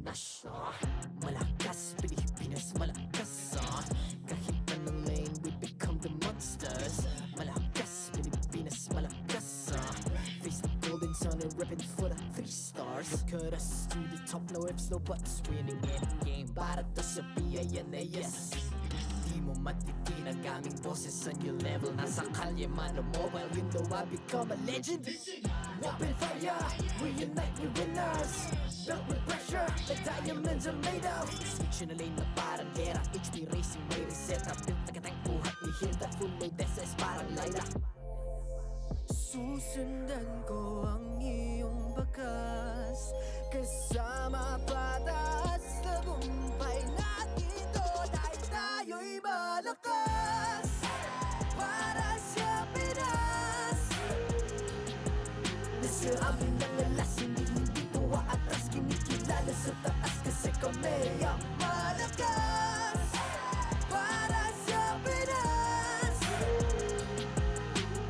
Pinas. Malakas, Pilipinas, malakas. Kahit anong lane, we become the monsters. Malakas, Pilipinas, malakas. Face the golden sun and ribbon for the 3 stars. Look at us to the top, no ifs, no buts. Winning any game, para to sa PNNS. Di mo matitinag aming boses sa new level. Nasa kalye man o mobile window, I become a legend. Open fire, reunite, we winners. Built with pressure, like diamonds are made of. Switching a lane na parang gera, HP racing may reseta. Built like a tank, buhat ni Hilda. Full load SS parang Laila. Susundan ko ang iyong bakas, kasama patas. Tagumpay natin to dahil tayo'y malakas. Para sa Pinas, nasa amin ang alas, hindi to atras. Kinikilala sa taas kasi kami ang malakas. Para sa Pinas,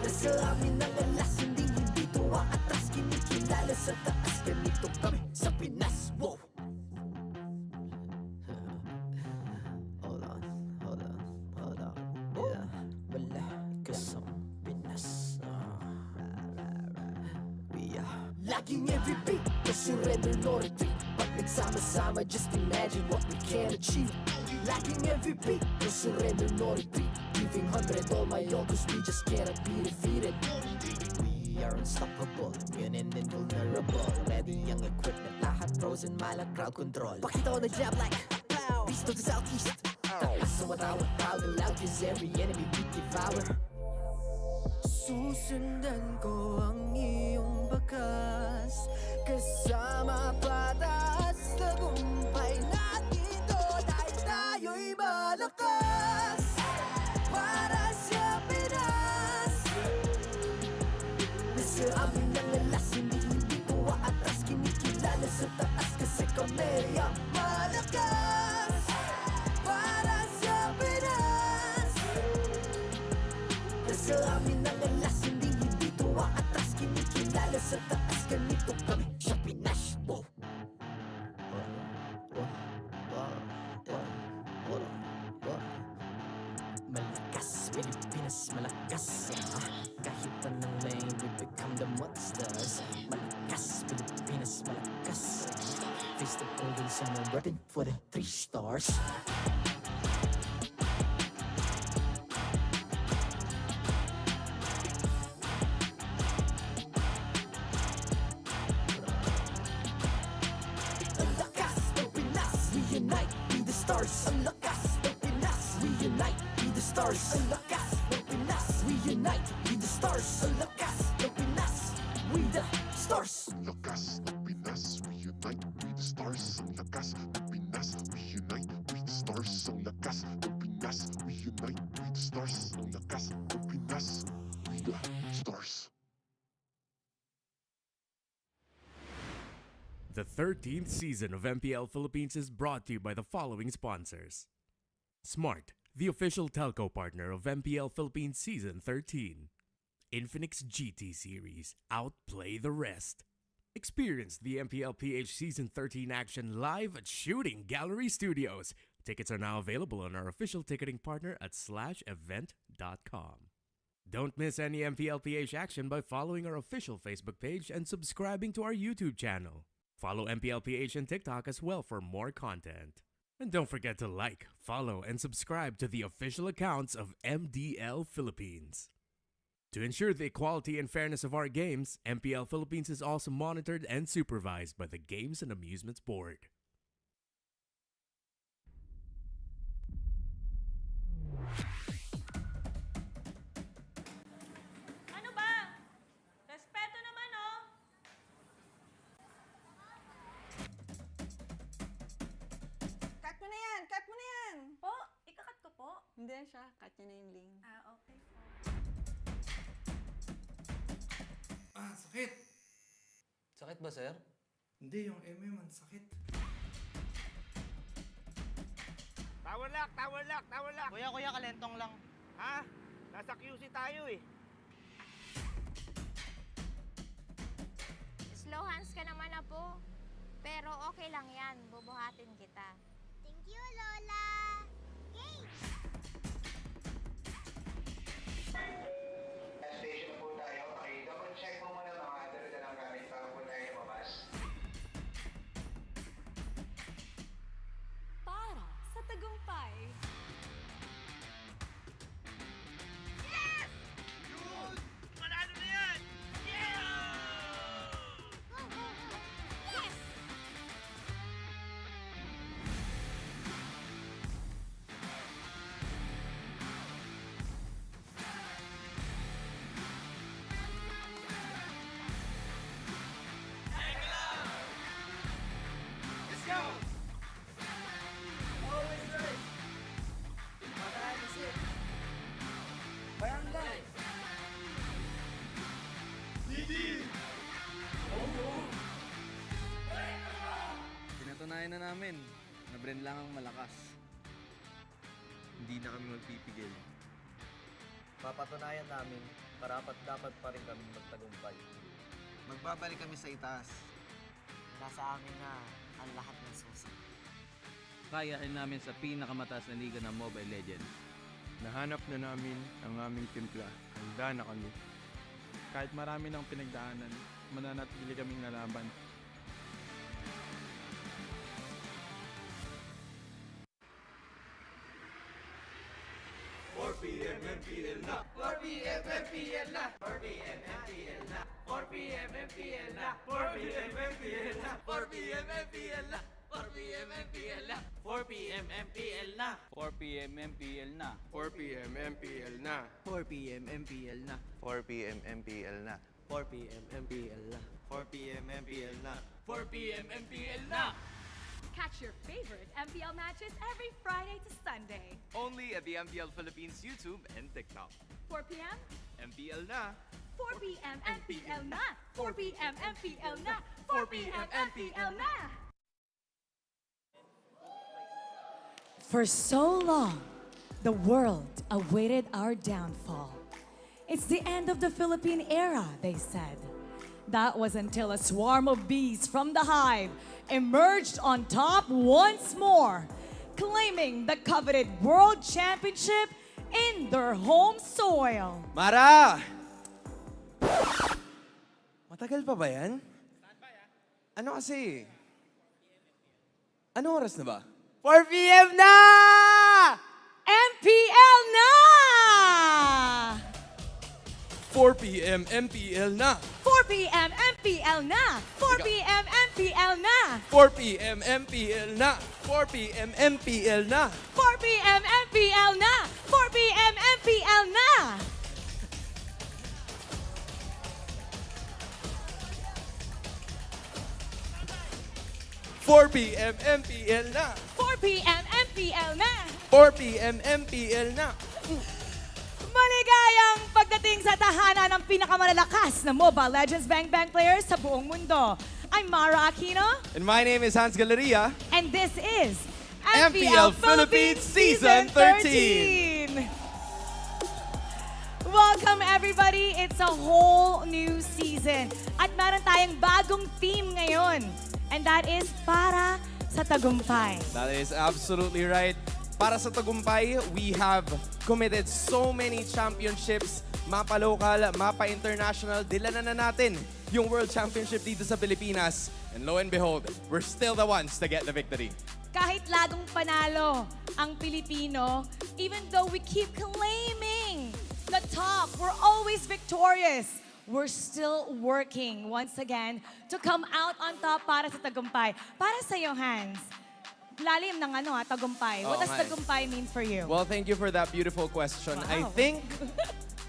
nasa amin ang alas, hindi to atras. Kinikilala sa taas, ganito kami sa Pinas. Wow! Hold on, yeah. Wala ka sa Pinas. Laging every beat, no surrender, no retreat. Pag nagsama-sama, just imagine what we can achieve. Lacking every beat, no surrender, no retreat. Giving 100 all my all, cause we just cannot be defeated. We are unstoppable, immune and invulnerable. Ready ang equipment, lahat frozen, malang crowd control. Pakita ko na jab like beast of the southeast. Taas sa matawa, proud and loud, cause every enemy we devour. Susundan ko ang iyong bakas, kasama patas. Tagumpay natin to dahil tayo'y malakas. Para sa Pinas, nasa amin ang alas, hindi to atras. Kinikilala sa taas kasi kami ang malakas. Para sa Pinas, nasa amin ang alas, hindi to atras. Kinikilala sa taas, ganito kami sa Pinas. Wow! Malakas, Pilipinas, malakas. Kahit anong lane, we become the monsters. Malakas, Pilipinas, malakas. Face the golden sun and weapon for the 3 stars. Ang lakas ng Pinas, reunite, be the stars. Ang lakas ng Pinas, reunite, be the stars. Ang lakas ng Pinas, reunite, be the stars. Ang lakas ng Pinas, we the stars. Ang lakas ng Pinas, reunite, we the stars. Ang lakas ng Pinas, reunite, we the stars. Ang lakas ng Pinas, reunite, we the stars. Ang lakas ng Pinas, we the stars. The 13th season of MPL Philippines is brought to you by the following sponsors. Smart, the official telco partner of MPL Philippines Season 13. Infinix GT Series, outplay the rest. Experience the MPL PH Season 13 action live at Shooting Gallery Studios. Tickets are now available on our official ticketing partner at /event.com. Don't miss any MPL PH action by following our official Facebook page and subscribing to our YouTube channel. Follow MPL PH on TikTok as well for more content. And don't forget to like, follow, and subscribe to the official accounts of MDL Philippines. To ensure the equality and fairness of our games, MPL Philippines is also monitored and supervised by the Games and Amusements Board. Ano ba? Respeto naman, oh! Cut mo na yan! Cut mo na yan! Po, ikakat ko po. Hindi na siya. Cut niya na yung link. Okay po. Sakit! Sakit ba, sir? Hindi, yung MM ang sakit. Tower lock! Tower lock! Tower lock! Kuya, kalentong lang. Ha? Nasa QC tayo eh. Slow hands ka naman na po. Pero okay Okay lang yan. Bubuhatin kita. Thank you, Lola. Yay! Station po tayo. Double check mo muna mga dala ng gamit bago po tayo lumabas. Para sa tagumpay. Manalo na yan! Go, go, go! Yes! Let's go! Pinatunayan na namin na Bren lang ang malakas. Hindi na kami magpipigil. Papatunayan namin, dapat pa rin kami magtagumpay. Magbabalik kami sa itaas. Nasa amin na ang lahat ng susi. Kaya rin namin sa pinakamataas na liga ng Mobile Legends. Nahanap na namin ang aming timpla. Handa na kami. Kahit marami ng pinagdaanan, mananatili kaming lalaban. Catch your favorite MPL matches every Friday to Sunday. Only at the MPL Philippines YouTube and TikTok. 4 p.m. MPL na! 4 p.m. MPL na! 4 p.m. MPL na! 4 p.m. MPL na! For so long, the world awaited our downfall. It's the end of the Philippine era, they said. That was until a swarm of bees from the hive emerged on top once more, claiming the coveted World Championship in their home soil. Mara! Matagal pa ba yan? Ano kasi? Anong oras na ba? 4 p.m. na! MPL na! 4 p.m. MPL na! 4 p.m. MPL na! 4 p.m. MPL na! 4 p.m. MPL na! 4 p.m. MPL na! 4 p.m. MPL na! 4 p.m. MPL na! 4 p.m. MPL na! 4 p.m. MPL na! 4 p.m. MPL na! Maligayang pagdating sa tahanan ng pinakamalalakas na Mobile Legends Bang Bang players sa buong mundo. I'm Mara Aquino. And my name is Hans Galleria. And this is MPL Philippines Season 13. Welcome everybody! It's a whole new season. At meron tayong bagong theme ngayon. And that is para sa tagumpay. That is absolutely right. Para sa tagumpay, we have committed so many championships, mapa local, mapa international. Dilanan na natin yung World Championship dito sa Pilipinas. And lo and behold, we're still the ones to get the victory. Kahit lagong panalo ang Pilipino, even though we keep claiming the top, we're always victorious. We're still working once again to come out on top para sa tagumpay. Para sa iyo, Hans. Lalim ng tagumpay. What does tagumpay mean for you? Well, thank you for that beautiful question. Wow. I think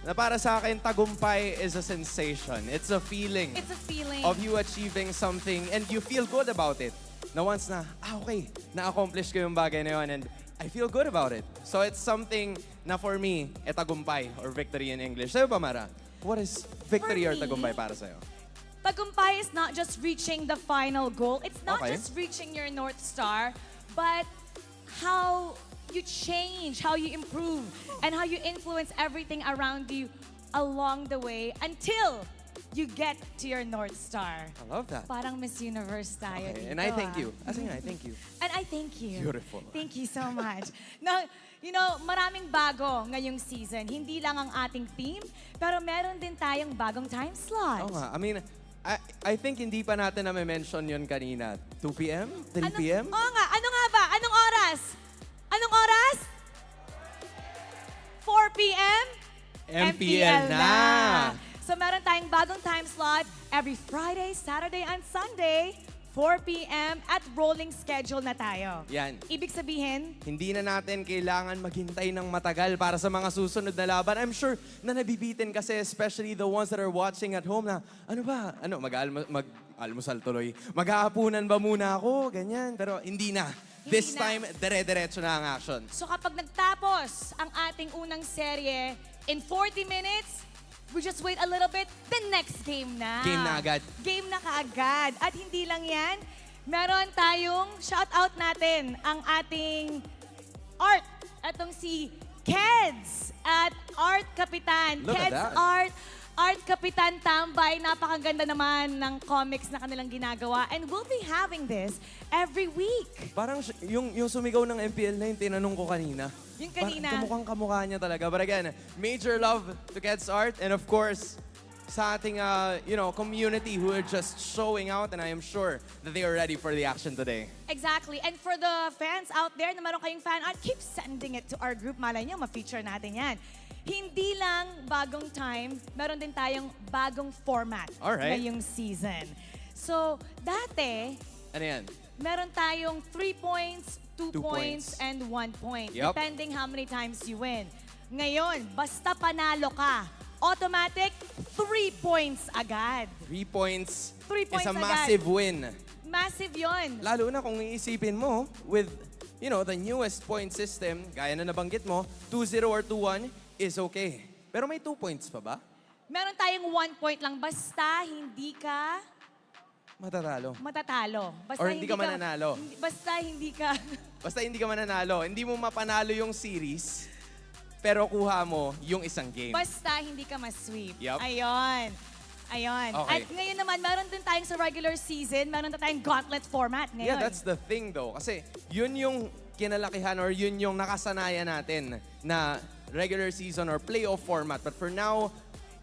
na para sa akin, tagumpay is a sensation. It's a feeling. It's a feeling. Of you achieving something and you feel good about it. Na once na, okay, na-accomplish ko yung bagay na yun and I feel good about it. So it's something na for me, tagumpay or victory in English. Sa'yo ba, Mara? What is victory or tagumpay para sa'yo? Tagumpay is not just reaching the final goal. It's not Okay. just reaching your North Star, but how you change, how you improve, and how you influence everything around you along the way until you get to your North Star. I love that. Parang Miss Universe tayo Okay, dito, and I thank ah. you. As in, I thank you. And I thank you. Beautiful. Thank you so much. Now, you know, maraming bago ngayong season. Hindi lang ang ating theme, pero meron din tayong bagong time slot. Oo nga. I mean, I think hindi pa natin na-mention yun kanina. 2 p.m.? 3 p.m.? Oo nga. Ano nga ba? Anong oras? Anong oras? 4 p.m.? MPL na! So meron tayong bagong time slot every Friday, Saturday, and Sunday, 4 p.m. at rolling schedule na tayo. Yan. Ibig sabihin, Hindi na natin kailangan maghintay ng matagal para sa mga susunod na laban. I'm sure na nabibitin kasi, especially the ones that are watching at home na, ano ba? Ano, mag-almusal tuloy. Maghahapunan ba muna ako? Ganyan. Pero hindi na. This na. time, dire-diretso na ang action. so kapag nagtapos ang ating unang serye in 40 minutes, we just wait a little bit, the next game na. Game na agad. Game na kaagad. At hindi lang yan, meron tayong shout-out natin ang ating art. Atong si Keds at Art Kapitan. Look at Keds that. Art Kapitan Tambay. Napakaganda naman ng comics na kanilang ginagawa. And we'll be having this every week. Parang yung sumigaw ng MPL na yung tinanong ko kanina. Yung kanina. Kamukhang kamukha niya talaga. But again, major love to Ked's art. And of course, sa ating community who are just showing out. And I am sure that they are ready for the action today. Exactly. And for the fans out there na meron kayong fan art, keep sending it to our group. Malay nyo, ma-feature natin yan. Hindi lang bagong time, meron din tayong bagong format ngayong season. So, dati, Ano yan? meron tayong 3 points, 2 2 points, points. and 1 point. Yup. Depending how many times you win. Ngayon, basta panalo ka, automatic 3 points agad. 3 points, 3 points is a agad. massive win. Massive yon. Lalo na kung iisipin mo with, the newest point system, gaya na nabanggit mo, 2-0 or 2-1 is okay. Pero may 2 points pa ba? Meron tayong 1 point lang, basta hindi ka Matatalo. matatalo. Basta Or hindi ka mananalo. Basta hindi ka... Basta hindi ka mananalo. Hindi mo mapanalo yung series, pero kuha mo yung isang game. Basta hindi ka ma-sweep. Yup. Ayun. Ayun. Okay. At ngayon naman, meron din tayong sa regular season, meron din tayong gauntlet format ngayon. Yeah, that's the thing though. Kasi yun yung kinalakihan or yun yung nakasanayan natin na regular season or playoff format. But for now,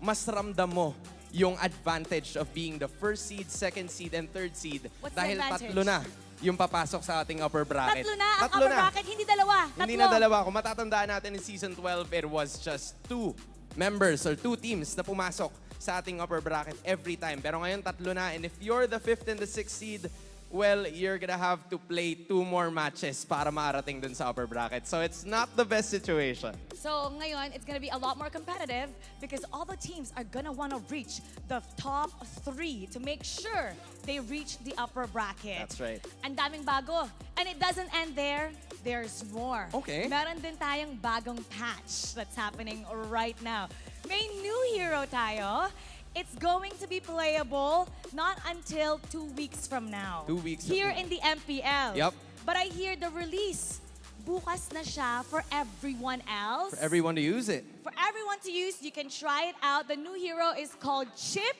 mas ramdam mo yung advantage of being the first seed, second seed, and third seed. What's the dahil advantage? tatlo na yung papasok sa ating upper bracket. Tatlo na ang upper bracket, hindi dalawa. Hindi Tatlo. na dalawa. Kung matatandaan natin in Season 12, it was just 2 members or 2 teams na pumasok sa ating upper bracket every time. Pero ngayon, tatlo na. And if you're the 5th and the 6th seed, well, you're gonna have to play 2 more matches para maarating dun sa upper bracket. So it's not the best situation. So ngayon, it's gonna be a lot more competitive because all the teams are gonna wanna reach the top 3 to make sure they reach the upper bracket. That's right. Ang daming bago. And it doesn't end there. There's more. Okay. Meron din tayong bagong patch that's happening right now. May new hero tayo. It's going to be playable not until 2 weeks from now. 2 weeks Here from in the MPL. Yup. But I hear the release, bukas na siya for everyone else. For everyone to use it. For everyone to use, you can try it out. The new hero is called Chip,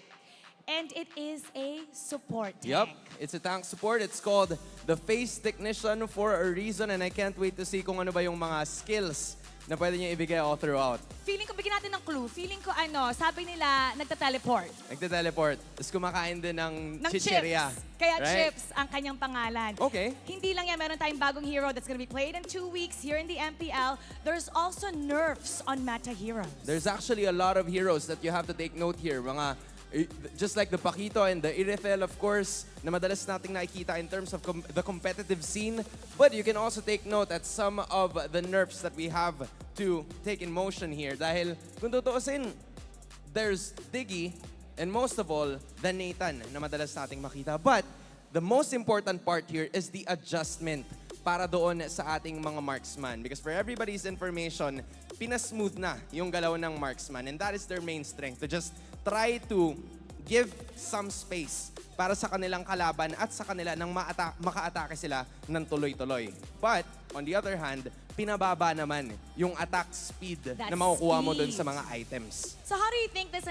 and it is a support tank. Yup. It's a tank support. It's called the Face Technician for a reason. And I can't wait to see kung ano ba yung mga skills na pwede niya ibigay all throughout. Feeling ko, bigyan natin ng clue. Feeling ko, sabi nila, nagta-teleport. Nagte-teleport. Tapos kumakain din ng Ng chicheria. chips. Kaya Right? Chips ang kanyang pangalan. Okay. Hindi lang yan, meron tayong bagong hero that's gonna be played in 2 weeks here in the MPL. There's also nerfs on meta heroes. There's actually a lot of heroes that you have to take note here. Just like the Paquito and the Irithel, of course, na madalas nating nakikita in terms of the competitive scene. But you can also take note at some of the nerfs that we have to take in motion here. Dahil kung tutuusin, there's Diggy and most of all, the Nathan na madalas nating makita. But the most important part here is the adjustment para doon sa ating mga marksman. Because for everybody's information, pinasmooth na yung galaw ng marksman. And that is their main strength, to just try to give some space para sa kanilang kalaban at sa kanila nang maka-atake sila ng tuloy-tuloy. But, on the other hand, pinababa naman yung attack speed That na makukuha mo dun speed. sa mga items. So how do you think the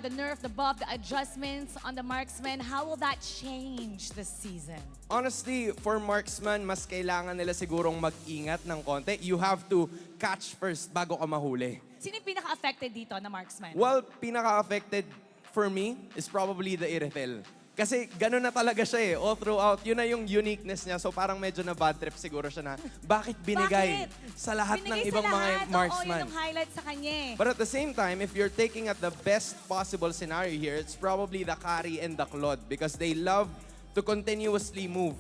nerf, the buff, the adjustments on the marksman, how will that change this season? Honestly, for marksman, mas kailangan nila sigurong mag-ingat ng konti. You have to catch first bago ka mahuli. Sino yung pinaka-affected dito na marksman? Well, pinaka-affected for me is probably the Irithel. Kasi gano'n na talaga siya all throughout. Yun na yung uniqueness niya. So parang medyo na bad trip siguro siya na bakit binigay sa lahat ng ibang mga marksman. Oo, yun ang highlight sa kanya. But at the same time, if you're taking at the best possible scenario here, it's probably the Kari and the Claude because they love to continuously move.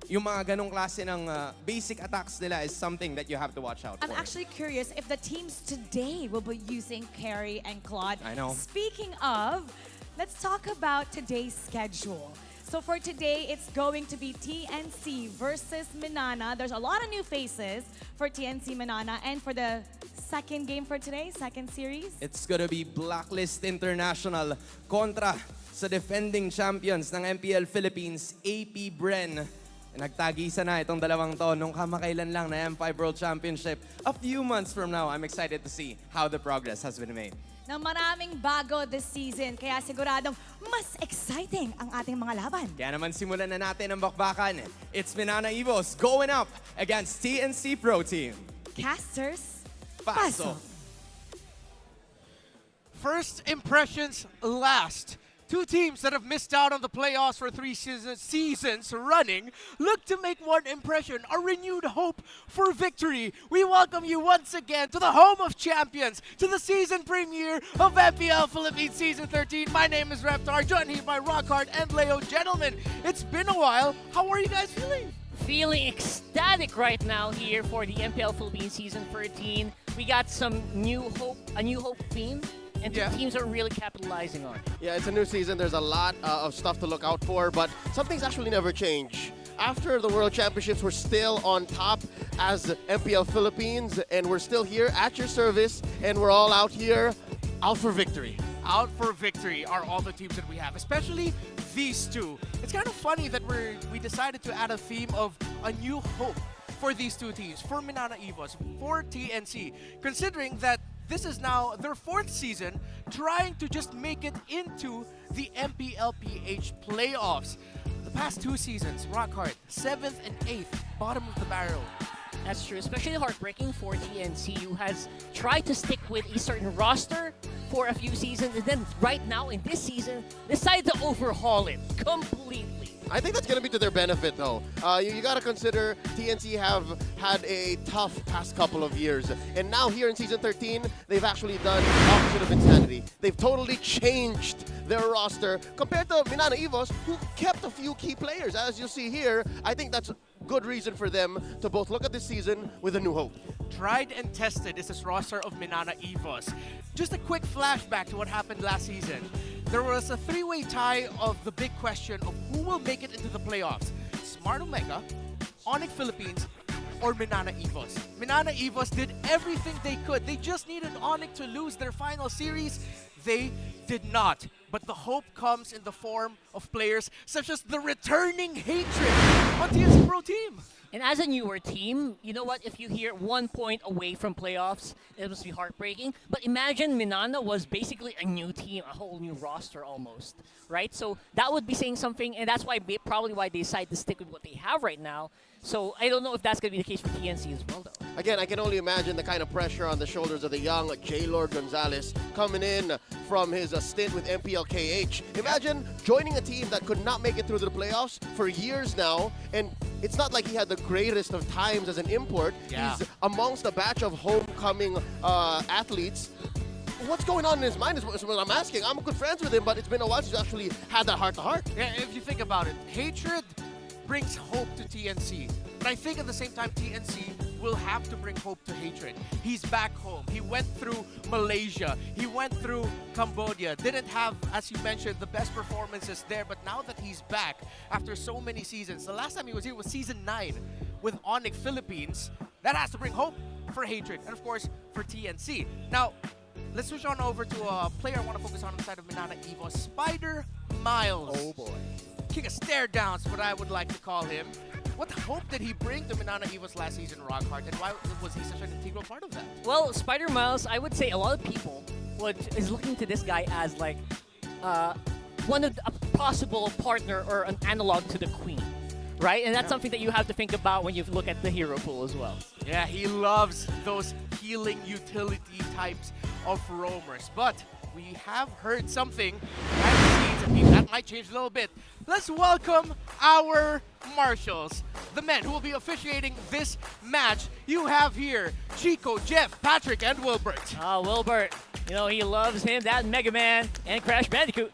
Yung mga ganong klase ng basic attacks nila is something that you have to watch out for. I'm actually curious if the teams today will be using Carry and Claude. I know. Speaking of, let's talk about today's schedule. So for today, it's going to be TNC versus Minana. There's a lot of new faces for TNC Minana. And for the second game for today, second series, it's gonna be Blacklist International kontra sa defending champions ng MPL Philippines, AP Bren. Nagtagisa na itong dalawang to nung kamakailan lang na M5 World Championship. A few months from now, I'm excited to see how the progress has been made. na maraming bago this season. Kaya siguradong mas exciting ang ating mga laban. Kaya naman simulan na natin ang bakbakan. It's Minana Evos going up against TNC Pro Team. Casters, Pasok! First impressions last. Two teams that have missed out on the playoffs for 3 seasons running look to make one impression, a renewed hope for victory. We welcome you once again to the home of champions, to the season premiere of MPL Philippines Season 13. My name is Reptar, joined here by Rockhard and Leo. Gentlemen, it's been a while. How are you guys feeling? Feeling ecstatic right now here for the MPL Philippines Season 13. We got some new hope, a new hope theme. And the teams are really capitalizing on. Yeah, it's a new season. There's a lot of stuff to look out for, but some things actually never change. After the World Championships, we're still on top as MPL Philippines, and we're still here at your service, and we're all out here, out for victory. Out for victory are all the teams that we have, especially these two. It's kind of funny that we decided to add a theme of a new hope for these two teams, for Minana Evos, for TNC, considering that this is now their 4th season trying to just make it into the MPL PH playoffs. The past 2 seasons, Rockhard, 7th and 8th, bottom of the barrel. That's true, especially heartbreaking for TNC, who has tried to stick with a certain roster for a few seasons, and then right now in this season, decided to overhaul it completely. I think that's going to be to their benefit, though. You got to consider TNC have had a tough past couple of years. And now here in Season 13, they've actually done the opposite of insanity. They've totally changed their roster compared to Minana Evos, who kept a few key players. As you see here, I think that's good reason for them to both look at this season with a new hope. Tried and tested is this roster of Minana Evos. Just a quick flashback to what happened last season. There was a 3-way tie of the big question of who will make it into the playoffs. Smart Omega, Onyx Philippines, or Minana Evos. Minana Evos did everything they could. They just needed Onyx to lose their final series. They did not. But the hope comes in the form of players such as the returning Hatred on TNC Pro Team. And as a newer team, you know what? If you hear 1 point away from playoffs, it must be heartbreaking. But imagine Minana was basically a new team, a whole new roster almost, right? So that would be saying something, and that's why probably why they decide to stick with what they have right now. So I don't know if that's going to be the case for TNC as well, though. Again, I can only imagine the kind of pressure on the shoulders of the young J-Lord Gonzalez coming in from his stint with MPL-KH. Imagine joining a team that could not make it through the playoffs for years now, and it's not like he had the greatest of times as an import. Yeah. He's amongst a batch of homecoming athletes. What's going on in his mind is what I'm asking. I'm good friends with him, but it's been a while since we actually had that heart-to-heart. Yeah, if you think about it, Hatred brings hope to TNC. But I think at the same time, TNC will have to bring hope to Hatred. He's back home. He went through Malaysia. He went through Cambodia. Didn't have, as you mentioned, the best performances there. But now that he's back after so many seasons, the last time he was here was Season 9 with Onyx Philippines. That has to bring hope for Hatred and, of course, for TNC. Now, let's switch on over to a player I want to focus on the side of Minana Evos, Spider Miles. Oh, boy. King of stare downs, what I would like to call him. What hope did he bring to Minana Evos last season, Rockhart, and why was he such an integral part of that? Well, Spider Miles, I would say a lot of people is looking to this guy as like one of a possible partner or an analog to the Queen, right? And that's something that you have to think about when you look at the hero pool as well. Yeah, he loves those healing utility types of roamers. But we have heard something behind the scenes, and that might change a little bit. Let's welcome our marshals, the men who will be officiating this match. You have here Chico, Jeff, Patrick, and Wilbert. Wilbert, you know, he loves him, that Mega Man, and Crash Bandicoot.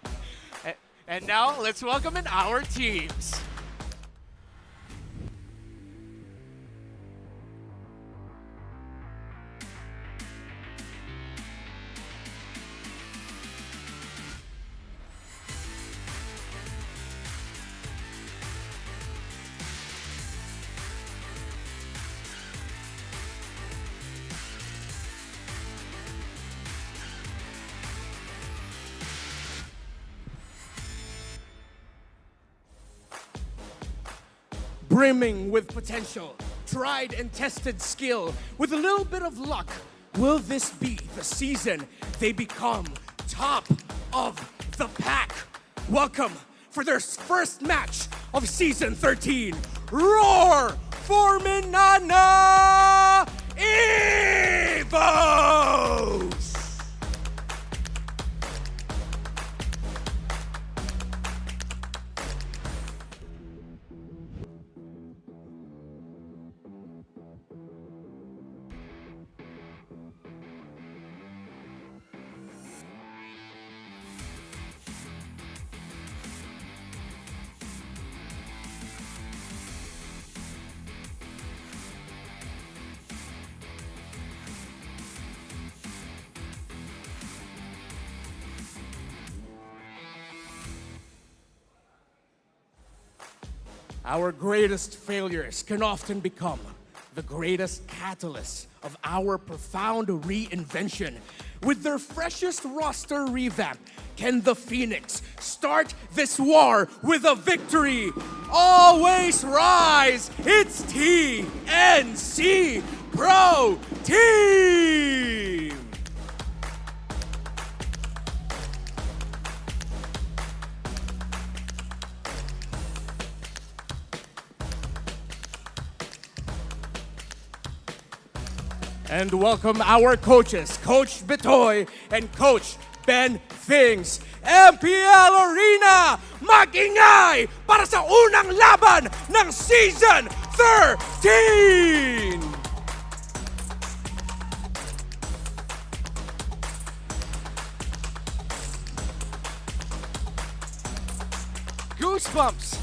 And now, let's welcome in our teams. Brimming with potential, tried and tested skill, with a little bit of luck, will this be the season they become top of the pack? Welcome for their first match of Season 13. Roar for Minana Evos! Our greatest failures can often become the greatest catalysts of our profound reinvention. With their freshest roster revamp, can the Phoenix start this war with a victory? Always rise! It's TNC Pro Team! And welcome our coaches, Coach Bitoy and Coach Ben Things. MPL Arena, mag-ingay para sa unang laban ng Season 13! Goosebumps!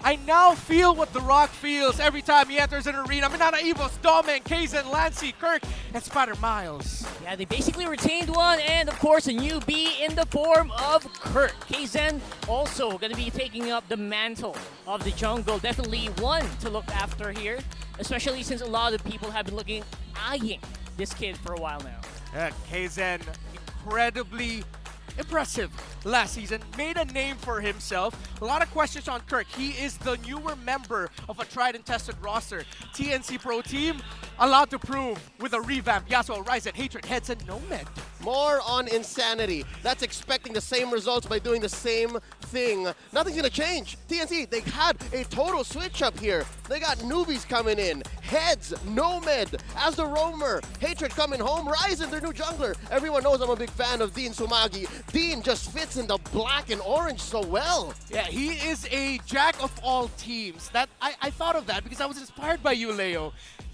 I now feel what The Rock feels every time he enters an arena. Minana Evos, Domen, Kaizen, Lancy, Kirk, and Spider Miles. Yeah, they basically retained one, and of course a newbie in the form of Kirk. Kaizen also going to be taking up the mantle of the jungle. Definitely one to look after here, especially since a lot of people have been eyeing this kid for a while now. Yeah, Kaizen, incredibly impressive last season, made a name for himself. A lot of questions on Kirk. He is the newer member of a tried and tested roster. TNC Pro Team, a lot to prove with a revamp. Yasuo, Ryzen, Hatred, Heads, and Nomad. More on Insanity. That's expecting the same results by doing the same thing. Nothing's gonna change. TNC, they had a total switch up here. They got newbies coming in. Heads, Nomad, as the roamer. Hatred coming home. Ryzen, their new jungler. Everyone knows I'm a big fan of Dean Sumagi. Dean just fits in the black and orange so well. Yeah, he is a jack of all teams. That I thought of that because I was inspired by you, Leo.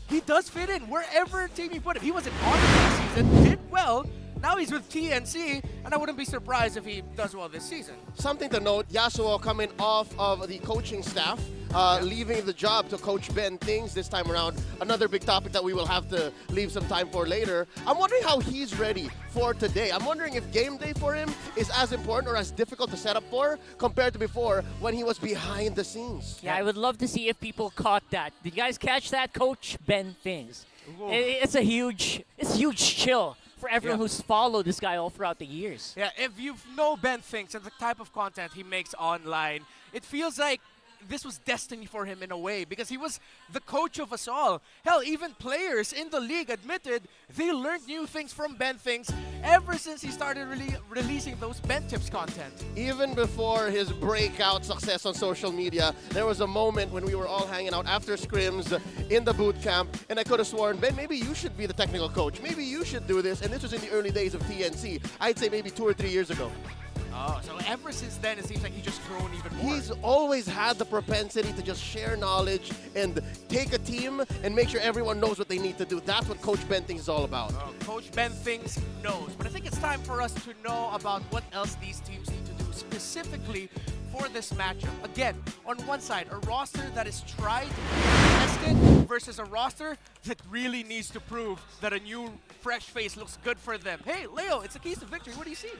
He does fit in wherever team you put him. He was in Army last season, did well. Now he's with TNC, and I wouldn't be surprised if he does well this season. Something to note, Yasuo coming off of the coaching staff, leaving the job to coach Ben Things this time around. Another big topic that we will have to leave some time for later. I'm wondering how he's ready for today. I'm wondering if game day for him is as important or as difficult to set up for compared to before when he was behind the scenes. Yeah, I would love to see if people caught that. Did you guys catch that, Coach Ben Things? It's a huge chill for everyone who's followed this guy all throughout the years. Yeah, if you know Ben Thinks and the type of content he makes online, it feels like this was destiny for him in a way because he was the coach of us all. Hell, even players in the league admitted they learned new things from Ben Things ever since he started releasing those Ben Tips content. Even before his breakout success on social media, there was a moment when we were all hanging out after scrims in the boot camp, and I could have sworn, Ben, maybe you should be the technical coach. Maybe you should do this. And this was in the early days of TNC. I'd say maybe 2 or 3 years ago. Oh, so ever since then, it seems like he's just grown even more. He's always had the propensity to just share knowledge and take a team and make sure everyone knows what they need to do. That's what Coach Ben Things is all about. Coach Ben Things knows. But I think it's time for us to know about what else these teams need to do specifically for this matchup. Again, on one side, a roster that is tried, tested, versus a roster that really needs to prove that a new, fresh face looks good for them. Hey, Leo, it's the keys to victory. What do you see?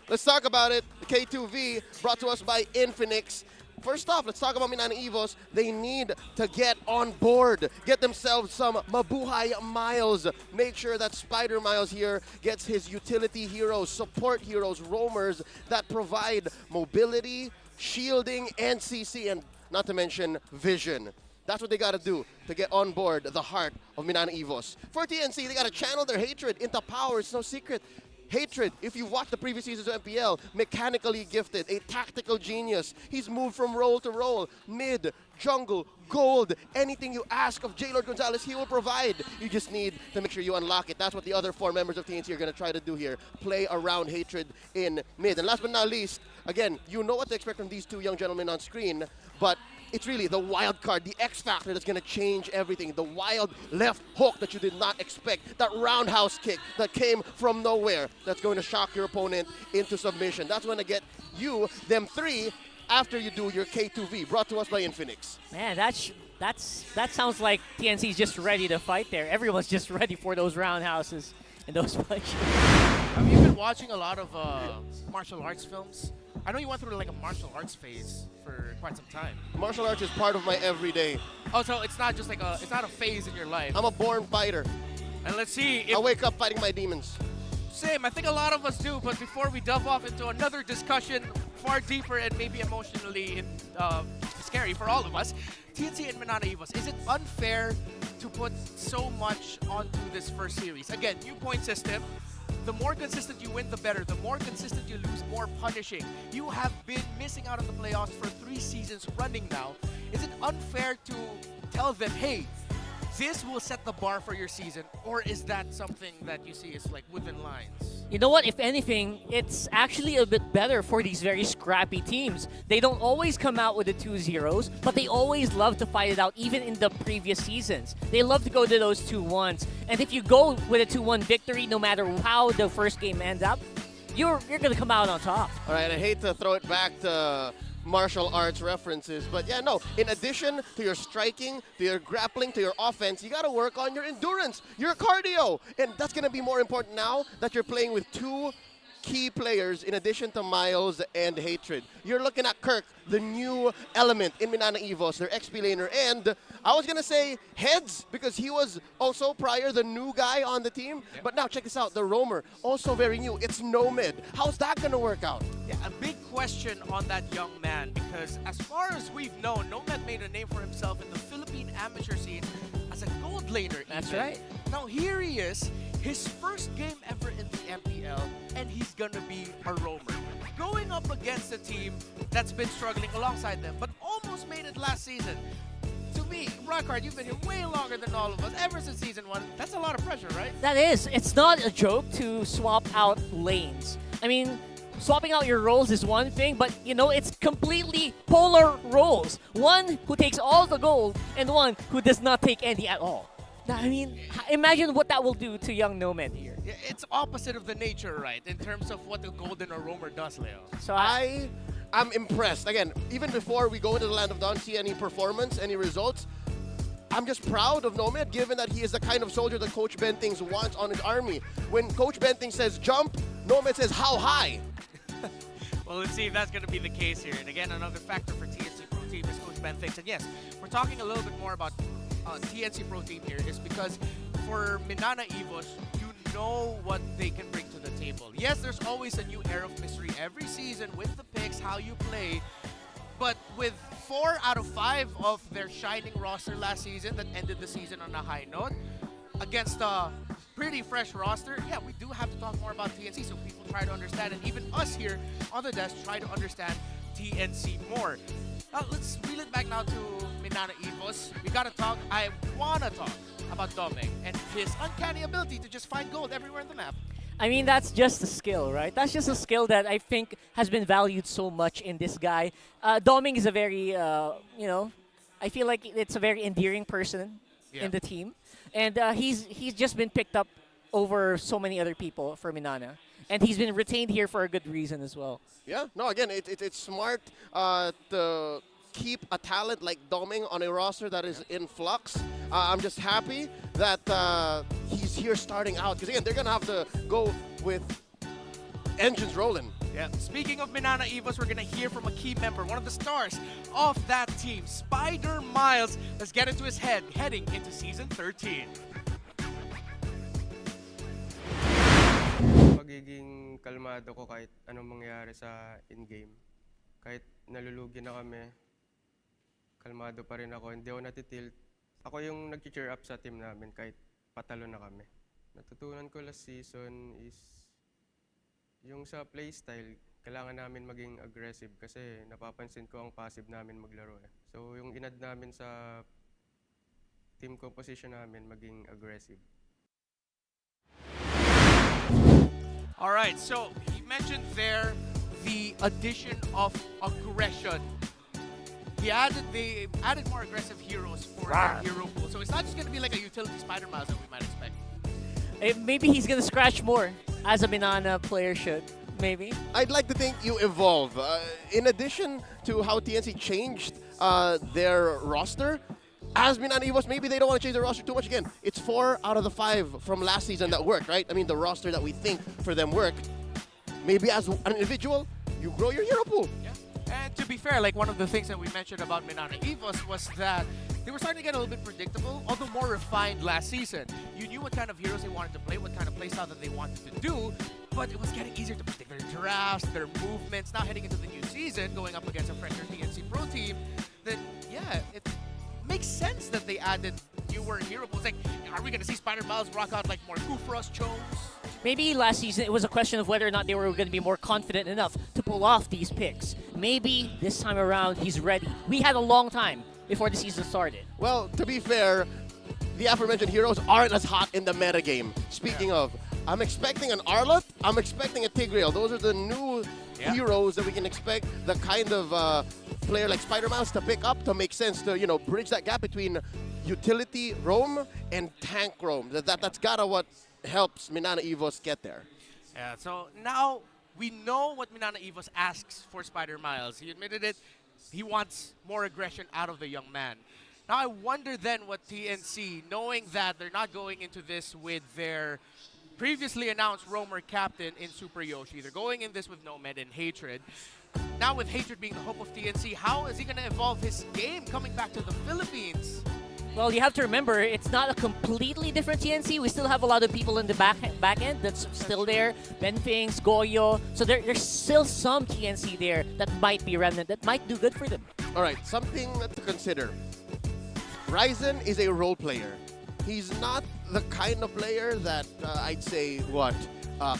Let's talk about it. K2V brought to us by Infinix. First off, let's talk about Minana Evos. They need to get on board, get themselves some Mabuhay Miles. Make sure that Spider Miles here gets his utility heroes, support heroes, roamers that provide mobility, shielding, and CC, and not to mention vision. That's what they got to do to get on board the heart of Minana Evos. For TNC, they got to channel their hatred into power. It's no secret. Hatred, if you've watched the previous seasons of MPL, mechanically gifted, a tactical genius. He's moved from role to role, mid, jungle, gold. Anything you ask of J. Lord Gonzalez, he will provide. You just need to make sure you unlock it. That's what the other 4 members of TNC are going to try to do here. Play around hatred in mid. And last but not least, again, you know what to expect from these 2 young gentlemen on screen, but it's really the wild card, the X factor that's going to change everything. The wild left hook that you did not expect. That roundhouse kick that came from nowhere that's going to shock your opponent into submission. That's going to get you, them 3, after you do your K2V. Brought to us by Infinix. Man, that sounds like TNC's just ready to fight there. Everyone's just ready for those roundhouses and those punches. Have you been watching a lot of martial arts films? I know you went through like a martial arts phase for quite some time. Martial arts is part of my everyday. Oh, so it's not just like it's not a phase in your life. I'm a born fighter. And let's see if... I wake up fighting my demons. Same, I think a lot of us do, but before we delve off into another discussion far deeper and maybe emotionally scary for all of us, TNC and Minana Evos, is it unfair to put so much onto this first series? Again, new point system. The more consistent you win, the better. The more consistent you lose, more punishing. You have been missing out on the playoffs for 3 seasons running now. Is it unfair to tell them, hey, this will set the bar for your season? Or is that something that you see is like within lines? You know what? If anything, it's actually a bit better for these very scrappy teams. They don't always come out with the 2-0s, but they always love to fight it out, even in the previous seasons. They love to go to those 2-1s. And if you go with a 2-1 victory, no matter how the first game ends up, you're going to come out on top. All right, I hate to throw it back to martial arts references, but yeah, no, in addition to your striking, to your grappling, to your offense, you got to work on your endurance, your cardio, and that's going to be more important now that you're playing with 2 key players in addition to Miles and Hatred. You're looking at Kirk, the new element in Minana Evos, their XP laner, and I was going to say Heads because he was also prior the new guy on the team, but now check this out, the roamer, also very new. It's Nomad. How's that going to work out? Yeah, a big question on that young man because as far as we've known, Nomad made a name for himself in the Philippine amateur scene as a gold laner. That's even. right. Now here he is, his first game ever in the MPL, and he's gonna be a roamer. Going up against a team that's been struggling alongside them, but almost made it last season. To me, Rockard, you've been here way longer than all of us, ever since season 1. That's a lot of pressure, right? That is. It's not a joke to swap out lanes. I mean, swapping out your roles is one thing, but you know, it's completely polar roles. One who takes all the gold and one who does not take any at all. I mean, imagine what that will do to young Nomad here. Yeah, it's opposite of the nature, right? In terms of what the golden or roamer does, Leo. So I'm impressed. Again, even before we go into the Land of Dawn, see any performance, any results, I'm just proud of Nomad, given that he is the kind of soldier that Coach Ben Things wants on his army. When Coach Ben Things says jump, Nomad says how high? Well, let's see if that's going to be the case here. And again, another factor for TNC Pro Team is Coach Ben Things. And yes, we're talking a little bit more about TNC Pro Team here is because for Minana Evos, you know what they can bring to the table. Yes, there's always a new air of mystery every season with the picks, how you play. But with 4 out of 5 of their shining roster last season that ended the season on a high note against a pretty fresh roster. Yeah, we do have to talk more about TNC so people try to understand, and even us here on the desk try to understand TNC more. Let's reel it back now to Minana Evos. We gotta talk. I wanna talk about Doming and his uncanny ability to just find gold everywhere on the map. I mean, that's just a skill, right? That's just a skill that I think has been valued so much in this guy. Doming is a very, you know, I feel like it's a very endearing person in the team. And he's just been picked up over so many other people for Minana. And he's been retained here for a good reason as well. Yeah, no, again, it's smart to keep a talent like Doming on a roster that is in flux. I'm just happy that he's here starting out. Because, again, they're going to have to go with engines rolling. Yeah. Speaking of Minana Evos, we're going to hear from a key member, one of the stars of that team, Spider Miles. Let's get into his head heading into Season 13. Magiging kalmado ko kahit anong mangyari sa in-game. Kahit nalulugi na kami, kalmado pa rin ako. Hindi ako natitilt. Ako yung nag-cheer up sa team namin kahit patalo na kami. Natutunan ko last season is yung sa playstyle, kailangan namin maging aggressive kasi napapansin ko ang passive namin maglaro. So yung inad namin sa team composition namin maging aggressive. All right, so he mentioned there the addition of aggression. They added more aggressive heroes for their hero pool. So it's not just going to be like a utility Spider Miles that we might expect. Maybe he's going to scratch more, as a Minana player should. Maybe. I'd like to think you evolve. In addition to how TNC changed their roster, as Minana Evos, maybe they don't want to change their roster too much again. It's 4 out of the 5 from last season that worked, right? I mean, the roster that we think for them worked. Maybe as an individual, you grow your hero pool. Yeah. And to be fair, like one of the things that we mentioned about Minana Evos was that they were starting to get a little bit predictable, although more refined last season. You knew what kind of heroes they wanted to play, what kind of playstyle that they wanted to do, but it was getting easier to predict their drafts, their movements. Now heading into the new season, going up against a fresher TNC Pro team, then yeah, it makes sense that they added newer hero pools. Like, are we going to see Spider Miles rock out like more Kufros, Jones? Maybe last season it was a question of whether or not they were going to be more confident enough to pull off these picks. Maybe this time around he's ready. We had a long time before the season started. Well, to be fair, the aforementioned heroes aren't as hot in the metagame. Speaking of, I'm expecting an Arlott, I'm expecting a Tigreal. Those are the new heroes that we can expect the kind of player like Spider Miles to pick up to make sense to, you know, bridge that gap between utility roam and tank roam. That's gotta what helps Minana Evos get there. Yeah, so now we know what Minana Evos asks for Spider Miles. He admitted it. He wants more aggression out of the young man. Now I wonder then what TNC, knowing that they're not going into this with their previously announced roamer captain in Super Yoshi, they're going in this with Nomad and Hatred. Now with Hatred being the hope of TNC, how is he going to evolve his game coming back to the Philippines? Well, you have to remember, it's not a completely different TNC. We still have a lot of people in the back end that's still there. Benfings, Goyo. So there's still some TNC there that might be remnant, that might do good for them. All right, something to consider. Ryzen is a role player. He's not the kind of player that I'd say,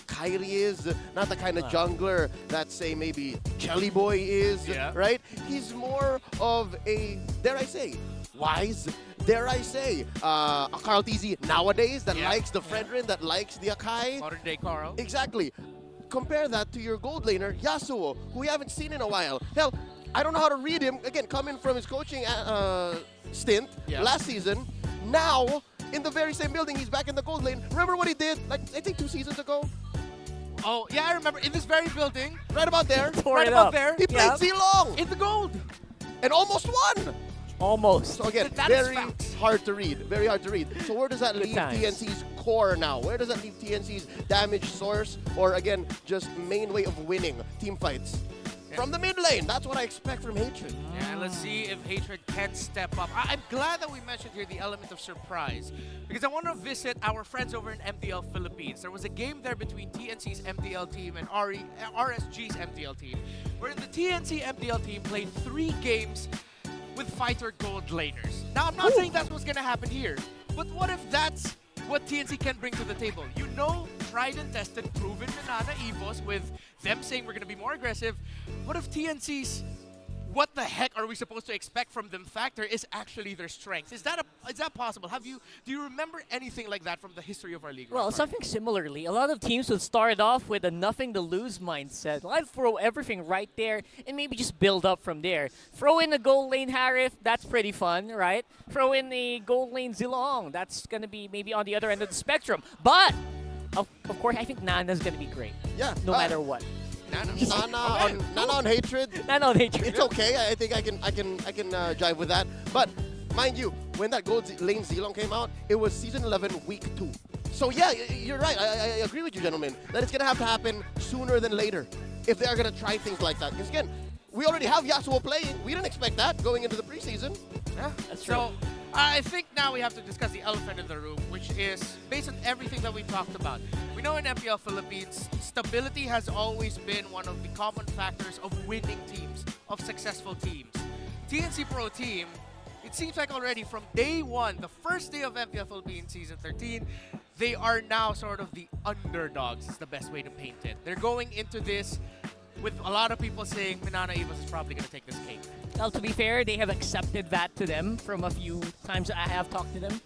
Kyrie is, not the kind of jungler that, say, maybe Jelly Boy is, right? He's more of a, dare I say, wise, dare I say, a Carl TZ nowadays that likes the Fredrin, that likes the Akai. Modern day Carl. Exactly. Compare that to your gold laner, Yasuo, who we haven't seen in a while. Hell, I don't know how to read him, again, coming from his coaching stint last season. Now, in the very same building, he's back in the gold lane. Remember what he did, like, I think 2 seasons ago? Oh, yeah, I remember. In this very building. Right about there. Right about there. He played Z-Long. In the gold. And almost won. Almost. So again, very hard to read. Very hard to read. So where does that leave TNC's core now? Where does that leave TNC's damage source? Or again, just main way of winning team fights? from the mid lane. That's what I expect from Hatred. Yeah, let's see if Hatred can step up. I'm glad that we mentioned here the element of surprise, because I want to visit our friends over in MPL Philippines. There was a game there between TNC's MPL team and RSG's MPL team, where the TNC MPL team played 3 games with fighter gold laners. Now, I'm not saying that's what's going to happen here, but what if that's what TNC can bring to the table? You know, tried and tested, proven Minana Evos with them saying we're going to be more aggressive. What if TNC's what the heck are we supposed to expect from them factor is actually their strength? Is that possible? Do you remember anything like that from the history of our league? Well, something similarly. A lot of teams would start off with a nothing to lose mindset. Well, I'd throw everything right there and maybe just build up from there. Throw in a gold lane Harif, that's pretty fun, right? Throw in the gold lane Zilong, that's going to be maybe on the other end of the spectrum. But, of course, I think Nana's going to be great. Yeah. No matter what. Nana on Hatred. Nana on Hatred. It's okay. I think I can jive with that. But mind you, when that gold lane Zilong came out, it was season 11, week 2. So yeah, you're right. I agree with you, gentlemen, that it's gonna have to happen sooner than later if they are gonna try things like that. Because again, we already have Yasuo playing. We didn't expect that going into the preseason. Yeah, that's true. So I think now we have to discuss the elephant in the room, which is based on everything that we talked about. We know in MPL Philippines, stability has always been one of the common factors of winning teams, of successful teams. TNC Pro Team, it seems like already from day one, the first day of MPL Philippines Season 13, they are now sort of the underdogs, is the best way to paint it. They're going into this with a lot of people saying Minana Evos is probably going to take this cake. Well, to be fair, they have accepted that to them from a few times that I have talked to them.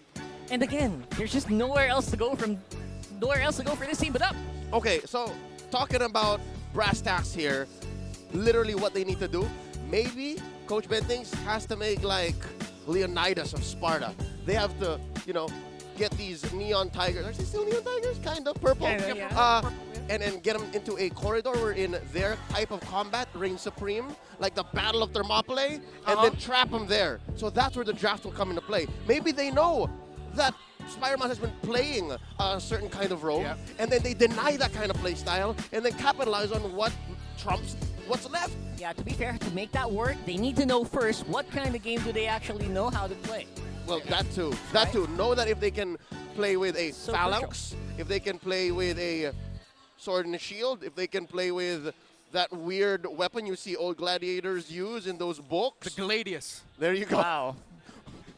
And again, there's just nowhere else to go for this team but up. Okay, so talking about brass tacks here, literally what they need to do, maybe Coach Ben thinks has to make like Leonidas of Sparta. They have to, get these neon tigers. Are they still neon tigers? Kind of purple. Yeah. And then get them into a corridor where in their type of combat reigns supreme, like the Battle of Thermopylae, and then trap them there. So that's where the draft will come into play. Maybe they know that Spider-Man has been playing a certain kind of role, and then they deny that kind of play style, and then capitalize on what trumps what's left. Yeah, to be fair, to make that work, they need to know first what kind of game do they actually know how to play. Well, that too. That too. Know that if they can play with a phalanx, if they can play with a sword and a shield, if they can play with that weird weapon you see old gladiators use in those books. The Gladius. There you go. Wow.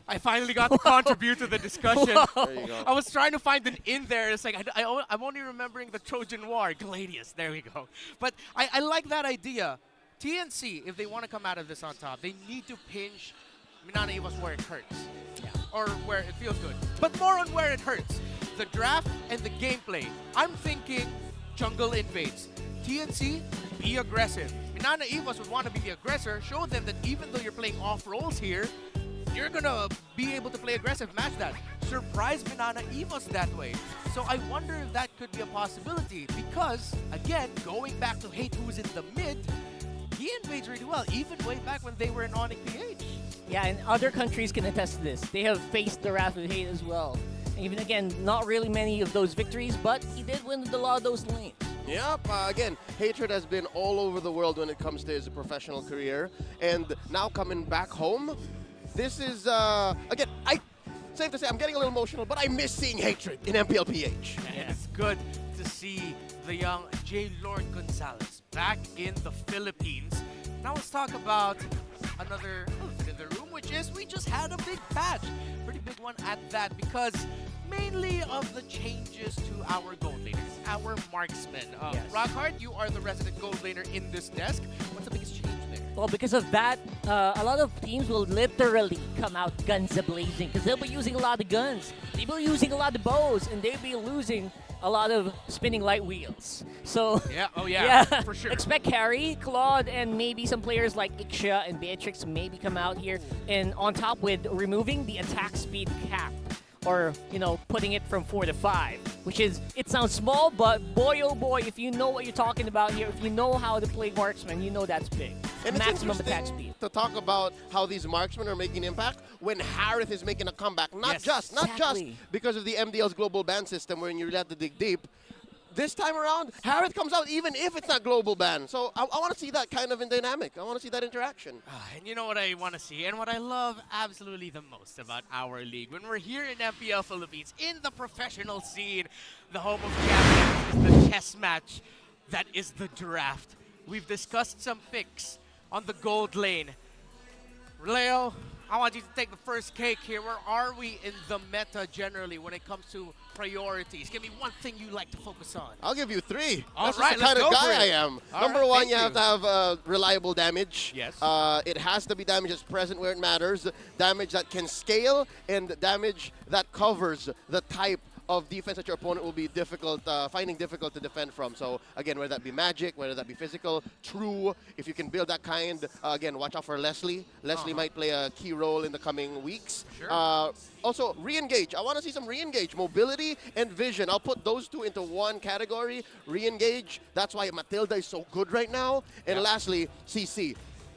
I finally got to contribute to the discussion. There you go. I was trying to find an in there. It's like, I'm only remembering the Trojan War, Gladius. There we go. But I like that idea. TNC, if they want to come out of this on top, they need to pinch Minana Evos where it hurts. Yeah. Or where it feels good. But more on where it hurts. The draft and the gameplay. I'm thinking jungle invades. TNC, be aggressive. Minana Evos would want to be the aggressor. Show them that even though you're playing off roles here, you're going to be able to play aggressive, match that. Surprise Minana Evos that way. So I wonder if that could be a possibility because, again, going back to Hate who's in the mid, he invades really well, even way back when they were in Onyx PH. Yeah, and other countries can attest to this. They have faced the wrath of Hate as well. And even again, not really many of those victories, but he did win a lot of those lanes. Yep, again, Hatred has been all over the world when it comes to his professional career. And now coming back home, this is, again, safe to say, I'm getting a little emotional, but I miss seeing Hatred in MPL PH. And it's good to see the young J. Lord Gonzalez back in the Philippines. Now let's talk about another elephant in the room, which is we just had a big patch. Pretty big one at that because mainly of the changes to our gold laners, our marksmen. Rockhard, you are the resident gold laner in this desk. What's the biggest change there? Well, because of that, a lot of teams will literally come out guns a-blazing because they'll be using a lot of guns. They'll be using a lot of bows, and they'll be losing a lot of spinning light wheels. So yeah, for sure. Expect Harry, Claude, and maybe some players like Ixia and Beatrix to maybe come out here, and on top with removing the attack speed cap. Or, putting it from 4 to 5, which is, it sounds small, but boy, oh boy, if you know what you're talking about here, if you know how to play marksman, you know that's big. And maximum it's attack speed. To talk about how these marksmen are making impact when Harith is making a comeback. Not just because of the MDL's global ban system where you really have to dig deep. This time around, Harith comes out even if it's not global ban. So I want to see that kind of dynamic. I want to see that interaction. And you know what I want to see, and what I love absolutely the most about our league, when we're here in MPL Philippines, in the professional scene, the home of champions, is the chess match that is the draft. We've discussed some picks on the gold lane. Leo, I want you to take the first cake here. Where are we in the meta generally when it comes to priorities? Give me one thing you like to focus on. I'll give you 3. All That's right, just the kind of let's go for guy I it. am. All Number right, one, thank you have to have reliable damage. Yes. It has to be damage that's present where it matters, damage that can scale, and damage that covers the type of defense that your opponent will be finding difficult to defend from. So again, whether that be magic, whether that be physical, true, if you can build that kind, again, watch out for Leslie. Leslie might play a key role in the coming weeks. Sure. Also, re-engage. I want to see some re-engage. Mobility and vision. I'll put those two into one category. Re-engage. That's why Matilda is so good right now. And lastly, CC.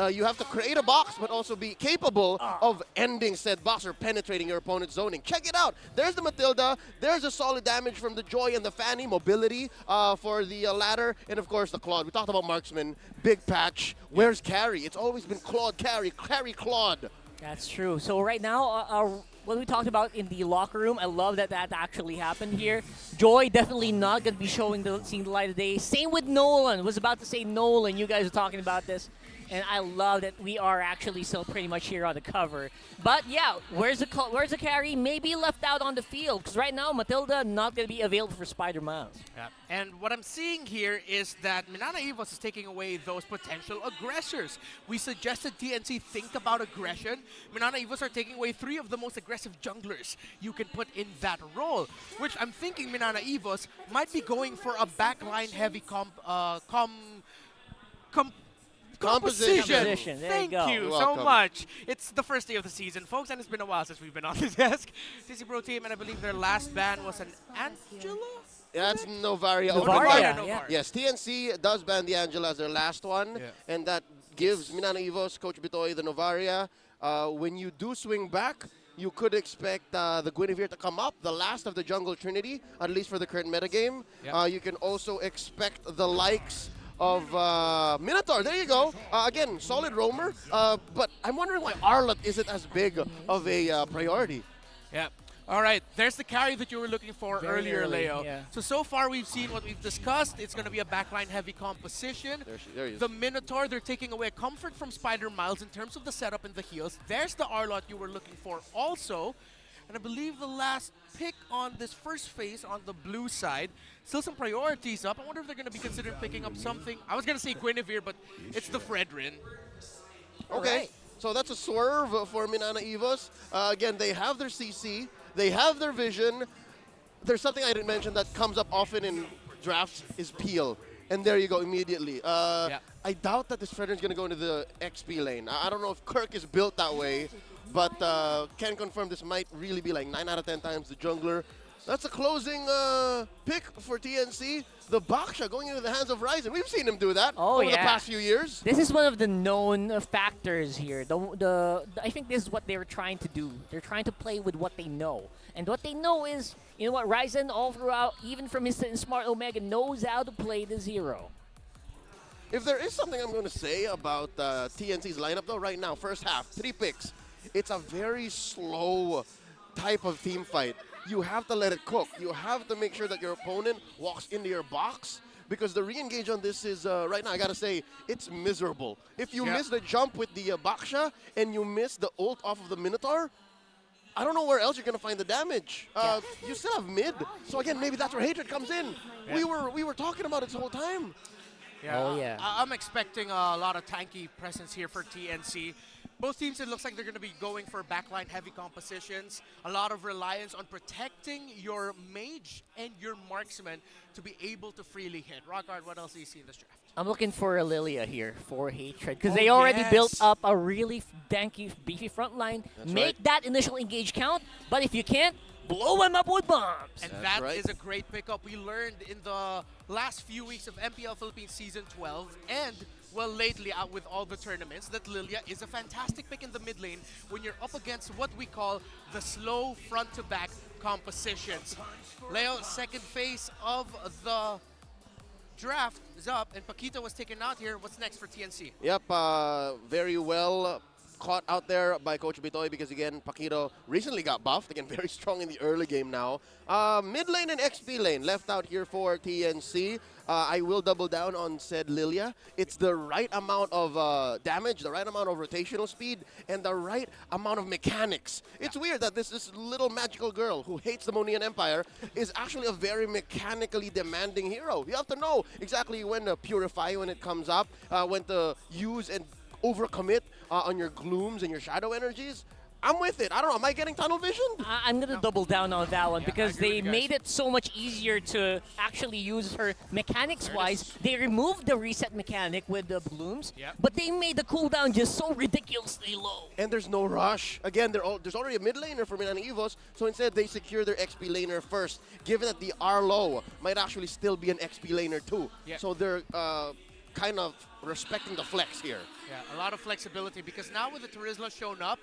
You have to create a box, but also be capable of ending said box or penetrating your opponent's zoning. Check it out. There's the Matilda. There's a solid damage from the Joy and the Fanny. Mobility for the ladder. And, of course, the Claude. We talked about Marksman. Big patch. Where's Carry? It's always been Claude, Carry. Carry, Claude. That's true. So right now, what we talked about in the locker room, I love that that actually happened here. Joy definitely not going to be seeing the light of day. Same with Nolan. Was about to say Nolan. You guys are talking about this. And I love that we are actually still pretty much here on the cover. But yeah, where's the carry? Maybe left out on the field. Because right now, Matilda not going to be available for Spider Miles. Yeah. And what I'm seeing here is that Minana Evos is taking away those potential aggressors. We suggested TNC think about aggression. Minana Evos are taking away 3 of the most aggressive junglers you can put in that role. Which I'm thinking Minana Evos might be going for a backline heavy composition. Thank you so much. It's the first day of the season, folks, and it's been a while since we've been on the desk. TC Pro Team, and I believe their last ban was an Angela? Yeah, that's Novaria. Novaria. Yes, TNC does ban the Angela as their last one, and that gives Minana Evos, Coach Bitoy, the Novaria. When you do swing back, you could expect the Guinevere to come up, the last of the Jungle Trinity, at least for the current metagame. You can also expect the likes of Minotaur. There you go. Again, solid roamer. But I'm wondering why Arlott isn't as big of a priority. Yeah. All right. There's the carry that you were looking for earlier, early, Leo. yeah. So far we've seen what we've discussed. It's going to be a backline heavy composition. There he is. The Minotaur, they're taking away comfort from Spider Miles in terms of the setup and the heals. There's the Arlott you were looking for also. And I believe the last pick on this first phase on the blue side, still some priorities up. I wonder if they're going to be considering picking up something. I was going to say Guinevere, but it's the Fredrin. Okay, so that's a swerve for Minana Evos. Again, they have their CC, they have their vision. There's something I didn't mention that comes up often in drafts is peel. And there you go immediately. I doubt that this Fredrin's going to go into the XP lane. I don't know if Kirk is built that way. But can confirm this might really be like 9 out of 10 times the jungler. That's a closing pick for TNC. The Baksha going into the hands of Ryzen. We've seen him do that over the past few years. This is one of the known factors here. I think this is what they were trying to do. They're trying to play with what they know. And what they know is, you know what, Ryzen all throughout, even from his Smart Omega, knows how to play the zero. If there is something I'm going to say about TNC's lineup, though, right now, first half, 3 picks. It's a very slow type of team fight. You have to let it cook. You have to make sure that your opponent walks into your box because the re-engage on this is, right now, I got to say, it's miserable. If you miss the jump with the Baksha and you miss the ult off of the Minotaur, I don't know where else you're going to find the damage. You still have mid. So, again, maybe that's where Hatred comes in. We were talking about it this whole time. I'm expecting a lot of tanky presence here for TNC. Both teams, it looks like they're going to be going for backline heavy compositions. A lot of reliance on protecting your mage and your marksman to be able to freely hit. Rockard, what else do you see in this draft? I'm looking for a Lilia here for Hatred because they already built up a really danky, beefy front line. Make that initial engage count, but if you can't, blow them up with bombs. And that is a great pickup. We learned in the last few weeks of MPL Philippines Season 12 and well, lately out with all the tournaments, that Lilia is a fantastic pick in the mid lane when you're up against what we call the slow front-to-back compositions. Leo, second phase of the draft is up and Paquito was taken out here. What's next for TNC? Yep, very well caught out there by Coach Bitoy because, again, Paquito recently got buffed. Again, very strong in the early game now. Mid lane and XP lane left out here for TNC. I will double down on said Lilia. It's the right amount of damage, the right amount of rotational speed, and the right amount of mechanics. It's weird that this little magical girl who hates the Monian Empire is actually a very mechanically demanding hero. You have to know exactly when to purify when it comes up, when to use and overcommit on your glooms and your shadow energies. I'm with it. I don't know. Am I getting tunnel vision? I'm going to double down on that one because they made it so much easier to actually use her mechanics-wise. They removed the reset mechanic with the blooms, but they made the cooldown just so ridiculously low. And there's no rush. Again, there's already a mid laner for Minana Evos, so instead they secure their XP laner first, given that the Arlo might actually still be an XP laner too. So they're kind of respecting the flex here. Yeah, a lot of flexibility because now with the Terizla shown up,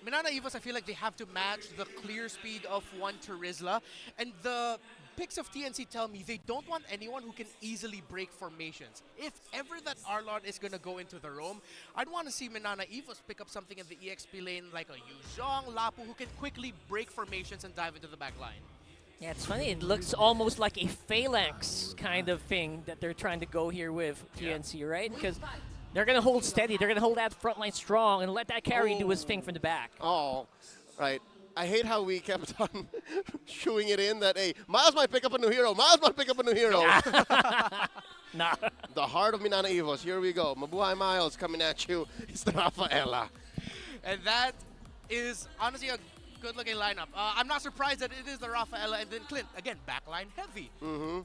Minana Evos, I feel like they have to match the clear speed of one Terizla. And the picks of TNC tell me they don't want anyone who can easily break formations. If ever that Arlon is going to go into the roam, I'd want to see Minana Evos pick up something in the EXP lane like a Yuzhong, Lapu, who can quickly break formations and dive into the back line. Yeah, it's funny. It looks almost like a phalanx kind of thing that they're trying to go here with TNC, right? Because they're going to hold steady. They're going to hold that front line strong and let that carry do his thing from the back. Oh, right. I hate how we kept on shooing it in that, hey, Miles might pick up a new hero. Miles might pick up a new hero. Nah. The heart of Minana Evos. Here we go. Mabuhay Miles coming at you. It's the Rafaela. And that is honestly a good-looking lineup. I'm not surprised that it is the Rafaela and then Clint. Again, backline heavy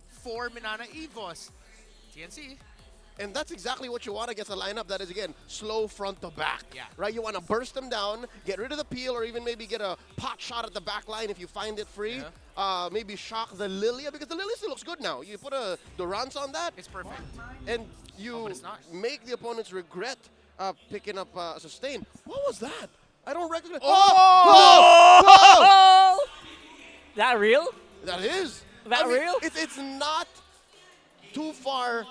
for Minana Evos. TNC. And that's exactly what you want against a lineup that is, again, slow front to back. Right? You want to burst them down, get rid of the peel, or even maybe get a pot shot at the back line if you find it free. Maybe shock the Lilia, because the Lilia still looks good now. You put a Durance on that. It's perfect. And you make the opponents regret picking up a sustain. What was that? I don't recognize. Oh! That real? That is. That real? It's not too far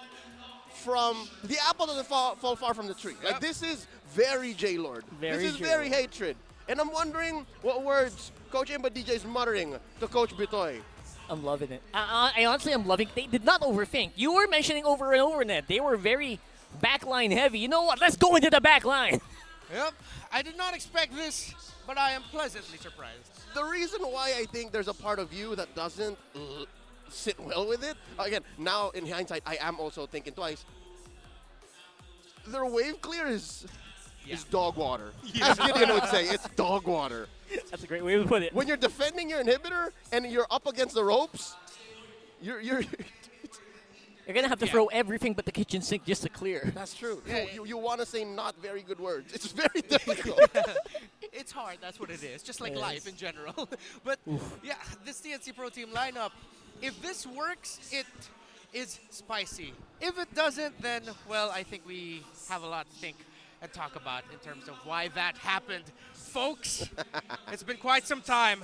from the apple doesn't fall far from the tree. Like, this is very J-Lord. This is very hatred. And I'm wondering what words Coach Imba DJ is muttering to Coach Bitoy. I'm loving it. I honestly am loving it. They did not overthink. You were mentioning over and over, Ned. They were very backline heavy. You know what? Let's go into the backline. Yep. I did not expect this, but I am pleasantly surprised. The reason why I think there's a part of you that doesn't sit well with it, again, now in hindsight, I am also thinking twice. Their wave clear is dog water. As Gideon would say, it's dog water. That's a great way to put it. When you're defending your inhibitor and you're up against the ropes, you're going to have to throw everything but the kitchen sink just to clear. That's true. You want to say not very good words. It's very difficult. It's hard, that's what it is. Just like life in general. But yeah, this TNC Pro Team lineup, if this works, it is spicy. If it doesn't, then, well, I think we have a lot to think and talk about in terms of why that happened. Folks, it's been quite some time.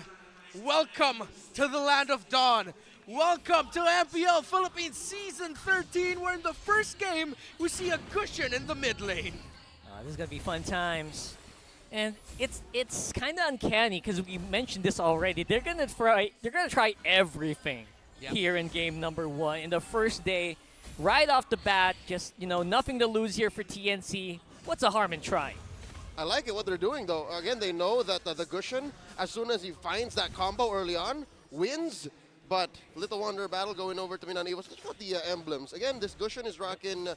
Welcome to the land of dawn. Welcome to MPL Philippines Season 13, where in the first game, we see a cushion in the mid lane. This is going to be fun times. And it's kind of uncanny because we mentioned this already. They're going to try everything here in game number 1. In the first day, right off the bat, just, nothing to lose here for TNC. What's a harm in trying? I like it, what they're doing, though. Again, they know that the Gushin, as soon as he finds that combo early on, wins. But Little Wonder Battle going over to Minana Evos. Let's look at the emblems. Again, this Gushin is rocking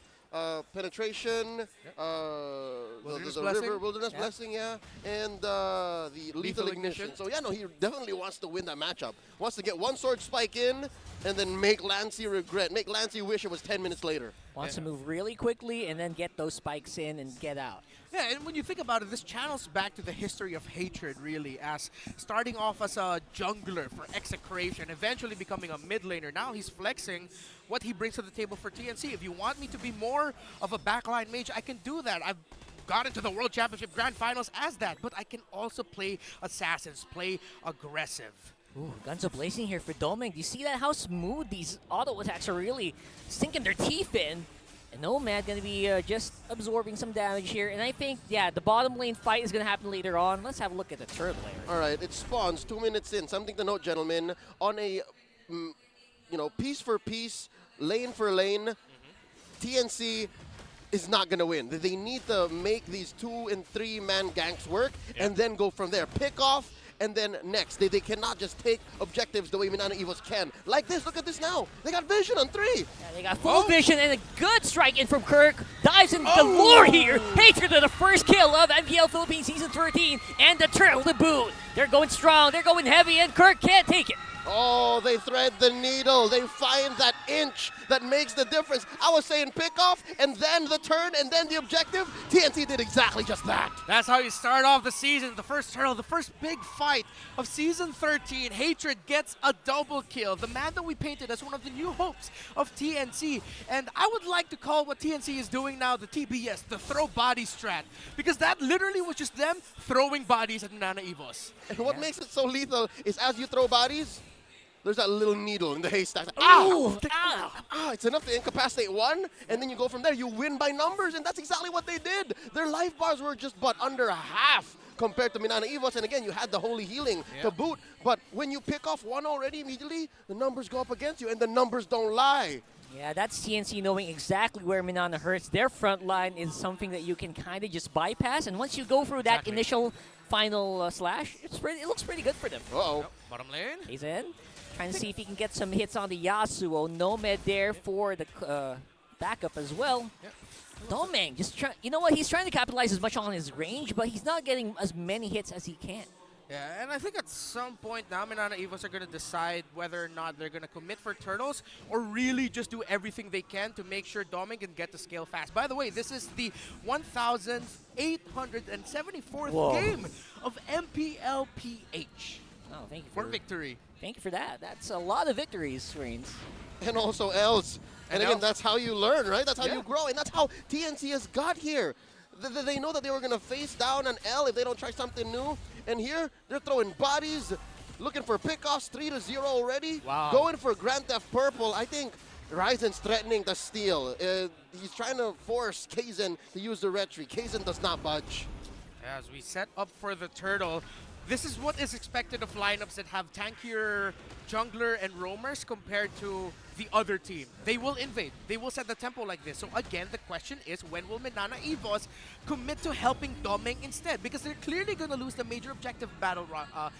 Penetration, the Wilderness Blessing, and the Lethal Ignition. So, he definitely wants to win that matchup. Wants to get one sword spike in and then make Lancey regret. Make Lancey wish it was 10 minutes later. Wants to move really quickly and then get those spikes in and get out. Yeah, and when you think about it, this channels back to the history of hatred, really, as starting off as a jungler for Execration, eventually becoming a mid laner. Now he's flexing what he brings to the table for TNC. If you want me to be more of a backline mage, I can do that. I've got into the World Championship Grand Finals as that, but I can also play assassins, play aggressive. Ooh, guns are blazing here for Doming. Do you see that? How smooth these auto attacks are really sinking their teeth in. And Nomad going to be just absorbing some damage here. And I think, yeah, the bottom lane fight is going to happen later on. Let's have a look at the turret layer. All right, it spawns 2 minutes in. Something to note, gentlemen. On a, piece for piece, lane for lane, TNC is not going to win. They need to make these 2 and 3 man ganks work and then go from there. Pick off and then next. They cannot just take objectives the way Minana Evos can. Like this, look at this now. They got vision on 3. Yeah, they got full vision and a good strike in from Kirk. Dives in galore here. Hatred to the first kill of MPL Philippines Season 13 and the turtle to boot. They're going strong, they're going heavy, and Kirk can't take it. Oh, they thread the needle. They find that inch that makes the difference. I was saying pick off, and then the turn, and then the objective. TNC did exactly just that. That's how you start off the season. The first turtle, the first big fight of Season 13. Hatred gets a double kill. The man that we painted as one of the new hopes of TNC. And I would like to call what TNC is doing now the TBS, the throw body strat. Because that literally was just them throwing bodies at Minana Evos. And what makes it so lethal is as you throw bodies, there's that little needle in the haystack. It's enough to incapacitate one, and then you go from there. You win by numbers, and that's exactly what they did. Their life bars were just but under half compared to Minana Evos, and again, you had the holy healing to boot. But when you pick off one already immediately, the numbers go up against you, and the numbers don't lie. Yeah, that's TNC knowing exactly where Minana hurts. Their front line is something that you can kind of just bypass, and once you go through that initial final slash, it looks pretty good for them. Uh-oh. Bottom lane. He's in. Trying to see if he can get some hits on the Yasuo. Nomad there for the backup as well. Doming just trying. You know what? He's trying to capitalize as much on his range, but he's not getting as many hits as he can. Yeah, and I think at some point now, Minana Evos are going to decide whether or not they're going to commit for turtles or really just do everything they can to make sure Doming can get to scale fast. By the way, this is the 1,874th game of MPL PH. Oh, thank you for victory. Thank you for that. That's a lot of victories, Reigns. And also L's. And again, that's how you learn, right? That's how you grow. And that's how TNC has got here. They know that they were going to face down an L if they don't try something new. And here, they're throwing bodies, looking for pickoffs, 3-0 already. Wow. Going for Grand Theft Purple. I think Ryzen's threatening to steal. He's trying to force Kaizen to use the retry. Kaizen does not budge. As we set up for the turtle, this is what is expected of lineups that have tankier jungler and roamers compared to the other team. They will invade. They will set the tempo like this. So again, the question is, when will Minana Evos commit to helping Doming instead? Because they're clearly going to lose the major objective battles, Rockhard.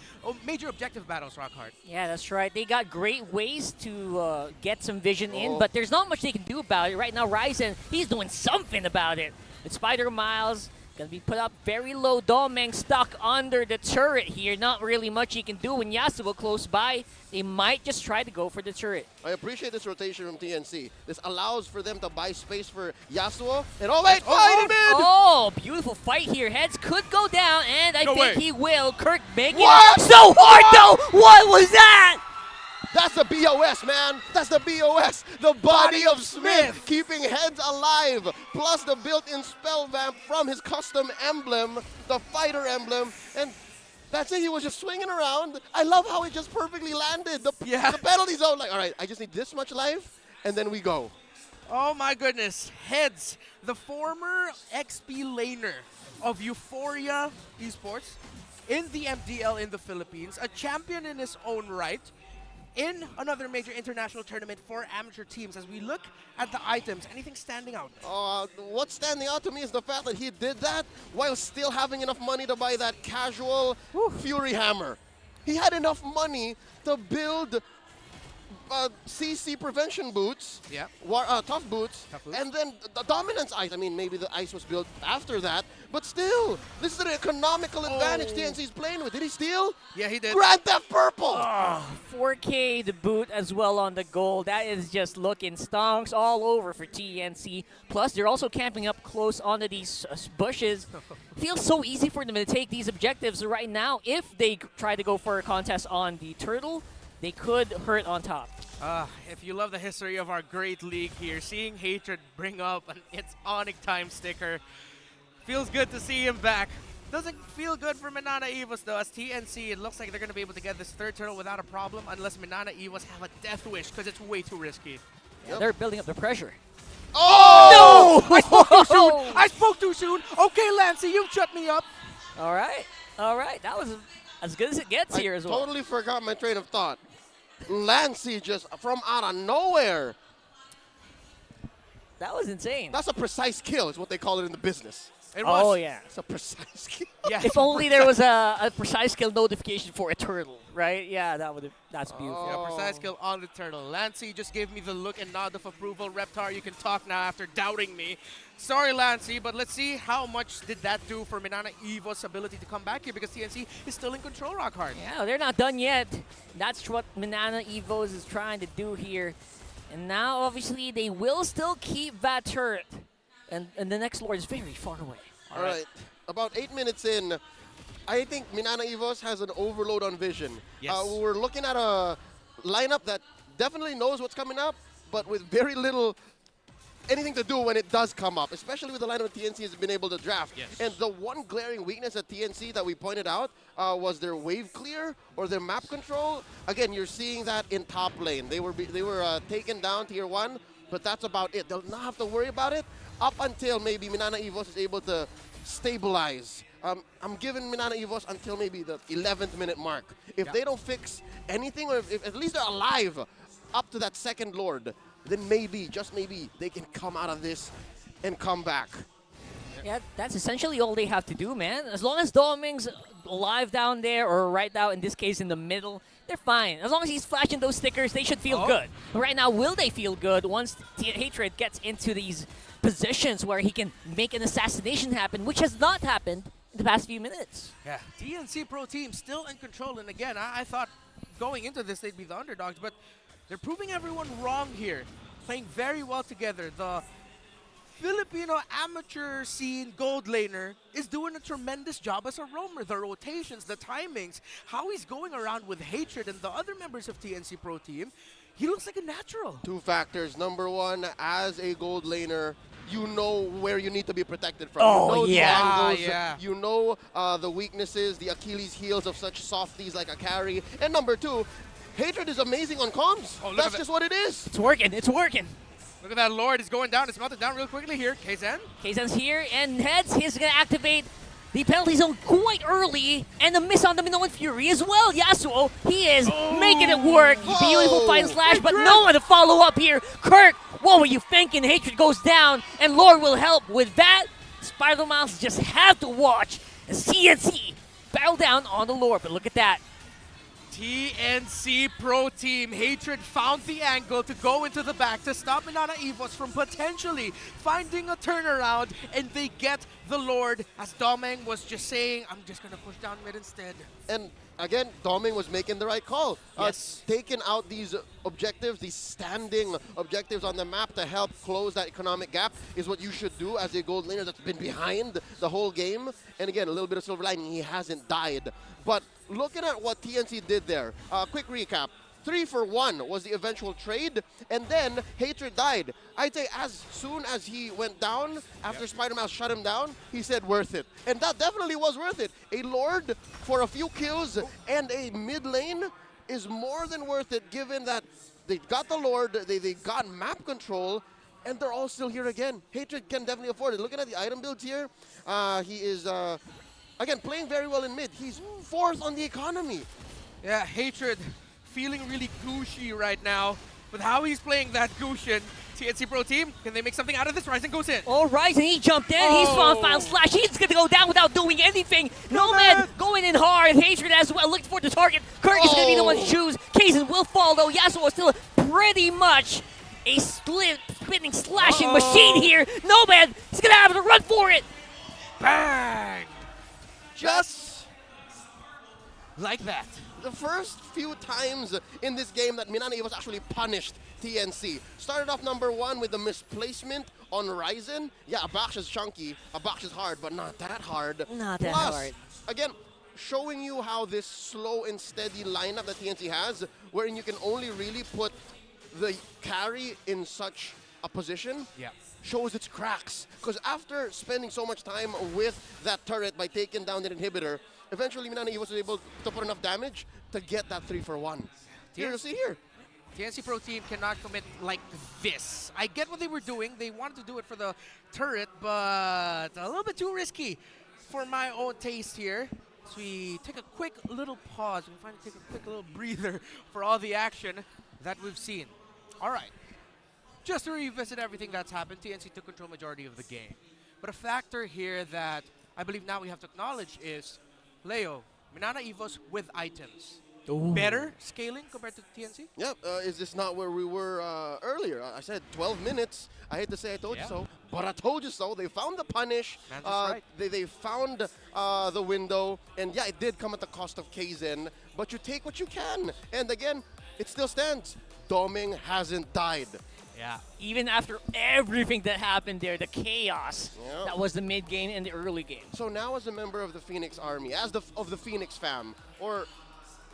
Yeah, that's right. They got great ways to get some vision in, but there's not much they can do about it. Right now, Ryzen, he's doing something about it. With Spider Miles, gonna be put up very low. Doming stuck under the turret here. Not really much he can do when Yasuo close by. They might just try to go for the turret. I appreciate this rotation from TNC. This allows for them to buy space for Yasuo. And oh wait, fight in mid! Oh, beautiful fight here. Heads could go down, and I think he will. Kirk making What? it so hard though! What was that? That's the BOS, man. That's the BOS. The body of Smith. Keeping heads alive. Plus the built-in spell vamp from his custom emblem, the fighter emblem. And that's it. He was just swinging around. I love how it just perfectly landed. The penalty zone. Like, all right, I just need this much life, and then we go. Oh my goodness. Heads, the former XP laner of Euphoria Esports in the MDL in the Philippines, a champion in his own right, in another major international tournament for amateur teams. As we look at the items, anything standing out? What's standing out to me is the fact that he did that while still having enough money to buy that casual Fury Hammer. He had enough money to build CC prevention boots, tough boots, and then the dominance ice. I mean, maybe the ice was built after that, but still, this is an economical advantage TNC's playing with. Did he steal? Yeah, he did. Grand Theft Purple! 4K the boot as well on the goal. That is just looking stonks all over for TNC. Plus, they're also camping up close onto these bushes. Feels so easy for them to take these objectives right now. If they try to go for a contest on the turtle, they could hurt on top. If you love the history of our great league here, seeing Hatred bring up its Onic Time sticker, feels good to see him back. Doesn't feel good for Minana Evos though, as TNC, it looks like they're going to be able to get this third turtle without a problem unless Minana Evos have a death wish, because it's way too risky. Yeah, they're building up the pressure. Oh! No! I spoke too soon! I spoke too soon! Okay, Lancey, you shut me up! All right. That was as good as it gets here as well. I totally forgot my train of thought. Lancey just from out of nowhere. That was insane. That's a precise kill, is what they call it in the business. It was. Oh, yeah. It's a precise kill. Yeah, if only there was a precise kill notification for a turtle, right? Yeah, that's beautiful. Yeah, precise kill on the turtle. Lancey just gave me the look and nod of approval. Reptar, you can talk now after doubting me. Sorry, Lancey, but let's see how much did that do for Minana Evos' ability to come back here, because TNC is still in control rock hard. Yeah, they're not done yet. That's what Minana Evos is trying to do here. And now, obviously, they will still keep that turret. And the next Lord is very far away. All right. About 8 minutes in, I think Minana Evos has an overload on vision. Yes. We're looking at a lineup that definitely knows what's coming up, but with very little anything to do when it does come up, especially with the lineup TNC has been able to draft. Yes. And the one glaring weakness at TNC that we pointed out was their wave clear or their map control. Again, you're seeing that in top lane. They were taken down tier 1, but that's about it. They'll not have to worry about it up until maybe Minana Evos is able to stabilize. I'm giving Minana Evos until maybe the 11th minute mark. If they don't fix anything, or if at least they're alive up to that second Lord, then maybe, just maybe, they can come out of this and come back. Yeah, that's essentially all they have to do, man. As long as Doming's alive down there, or right now, in this case, in the middle, they're fine. As long as he's flashing those stickers, they should feel good. But right now, will they feel good once Hatred gets into these positions where he can make an assassination happen, which has not happened in the past few minutes? Yeah, TNC Pro Team still in control. And again, I thought going into this they'd be the underdogs, but they're proving everyone wrong here. Playing very well together. The Filipino amateur scene gold laner is doing a tremendous job as a roamer. The rotations, the timings, how he's going around with Hatred and the other members of TNC Pro Team, he looks like a natural. 2 factors. Number 1, as a gold laner, you know where you need to be protected from. Oh, you know yeah. the angles, Yeah. you know the weaknesses, the Achilles heels of such softies like a carry. And number 2, Hatred is amazing on comms. That's just what it is. It's working. It's working. Look at that Lord. He's going down. It's melted down real quickly here. Kzen. Kzen's here and heads. He's going to activate the penalty zone quite early. And a miss on the Minoan Fury as well. Yasuo, he is making it work. Beautiful fight and slash, but no one to follow up here. Kirk, what were you thinking? Hatred goes down, and Lord will help with that. Spider Miles just have to watch as TNC bow down on the Lord. But look at that. TNC Pro Team. Hatred found the angle to go into the back to stop Minana Evos from potentially finding a turnaround, and they get the Lord, as Domeng was just saying, I'm just going to push down mid instead. And again, Doming was making the right call. Yes. Taking out these objectives, these standing objectives on the map to help close that economic gap is what you should do as a gold laner that's been behind the whole game. And again, a little bit of silver lining, he hasn't died. But looking at what TNC did there, quick recap. 3 for 1 was the eventual trade, and then Hatred died. I'd say as soon as he went down, after Spider-Man shut him down, he said worth it. And that definitely was worth it. A Lord for a few kills and a mid lane is more than worth it, given that they got the Lord, they got map control, and they're all still here again. Hatred can definitely afford it. Looking at the item builds here, he is, again, playing very well in mid. He's 4th on the economy. Yeah, Hatred feeling really gushy right now with how he's playing that Gushin. TNC Pro Team, can they make something out of this? Ryzen goes in. Oh, Ryzen, he jumped in. He's found Final Slash. He's going to go down without doing anything. Nomad going in hard. Hatred as well, looking for the target. Kirk is going to be the one to choose. Kzen will follow. Yasuo is still pretty much a spinning, slashing machine here. Nomad is going to have to run for it. Bang! Just like that. The first few times in this game that Minana was actually punished TNC. Started off number 1 with the misplacement on Ryzen. Yeah, a bash is chunky, a bash is hard, but not that hard. Not that Plus, hard. Again, showing you how this slow and steady lineup that TNC has, wherein you can only really put the carry in such a position Yeah. shows its cracks. Because after spending so much time with that turret by taking down the inhibitor, eventually MNNE was able to put enough damage to get that 3-for-1. Here, you see here. TNC Pro Team cannot commit like this. I get what they were doing. They wanted to do it for the turret, but a little bit too risky for my own taste here. So we take a quick little pause. We finally take a quick little breather for all the action that we've seen. All right. Just to revisit everything that's happened, TNC took control majority of the game. But a factor here that I believe now we have to acknowledge is Leo, Minana Evos with items. Better scaling compared to TNC? Yep. Is this not where we were earlier? I said 12 minutes. I hate to say I told you so, but I told you so. They found the punish. Right. They found the window. And yeah, it did come at the cost of Kaizen, but you take what you can. And again, it still stands. Doming hasn't died. Yeah. Even after everything that happened there, the chaos Yep. that was the mid game and the early game. So now as a member of the Phoenix Army, as of the Phoenix fam, or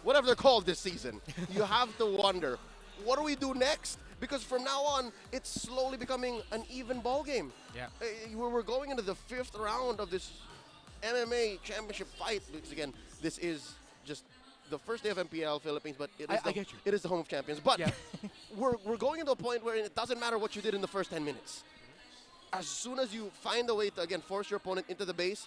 whatever they're called this season, you have to wonder, what do we do next? Because from now on, it's slowly becoming an even ball game. Yeah. We're going into the 5th round of this MMA championship fight. Because again, this is just the first day of MPL Philippines, but it is, I get you. It is the home of champions. But Yeah. we're going into a point where it doesn't matter what you did in the first 10 minutes. As soon as you find a way to, again, force your opponent into the base,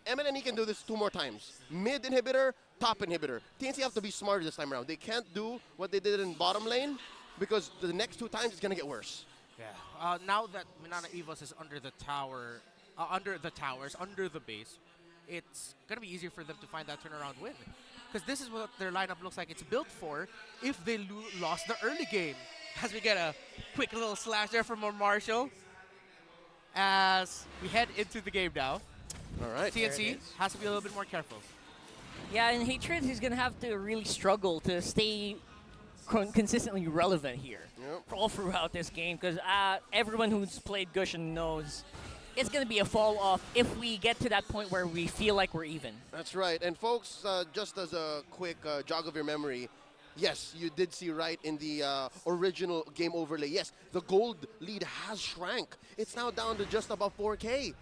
MNNE can do this 2 more times. Mid inhibitor, top inhibitor. TNC have to be smarter this time around. They can't do what they did in bottom lane because the next 2 times it's going to get worse. Yeah. Now that Minana Evos is under the tower, under the towers, under the base, it's going to be easier for them to find that turnaround win. Because this is what their lineup looks like it's built for if they lost the early game. As we get a quick little slash there from Marshall as we head into the game now. All right. TNC has to be a little bit more careful. Yeah, in Hatred, he's going to have to really struggle to stay consistently relevant here all throughout this game because everyone who's played Gushin knows it's going to be a fall off if we get to that point where we feel like we're even. That's right. And folks, just as a quick jog of your memory, yes, you did see right in the original game overlay. Yes, the gold lead has shrank. It's now down to just above 4K.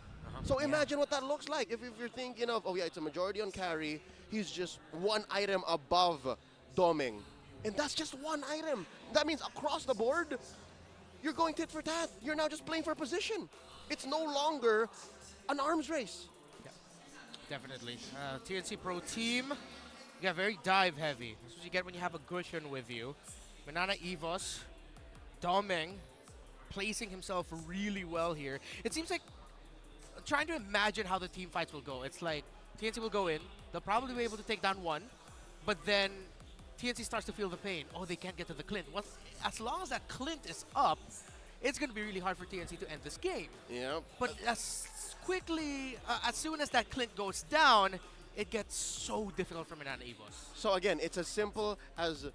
So imagine what that looks like. If you're thinking of, oh yeah, it's a majority on carry, he's just 1 item above Doming. And that's just 1 item. That means across the board, you're going tit for tat. You're now just playing for position. It's no longer an arms race. Yeah, definitely. TNC Pro Team, yeah, very dive heavy. That's what you get when you have a Gushin with you. Minana Evos, Doming, placing himself really well here. It seems like trying to imagine how the team fights will go. It's like TNC will go in, they'll probably be able to take down 1, but then TNC starts to feel the pain. Oh, they can't get to the Clint. Well, as long as that Clint is up, it's going to be really hard for TNC to end this game. Yeah. But as quickly, as soon as that Clint goes down, it gets so difficult for Minana Evos. So again, it's as simple as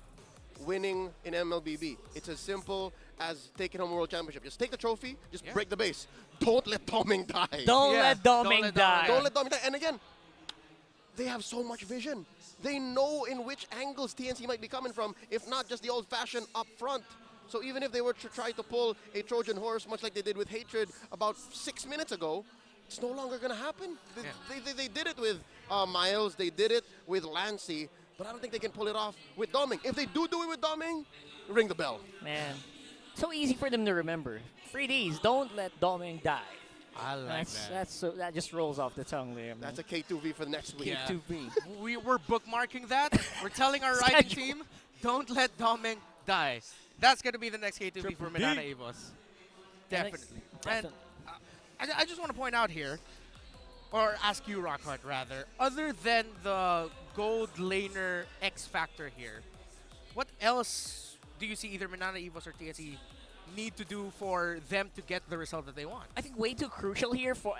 winning in MLBB. It's as simple as taking home a world championship. Just take the trophy, just break the base. Don't let Doming die. Don't let Doming die. Don't let Doming die. And again, they have so much vision. They know in which angles TNC might be coming from, if not just the old-fashioned up front. So even if they were to try to pull a Trojan horse, much like they did with Hatred about 6 minutes ago, it's no longer going to happen. They did it with Miles, they did it with Lancey, but I don't think they can pull it off with Doming. If they do it with Doming, ring the bell. Man, so easy for them to remember. 3Ds, don't let Doming die. I like that. That just rolls off the tongue there, man. That's a K2V for the next week. Yeah. K2V. We're bookmarking that. We're telling our writing team, don't let Doming die. That's going to be the next K2V for Minana Evos. Definitely. And I just want to point out here, or ask you, Rockhart, rather, other than the gold laner X factor here, what else do you see either Minana Evos or TNC need to do for them to get the result that they want? I think way too crucial here for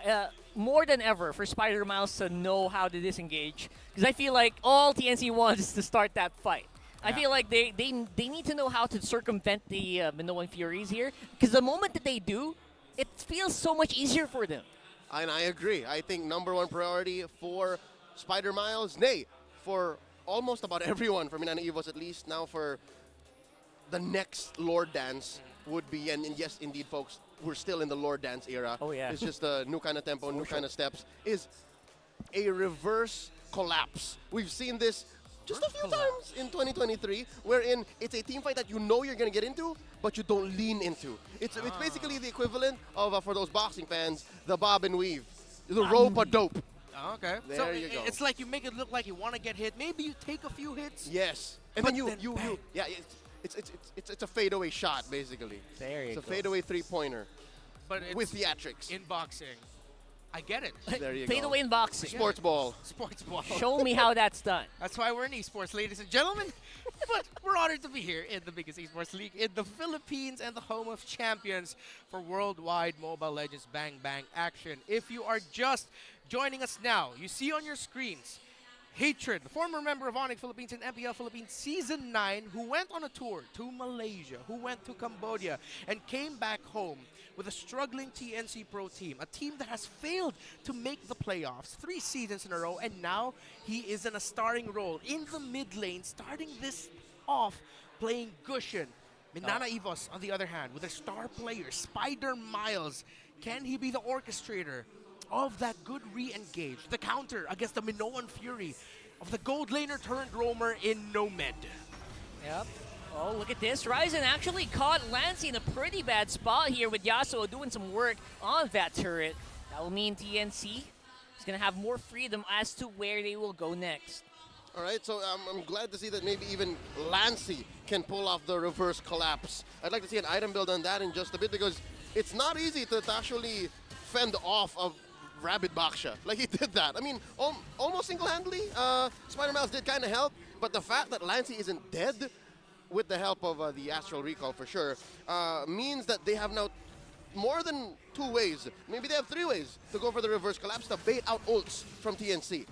more than ever for Spider Miles to know how to disengage, because I feel like all TNC wants is to start that fight. I feel like they need to know how to circumvent the Minoan Furies here, because the moment that they do, it feels so much easier for them. And I agree. I think #1 priority for Spider Miles, nay, for almost about everyone, for Minana Evos at least, now for the next Lord Dance, would be, and yes, indeed, folks, we're still in the Lord Dance era. Oh, yeah. It's just a new kind of tempo, new kind of steps, is a reverse collapse. We've seen this just a few times in 2023, wherein it's a team fight that you know you're going to get into, but you don't lean into. It's basically the equivalent of, for those boxing fans, the bob and weave, the rope-a-dope. Okay. There you go. It's like you make it look like you want to get hit. Maybe you take a few hits. Yes. And then you yeah, it's a fadeaway shot, basically. There you It's a go. fadeaway three-pointer. But it's with theatrics. in boxing. I get it. There you Fade go. away in boxing. Sports ball. Sports ball. Show me how that's done. That's why we're in esports, ladies and gentlemen. But we're honored to be here in the biggest esports league in the Philippines and the home of champions for worldwide Mobile Legends Bang Bang action. If you are just joining us now, you see on your screens Hatred, the former member of Onyx Philippines and MPL Philippines Season 9, who went on a tour to Malaysia, who went to Cambodia, and came back home with a struggling TNC Pro team, a team that has failed to make the playoffs 3 seasons in a row, and now he is in a starring role in the mid lane, starting this off playing Gushin. Minana Evos, on the other hand, with a star player, Spider Miles. Can he be the orchestrator of that good re-engage, the counter against the Minoan Fury of the gold laner turned roamer in Nomad? Yep. Oh, look at this. Ryzen actually caught Lancey in a pretty bad spot here with Yasuo doing some work on that turret. That will mean TNC is going to have more freedom as to where they will go next. All right, so I'm glad to see that maybe even Lancey can pull off the reverse collapse. I'd like to see an item build on that in just a bit, because it's not easy to actually fend off a Rabid Baksha. Like, he did that. I mean, almost single-handedly. Spider Miles did kind of help, but the fact that Lancey isn't dead, with the help of the Astral Recall for sure, means that they have now more than 2 ways. Maybe they have 3 ways to go for the reverse collapse to bait out ults from TNC.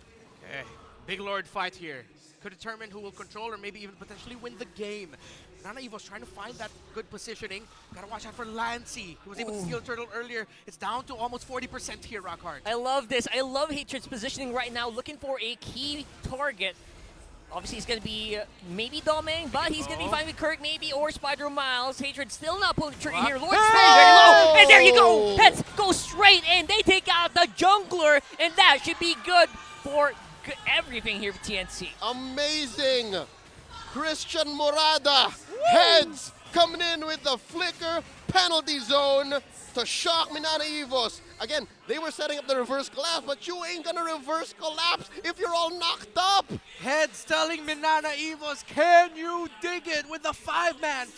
Okay, big lord fight here. Could determine who will control or maybe even potentially win the game. Nana Evo's trying to find that good positioning. Gotta watch out for Lancey. He was able to steal Turtle earlier. It's down to almost 40% here, Rockhard. I love this. I love Hatred's positioning right now, looking for a key target. Obviously, he's going to be maybe Doming, but he's going to be fine with Kirk maybe, or Spider Miles. Hatred still not pulling the trigger here. Lord stays very low, and there you go. Heads go straight in. They take out the jungler, and that should be good for everything here for TNC. Amazing. Christian Morada, heads coming in with the flicker penalty zone to shock Minana Evos. Again, they were setting up the reverse collapse, but you ain't gonna reverse collapse if you're all knocked up. Heads telling Minana Evos, can you dig it with the 5-man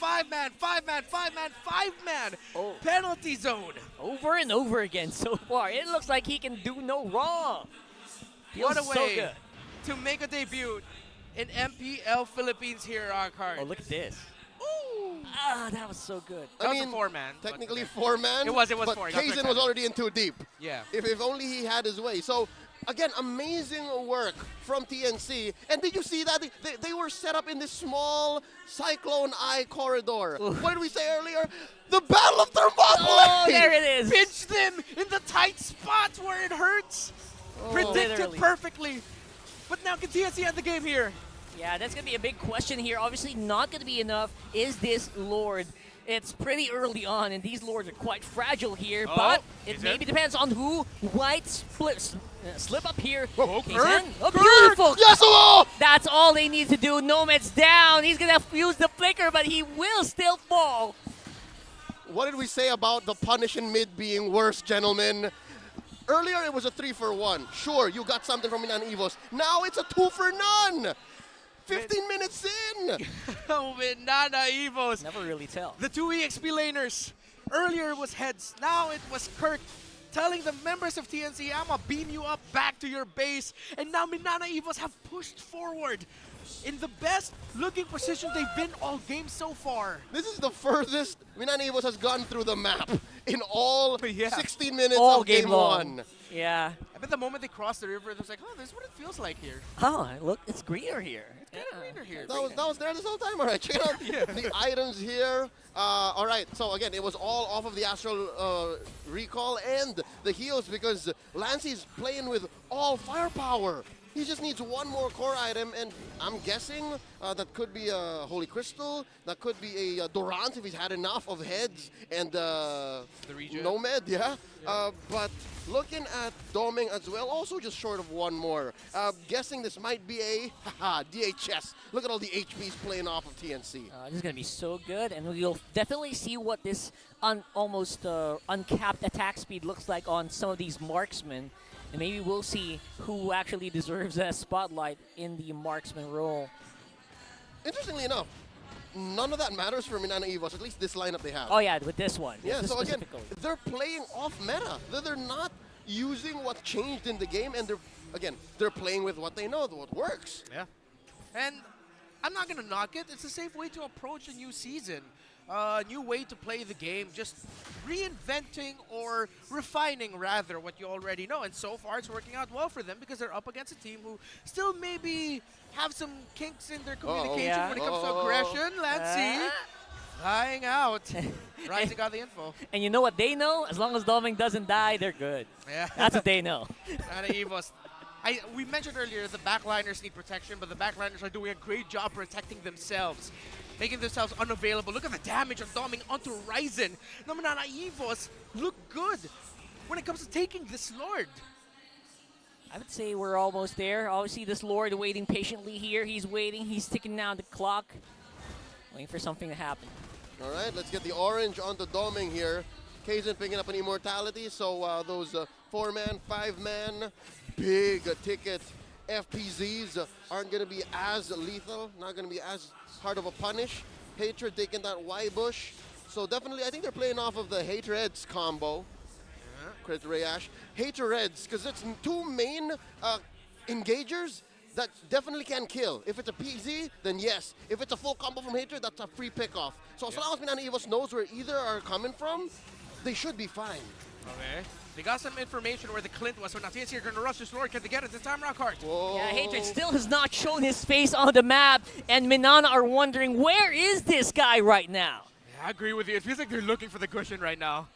penalty zone? Over and over again so far. It looks like he can do no wrong. Feels What a so way good. to make a debut in MPL Philippines here, Rockhard. Oh, look at this. Ah, that was so good. That was a 4-man. Technically 4-man. It was but 4. Kaizen was already in too deep. Yeah. If only he had his way. So, again, amazing work from TNC. And did you see that? They were set up in this small Cyclone Eye corridor. What did we say earlier? The Battle of Thermopylae! Oh, there it is. Pinch them in the tight spots where it hurts. Predicted Literally. perfectly. But now can TNC end the game here? Yeah, that's going to be a big question here. Obviously not going to be enough. Is this Lord? It's pretty early on, and these Lords are quite fragile here, but it maybe depends on who White slip up here. Kaizen, beautiful! Yasuo! That's all they need to do. Nomad's down. He's going to use the flicker, but he will still fall. What did we say about the punish in mid being worse, gentlemen? Earlier, it was a 3-for-1. Sure, you got something from Minana Evos. Now it's a 2-for-none. 15 minutes in. Oh, Minana Evos. Never really tell. The 2 EXP laners. Earlier it was Heads. Now it was Kirk telling the members of TNC, I'm going to beam you up back to your base. And now Minana Evos have pushed forward in the best looking position they've been all game so far. This is the furthest Minana Evos has gone through the map in all 16 minutes all of game long. 1. Yeah. I bet the moment they crossed the river, it was like, oh, this is what it feels like here. Oh, look, it's greener here. It's greener here. That was there this whole time. All right, check out the items here. All right, so again, it was all off of the Astral Recall and the heals, because Lancey's playing with all firepower. He just needs one more core item, and I'm guessing that could be a Holy Crystal, that could be a Durant if he's had enough of heads and Nomad, yeah. But looking at Doming as well, also just short of one more. Guessing this might be a DHS. Look at all the HPs playing off of TNC. This is going to be so good, and we'll definitely see what this almost uncapped attack speed looks like on some of these marksmen. And maybe we'll see who actually deserves a spotlight in the marksman role. Interestingly enough, none of that matters for Minana Evos, at least this lineup they have. Oh yeah, with this one. Yeah, so again, they're playing off meta. They're not using what changed in the game, and they're playing with what they know, what works. Yeah. And I'm not going to knock it. It's a safe way to approach a new season. New way to play the game, just reinventing or refining rather what you already know. And so far it's working out well for them because they're up against a team who still maybe have some kinks in their communication when it comes to aggression. Let's see. Flying out. Rising got the info. And you know what they know? As long as Doming doesn't die, they're good. Yeah. That's what they know. Evos. We mentioned earlier the backliners need protection, but the backliners are doing a great job protecting themselves, making themselves unavailable. Look at the damage of Doming onto Ryzen. Minana Evos look good when it comes to taking this Lord. I would say we're almost there. Obviously, this Lord waiting patiently here. He's waiting. He's ticking down the clock, waiting for something to happen. All right, let's get the orange onto Doming here. Kaizen picking up an immortality, so those 4-man, 5-man, big ticket FPZs aren't going to be as lethal, not going to be as hard of a punish. Hatred taking that Y-Bush. So definitely, I think they're playing off of the Hatreds combo. Credit to Rayash. Hatreds, because it's two main engagers that definitely can kill. If it's a PZ, then yes. If it's a full combo from Hatred, that's a free pick-off. So as long as Minana Evos knows where either are coming from, they should be fine. Okay. They got some information where the Clint was, so now TNC are going to rush this Lord. Can they get it this time, Rockhart? Yeah, Hatred still has not shown his face on the map, and Minana are wondering, where is this guy right now? Yeah, I agree with you. It feels like they're looking for the cushion right now.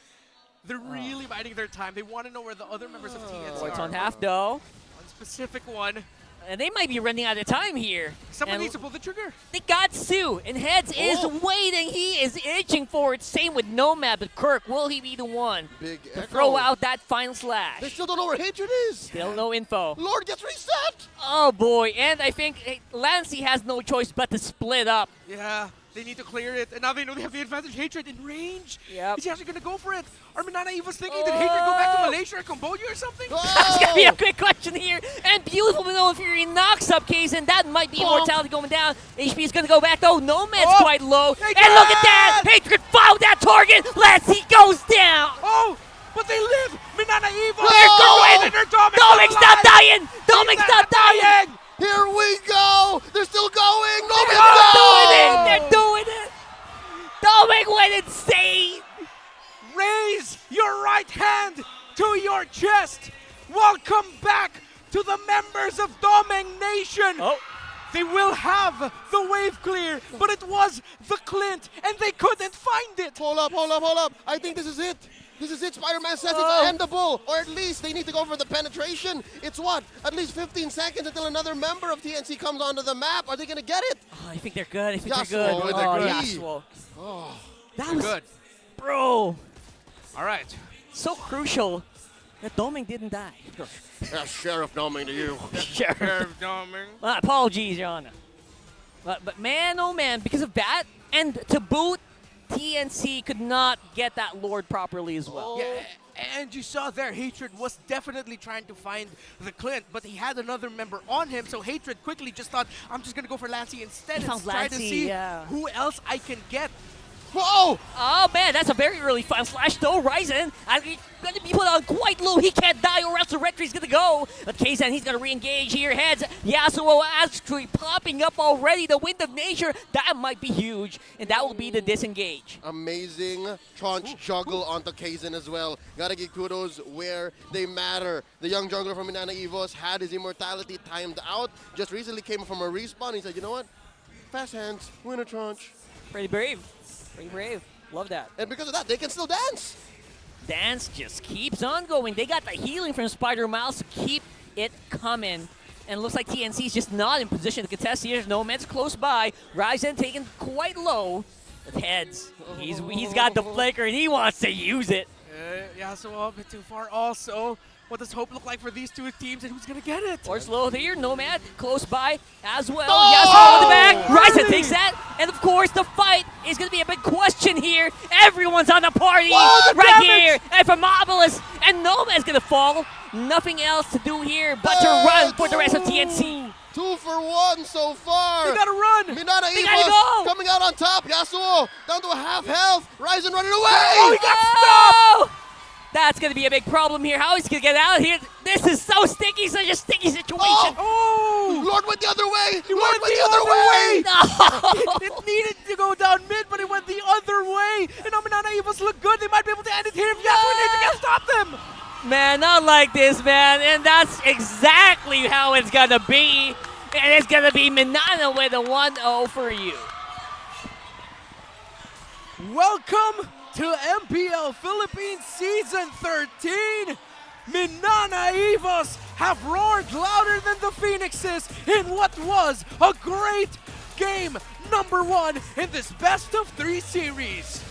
They're really biding their time. They want to know where the other members of TNC It's are. on half, though. One specific one. And they might be running out of time here. Someone needs to pull the trigger. They got Sue, and Heads is waiting. He is itching for it. Same with Nomad, but Kirk, will he be the one to throw out that final slash? They still don't know where Hatred is. Still no info. Lord gets reset. Oh boy, and I think Lancey has no choice but to split up. Yeah, they need to clear it, and now they know they have the advantage. Hatred in range. Yep. He's actually going to go for it. Are Minana Evos thinking, did Hatred go back to Malaysia or Cambodia or something? That's going to be a quick question here. And beautiful Manoa Fury knocks up Case, and that might be immortality going down. HP is going to go back, though. Nomad's quite low. And look at that! Hatred found that target! Lancey goes down! Oh! But they live! Minana Evos! They're going! Doming's not dying! Doming's not dying! Here we go! They're still going! They're doing it! They're doing it! Doming went insane! Raise your right hand to your chest! Welcome back to the members of Doming Nation! They will have the wave clear, but it was the Clint, and they couldn't find it! Hold up. I think this is it. This is it. Spider-Man says it's endable, or at least they need to go for the penetration. It's what? At least 15 seconds until another member of TNC comes onto the map. Are they going to get it? Oh, I think they're good. I think Yasuo they're good. with the green. Yasuo. Oh, that was good. Bro. All right. So crucial that Doming didn't die. Sheriff Doming to you. Sheriff Doming. Apologies, Your Honor. But man, oh man, because of that, and to boot, TNC could not get that Lord properly as well. Yeah, and you saw there, Hatred was definitely trying to find the Clint, but he had another member on him, so Hatred quickly just thought, I'm just going to go for Lancey instead and try to see who else I can get. Whoa! Oh man, that's a very early final slash though. Ryzen going to be put on quite low. He can't die or else the Rectory's going to go. But Kazan, he's going to re-engage here. Heads, Yasuo actually popping up already. The Wind of Nature, that might be huge. And that will be the disengage. Amazing tranche juggle onto Kazan as well. Gotta give kudos where they matter. The young jungler from Minana Evos had his immortality timed out. Just recently came from a respawn. He said, you know what? Fast hands, win a tranche. Pretty brave. Pretty brave. Love that. And because of that, they can still dance. Dance just keeps on going. They got the healing from Spider Mouse to keep it coming. And it looks like TNC is just not in position to contest here. Nomad's close by. Ryzen taken quite low with heads. He's got the flicker and he wants to use it. Yeah, so a bit too far also. What does hope look like for these two teams, and who's gonna get it? Or slow here, Nomad close by as well. Oh! Yes, on the back. Really? Ryzen takes that, and of course the fight is gonna be a big question here. Everyone's on the party Whoa, the right damage! here, and from Obelisk, and Nomad's gonna fall. Nothing else to do here but to run for the rest of TNC. 2 for 1 so far. They gotta run. Minana They gotta Evos go. coming out on top. Yasuo down to a half health. Ryzen running away. Oh, he got stopped. That's going to be a big problem here. How is he going to get out of here? This is so sticky, such a sticky situation. Oh! Lord went the other way. He Lord went went the other way. No! It needed to go down mid, but it went the other way. And now Minana Evos look good. They might be able to end it here if Yasuo can stop them. Man, not like this, man. And that's exactly how it's going to be. And it's going to be Minana with a 1-0 for you. Welcome to MPL Philippines Season 13. Minana Evos have roared louder than the Phoenixes in what was a great game number 1 in this best of 3 series.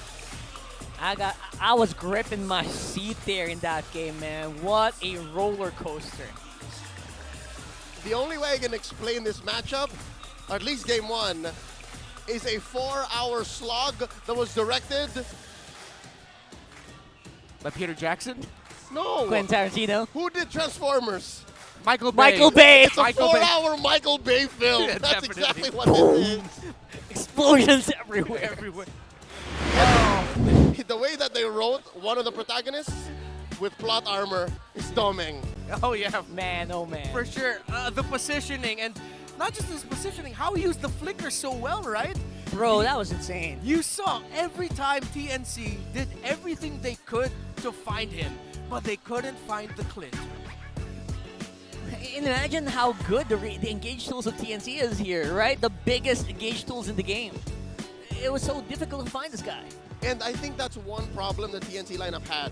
I was gripping my seat there in that game, man. What a roller coaster. The only way I can explain this matchup, or at least game 1, is a 4-hour slog that was directed by Peter Jackson? No. Quentin Tarantino. Who did Transformers? Michael Bay. Michael Bay. It's a 4-hour Michael Bay film. Yeah, That's definitely. exactly what it is. Explosions everywhere. The way that they wrote one of the protagonists with plot armor is Domeng. Oh yeah. Man, oh man. For sure. The positioning, and not just his positioning, how he used the flicker so well, right? Bro, that was insane. You saw every time TNC did everything they could to find him, but they couldn't find the Clint. Imagine how good the engage tools of TNC is here, right? The biggest engage tools in the game. It was so difficult to find this guy. And I think that's one problem the TNC lineup had.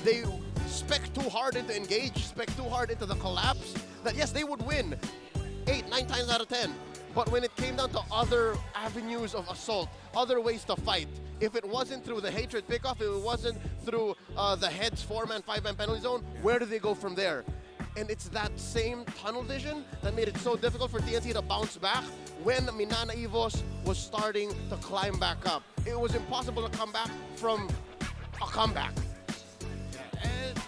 They spec too hard into engage, spec too hard into the collapse, that yes, they would win 8, 9 times out of 10. But when it came down to other avenues of assault, other ways to fight, if it wasn't through the hatred pickoff, if it wasn't through the heads 4-man, 5-man penalty zone, where do they go from there? And it's that same tunnel vision that made it so difficult for TNC to bounce back when Minana Evos was starting to climb back up. It was impossible to come back from a comeback.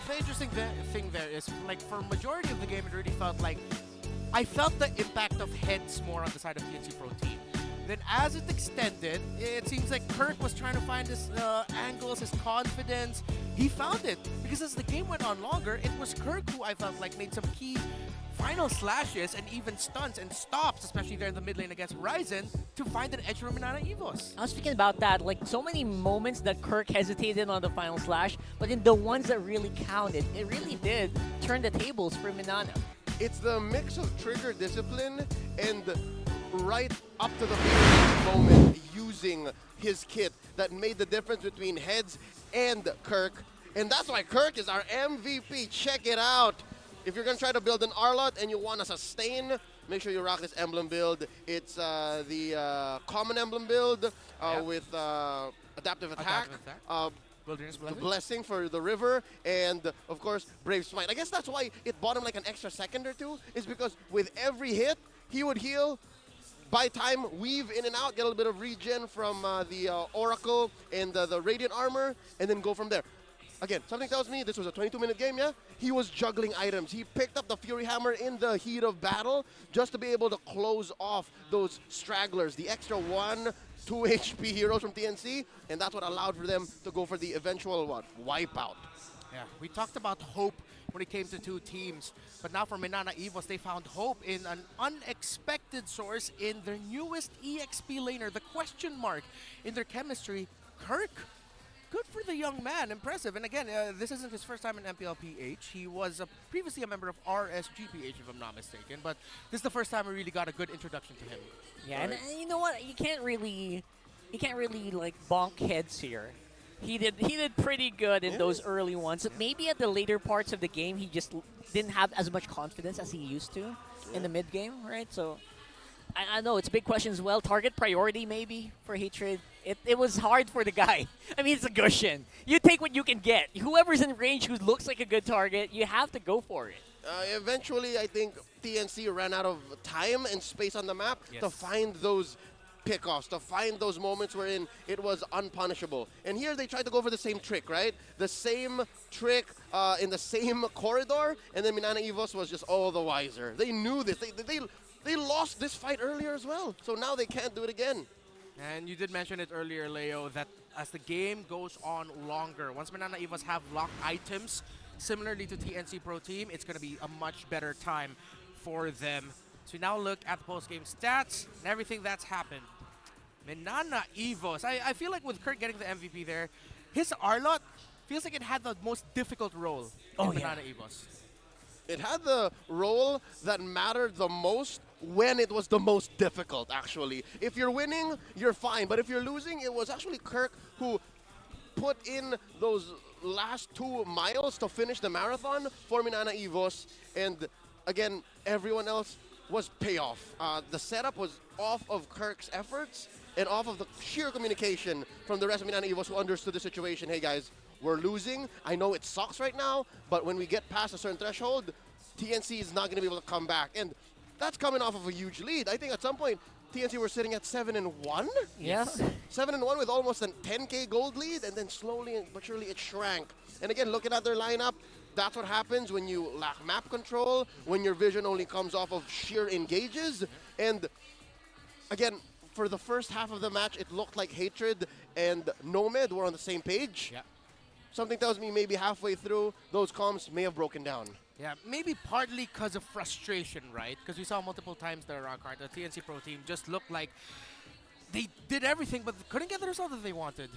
The interesting thing there is, like, for majority of the game, it really felt like I felt the impact of heads more on the side of TNC Pro Team. Then as it extended, it seems like Kirk was trying to find his angles, his confidence. He found it, because as the game went on longer, it was Kirk who I felt like made some key final slashes and even stunts and stops, especially there in the mid lane against Ryzen, to find an edge for Minana Evos. I was thinking about that, like so many moments that Kirk hesitated on the final slash, but in the ones that really counted, it really did turn the tables for Minana. It's the mix of trigger discipline and right up to the very moment using his kit that made the difference between heads and Kirk. And that's why Kirk is our MVP. Check it out. If you're going to try to build an Arlot and you want to sustain, make sure you rock this emblem build. It's the common emblem build with adaptive attack. The blessing for the river, and of course Brave Smite. I guess that's why it bought him like an extra second or two, is because with every hit he would heal, buy time, weave in and out, get a little bit of regen from the Oracle and the Radiant Armor, and then go from there. Again, something tells me this was a 22-minute game, yeah? He was juggling items. He picked up the Fury Hammer in the heat of battle just to be able to close off those stragglers, the extra 1, 2 HP heroes from TNC, and that's what allowed for them to go for the eventual, wipeout. Yeah, we talked about hope when it came to two teams, but now for Minana Evos, they found hope in an unexpected source in their newest EXP laner, the question mark in their chemistry, Kirk. Good for the young man, impressive. And again, this isn't his first time in MPL PH. He was previously a member of RSGPH, if I'm not mistaken, but this is the first time we really got a good introduction to him. Yeah, and you know what? You can't really like bonk heads here. He did pretty good in those early ones. Maybe at the later parts of the game, he just didn't have as much confidence as he used to in the mid game, right? So I know it's a big question as well. Target priority maybe for Hatred. It was hard for the guy. I mean, it's a Gushin. You take what you can get. Whoever's in range who looks like a good target, you have to go for it. Eventually, I think TNC ran out of time and space on the map to find those pickoffs, to find those moments wherein it was unpunishable. And here they tried to go for the same trick, right? The same trick in the same corridor, and then Minana Evos was just all the wiser. They knew this. They lost this fight earlier as well, so now they can't do it again. And you did mention it earlier, Leo, that as the game goes on longer, once Minana Evos have locked items, similarly to TNC Pro Team, it's going to be a much better time for them. So we now look at the post-game stats and everything that's happened. Minana Evos, I feel like with Kirk getting the MVP there, his Arlot feels like it had the most difficult role in Minana Evos. It had the role that mattered the most when it was the most difficult, actually. If you're winning, you're fine. But if you're losing, it was actually Kirk who put in those last 2 miles to finish the marathon for Minana Evos. And again, everyone else was payoff. The setup was off of Kirk's efforts and off of the sheer communication from the rest of Minana Evos who understood the situation. Hey guys, we're losing. I know it sucks right now, but when we get past a certain threshold, TNC is not going to be able to come back. And that's coming off of a huge lead. I think at some point, TNC were sitting at 7-1. Yeah. 7-1 with almost a 10K gold lead, and then slowly but surely it shrank. And again, looking at their lineup, that's what happens when you lack map control, when your vision only comes off of sheer engages. And again, for the first half of the match, it looked like Hatred and Nomad were on the same page. Yeah. Something tells me maybe halfway through, those comms may have broken down. Yeah, maybe partly because of frustration, right? Because we saw multiple times the rock card, the TNC Pro Team just looked like they did everything but couldn't get the result that they wanted.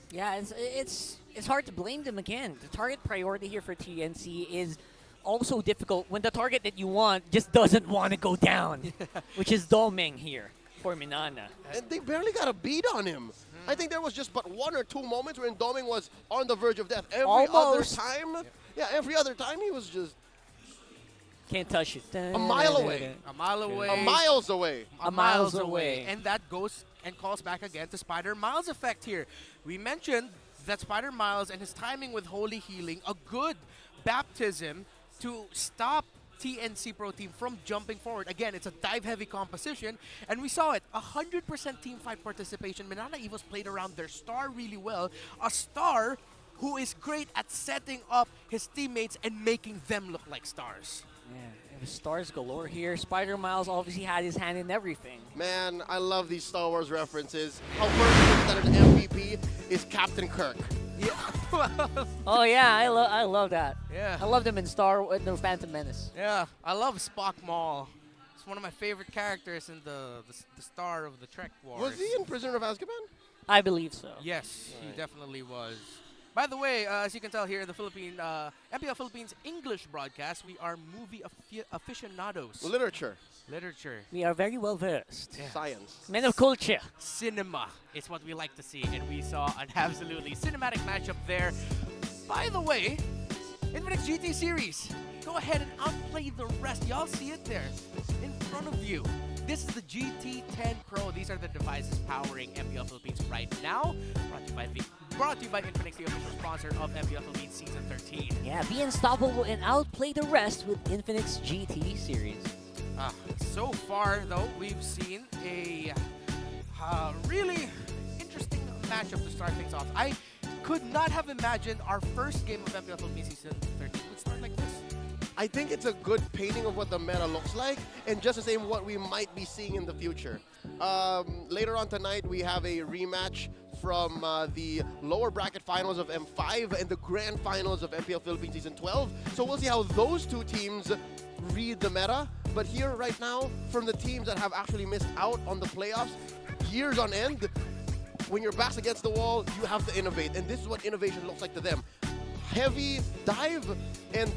Yeah, it's hard to blame them again. The target priority here for TNC is also difficult when the target that you want just doesn't want to go down, which is Domeng here for Minana. And they barely got a beat on him. I think there was just but 1 or 2 moments when Domeng was on the verge of death. Every other time, every other time he was just can't touch it. a mile away. A mile away. A miles away. A miles away. And that goes and calls back again to Spider Miles effect here. We mentioned that Spider Miles and his timing with Holy Healing, a good baptism to stop TNC Pro Team from jumping forward. Again, it's a dive-heavy composition, and we saw it. 100% team fight participation. Minana Evos played around their star really well. A star who is great at setting up his teammates and making them look like stars. Yeah, it was stars galore here. Spider Miles obviously had his hand in everything. Man, I love these Star Wars references. How first that an MVP is Captain Kirk. Yeah. Oh yeah, I love that. Yeah. I love them in the Phantom Menace. Yeah, I love Spock Maul. It's one of my favorite characters in the star of the Trek Wars. Was he in Prisoner of Azkaban? I believe so. Yes, he definitely was. By the way, as you can tell here in the MPL Philippines English broadcast, we are movie aficionados. Literature. We are very well versed. Yeah. Science. Men of culture. Cinema is what we like to see, and we saw an absolutely cinematic matchup there. By the way, Infinix GT Series, go ahead and outplay the rest. Y'all see it there in front of you. This is the GT10 Pro. These are the devices powering MPL Philippines right now. Brought to you by Infinix, the official sponsor of MPL Philippines Season 13. Yeah, be unstoppable and outplay the rest with Infinix GT Series. So far, though, we've seen a really interesting matchup to start things off. I could not have imagined our first game of MPL Philippines Season 13 would start like this. I think it's a good painting of what the meta looks like, and just the same what we might be seeing in the future. Later on tonight, we have a rematch from the lower bracket finals of M5 and the grand finals of MPL Philippines Season 12. So we'll see how those two teams read the meta. But here right now, from the teams that have actually missed out on the playoffs years on end, when your back's against the wall, you have to innovate. And this is what innovation looks like to them. Heavy dive and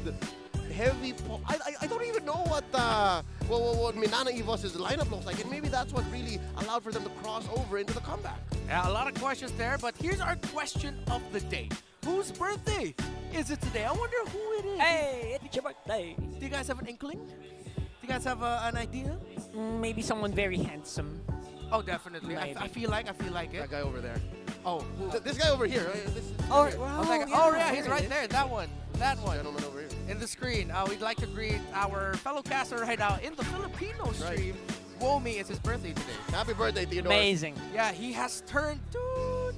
heavy I don't even know what Minana Evos' lineup looks like, and maybe that's what really allowed for them to cross over into the comeback. Yeah, a lot of questions there, but here's our question of the day. Whose birthday is it today? I wonder who it is. Hey, it's your birthday. Do you guys have an inkling? Do you guys have an idea? Maybe someone very handsome. Oh, definitely. I feel like it. That guy over there. Oh, who? This guy over here. Oh, He's right there. That one. Gentleman over here. In the screen. We'd like to greet our fellow caster right now in the Filipino stream. Womi, it's his birthday today. Happy birthday, Theodore. Amazing. Yeah, he has turned, dude.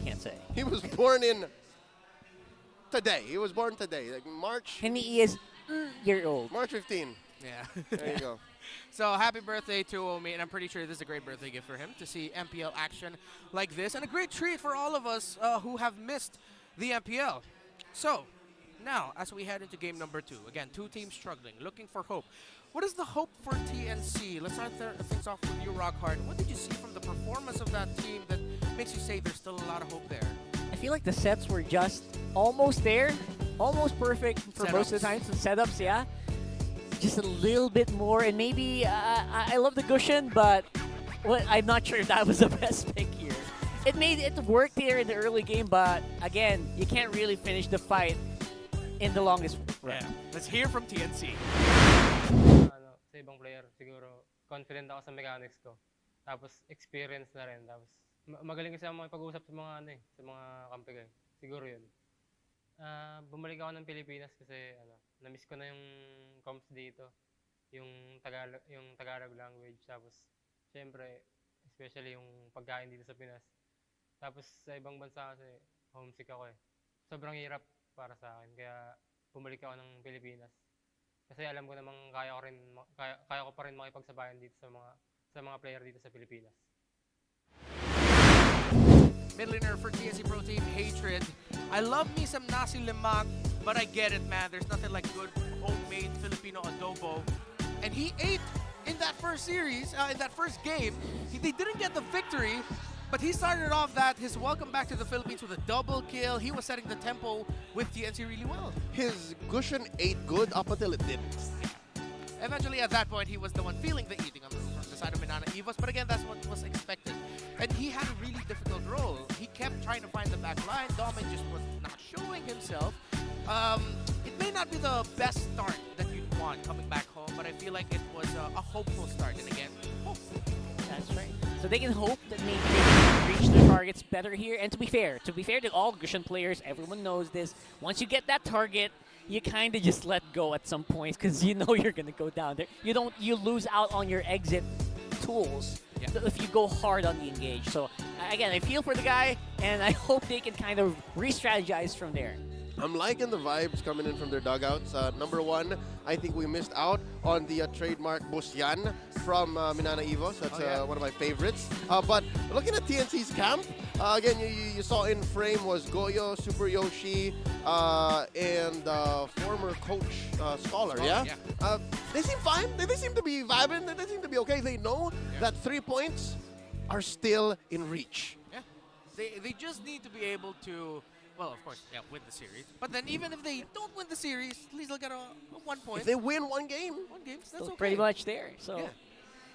Can't say. He was born in today. He was born today, like March. And he is year old. March 15. Yeah. There you go. So happy birthday to Womi, and I'm pretty sure this is a great birthday gift for him to see MPL action like this, and a great treat for all of us who have missed the MPL. So now, as we head into game number 2, again, 2 teams struggling, looking for hope. What is the hope for TNC? Let's start things off with you, Rockhard. What did you see from the performance of that team that makes you say there's still a lot of hope there? I feel like the sets were just almost there, almost perfect for most of the times. The setups, yeah. Just a little bit more, and maybe I love the Gushin, but I'm not sure if that was the best pick here. It made it work there in the early game, but again, you can't really finish the fight in the longest run. Yeah. Let's hear from TNC. Sa ibang player, siguro confident ako sa mechanics ko. Tapos experience na rin. Tapos magaling kasi ako makipag-usap sa mga sa mga kampi ko. Siguro 'yun. Bumalik ako ng Pilipinas kasi na-miss ko na yung comms dito. Yung Tagalog language. Tapos syempre, especially yung pagkain dito sa Pinas. Tapos sa ibang bansa kasi homesick ako eh. Sobrang hirap para sa akin. Kaya bumalik ako ng Pilipinas. Kasi alam ko namang kaya ko pa rin makipagsabayan dito sa mga player dito sa Pilipinas. Mid laner for TNC Pro Team, Hatred. I love me some nasi lemak, but I get it, man. There's nothing like good homemade Filipino adobo. And he ate in that first series, in that first game. They didn't get the victory, but he started off his welcome back to the Philippines with a double kill. He was setting the tempo with TNC really well. His Gushin ate good up until it didn't. Eventually, at that point, he was the one feeling the eating on the side of Minana Evos. But again, that's what was expected. And he had a really difficult role. He kept trying to find the back line. Domin just was not showing himself. It may not be the best start that you'd want coming back home, but I feel like it was a hopeful start. And again, hope. That's right. So they can hope that maybe they can reach their targets better here. And to be fair to all Gushin players, everyone knows this. Once you get that target, you kind of just let go at some points because you know you're going to go down there. You lose out on your exit tools if you go hard on the engage. So again, I feel for the guy, and I hope they can kind of re-strategize from there. I'm liking the vibes coming in from their dugouts. Number 1, I think we missed out on the trademark Busyan from Minana Evos. That's one of my favorites. But looking at TNC's camp, again, you saw in frame was Goyo, Super Yoshi, and former coach Scholar. They seem fine. They seem to be vibing. They seem to be okay. They know that 3 points are still in reach. Yeah, they just need to be able to. Well, of course, win the series. But then even if they don't win the series, at least they'll get a 1 point. If they win one game, that's okay. Pretty much there. So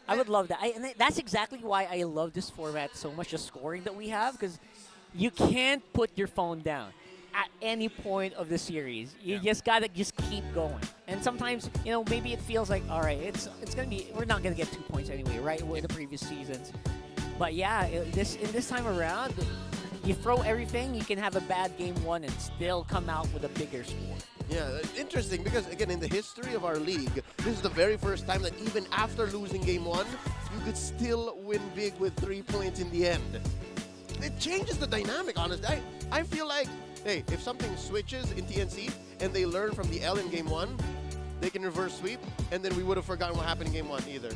I would love that. And that's exactly why I love this format so much, the scoring that we have, because you can't put your phone down at any point of the series. You just gotta keep going. And sometimes, maybe it feels like, all right, it's gonna be, we're not gonna get 2 points anyway, right? With the previous seasons. But yeah, this time around, you throw everything, you can have a bad game 1 and still come out with a bigger score. Yeah, interesting because, again, in the history of our league, this is the very first time that even after losing game 1, you could still win big with 3 points in the end. It changes the dynamic, honestly. I feel like, hey, if something switches in TNC and they learn from the L in game 1, they can reverse sweep, and then we would have forgotten what happened in game 1 either.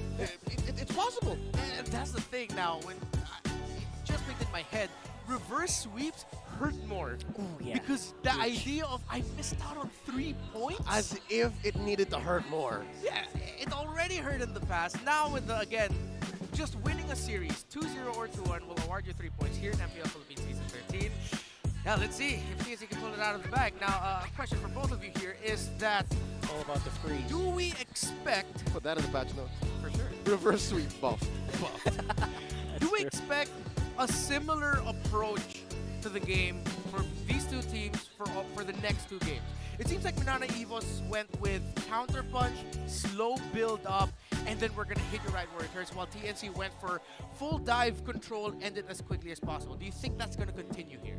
It's possible. And that's the thing now. When it just clicked in my head, reverse sweeps hurt more. Ooh, because the idea of I missed out on 3 points. As if it needed to hurt more. Yeah, it already hurt in the past. Now with again, just winning a series, 2-0 or 2-1 will award you 3 points here in MPL Philippines Season 13. Now let's see if TNC can pull it out of the bag. Now a question for both of you here is that all about the freeze. Do we expect put that in the patch notes for sure? Reverse sweep buff. Do we expect a similar approach to the game for these two teams for the next two games? It seems like Minana Evos went with counter punch, slow build up, and then we're gonna hit you right where it hurts, while TNC went for full dive control, end it as quickly as possible. Do you think that's gonna continue here?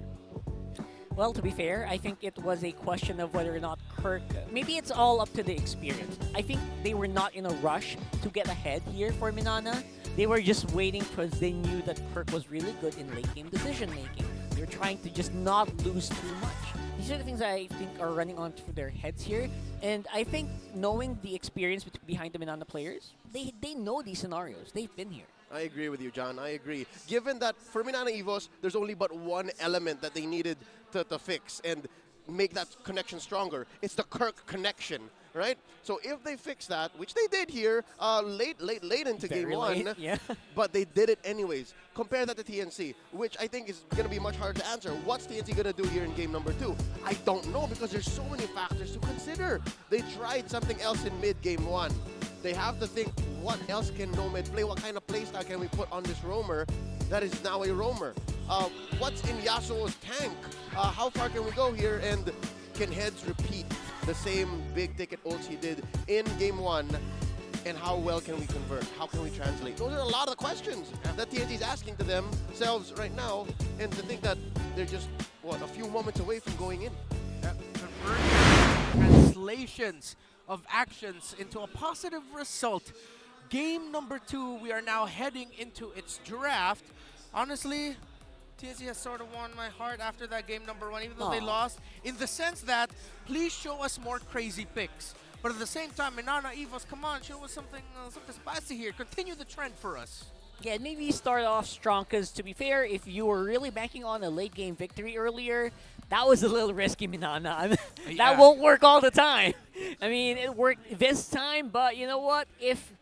Well, to be fair, I think it was a question of whether or not Kirk, maybe it's all up to the experience. I think they were not in a rush to get ahead here for Minana. They were just waiting because they knew that Kirk was really good in late game decision making. They were trying to just not lose too much. These are the things I think are running on through their heads here. And I think knowing the experience behind the Minana players, they know these scenarios. They've been here. I agree with you, John. I agree. Given that for Minana Evos, there's only but one element that they needed to fix and make that connection stronger. It's the Kirk connection, right? So if they fix that, which they did here late into Very game one, late, yeah. but they did it anyways. Compare that to TNC, which I think is going to be much harder to answer. What's TNC going to do here in game number 2? I don't know because there's so many factors to consider. They tried something else in mid game 1. They have to think, what else can Nomad play? What kind of playstyle can we put on this roamer that is now a roamer? What's in Yasuo's tank? How far can we go here? And can Heads repeat the same big ticket ults he did in game 1? And how well can we convert? How can we translate? Those are a lot of the questions that TNT is asking to themselves right now. And to think that they're just, what, a few moments away from going in. Translations of actions into a positive result. Game number 2, we are now heading into its draft. Honestly, TNC has sort of won my heart after that game number 1, even though they lost, in the sense that, please show us more crazy picks. But at the same time, Minana Evos, come on, show us something spicy here. Continue the trend for us. Yeah, maybe start off strong, because to be fair, if you were really banking on a late game victory earlier, that was a little risky, Minana. That won't work all the time. I mean, it worked this time, but you know what? If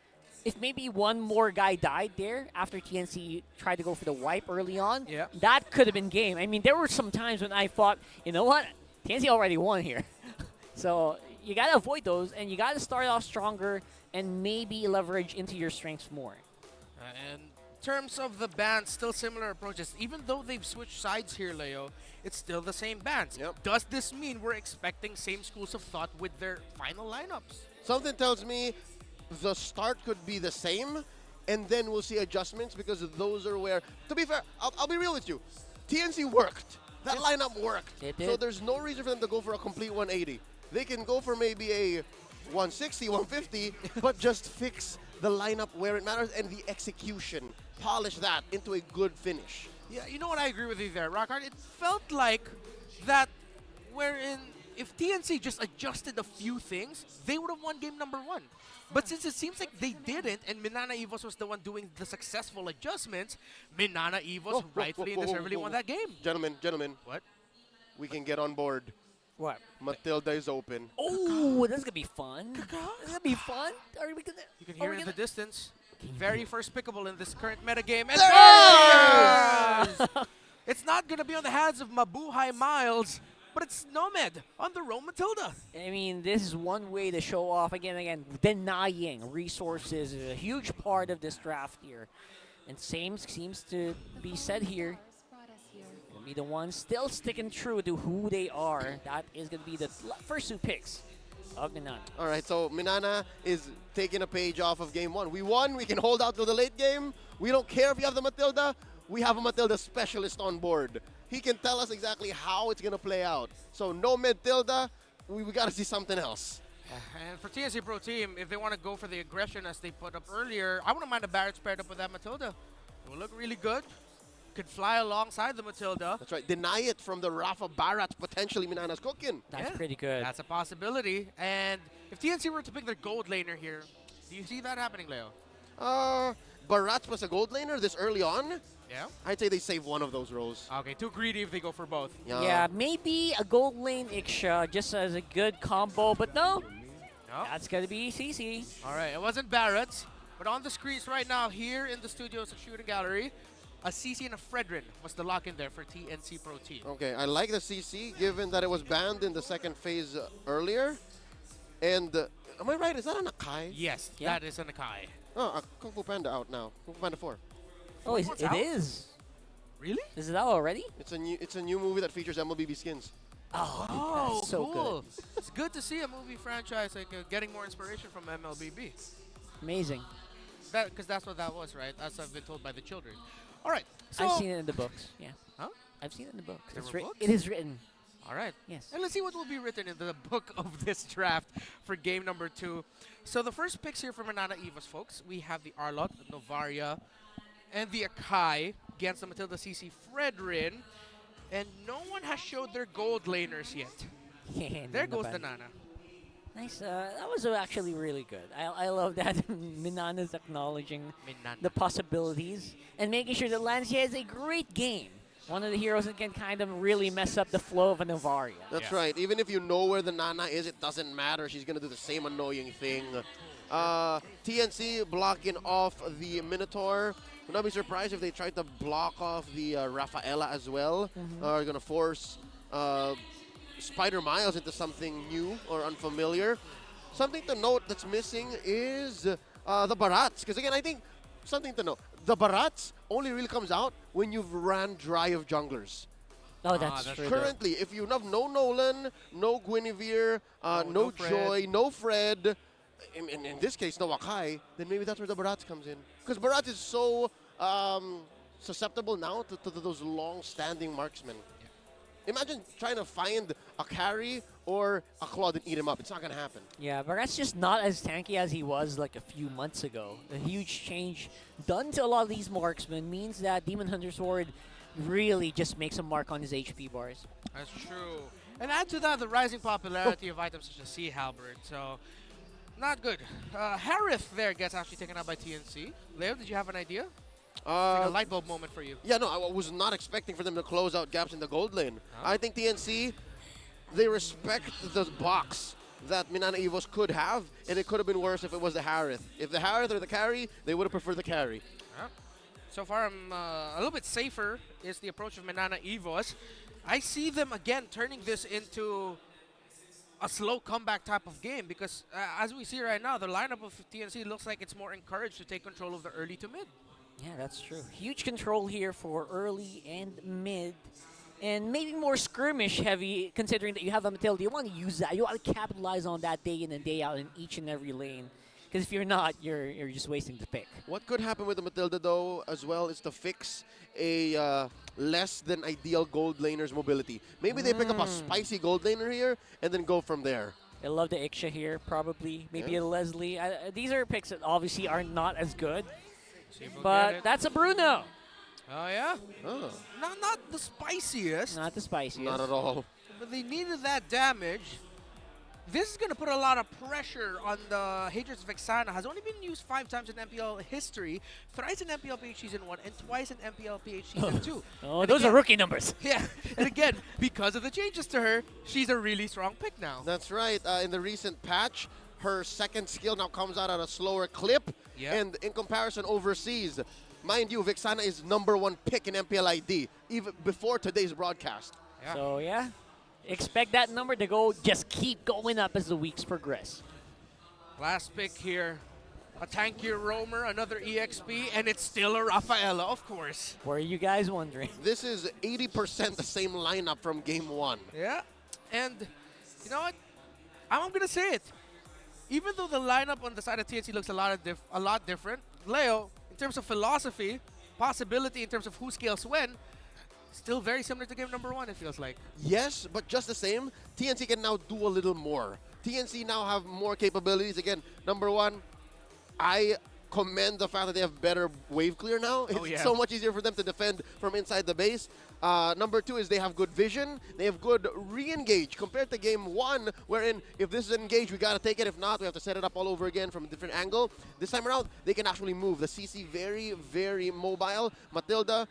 maybe one more guy died there after TNC tried to go for the wipe early on, that could have been game. I mean, there were some times when I thought, you know what? TNC already won here. So you got to avoid those, and you got to start off stronger and maybe leverage into your strengths more. And in terms of the bans, still similar approaches. Even though they've switched sides here, Leo, it's still the same bans. Does this mean we're expecting same schools of thought with their final lineups? Something tells me the start could be the same, and then we'll see adjustments, because those are where, to be fair, I'll be real with you, TNC worked. That lineup worked. It did. So there's no reason for them to go for a complete 180. They can go for maybe a 160, 150, but just fix the lineup where it matters and the execution. Polish that into a good finish. Yeah, you know what? I agree with you there, Rockhard. It felt like that wherein if TNC just adjusted a few things, they would have won game number 1. But since it seems like they didn't, and Minana Evos was the one doing the successful adjustments, Minana Evos rightfully and deservedly won that game. Gentlemen. What? We can get on board. What? Matilda is open. Oh, that's going to be fun. That's going to be fun. Are we gonna, you can hear it in the distance. Very first pickable in this current metagame. And it's not going to be on the hands of Mabuhay Miles, but it's Nomad on the Rome Matilda. I mean, this is one way to show off, again, denying resources is a huge part of this draft here. And same seems to be said here. Gonna be the ones still sticking true to who they are. That is going to be the first 2 picks of Minana. All right, so Minana is taking a page off of game 1. We won. We can hold out till the late game. We don't care if you have the Matilda. We have a Matilda specialist on board. He can tell us exactly how it's going to play out. So no Matilda, we got to see something else. And for TNC Pro Team, if they want to go for the aggression as they put up earlier, I wouldn't mind a Barrett paired up with that Matilda. It will look really good. Could fly alongside the Matilda. That's right. Deny it from the Rafa Barrett potentially Minana's cooking. That's pretty good. That's a possibility. And if TNC were to pick their gold laner here, do you see that happening, Leo? Barrett was a gold laner this early on? Yeah. I'd say they save one of those roles. Okay, too greedy if they go for both. Yeah, maybe a gold lane Iksha just as a good combo, but no. That's going to be CC. All right, it wasn't Barrett, but on the screens right now here in the studios shooting gallery, a CC and a Fredrin was the lock-in there for TNC Pro Team. Okay, I like the CC, given that it was banned in the second phase earlier. And, am I right? Is that an Akai? Yes, that is an Akai. Oh, Kung Fu Panda out now. Kung Fu Panda 4. Oh, it is. Really? Is it out already? It's a new movie that features MLBB skins. Oh, that's so cool. good. It's good to see a movie franchise like getting more inspiration from MLBB. Amazing. Because that's what that was, right? As I've been told by the children. All right. So I've seen it in the books. Yeah. Huh? I've seen it in the books. There It's were writ- books? It is written. All right. Yes. And let's see what will be written in the book of this draft for game number 2. So the first picks here for Minana Evos, folks. We have the Arlott, the Novaria, and the Akai against the Matilda CC Fredrin. And no one has showed their gold laners yet. Yeah, There Nana goes Ban. the Nana. Nice. That was actually really good. I love that Minana's acknowledging the possibilities and making sure that Lancia has a great game. One of the heroes that can kind of really mess up the flow of a Novaria. That's right. Even if you know where the Nana is, it doesn't matter. She's going to do the same annoying thing. TNC blocking off the Minotaur. Would not be surprised if they tried to block off the Rafaela as well. Are going to force Spider Miles into something new or unfamiliar. Something to note that's missing is the Barats. Because again, I think something to note. The Barats only really comes out when you've ran dry of junglers. Oh, that's true. Currently, if you have no Nolan, no Guinevere, no Fred. Joy, no Fred, in this case, no Akai, then maybe that's where the Barats comes in. Because Barats is so susceptible now to those long-standing marksmen. Imagine trying to find a carry or a Claude and eat him up. It's not going to happen. Yeah, but that's just not as tanky as he was like a few months ago. A huge change done to a lot of these marksmen means that Demon Hunter Sword really just makes a mark on his HP bars. That's true. And add to that the rising popularity of items such as Sea Halberd. So, not good. Harith there gets actually taken out by TNC. Leo, did you have an idea? Like a light bulb moment for you. Yeah, no, I was not expecting for them to close out gaps in the gold lane. I think TNC, they respect the box that Minana Evos could have, and it could have been worse if it was the Harith. If the Harith or the carry, they would have preferred the carry. Yeah. So far, I'm a little bit safer is the approach of Minana Evos. I see them again turning this into a slow comeback type of game because as we see right now, the lineup of TNC looks like it's more encouraged to take control of the early to mid. Yeah, that's true. Huge control here for early and mid. And maybe more skirmish heavy, considering that you have a Matilda. You want to use that. You want to capitalize on that day in and day out in each and every lane. Because if you're not, you're just wasting the pick. What could happen with the Matilda, though, as well, is to fix a less than ideal gold laner's mobility. Maybe they pick up a spicy gold laner here and then go from there. I love the Iksha here, probably. Maybe a Leslie. These are picks that obviously are not as good. But that's a Bruno. Oh, yeah? Oh. Not the spiciest. Not the spiciest. Not at all. But they needed that damage. This is going to put a lot of pressure on the Hatreds of Vexana. Has only been used 5 times in MPL history. Thrice in MPL PH Season 1 and twice in MPL PH Season 2. Oh, and those again, are rookie numbers. Yeah. And again, because of the changes to her, she's a really strong pick now. That's right. In the recent patch, her second skill now comes out at a slower clip. Yep. And in comparison overseas, mind you, Vexana is #1 pick in MPL ID, even before today's broadcast. Yeah. So, yeah. Expect that number to go, just keep going up as the weeks progress. Last pick here. A tankier roamer, another EXP, and it's still a Rafaela, of course. Were you guys wondering? This is 80% the same lineup from game 1. Yeah. And you know what? I'm going to say it. Even though the lineup on the side of TNC looks a lot different, Leo, in terms of philosophy, possibility in terms of who scales when, still very similar to game number 1, it feels like. Yes, but just the same, TNC can now do a little more. TNC now have more capabilities. Again, number 1, I commend the fact that they have better wave clear now. It's so much easier for them to defend from inside the base. Number 2 is they have good vision. They have good re-engage compared to game 1, wherein if this is engaged, we got to take it. If not, we have to set it up all over again from a different angle. This time around, they can actually move. The CC very, very mobile. Matilda,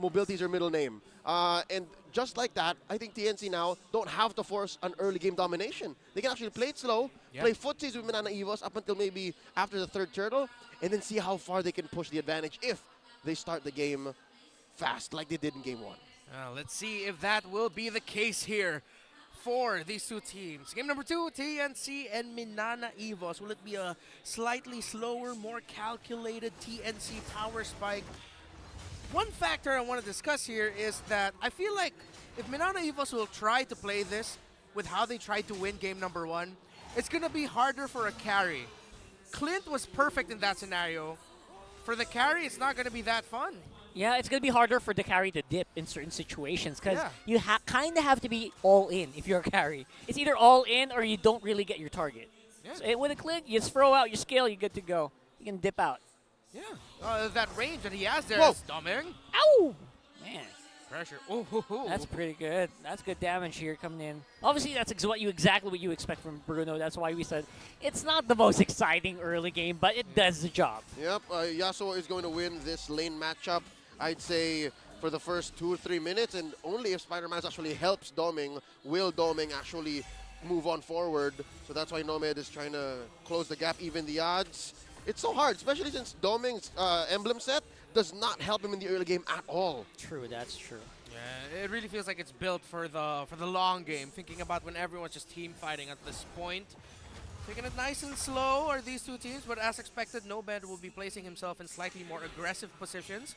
mobility is her middle name. And just like that, I think TNC now don't have to force an early game domination. They can actually play it slow, play footsies with Minana Evos up until maybe after the 3rd turtle, and then see how far they can push the advantage if they start the game fast like they did in game 1. Let's see if that will be the case here for these two teams. Game number 2, TNC and Minana Evos. Will it be a slightly slower, more calculated TNC power spike? one factor I want to discuss here is that I feel like if Minana Evos will try to play this with how they tried to win game number 1, it's going to be harder for a carry. Clint was perfect in that scenario. For the carry, it's not going to be that fun. Yeah, it's going to be harder for the carry to dip in certain situations because Yeah. you kind of have to be all in if you're a carry. It's either all in or you don't really get your target. Yeah. So with a Clint, you just throw out your skill, you're good to go. You can dip out. Yeah. That range that he has there Whoa. is dumbing. Ow! Man. Pressure. Oh, ho, ho. That's pretty good. That's good damage here coming in. Obviously, that's exactly what you expect from Bruno. That's why we said it's not the most exciting early game, but it does the job. Yep, Yasuo is going to win this lane matchup, I'd say, for the first 2 or 3 minutes, and only if Spider-Man actually helps Doming, will Doming actually move on forward. So that's why Nomad is trying to close the gap, even the odds. It's so hard, especially since Doming's emblem set does not help him in the early game at all. True, that's true. Yeah, it really feels like it's built for the long game. Thinking about when everyone's just team fighting at this point. Taking it nice and slow are these two teams, but as expected, Nomad will be placing himself in slightly more aggressive positions,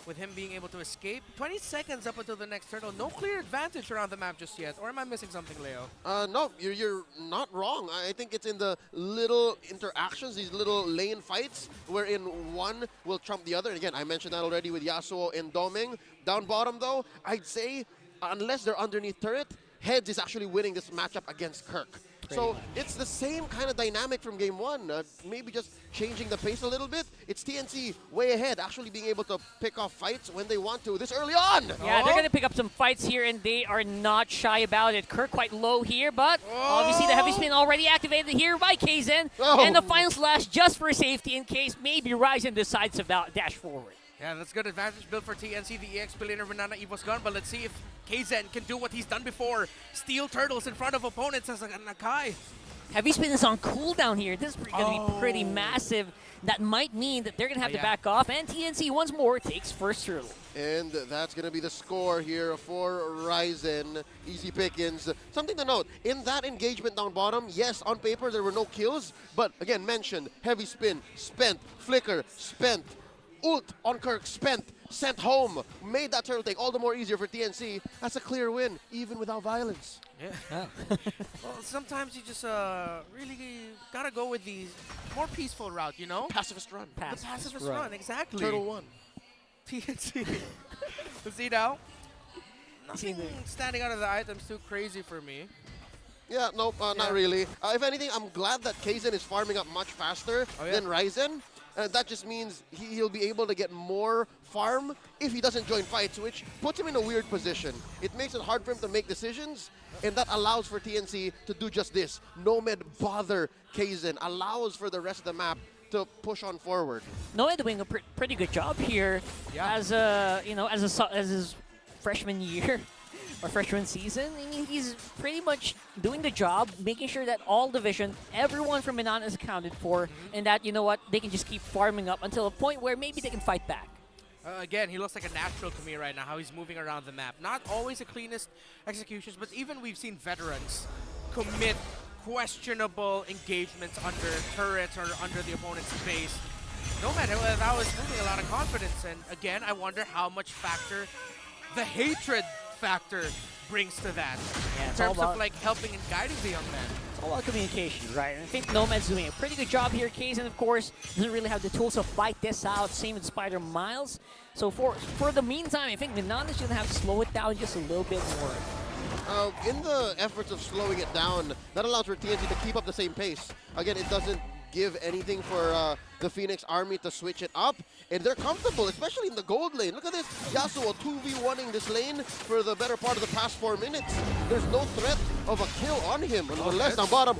with him being able to escape. 20 seconds up until the next turtle. No clear advantage around the map just yet. Or am I missing something, Leo? No, you're not wrong. I think it's in the little interactions, these little lane fights, wherein one will trump the other. And again, I mentioned that already with Yasuo and Doming. Down bottom, though, I'd say, unless they're underneath turret, Heads is actually winning this matchup against Kirk. So it's the same kind of dynamic from game 1, maybe just changing the pace a little bit. It's TNC way ahead, actually being able to pick off fights when they want to this early on. Yeah, they're going to pick up some fights here, and they are not shy about it. Kirk quite low here, but obviously the heavy spin already activated here by Kaizen. And the final slash just for safety in case maybe Ryzen decides to dash forward. Yeah, that's good advantage built for TNC. The EX billionaire Minana Evos gone, but let's see if Kaizen can do what he's done before. Steal turtles in front of opponents as a Nakai. Heavy spin is on cooldown here. This is going to be pretty massive. That might mean that they're going to have to back off, and TNC once more takes first turtle. And that's going to be the score here for Ryzen. Easy pickings. Something to note, in that engagement down bottom, yes, on paper there were no kills, but again, mentioned, heavy spin, spent, flicker, spent, ult on Kirk, spent, sent home, made that turtle take all the more easier for TNC. That's a clear win, even without violence. Yeah. Well, sometimes you just really gotta go with the more peaceful route, you know? Pacifist run. The pacifist run, exactly. Turtle 1. TNC. Let's see now. Nothing standing out of the items too crazy for me. Yeah, nope, not really. If anything, I'm glad that Kaizen is farming up much faster than Ryzen. That just means he'll be able to get more farm if he doesn't join fights, which puts him in a weird position. It makes it hard for him to make decisions, and that allows for TNC to do just this. Nomad bother Kaizen, allows for the rest of the map to push on forward. Nomad doing a pretty good job here as his freshman year. Or freshman season. I mean, he's pretty much doing the job, making sure that all division, everyone from Minana is accounted for, and that, you know what, they can just keep farming up until a point where maybe they can fight back. Again, he looks like a natural to me right now, how he's moving around the map. Not always the cleanest executions, but even we've seen veterans commit questionable engagements under turrets or under the opponent's base. Nomad, that was moving a lot of confidence, and again, I wonder how much factor the hatred factor brings to that in terms of like helping and guiding the young man. It's all about communication, right? And I think Nomad's doing a pretty good job here. Kaizen, of course, doesn't really have the tools to fight this out. Same with Spider Miles. So for the meantime, I think Minana's going to have to slow it down just a little bit more. In the efforts of slowing it down, that allows for TNC to keep up the same pace. Again, it doesn't give anything for the Phoenix Army to switch it up, and they're comfortable, especially in the gold lane. Look at this, Yasuo 2v1ing this lane for the better part of the past 4 minutes. There's no threat of a kill on him, unless on bottom.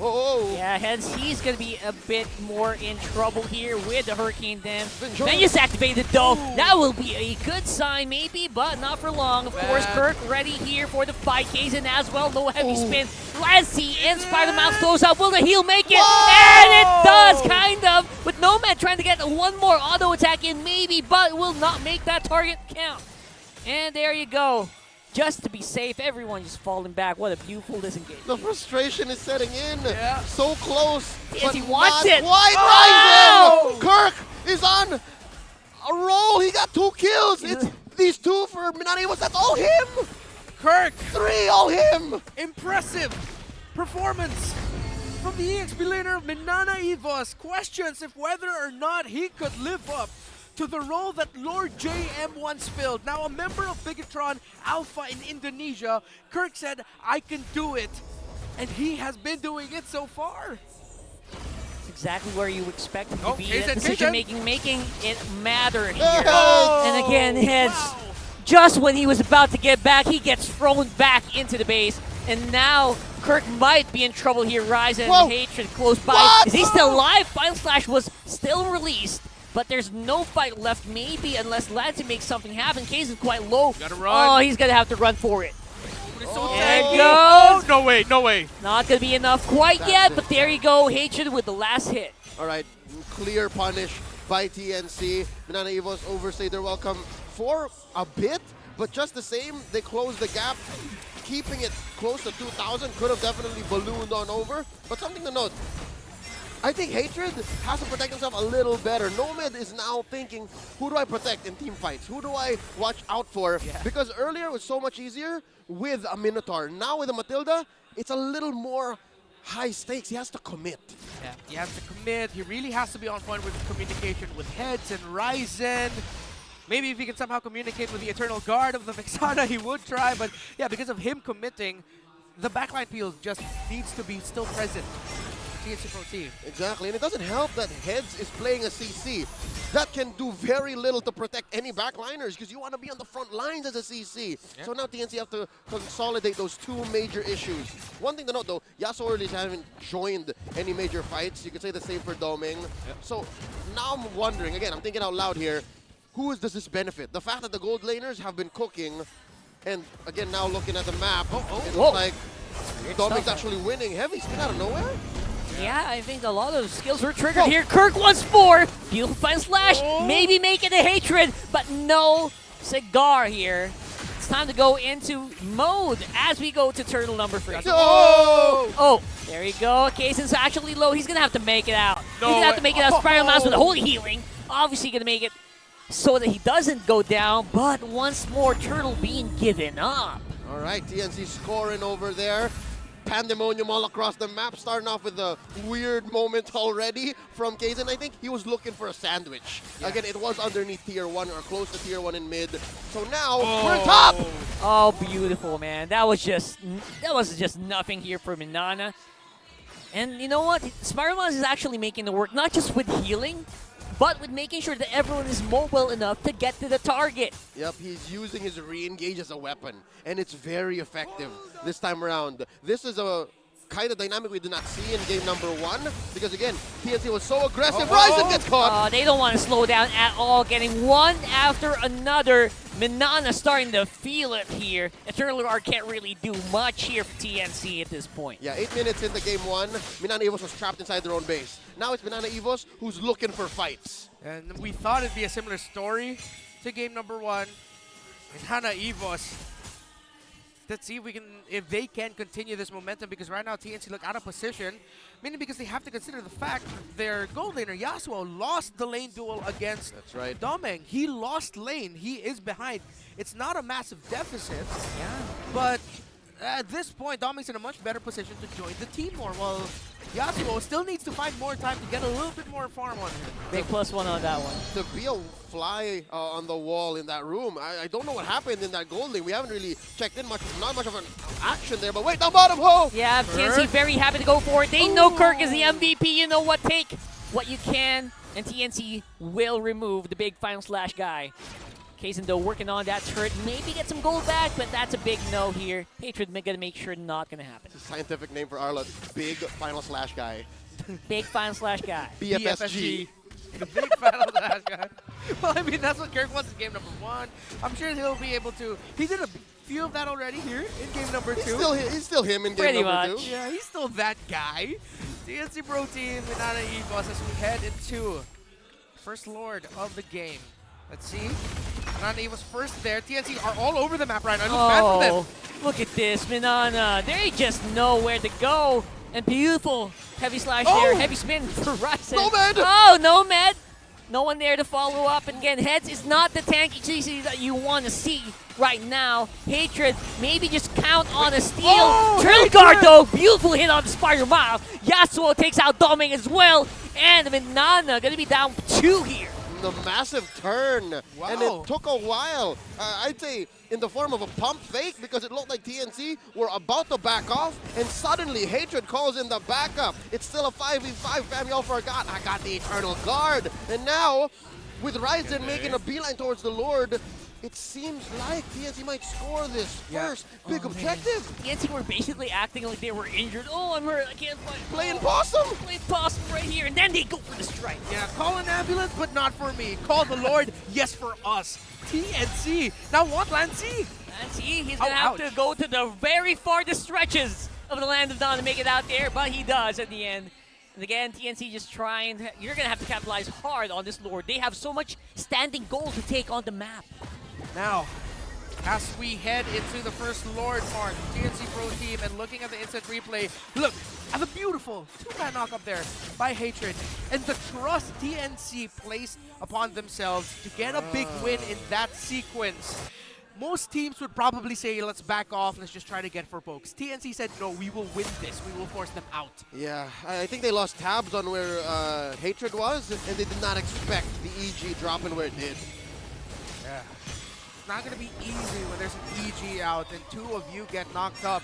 Yeah, hence he's going to be a bit more in trouble here with the Hurricane Dam. Venus activated though. Ooh. That will be a good sign maybe, but not for long. Of course, Kirk ready here for the fight. Kaizen as well, no heavy spin. Let's see, and Spider-Mouse close up. Will the heal make it? And it does, kind of, with Nomad trying to get one more auto attack in maybe, but will not make that target count. And there you go. Just to be safe, everyone just falling back. What a beautiful disengagement. The frustration is setting in. So close, yes, but he wants not it. quite Ryzen. Kirk is on a roll. He got 2 kills. It's these 2 for Minana Evos. That's all him. Kirk, 3, all him. impressive performance from the EXP laner of Minana Evos. Questions if whether or not he could live up to the role that Lord JM once filled. Now a member of Bigatron Alpha in Indonesia, Kirk said, I can do it. And he has been doing it so far. It's exactly where you expect him to be. Kaizen, That decision making it matter here. Oh, and again, heads. Just when he was about to get back, he gets thrown back into the base. And now Kirk might be in trouble here. Ryzen and Hatred close by. What? Is he still alive? Final Slash was still released. But there's no fight left, maybe, unless Lansing makes something happen. Kaizen's quite low. Gotta run. Oh, he's gonna have to run for it. There it goes. Oh, no way, no way. Not gonna be enough quite yet, but there you go. Hatred with the last hit. All right, clear punish by TNC. Minana Evos overstayed their welcome for a bit, but just the same, they closed the gap. Keeping it close to 2,000 could have definitely ballooned on over. But something to note, I think Hatred has to protect himself a little better. Nomad is now thinking, who do I protect in team fights? Who do I watch out for? Yeah. Because earlier it was so much easier with a Minotaur. Now with a Matilda, it's a little more high stakes. He has to commit. Yeah, he has to commit. He really has to be on point with communication with Heads and Ryzen. Maybe if he can somehow communicate with the Eternal Guard of the Vexana, he would try. But yeah, because of him committing, the backline peel just needs to be still present. TNC Pro Team. Exactly, and it doesn't help that Heads is playing a CC. That can do very little to protect any backliners because you want to be on the front lines as a CC. Yeah. So now TNC have to consolidate those 2 major issues. One thing to note though, Yasuo early haven't joined any major fights. You could say the same for Doming. Yep. So now I'm wondering, again, I'm thinking out loud here, who does this benefit? The fact that the gold laners have been cooking, and again, now looking at the map, it looks like Doming's actually winning. Heavy spin out of nowhere? Yeah, I think a lot of skills were triggered here. Kirk once more. Beautiful Fine Slash. Maybe make it a Hatred, but no cigar here. It's time to go into mode as we go to turtle number 3. Oh, there you go. Kaizen's actually low. He's going to have to make it out. He's going to have to make it out. Spiral Mouse with holy healing. Obviously going to make it so that he doesn't go down, but once more, Turtle being given up. All right, TNC scoring over there. Pandemonium all across the map, starting off with a weird moment already from Kaizen. I think he was looking for a sandwich. Yeah. Again, it was underneath tier 1 or close to tier 1 in mid. So now we're top! Oh, beautiful, man. That was just nothing here for Minana. And you know what? Spiralmaz is actually making the work, not just with healing, but with making sure that everyone is mobile enough to get to the target. Yep, he's using his re-engage as a weapon, and it's very effective this time around. This is a kind of dynamic we did not see in game number 1, because again, TNC was so aggressive. Ryzen gets caught! They don't want to slow down at all, getting one after another. Minana starting to feel it here. Eternal Guard can't really do much here for TNC at this point. Yeah, 8 minutes into game 1, Minana Evos was trapped inside their own base. Now it's Minana Evos who's looking for fights. And we thought it'd be a similar story to game number 1. Minana Evos. Let's see if they can continue this momentum, because right now TNC look out of position, mainly because they have to consider the fact that their gold laner Yasuo lost the lane duel against Domeng. He lost lane. He is behind. It's not a massive deficit, but at this point, Domeng's in a much better position to join the team more, while Yasuo still needs to find more time to get a little bit more farm on him. Big +1 on that one. To be a fly on the wall in that room, I don't know what happened in that gold lane. We haven't really checked in much, not much of an action there, but wait, down bottom, ho! Yeah, TNC very happy to go for it. They know Kirk is the MVP. You know what? Take what you can, and TNC will remove the big Final Slash guy. Kaizen, though, working on that turret. Maybe get some gold back, but that's a big no here. Hatred gonna make sure not gonna happen. It's a scientific name for Arla. Big Final Slash guy. Big Final Slash guy. BFSG. The big Final Slash guy. Well, I mean, that's what Kirk wants in game number 1. I'm sure he'll be able to. He did a few of that already here in game number 2. He's still him in game number 2. Yeah, he's still that guy. TNC Pro Team, Minana Evos, as we head into first Lord of the game. Let's see. Minana Evos first there. TNC are all over the map right now. Bad for them. Look at this, Minana. They just know where to go. And beautiful heavy slash there. Heavy spin for Ryzen. Nomad! Oh, Nomad. No one there to follow up. And again, Heads is not the tanky GC that you want to see right now. Hatred, maybe just count on a steal. Oh, Drill guard though, beautiful hit on the Spider Mile. Yasuo takes out Doming as well. And Minana gonna be down 2 here. The massive turn. Wow. And it took a while. I'd say in the form of a pump fake because it looked like TNC were about to back off and suddenly Hatred calls in the backup. It's still a 5v5. Fam, y'all forgot. I got the Eternal Guard. And now with Ryzen making a beeline towards the Lord, it seems like TNC might score this first big objective. TNC were basically acting like they were injured. Oh, I'm hurt. I can't fight. Playing possum. Playing possum right here. And then they go for the strike. Yeah, call an ambulance, but not for me. Call the Lord, yes for us. TNC. Now what, Lancy? Lancy, he's going to have to go to the very farthest stretches of the Land of Dawn to make it out there, but he does at the end. And again, TNC just trying. You're going to have to capitalize hard on this Lord. They have so much standing gold to take on the map. Now, as we head into the first Lord part, TNC Pro Team, and looking at the instant replay, look at the beautiful 2-man knock up there by Hatred, and the trust TNC placed upon themselves to get a big win in that sequence. Most teams would probably say, let's back off, let's just try to get for pokes. TNC said, no, we will win this, we will force them out. Yeah, I think they lost tabs on where Hatred was, and they did not expect the EG dropping where it did. Yeah. It's not going to be easy when there's an EG out and 2 of you get knocked up.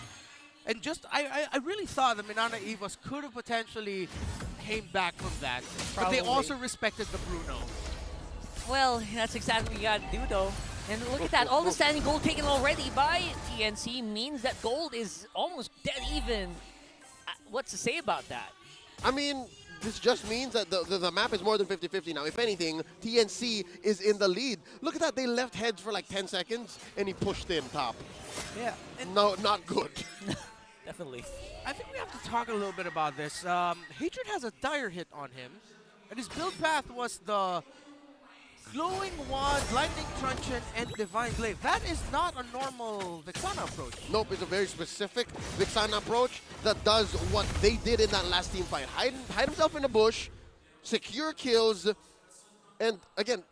And just, I really thought that Minana Evos could have potentially came back from that. But they also respected the Bruno. Well, that's exactly what you got to do, though. And look at that. All the standing gold taken already by TNC means that gold is almost dead even. What's to say about that? I mean, this just means that the map is more than 50-50 now. If anything, TNC is in the lead. Look at that. They left Heads for like 10 seconds, and he pushed in top. Yeah. No, not good. Definitely. I think we have to talk a little bit about this. Hatred has a dire hit on him, and his build path was the Glowing Wand, Lightning Truncheon, and Divine Glaive. That is not a normal Vixana approach. Nope, it's a very specific Vixana approach that does what they did in that last team fight. Hide himself in the bush, secure kills, and again,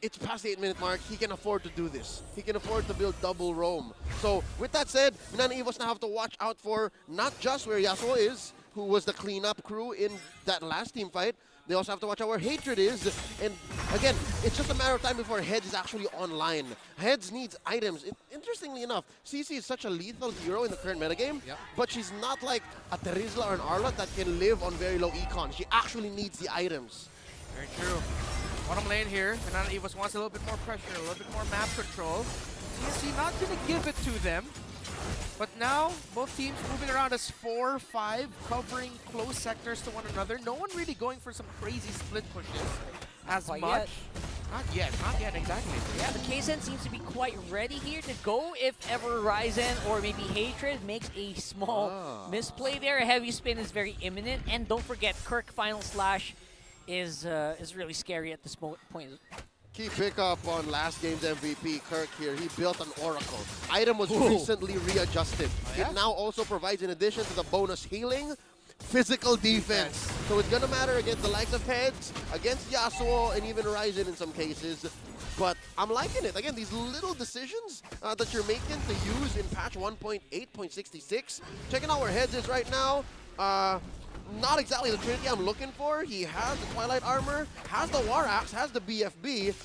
it's past the 8-minute mark. He can afford to do this. He can afford to build double roam. So with that said, Minana Evos now have to watch out for not just where Yasuo is, who was the cleanup crew in that last team fight. They also have to watch out where Hatred is. And again, it's just a matter of time before Heads is actually online. Heads needs items. Interestingly enough, CC is such a lethal hero in the current metagame, but she's not like a Terizla or an Arla that can live on very low econ. She actually needs the items. Very true. Bottom lane here, Minana Evos wants a little bit more pressure, a little bit more map control. TNC not going to give it to them. But now, both teams moving around as 4-5, covering close sectors to one another. No one really going for some crazy split pushes as much. Yet. Not yet, exactly. Yeah, the KSN seems to be quite ready here to go if ever Ryzen or maybe Hatred makes a small misplay there. A heavy spin is very imminent. And don't forget, Kirk Final Slash is really scary at this point. Key pickup on last game's MVP, Kirk here. He built an Oracle. Item was recently readjusted. It now also provides, in addition to the bonus healing, physical defense. So it's going to matter against the likes of Heads, against Yasuo, and even Ryzen in some cases. But I'm liking it. Again, these little decisions that you're making to use in patch 1.8.66. Checking out where Heads is right now. Not exactly the Trinity I'm looking for. He has the Twilight Armor, has the War Axe, has the BFB,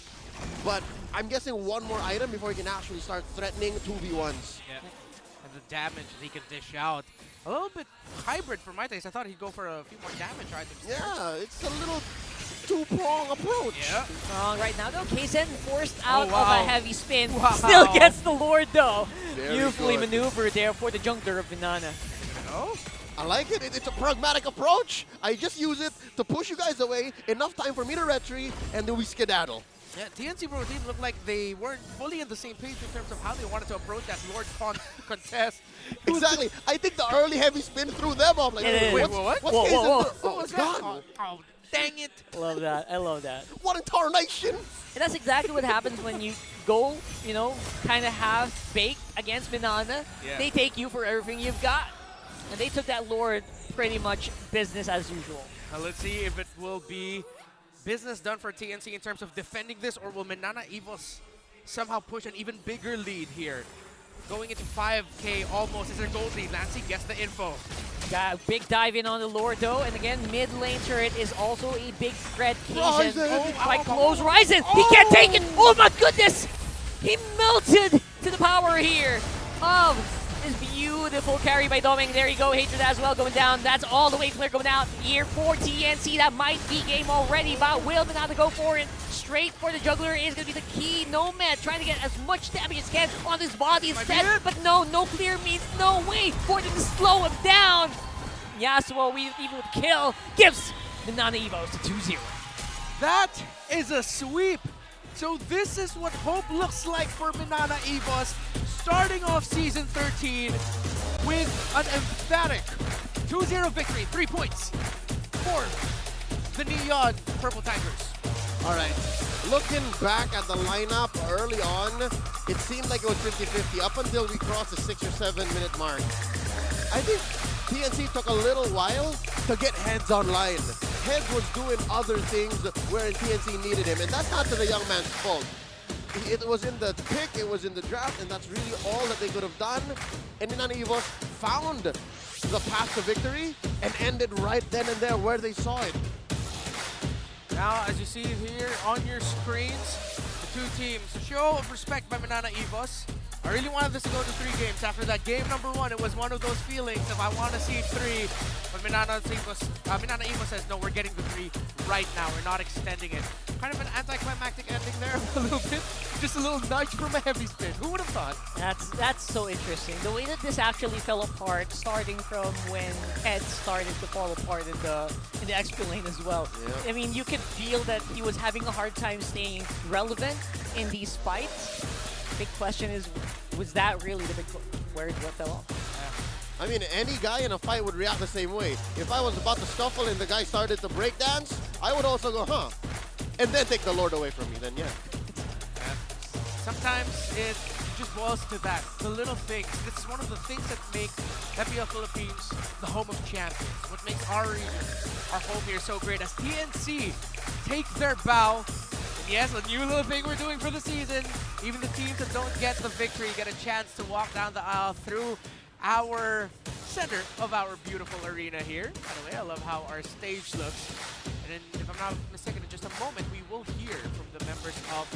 but I'm guessing one more item before he can actually start threatening 2v1s. Yeah, and the damage he can dish out. A little bit hybrid for my taste. I thought he'd go for a few more damage items. Yeah, it's a little two-prong approach. Yeah. Strong right now, though. KSN forced out of a heavy spin. Still gets the Lord, though. Beautifully maneuvered there for the jungler of Minana. Oh. I like it. It's a pragmatic approach. I just use it to push you guys away. Enough time for me to retreat, and then we skedaddle. Yeah, TNC Pro Team looked like they weren't fully on the same page in terms of how they wanted to approach that Lord Spawn contest. Exactly. I think the early heavy spin threw them off. Like, wait, what? Oh, it's gone. Oh, dang it. Love that. I love that. What a tarnation. And that's exactly what happens when you go, you know, kind of half-baked against Minana. Yeah. They take you for everything you've got. And they took that Lord pretty much business as usual. Now let's see if it will be business done for TNC in terms of defending this, or will Minana Evos somehow push an even bigger lead here? Going into 5K almost is their goal lead. Lancy gets the info. Got a big dive in on the Lord though, and again, mid lane turret is also a big threat. Quite close. Ryzen, he can't take it! Oh my goodness! He melted to the power here of this beautiful carry by Doming. There you go, Hatred as well going down. That's all the way clear going out here for TNC. That might be game already, but will Minana go for it? Straight for the juggler is going to be the key. Nomad trying to get as much damage as can on his body instead, but no clear means no way for them to slow him down. Yasuo, even with kill, gives Minana Evos to 2-0. That is a sweep. So this is what hope looks like for Minana Evos, starting off Season 13 with an emphatic 2-0 victory, 3 points for the Neon Purple Tigers. All right, looking back at the lineup early on, it seemed like it was 50-50 up until we crossed the 6 or 7 minute mark. I think TNC took a little while to get Heads online. Heads was doing other things where TNC needed him, and that's not to the young man's fault. It was in the pick, it was in the draft, and that's really all that they could have done. And Minana Evos found the path to victory and ended right then and there where they saw it. Now, as you see here on your screens, the two teams, a show of respect by Minana Evos. I really wanted this to go to 3 games. After that game number 1, it was one of those feelings of I want to see 3. But Minana Evos says, no, we're getting the 3 right now. We're not extending it. Kind of an anticlimactic ending there a little bit. Just a little nudge from a heavy spin. Who would have thought? That's so interesting. The way that this actually fell apart, starting from when Head started to fall apart in the XP lane as well. Yeah. I mean, you could feel that he was having a hard time staying relevant in these fights. Big question is, was that really the big where it fell off? I mean, any guy in a fight would react the same way. If I was about to scuffle and the guy started to break dance, I would also go, huh? And then take the Lord away from me, then yeah. Sometimes it just boils to that, the little things. This is one of the things that make MPL Philippines the home of champions. What makes our region, our home here so great as TNC take their bow. And yes, a new little thing we're doing for the season. Even the teams that don't get the victory get a chance to walk down the aisle through our center of our beautiful arena here. By the way, I love how our stage looks. And then, if I'm not mistaken, in just a moment, we will hear from the members of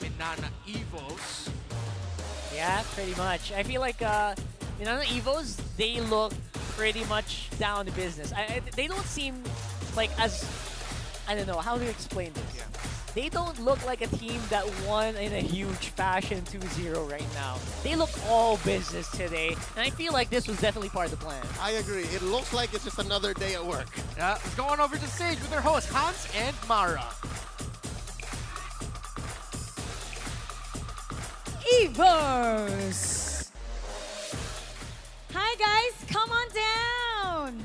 Minana Evos. Yeah, pretty much. I feel like Minana Evos, they look pretty much down to business. They don't seem like as, I don't know, how to explain this. Yeah. They don't look like a team that won in a huge fashion 2-0 right now. They look all business today, and I feel like this was definitely part of the plan. I agree. It looks like it's just another day at work. Yeah, let's go on over to the stage with their hosts, Hans and Mara. Evos! Hi guys, come on down!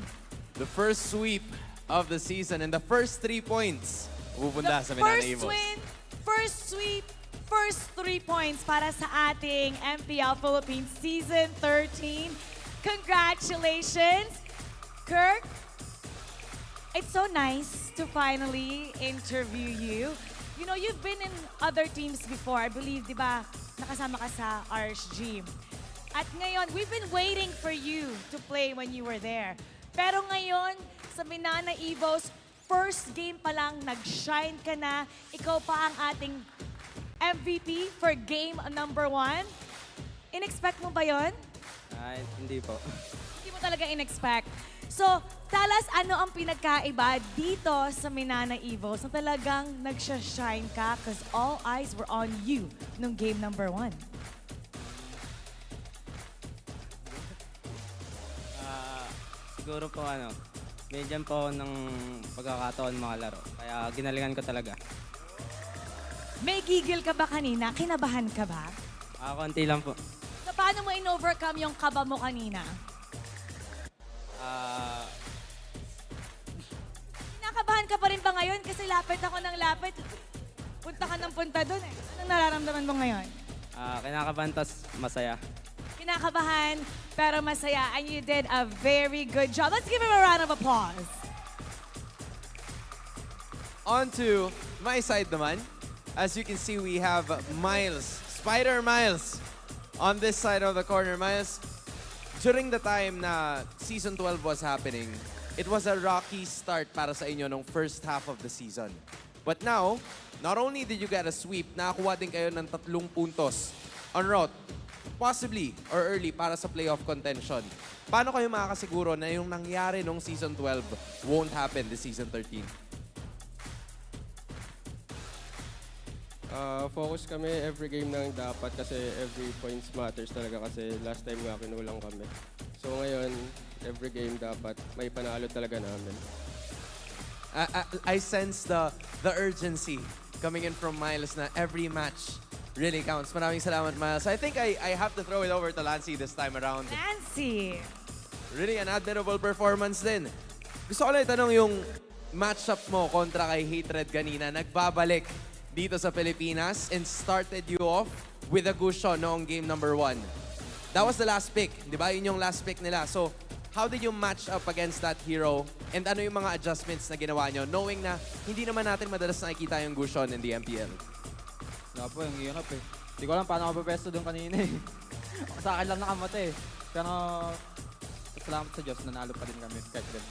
The first sweep of the season and the first 3 points pupunta sa Minana Evos. First win, first sweep, first 3 points para sa ating MPL Philippines Season 13. Congratulations, Kirk. It's so nice to finally interview you. You know, you've been in other teams before. I believe, di ba, nakasama ka sa RSG. At ngayon, we've been waiting for you to play when you were there. Pero ngayon, sa Minana Evos, first game pa lang, nag-shine ka na. Ikaw pa ang ating MVP for game number 1. In-expect mo ba yon? Hindi po. Hindi mo talaga in-expect. So, tell us ano ang pinagkaiba dito sa Minana Evos na talagang nagsha-shine ka because all eyes were on you nung game number 1. Siguro po medyan po ako ng pagkakataon mga laro. Kaya ginalingan ko talaga. May gigil ka ba kanina? Kinabahan ka ba? Konti lang po. So, paano mo in-overcome yung kaba mo kanina? Kinakabahan ka pa rin ba ngayon? Kasi lapit ako ng lapit. Punta ka ng punta dun eh. Anong nararamdaman mo ngayon? Kinakabahan tas masaya. Kinakabahan, pero masaya. And you did a very good job. Let's give him a round of applause. on to my side naman. As you can see, we have Miles, Spider Miles, on this side of the corner. Miles, during the time na Season 12 was happening, it was a rocky start para sa inyo nung first half of the season. But now, not only did you get a sweep, nakakuha din kayo ng 3 puntos en route, possibly or early para sa playoff contention. Paano kayo makakasiguro na yung nangyari nung Season 12 won't happen this Season 13? Focus kami every game nang dapat kasi every points matters talaga kasi last time nga kinulang kami. So ngayon, every game dapat may panalo talaga namin. I sense the urgency coming in from Miles na every match really counts. Maraming salamat, Miles. I think I have to throw it over to Lancy this time around. Nancy! Really an admirable performance din. Gusto ko lang itanong yung matchup mo kontra kay Hatred kanina. Nagbabalik dito sa Pilipinas and started you off with a Gushon noong game number 1. That was the last pick, di ba? Yun yung last pick nila. So, how did you match up against that hero? And ano yung mga adjustments na ginawa nyo? Knowing na hindi naman natin madalas nakikita yung Gushon in the MPL. Wala po, yung hirap eh. Hindi ko alam paano ako papesto doon kanina eh. Sa akin lang nakamata eh. Pero, salamat sa Diyos, nanalo pa rin kami. Kahit din.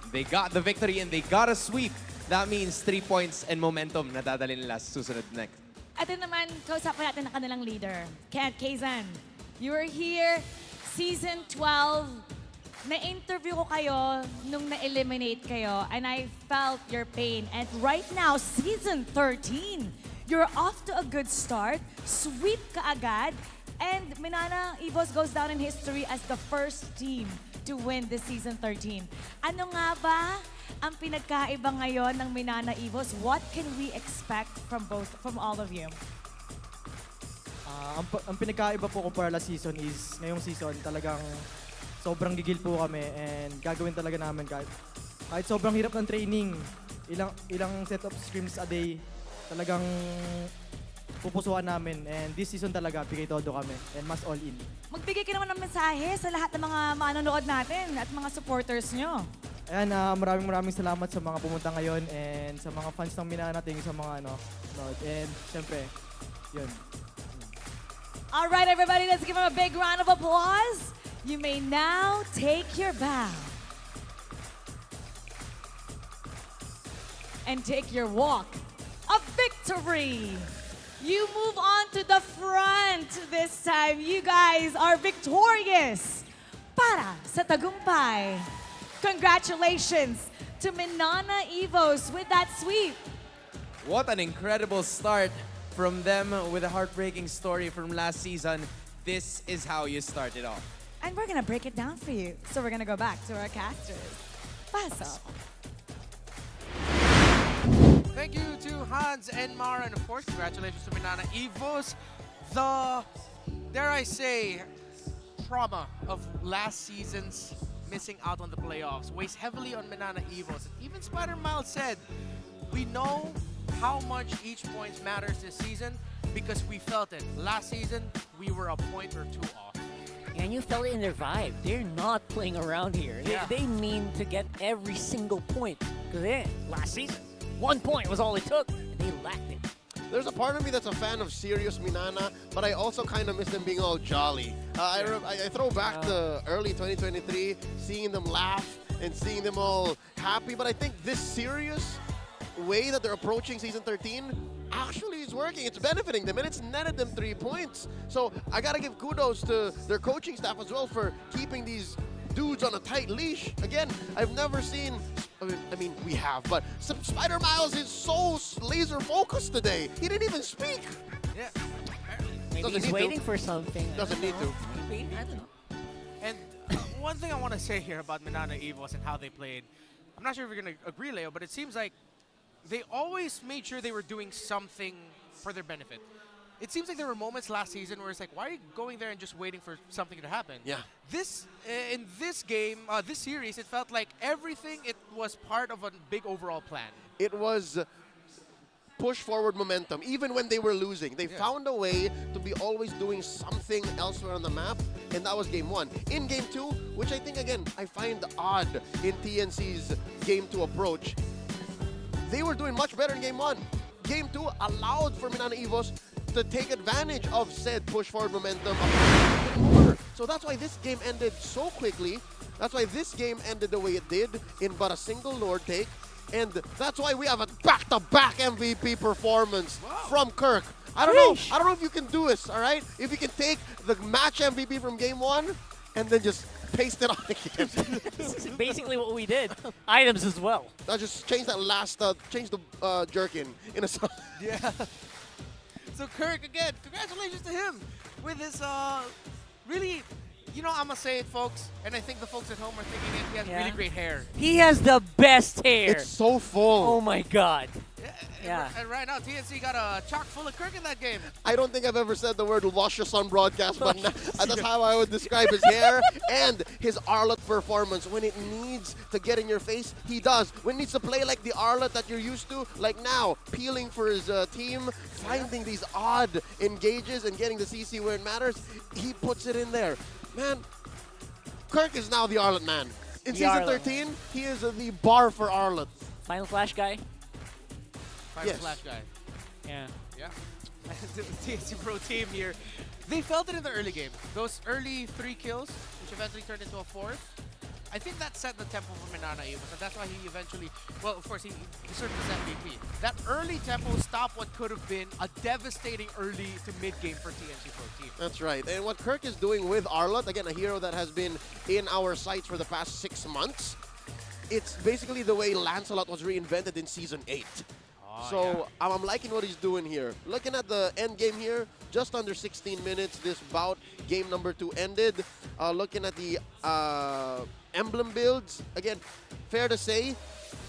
They got the victory and they got a sweep. That means 3 points and momentum na dadali nila sa susunod next. At yun naman, kausapan natin ang kanilang leader, Kent Kazan. You were here, Season 12. Na-interview ko kayo nung na-eliminate kayo and I felt your pain. And right now, Season 13, you're off to a good start. Sweep ka agad. And Minana, Evos goes down in history as the first team to win this Season 13. Ano nga ba ang pinagkaiba ngayon ng Minana Evos? What can we expect from all of you? Ang pinagkaiba po kumpara last season is ngayong season talagang sobrang gigil po kami and gagawin talaga namin kahit sobrang hirap ng training, ilang set of scrims a day, talagang pupusuan namin and this season talaga bigay todo kami and mas all in. Magbigay ka naman ng mensahe sa lahat ng mga manonood natin at mga supporters nyo. Ayan, maraming salamat sa mga pumunta ngayon and sa mga fans ng Minana natin, sa mga nod. And syempre, yun. All right, everybody, let's give them a big round of applause. You may now take your bow. And take your walk of victory. You move on to the front this time. You guys are victorious para sa tagumpay. Congratulations to Minana Evos with that sweep. What an incredible start from them with a heartbreaking story from last season. This is how you started off. And we're gonna break it down for you. So we're gonna go back to our casters. Paso. Thank you to Hans and Mara, and of course, congratulations to Minana Evos. The, dare I say, trauma of last season's missing out on the playoffs weighs heavily on Minana Evos. And even Spider Miles said, we know how much each point matters this season because we felt it. Last season, we were a point or 2 off. And you felt it in their vibe. They're not playing around here. Yeah. They mean to get every single point. Because last season, 1 point was all it took, and they lacked it. There's a part of me that's a fan of serious Minana, but I also kind of miss them being all jolly. I throw back to early 2023, seeing them laugh and seeing them all happy, but I think this serious way that they're approaching Season 13 actually is working. It's benefiting them, and it's netted them 3 points. So I gotta give kudos to their coaching staff as well for keeping these dudes on a tight leash. Again, I've never seen, I mean, we have, but Spider Miles is so laser focused today. He didn't even speak. Yeah, Maybe he's waiting for something. Doesn't need to. Maybe, I don't know. And one thing I want to say here about Minana Evos and how they played, I'm not sure if you're going to agree, Leo, but it seems like they always made sure they were doing something for their benefit. It seems like there were moments last season where it's like, why are you going there and just waiting for something to happen? Yeah. This in this game, this series, it felt like everything, it was part of a big overall plan. It was push forward momentum, even when they were losing. They found a way to be always doing something elsewhere on the map, and that was Game 1. In Game 2, which I think, again, I find odd in TNC's Game 2 approach, they were doing much better in Game 1. Game 2 allowed for Minana Evos to take advantage of said push forward momentum even more. So that's why this game ended so quickly. That's why this game ended the way it did in but a single Lord take. And that's why we have a back-to-back MVP performance from Kirk. I don't know if you can do this, all right? If you can take the match MVP from Game 1 and then just paste it on again. This is basically what we did. Items as well. Now just change that last, change the jerkin in a song. Yeah. So Kirk, again, congratulations to him with his really, you know, I'm going to say it, folks, and I think the folks at home are thinking it, he has really great hair. He has the best hair. It's so full. Oh my god. Yeah. And right now, TNC got a chock full of Kirk in that game. I don't think I've ever said the word luscious on broadcast, but that's how I would describe his hair and his Arlott performance. When it needs to get in your face, he does. When it needs to play like the Arlott that you're used to, like now, peeling for his team, finding these odd engages and getting the CC where it matters, he puts it in there. Man, Kirk is now the Arlott man. In Season 13, he is the bar for Arlott. Final Flash guy? Final Flash guy. Yeah. Yeah. The TNC Pro team here, they felt it in the early game. Those early 3 kills, which eventually turned into a 4th, I think that set the tempo for Minana Evos, and that's why he eventually, well, of course, he served as MVP. That early tempo stopped what could have been a devastating early to mid-game for TNC Pro team. That's right. And what Kirk is doing with Arlott, again, a hero that has been in our sights for the past 6 months, it's basically the way Lancelot was reinvented in Season 8. So I'm liking what he's doing here. Looking at the end game here, just under 16 minutes, this bout, game number 2 ended. Looking at the emblem builds, again, fair to say,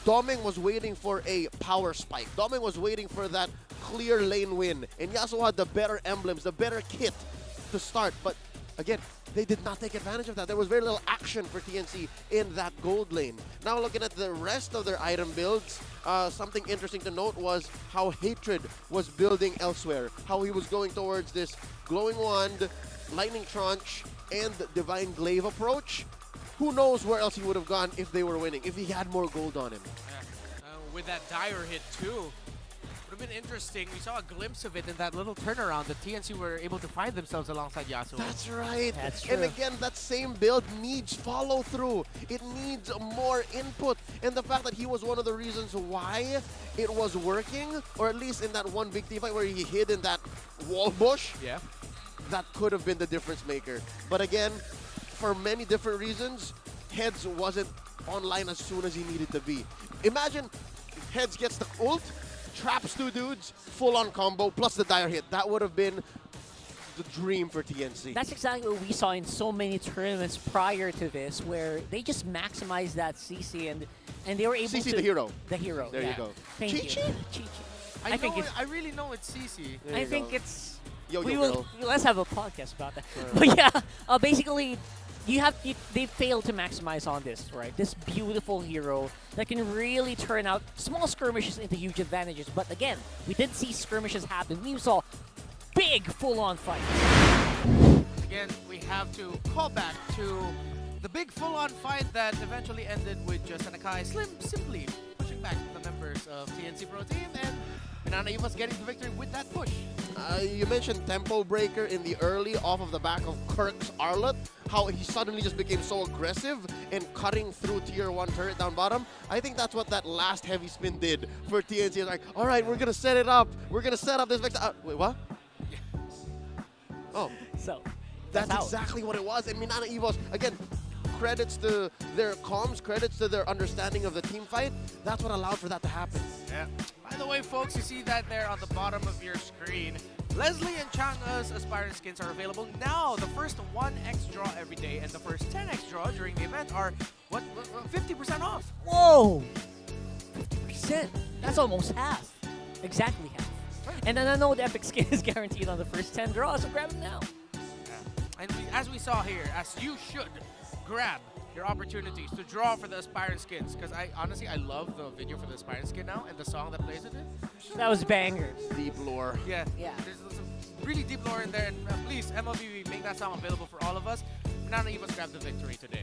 Doming was waiting for a power spike. Doming was waiting for that clear lane win. And Yasuo had the better emblems, the better kit to start. But again, they did not take advantage of that. There was very little action for TNC in that gold lane. Now looking at the rest of their item builds, something interesting to note was how Hatred was building elsewhere. How he was going towards this Glowing Wand, Lightning Tranche, and Divine Glaive approach. Who knows where else he would have gone if they were winning, if he had more gold on him. Yeah. With that dire hit too. Would have been interesting. We saw a glimpse of it in that little turnaround that TNC were able to find themselves alongside Yasuo. That's right. That's true. And again, that same build needs follow through. It needs more input. And the fact that he was one of the reasons why it was working, or at least in that one big team fight where he hid in that wall bush, that could have been the difference maker. But again, for many different reasons, Heads wasn't online as soon as he needed to be. Imagine Heads gets the ult, traps 2 dudes, full-on combo, plus the dire hit. That would have been the dream for TNC. That's exactly what we saw in so many tournaments prior to this, where they just maximized that CC and they were able to... CC the hero. The hero, There you go. Thank you. Chi-Chi. I really know it's CC. I think it's... Yo-yo let's have a podcast about that. But yeah, basically, they failed to maximize on this, right? This beautiful hero that can really turn out small skirmishes into huge advantages. But again, we did see skirmishes happen. We saw big full-on fights. Again, we have to call back to the big full-on fight that eventually ended with just Anakai simply pushing back the members of TNC Pro Team, and Minana Evos getting the victory with that push. You mentioned tempo breaker in the early off of the back of Kirk's Arlott, how he suddenly just became so aggressive and cutting through tier 1 turret down bottom. I think that's what that last heavy spin did for TNC. It's like, all right, we're going to set it up. We're going to set up this Vector. Wait, what? Oh. So, that's exactly what it was. And Minana Evos, again, credits to their comms, credits to their understanding of the team fight. That's what allowed for that to happen. Yeah. By the way, folks, you see that there on the bottom of your screen. Leslie and Changa's Aspirant skins are available now. The first 1x draw every day and the first 10x draw during the event are, 50% off. Whoa! 50%? That's almost half. Exactly half. And then I know the epic skin is guaranteed on the first 10 draws, so grab them now. Yeah. And as we saw here, as you should, grab your opportunities to draw for the Aspirant skins. Because honestly, I love the video for the Aspirant skin now and the song that plays with it. That was bangers. Deep lore. Yeah. There's some really deep lore in there. And please, MLB, make that song available for all of us. Minana Evos grab the victory today.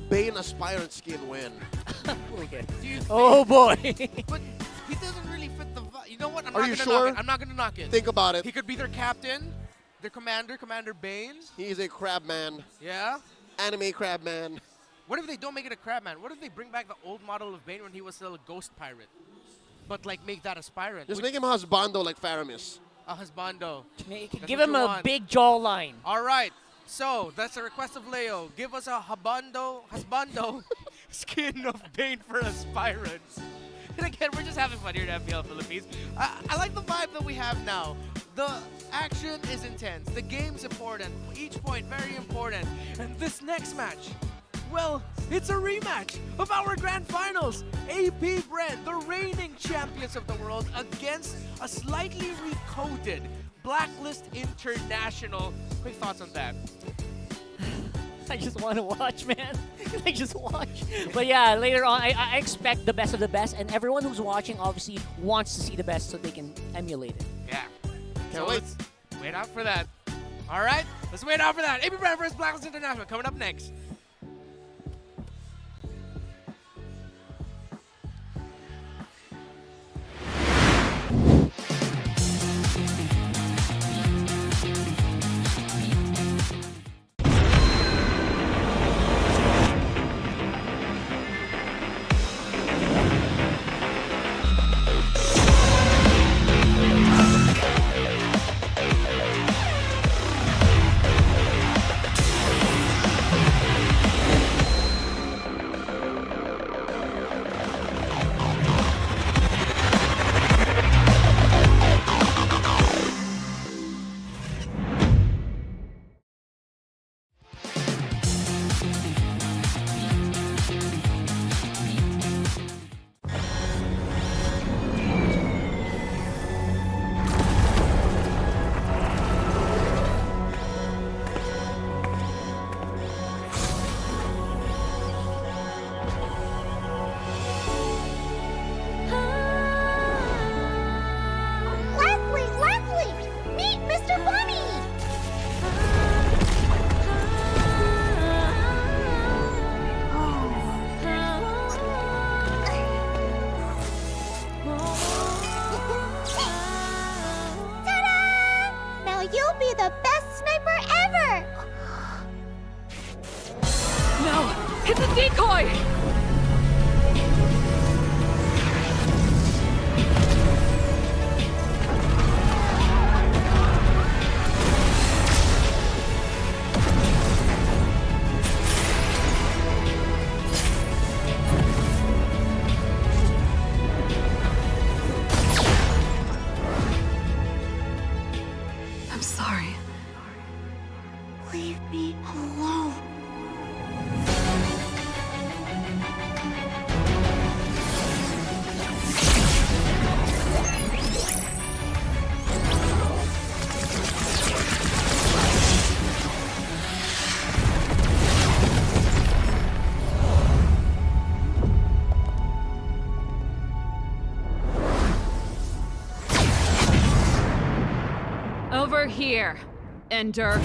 Bane Aspirant skin win. Oh boy. But he doesn't really fit the vibe. You know what? I'm Are not you gonna sure? knock it. I'm not gonna knock it. Think about it. He could be their captain, their commander, Commander Bane. He is a crab man. Yeah. Anime crab man. What if they don't make it a crab man? What if they bring back the old model of Bane when he was still a ghost pirate? But like make that aspirant. Just make him husbando like Faramis. A husbando. Give him a big jawline. All right. So that's a request of Leo. Give us a husbando skin of Bane for aspirants. And again, we're just having fun here at MPL Philippines. I like the vibe that we have now. The action is intense. The game's important. Each point very important. And this next match, well, it's a rematch of our Grand Finals. APBR, the reigning champions of the world, against a slightly recoded Blacklist International. Quick thoughts on that? I just want to watch, man. I just watch. But yeah, later on, I expect the best of the best, and everyone who's watching obviously wants to see the best so they can emulate it. Yeah. Can't wait. Let's wait out for that. All right, let's wait out for that. APBR vs. Blacklist International coming up next. You'll be the best sniper ever! No! Hit the decoy! I'm sorry. Leave me alone. Over here, Ender.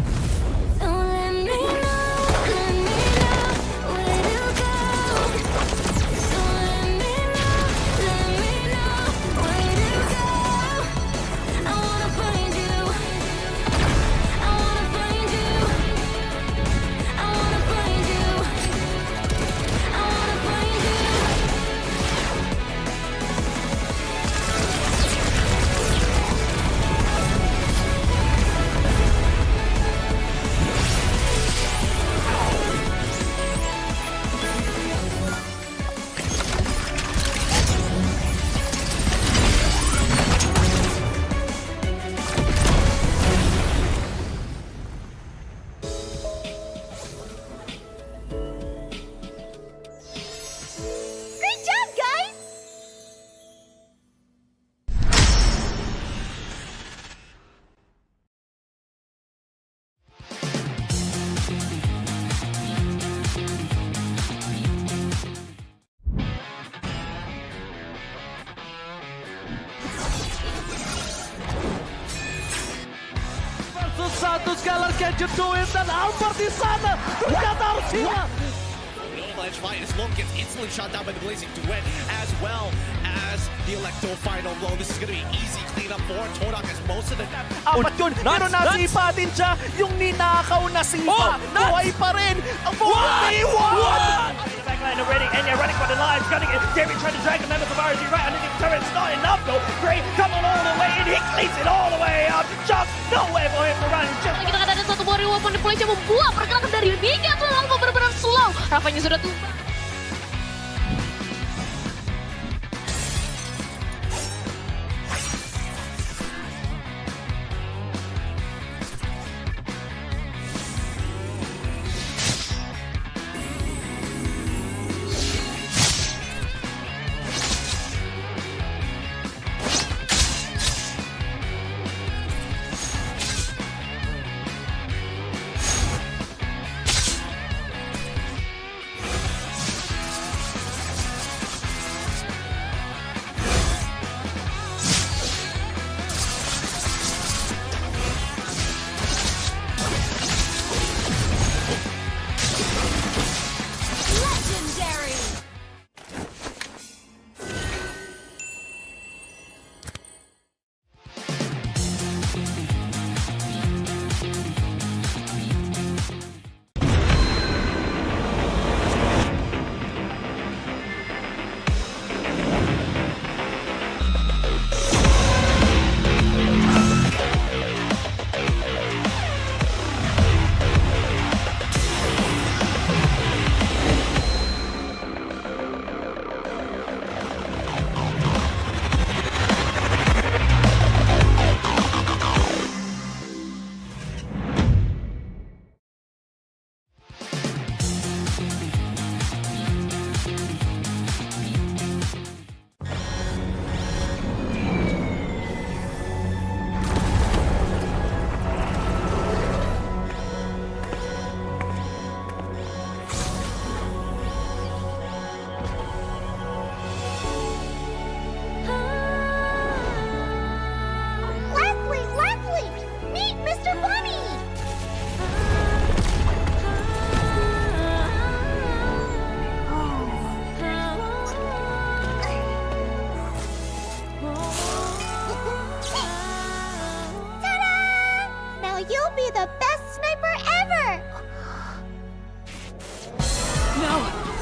Santos Gallas can you do it? Dan Alvar di sana! Ternyata harus hilang! Ledge fight as Long gets instantly shot down by the Blazing Duet, as well as as the Electo final blow. This is gonna be easy cleanup for Todak as most of the... Apat yun, pero nasipa din siya. Yung ninakaw na sipa, buhay pa rin. 4v1! Backline already, and you're running for the lives, gunning it. David trying to drag the members of RG right underneath the turret. It's not enough though. Gray coming all the way, and he cleans it all the way out. Just no way for him to run. Just... Kita kata ada satu buah reward manipulasi yang membuat pergerakan dari Mika tuh langsung benar-benar slow. Rafanya sudah tumbang.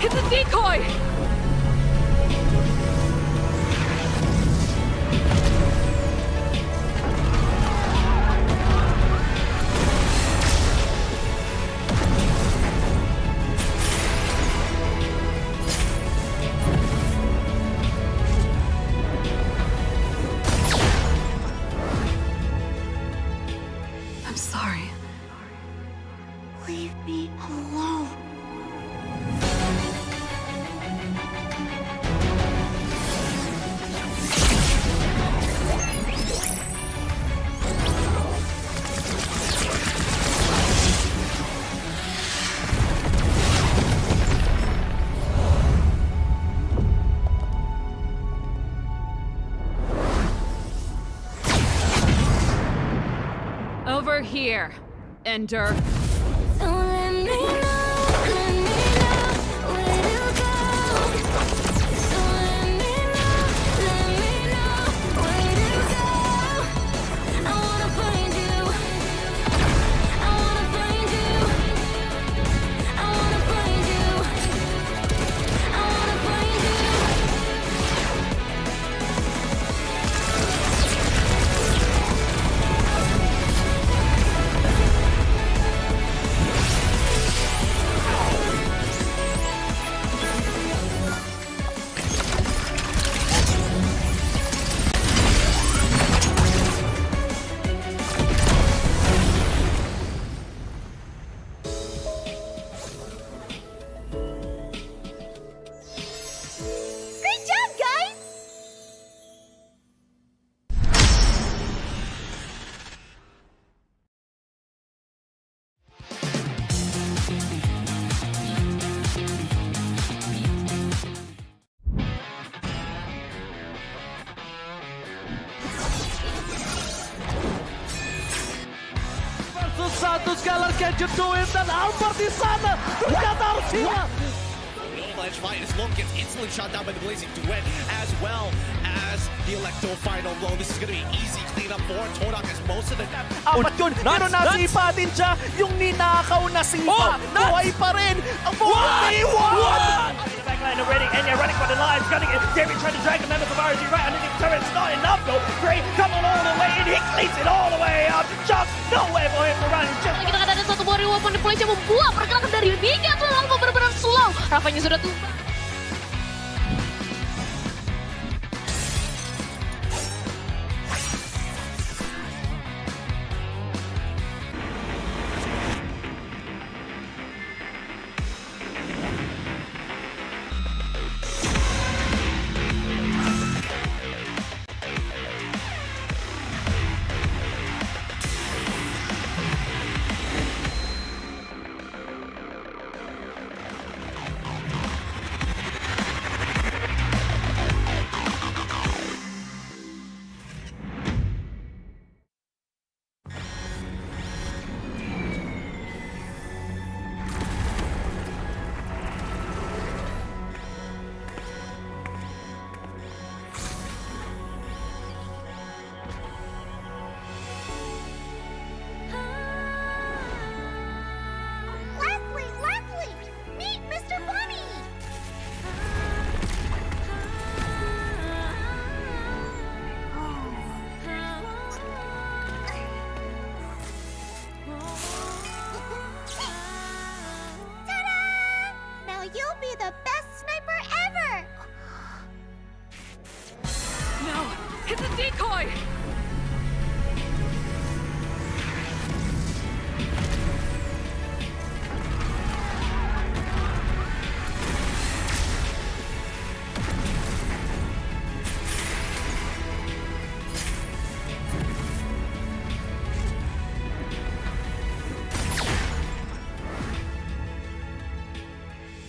It's a decoy! I'm sorry. Leave me alone. Over here, Ender. Santos Galar can you do it? And Albertisana got sila. Ledge fight as Long gets instantly shot down by the Blazing Duet, as well the electo final blow. This is gonna be easy cleanup for Todak as most of the... Apat yun, pero nasipa din siya. Yung ninakaw na sipa. Buhay pa rin ang 4v1! Backline already, and they're running for the lives, gunning it. David trying to drag the members of RG right underneath the turret. It's not enough though. Gray coming all the way, and he cleans it all the way up. Just no way for him to run. Kita ada satu body weapon di Malaysia membuat pergerakan dari Mika terlalu benar-benar slow. Rafanya sudah tumbang. You'll be the best sniper ever! No! It's a decoy!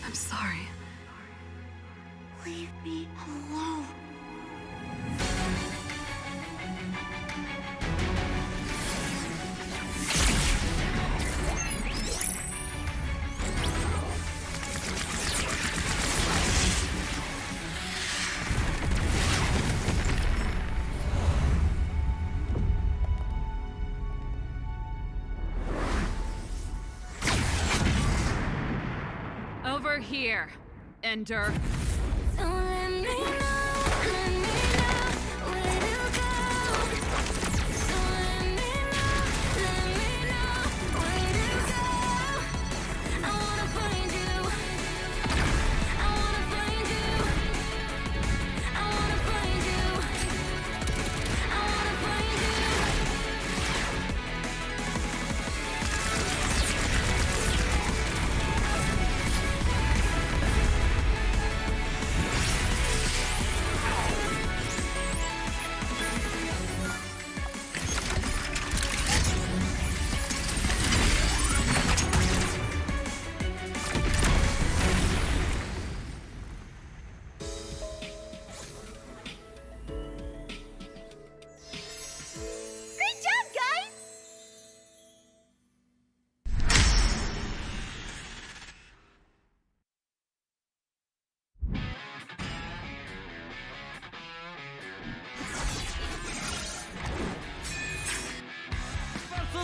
I'm sorry. Leave me alone. Over here, Ender.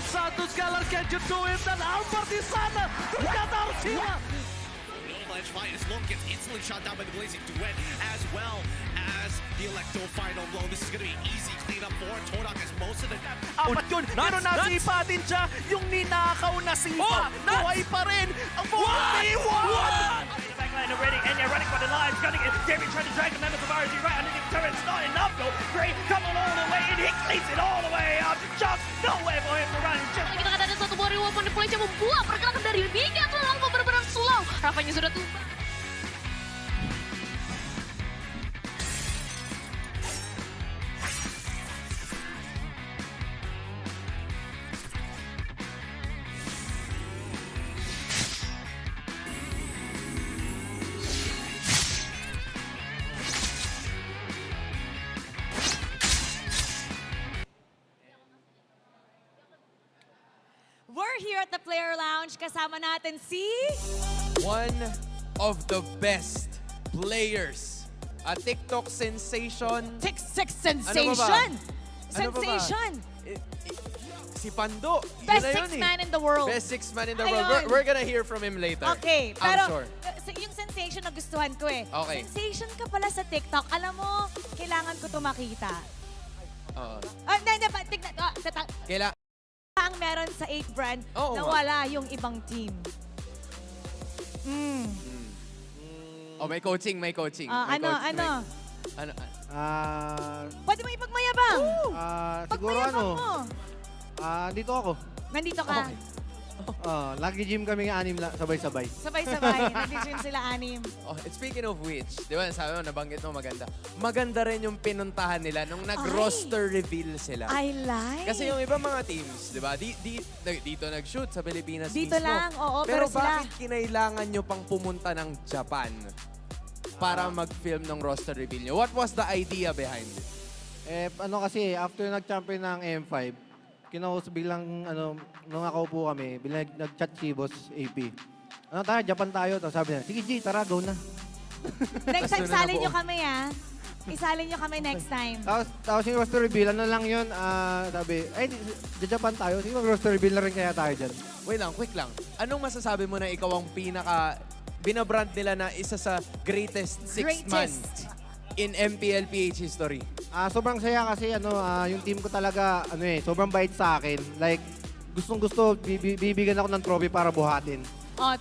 Santos Galar, can you do it? And Alpha di sana! Nagkatao sila! The Avalanche Finals Long gets instantly shot down by the Blazing Duet, as well as the Electo final blow. This is gonna be easy cleanup for Todak as most of the... Apat yun, pero nasipa din siya. Yung ninakaw na sipa. Buhay pa rin ang 4v1! Backline already, and they're running for the lives, gunning it. David trying to drag the members of RG right underneath the turret. It's not enough though. Gray coming all the way, and he cleans it all the way up. Just no way for him to run. Kita ada satu body weapon di Malaysia membuat pergerakan dari Mika terlalu benar-benar slow. Rafanya sudah tumbang. We're here at the Player Lounge. Kasama natin si... One of the best players TikTok sensation. Sensation! Ano ba ba? Sensation! Si Pando. Best Yun na six yun man in the world. Best six man in the world. Ayun. We're gonna hear from him later. Okay, I'm pero sure. yung sensation na gustuhan ko eh. Okay. Sensation ka pala sa TikTok. Alam mo, kailangan ko to makita. Oo. Hindi, tignan. Kailangan. Ang meron sa 8 brand Oo na nga. wala yung ibang team. Oh, may coaching, may coaching. May Ano? Ano? Pwede mo ipagmayabang. Siguro Pagmayabang mo. Dito ako. Nandito ka. Lagi gym kami ng anim sabay-sabay. Sabay-sabay. Nag-gym sila 6. Oh, speaking of which, di ba, sabi mo, nabanggit mo maganda. Maganda rin yung pinuntahan nila nung nag-roster reveal sila. I like. Kasi yung ibang mga teams, di ba, dito nag-shoot sa Pilipinas Dito mismo. lang, oo. Pero sila... bakit kinailangan nyo pang pumunta ng Japan para mag-film ng roster reveal nyo? What was the idea behind it? Kasi, after nag-champion ng M5, kinausap biglang, nung nakaupo kami, nag-chat si Boss AP. Japan tayo. Tapos sabi niya, sige G, tara, go na. Next time, salin nyo kami Isalin nyo kami next time. Tapos yung roster reveal, lang yun, sabi, Japan tayo. Sige, roster reveal na rin kaya tayo dyan. Wait lang, quick lang. Anong masasabi mo na ikaw ang binabrand nila na isa sa greatest six-man in MPL PH history? Sobrang saya kasi yung team ko talaga sobrang bait sa akin. Like gustong-gusto bibigyan ako ng trophy para buhatin.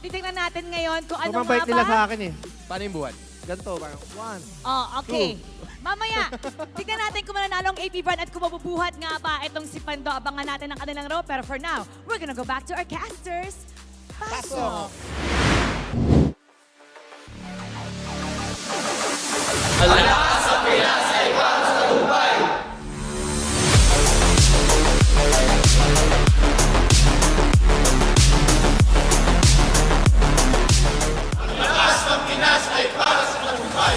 Titingnan natin ngayon kung ano sobrang bait nila sa akin eh. Paano yung buhat? Ganito, parang 1. Okay. Mamaya, tignan natin kung mananalo ang APBR at kung mabubuhat nga ba itong si Pando. Abangan natin ang kanilang row. Pero for now, we're gonna go back to our casters. Pasok! Alakas sa Pinas ay para sa tagumpay! Ang lakas ng Pinas ay para sa tagumpay!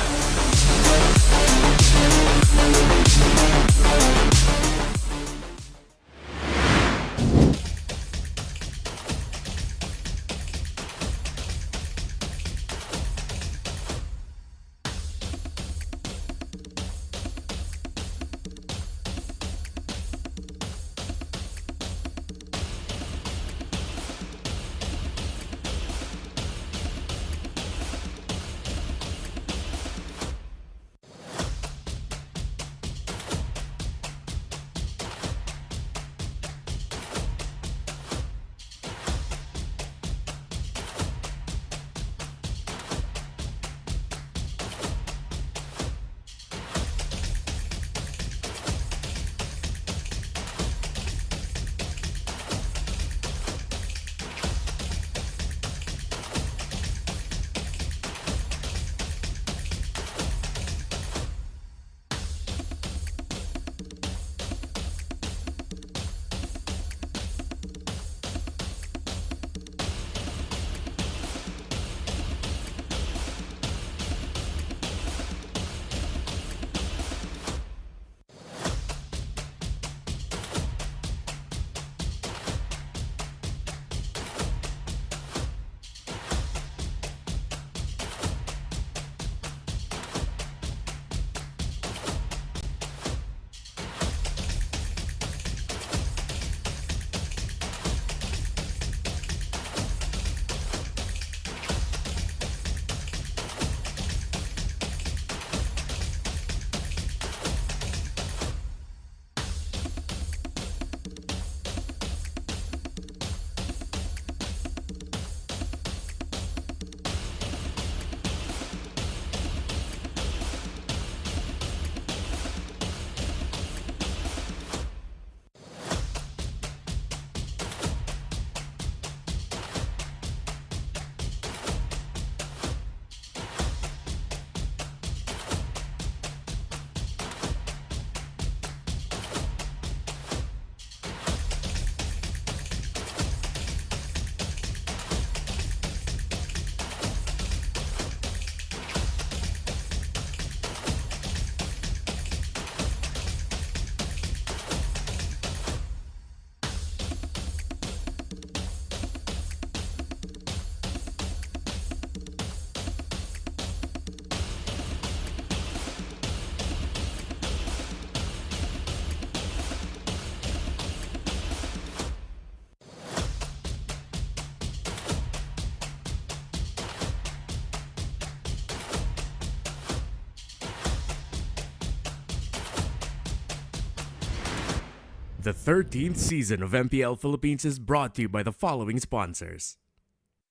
The 13th season of MPL Philippines is brought to you by the following sponsors.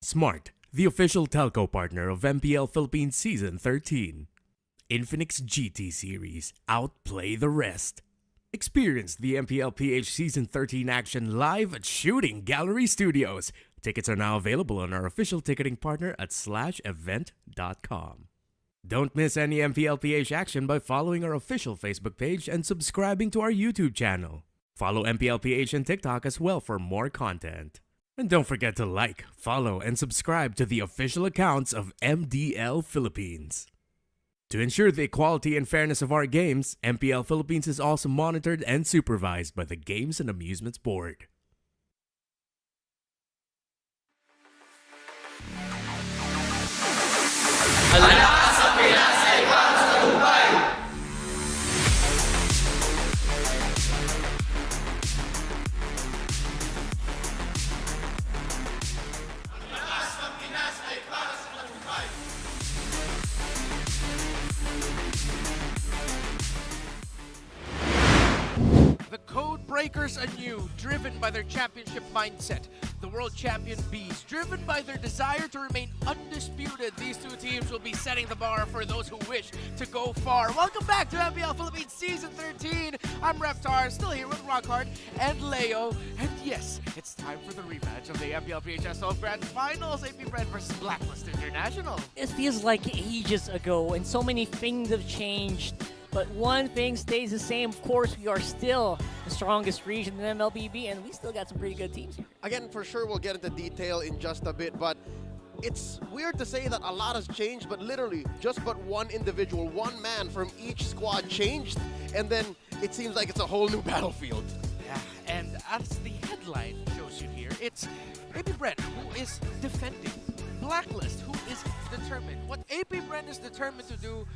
Smart, the official telco partner of MPL Philippines Season 13. Infinix GT Series, outplay the rest. Experience the MPL PH Season 13 action live at Shooting Gallery Studios. Tickets are now available on our official ticketing partner at /event.com. Don't miss any MPL PH action by following our official Facebook page and subscribing to our YouTube channel. Follow MPL PH on TikTok as well for more content. And don't forget to like, follow, and subscribe to the official accounts of MDL Philippines. To ensure the equality and fairness of our games, MPL Philippines is also monitored and supervised by the Games and Amusements Board. The code breakers anew, driven by their championship mindset. The world champion Bees, driven by their desire to remain undisputed. These two teams will be setting the bar for those who wish to go far. Welcome back to MPL Philippines Season 13. I'm Reptar, still here with Rockhard and Leo. And yes, it's time for the rematch of the MPL PH S12 Grand Finals. APBR versus Blacklist International. It feels like ages ago, and so many things have changed. But one thing stays the same. Of course, we are still the strongest region in MLBB, and we still got some pretty good teams here. Again, for sure, we'll get into detail in just a bit, but it's weird to say that a lot has changed, but literally just but one individual, one man from each squad changed, and then it seems like it's a whole new battlefield. Yeah, and as the headline shows you here, it's APBR who is defending, Blacklist who is determined. What APBR is determined to do.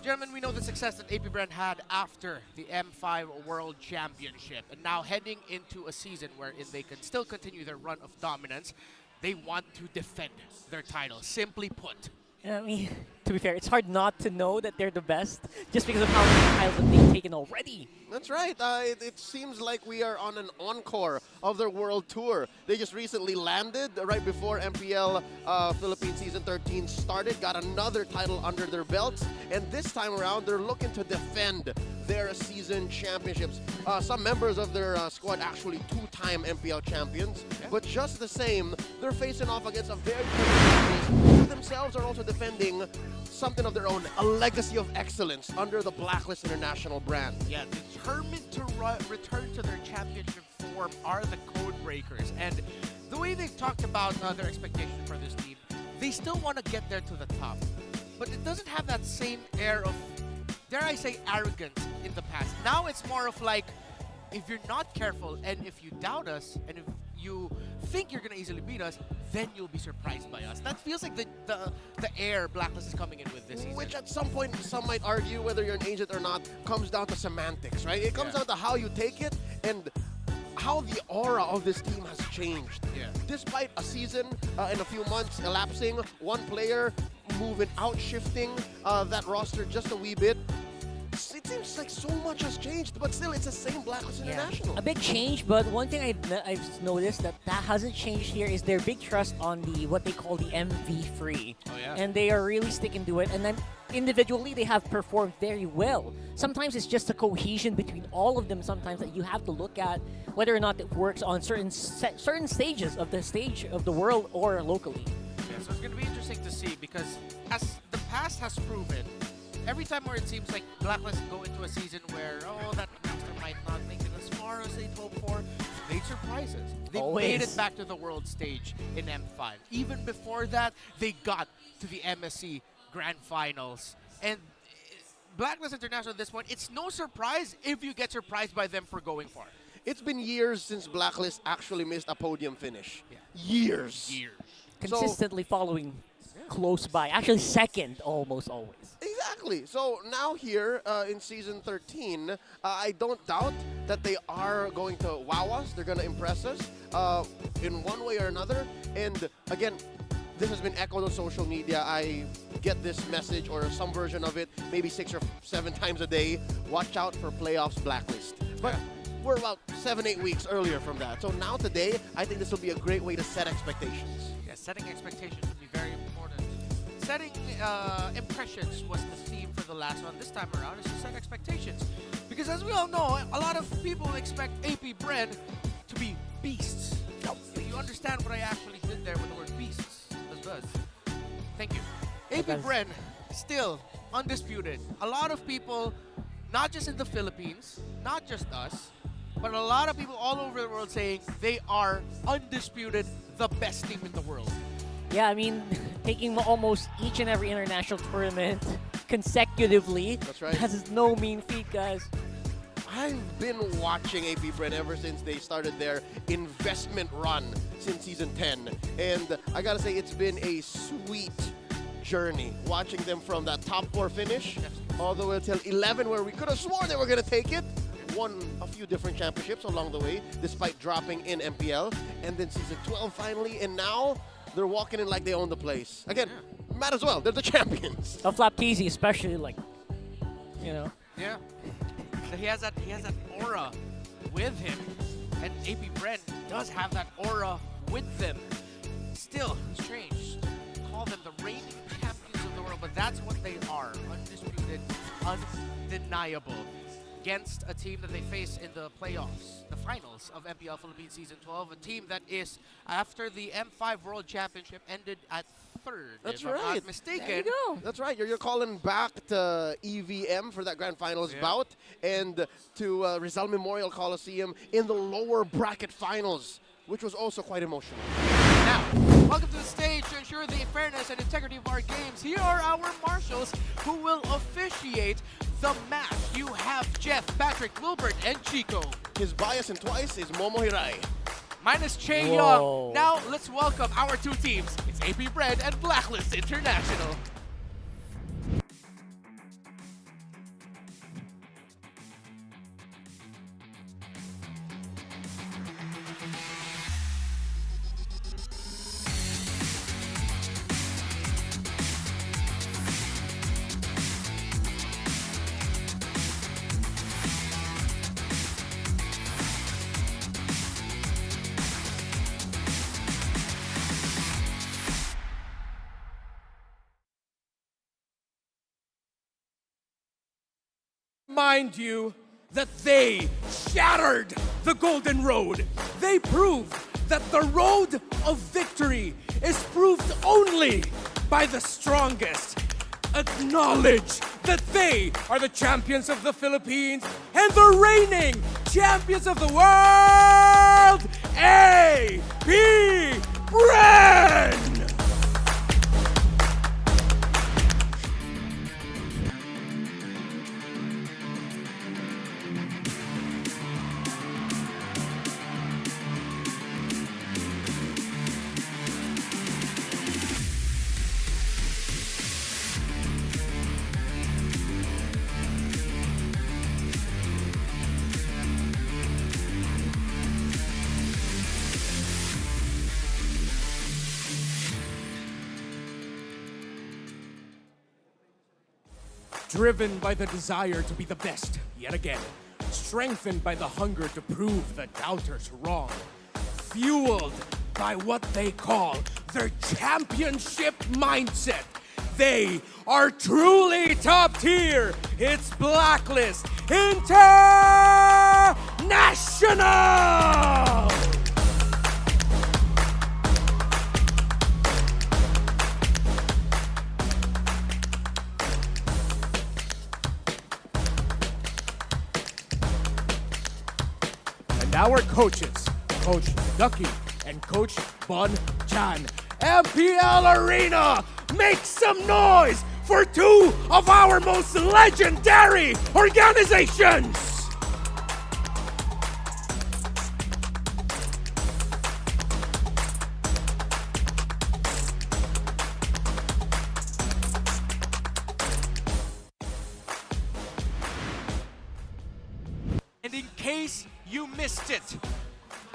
Gentlemen, we know the success that APBR had after the M5 World Championship, and now heading into a season wherein they can still continue their run of dominance. They want to defend their title, simply put. I mean, to be fair, it's hard not to know that they're the best just because of how many titles that they've taken already. That's right. It seems like we are on an encore of their world tour. They just recently landed right before MPL Philippines Season 13 started, got another title under their belts, and this time around they're looking to defend their season championships. Some members of their squad actually two-time MPL champions, but just the same, they're facing off against a very different who themselves are also defending something of their own, a legacy of excellence under the Blacklist International brand. Yeah, determined to return to their championship form are the code breakers, and the way they've talked about their expectation for this team, they still want to get there to the top, but it doesn't have that same air of, dare I say, arrogance in the past. Now it's more of like, if you're not careful and if you doubt us and if you think you're gonna easily beat us, then you'll be surprised by us. That feels like the air Blacklist is coming in with this season. Which at some point, some might argue, whether you're an agent or not, comes down to semantics, right? It comes down to how you take it and how the aura of this team has changed. Yeah. Despite a season and a few months elapsing, one player moving out, shifting that roster just a wee bit, it seems like so much has changed, but still it's the same Blacklist International. A big change, but one thing I've noticed that hasn't changed here is their big trust on the what they call the MV free. Oh, yeah. And they are really sticking to it, and then individually they have performed very well. Sometimes it's just a cohesion between all of them sometimes that you have to look at whether or not it works on certain stages of the world or locally. Yeah, so it's going to be interesting to see because as the past has proven, every time where it seems like Blacklist go into a season where, that master might not make it as far as they'd hoped for, they surprise us. They made it back to the world stage in M5. Even before that, they got to the MSC Grand Finals. And Blacklist International at this point, it's no surprise if you get surprised by them for going far. It's been years since Blacklist actually missed a podium finish. Yeah. Years. Consistently following close by. Actually second almost always. Exactly. So now here in Season 13, I don't doubt that they are going to wow us. They're going to impress us in one way or another. And again, this has been echoed on social media. I get this message or some version of it maybe 6 or 7 times a day. Watch out for playoffs Blacklist. But we're about 7-8 weeks earlier from that. So now today, I think this will be a great way to set expectations. Yeah, setting expectations would be very important. Setting impressions was the theme for the last one. This time around is to set expectations. Because as we all know, a lot of people expect AP Bren to be beasts. You understand what I actually did there with the word beasts? Thank you. AP Bren, still undisputed. A lot of people, not just in the Philippines, not just us, but a lot of people all over the world saying they are undisputed the best team in the world. Yeah, I mean, taking almost each and every international tournament consecutively. That's right. That is no mean feat, guys. I've been watching AP Bren ever since they started their investment run since season 10. And I gotta say, it's been a sweet journey watching them from that top 4 finish all the way till 11, where we could have sworn they were gonna take it. Won a few different championships along the way, despite dropping in MPL. And then season 12 finally, and now they're walking in like they own the place. Again, might as well, they're the champions. Flapteasy especially, like, you know. Yeah. He has that aura with him. And AP Bren does have that aura with them. Still, strange to call them the reigning champions of the world, but that's what they are. Undisputed, undeniable. Against a team that they face in the playoffs, the finals of MPL Philippines Season 12, a team that is, after the M5 World Championship ended at 3rd, That's if I'm right. not mistaken. There you go. That's right. You're calling back to EVM for that Grand Finals bout and to Rizal Memorial Coliseum in the lower bracket finals, which was also quite emotional. Now, welcome to the stage to ensure the fairness and integrity of our games. Here are our marshals who will officiate the match. You have Jeff, Patrick, Wilbert, and Chico. His bias in twice is Momo Hirai. Mine is Che Young. Now, let's welcome our two teams. It's AP Bren and Blacklist International. Mind you that they shattered the Golden Road. They proved that the road of victory is proved only by the strongest. Acknowledge that they are the champions of the Philippines and the reigning champions of the world, AP Bren! Driven by the desire to be the best, yet again. Strengthened by the hunger to prove the doubters wrong. Fueled by what they call their championship mindset. They are truly top tier. It's Blacklist International! Our coaches, Coach Ducky and Coach Bon Chan. MPL Arena, make some noise for two of our most legendary organizations! And in case you missed it,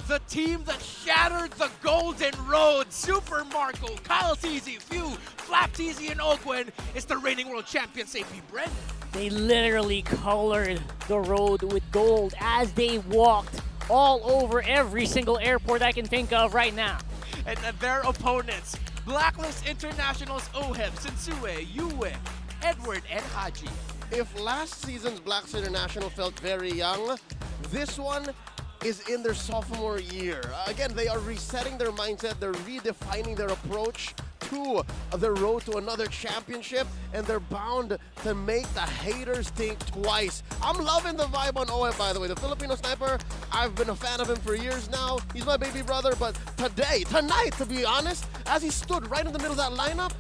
the team that shattered the Golden Road, Super Marco, Kyle Teasy, Few, Flap Teasy, and Ogwen, is the reigning world champions AP Bren. They literally colored the road with gold as they walked all over every single airport I can think of right now. And their opponents, Blacklist International's Oheb, Sensue, Yue, Edward, and Haji. If last season's Blacklist International felt very young, this one is in their sophomore year. Again, they are resetting their mindset, they're redefining their approach to the road to another championship, and they're bound to make the haters think twice. I'm loving the vibe on Oheb, by the way. The Filipino sniper, I've been a fan of him for years now. He's my baby brother, but tonight, to be honest, as he stood right in the middle of that lineup,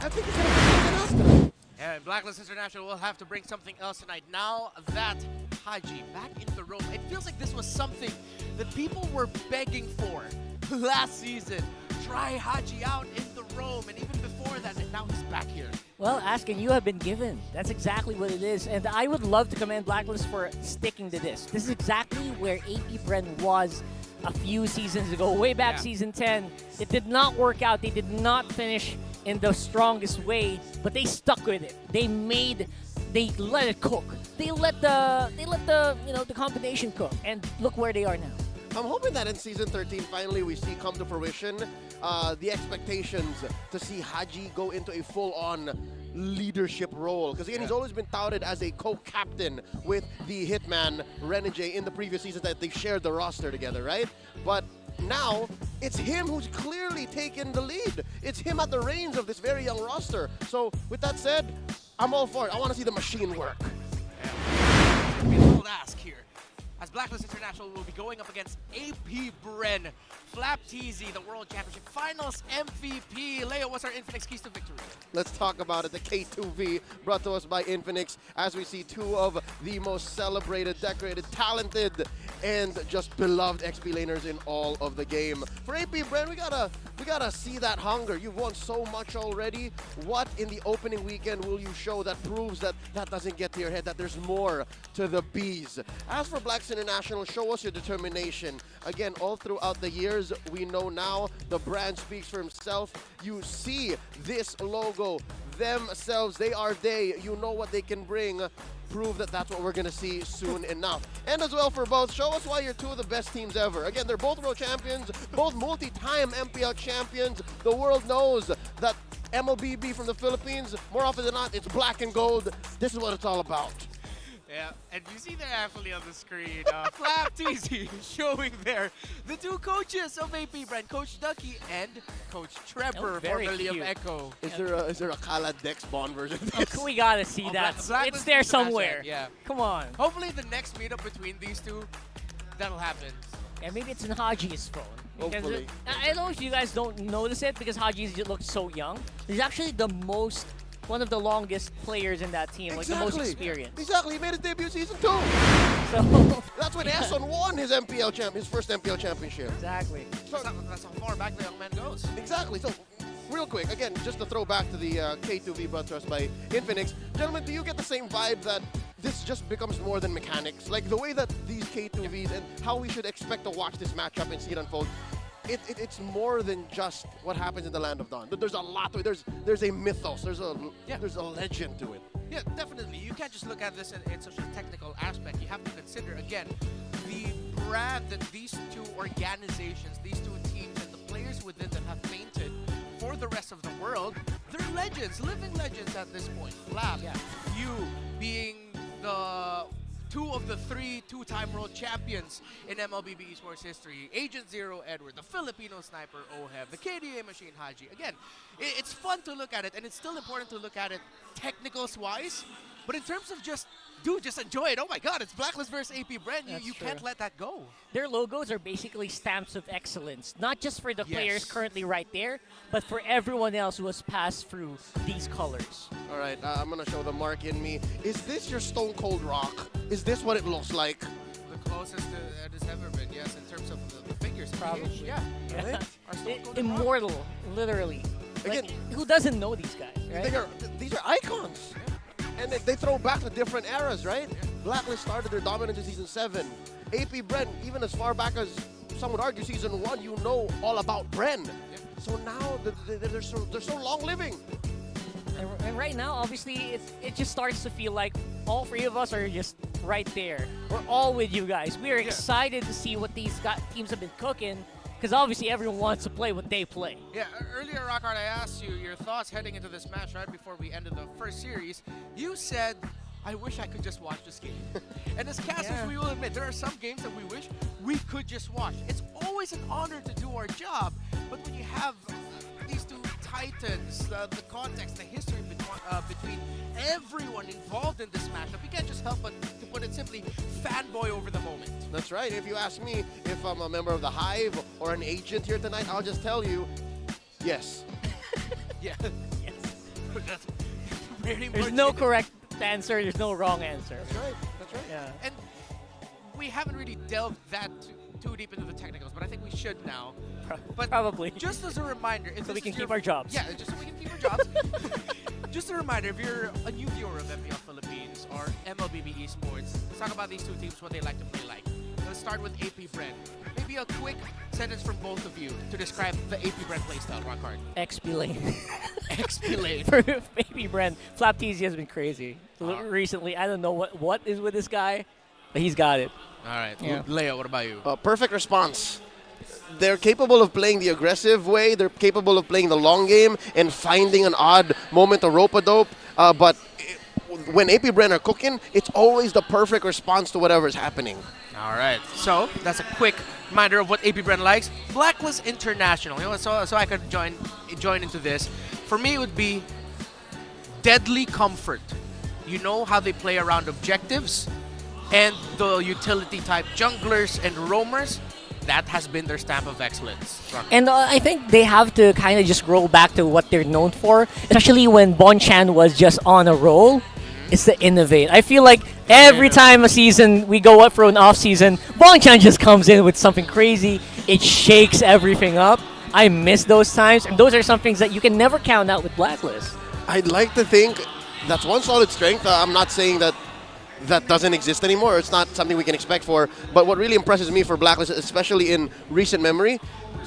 I think he's gonna bring something else tonight. And Blacklist International will have to bring something else tonight. Now that Haji back in the room, it feels like this was something that people were begging for last season. Try Haji out in the roam, and even before that, and now he's back here. Well, Askin, you have been given. That's exactly what it is. And I would love to commend Blacklist for sticking to this. This is exactly where AP Bren was a few seasons ago, way back season 10. It did not work out. They did not finish in the strongest way, but they stuck with it. They let it cook. They let the combination cook, and look where they are now. I'm hoping that in Season 13, finally we see come to fruition the expectations to see Haji go into a full-on leadership role. Because again, he's always been touted as a co-captain with the Hitman, Renegade, in the previous seasons that they shared the roster together, right? But now, it's him who's clearly taken the lead. It's him at the reins of this very young roster. So, with that said, I'm all for it. I want to see the machine work. Yeah. We will ask here, as Blacklist International will be going up against AP Bren, Flap TZ, the World Championship Finals MVP. Leo, what's our Infinix keys to victory? Let's talk about it. The K2V brought to us by Infinix, as we see two of the most celebrated, decorated, talented, and just beloved XP laners in all of the game. For AP Bren, we gotta see that hunger. You've won so much already. What in the opening weekend will you show that proves that that doesn't get to your head, that there's more to the bees? As for Blacks International, show us your determination. Again, all throughout the years, we know now the brand speaks for himself. You see this logo themselves. They are they. You know what they can bring. Prove that that's what we're going to see soon enough. And as well for both, show us why you're two of the best teams ever. Again, they're both world champions, both multi-time MPL champions. The world knows that MLBB from the Philippines, more often than not, it's black and gold. This is what it's all about. Yeah, and you see there actually on the screen, Flap TZ showing there the two coaches of AP Bren, Coach Ducky and Coach Trevor, formerly of Echo. Is there a Kala Dex Bond version of this? We gotta see that. It's there somewhere. Yeah. Come on. Hopefully the next meetup between these two, that'll happen. Yeah, maybe it's in Haji's phone. Hopefully. I know if you guys don't notice it because Haji looks so young. He's actually one of the longest players in that team, like the most experienced. Exactly, he made his debut season 2. So that's when Eson won his his first MPL championship. Exactly. So that's how far back the young man goes. Exactly. So, real quick, again, just to throw back to the K2V brought to us by Infinix. Gentlemen, do you get the same vibe that this just becomes more than mechanics? Like the way that these K2Vs and how we should expect to watch this matchup and see it unfold, it's more than just what happens in the Land of Dawn. There's a lot to it. There's a mythos. There's a legend to it. Yeah, definitely. You can't just look at this in such a technical aspect. You have to consider, again, the brand that these two organizations, these two teams, and the players within them have painted for the rest of the world. They're legends, living legends at this point. Flap, you being the two of the three two-time world champions in MLBB esports history. Agent Zero Edward, the Filipino sniper Oheb, the KDA machine Haji. Again, it's fun to look at it, and it's still important to look at it technicals-wise. But in terms of just enjoy it. Oh my God, it's Blacklist versus AP Bren. You can't let that go. Their logos are basically stamps of excellence, not just for the players currently right there, but for everyone else who has passed through these colors. All right, I'm going to show the mark in me. Is this your Stone Cold Rock? Is this what it looks like? The closest it has ever been, yes, in terms of the figures. Probably. Yeah. Immortal, literally. Again, who doesn't know these guys, right? These are icons. And they throw back to different eras, right? Blacklist started their dominance in Season 7. AP Bren, even as far back as some would argue Season 1, you know all about Bren. So now they're so long living. And right now, obviously, it just starts to feel like all three of us are just right there. We're all with you guys. We are excited to see what these teams have been cooking, because obviously everyone wants to play what they play. Yeah, earlier, Rockhard, I asked you your thoughts heading into this match right before we ended the first series. You said, I wish I could just watch this game. And as casters, we will admit, there are some games that we wish we could just watch. It's always an honor to do our job, but when you have these two titans, the context, the history between everyone involved in this matchup, you can't just help but, to put it simply, fanboy over the moment. That's right. If you ask me if I'm a member of the Hive or an agent here tonight, I'll just tell you, yes. Yeah. Yes. That's very There's much no it. correct answer. There's no wrong answer. That's right. That's right. Yeah. And we haven't really delved that too deep into the technicals, but I think we should now. But probably. Just as a reminder, if so we this can is keep your- our jobs. Yeah, just so we can keep our jobs. Just a reminder, if you're a new viewer of MPL Philippines or MLBB Esports, let's talk about these two teams, what they like to play like. Let's start with AP Bren. Maybe a quick sentence from both of you to describe the AP Bren playstyle, Rockhard. XP lane. XP lane. For baby Bren, Flap TZ has been crazy recently. I don't know what is with this guy, but he's got it. All right. Yeah. Leo, what about you? Perfect response. They're capable of playing the aggressive way. They're capable of playing the long game and finding an odd moment to rope-a-dope. But when AP Bren are cooking, it's always the perfect response to whatever's happening. All right. So that's a quick reminder of what AP Bren likes. Blacklist International. You know, so I could join into this. For me, it would be deadly comfort. You know how they play around objectives and the utility type junglers and roamers. That has been their stamp of excellence. And I think they have to kind of just roll back to what they're known for, especially when Bonchan was just on a roll. It's to innovate. I feel like every time a season we go up for an off season, Bonchan just comes in with something crazy. It shakes everything up. I miss those times, and those are some things that you can never count out with Blacklist. I'd like to think that's one solid strength. I'm not saying that doesn't exist anymore. It's not something we can expect for. But what really impresses me for Blacklist, especially in recent memory,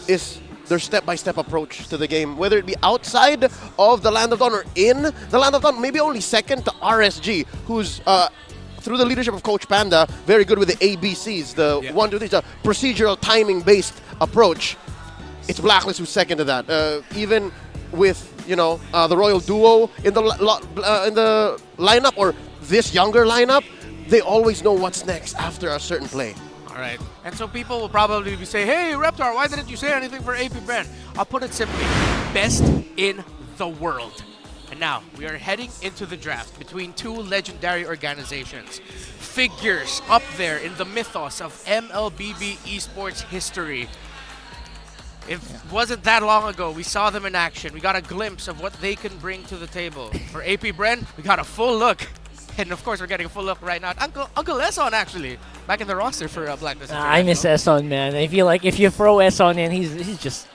is their step-by-step approach to the game. Whether it be outside of the Land of Dawn or in the Land of Dawn, maybe only second to RSG, who's, through the leadership of Coach Panda, very good with the ABCs, the 1, 2, 3, the procedural timing-based approach. It's Blacklist who's second to that. Even with, the Royal Duo in the lineup, or this younger lineup, they always know what's next after a certain play. All right. And so people will probably be saying, hey, Reptar, why didn't you say anything for AP Bren? I'll put it simply, best in the world. And now, we are heading into the draft between two legendary organizations. Figures up there in the mythos of MLBB esports history. It wasn't that long ago, we saw them in action. We got a glimpse of what they can bring to the table. For AP Bren, we got a full look. And of course, we're getting a full look right now at Uncle Esson, actually, back in the roster for Blacklist. I miss Esson, man. I feel like if you throw Esson in, he's just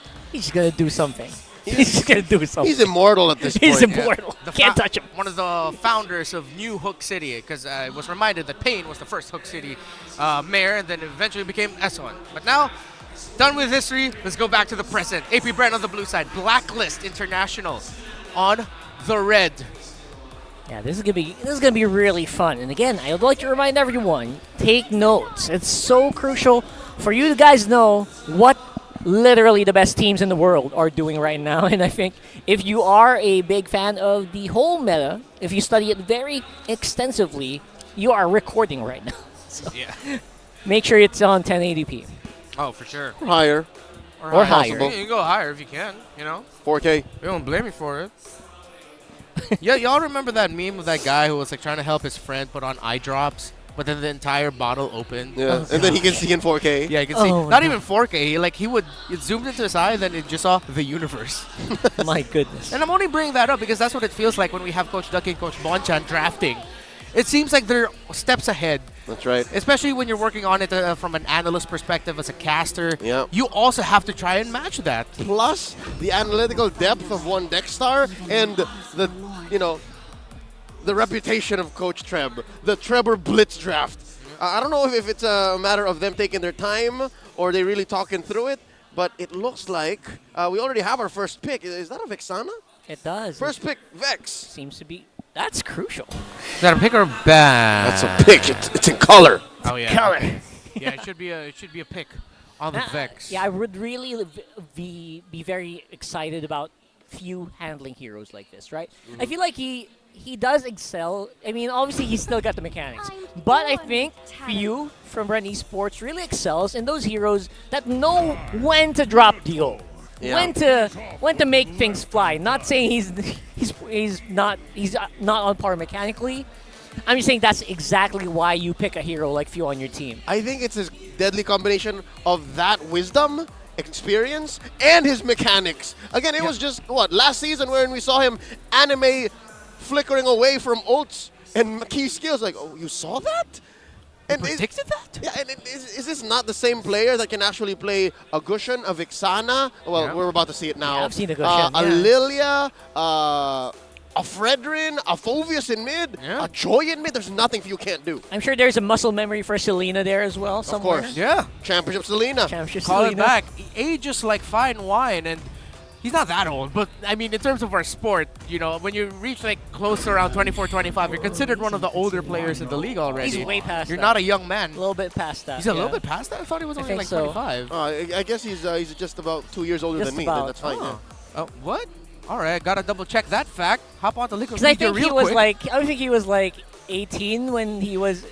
gonna do something. He's just gonna do something. He's immortal at this point. He's immortal. Can't touch him. One of the founders of New Hook City, because I was reminded that Payne was the first Hook City mayor, and then eventually became Esson. But now, done with history, let's go back to the present. AP Bren on the blue side, Blacklist International on the red. Yeah, this is gonna be really fun. And again, I would like to remind everyone, take notes. It's so crucial for you guys to know what literally the best teams in the world are doing right now. And I think if you are a big fan of the whole meta, if you study it very extensively, you are recording right now. So make sure it's on 1080p. Oh, for sure. Or higher. Or higher. You can go higher if you can, 4K. We don't blame you for it. Yeah, y'all remember that meme of that guy who was like trying to help his friend put on eye drops, but then the entire bottle opened? Yeah, and then he can see in 4K. Yeah, you can see. Not even 4K. It zoomed into his eye, then it just saw the universe. My goodness. And I'm only bringing that up because that's what it feels like when we have Coach Ducky and Coach Bonchan drafting. It seems like they're steps ahead. That's right. Especially when you're working on it from an analyst perspective as a caster. Yeah. You also have to try and match that. Plus the analytical depth of one Dexstar and the reputation of Coach Treb. The Trevor Blitz draft. I don't know if it's a matter of them taking their time or they really talking through it, but it looks like we already have our first pick. Is that a Vexana? It does. First pick, Vex. Seems to be. That's crucial. Is that a pick or a ban? That's a pick. It's in color. Oh yeah. Color. Okay. Yeah, it should be a pick on the Vex. Yeah, I would really be very excited about few handling heroes like this, right? I feel like he does excel. I mean, obviously he's still got the mechanics, but I think few from Bren Esports really excels in those heroes that know when to drop DO. Yeah. When to make things fly. Not saying he's not on par mechanically. I'm just saying that's exactly why you pick a hero like Few on your team. I think it's his deadly combination of that wisdom, experience, and his mechanics. Again, it was just, last season when we saw him anime flickering away from ults and key skills. Like, oh, you saw that? And predicted that? Yeah, and is this not the same player that can actually play a Gushon, a Vixana? Well, we're about to see it now. Yeah, I've seen the Gushon, a Lilia, a Fredrin, a Phoveus in mid, a Joy in mid. There's nothing you can't do. I'm sure there's a muscle memory for Selena there as well somewhere. Of course. Yeah. Championship Selena. Championship Call Selena. it back. Age is like fine wine, and he's not that old. But, I mean, in terms of our sport, you know, when you reach like close to around 24, 25, you're considered one of the older players in the league already. He's way past You're that. not a young man. A little bit past that. He's a little bit past that? I thought he was only think like so. 25. I guess he's just about 2 years older Just than me. about. Then that's fine. Oh. Oh, what? All right, gotta double check that fact. Hop on the Liquid Because I Media think real he was quick. like 18 when he was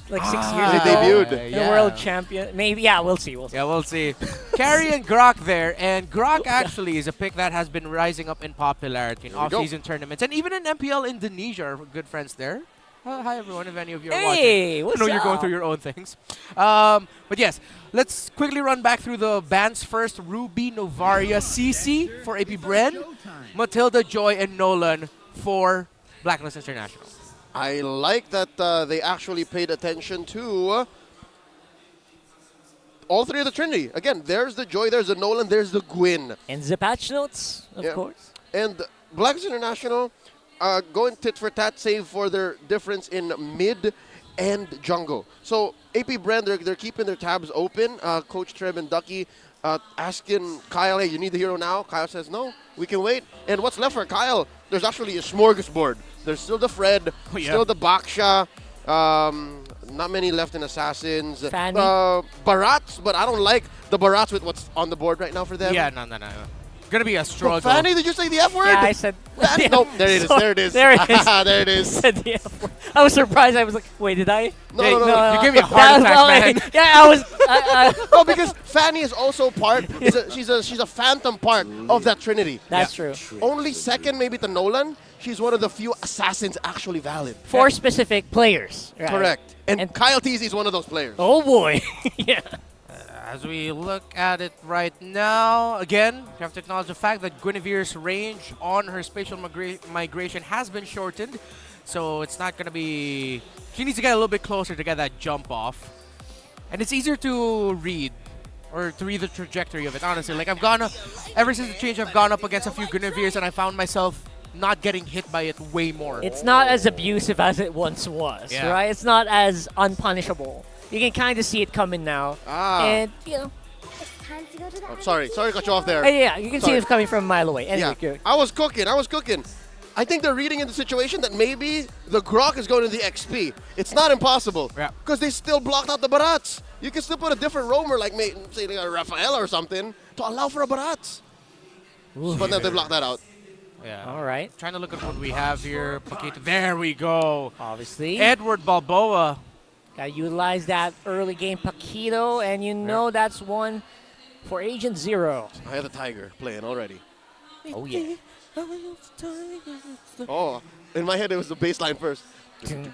like 6 years He ago. debuted. The world champion. Maybe, yeah, we'll see. Yeah, we'll see. Carry and Grok there, and Grok actually is a pick that has been rising up in popularity in There we go. off-season tournaments, and even in MPL Indonesia, our good friends there. Hi everyone, if any of you are Hey, watching. what's I know you're going up? through your own things. But yes, let's quickly run back through the bans first. Ruby, Novaria, CC for AP Bren, Matilda, Joy, and Nolan for Blacklist International. I like that they actually paid attention to all three of the Trinity. Again, there's the Joy, there's the Nolan, there's the Gwyn. And the patch notes, of course. And Blacklist International going tit for tat, save for their difference in mid and jungle. So AP Bren, they're keeping their tabs open. Coach Treb and Ducky asking Kyle, hey, you need the hero now? Kyle says, no, we can wait. And what's left for Kyle? There's actually a smorgasbord. There's still the Fred, still the Baksha, not many left in Assassins. Fanny. Barats, but I don't like the Barats with what's on the board right now for them. Yeah, no. Gonna be a struggle. Oh, Fanny, did you say the F word? Yeah, I said. Fanny? Nope, there it is. There it is. There it is. There it is. Said the F word. I was surprised. I was like, wait, did I? No, no, no. You gave me a heart attack, man. Yeah, I was. No, because Fanny is also part. She's a phantom part of that Trinity. That's true. Only second, maybe to Nolan. She's one of the few assassins actually valid. For specific players. Right. Correct. And Kyle Teasy is one of those players. Oh boy. Yeah. As we look at it right now, again, you have to acknowledge the fact that Guinevere's range on her spatial migration has been shortened. So it's not going to be... She needs to get a little bit closer to get that jump off. And it's easier to read, or to read the trajectory of it, honestly. Like, ever since the change, I've gone up against a few Guineveres, and I found myself not getting hit by it way more. It's not as abusive as it once was, right? It's not as unpunishable. You can kind of see it coming now. And, you know. Oh, sorry to cut you off there. Yeah, you can see it coming from a mile away. Anyway, Yeah, I was cooking. I think they're reading in the situation that maybe the Grok is going to the XP. It's not impossible. Because they still blocked out the Barats. You can still put a different roamer, like say a Rafael or something, to allow for a Barats. But then they blocked that out. Yeah. All right. Trying to look at what we have here. Paquito. There we go. Obviously. Edward Balboa. Got to utilize that early game Paquito, and you know that's one for Agent Zero. I have the Tiger playing already. Oh, yeah. Oh, in my head it was the bass line first. Yep.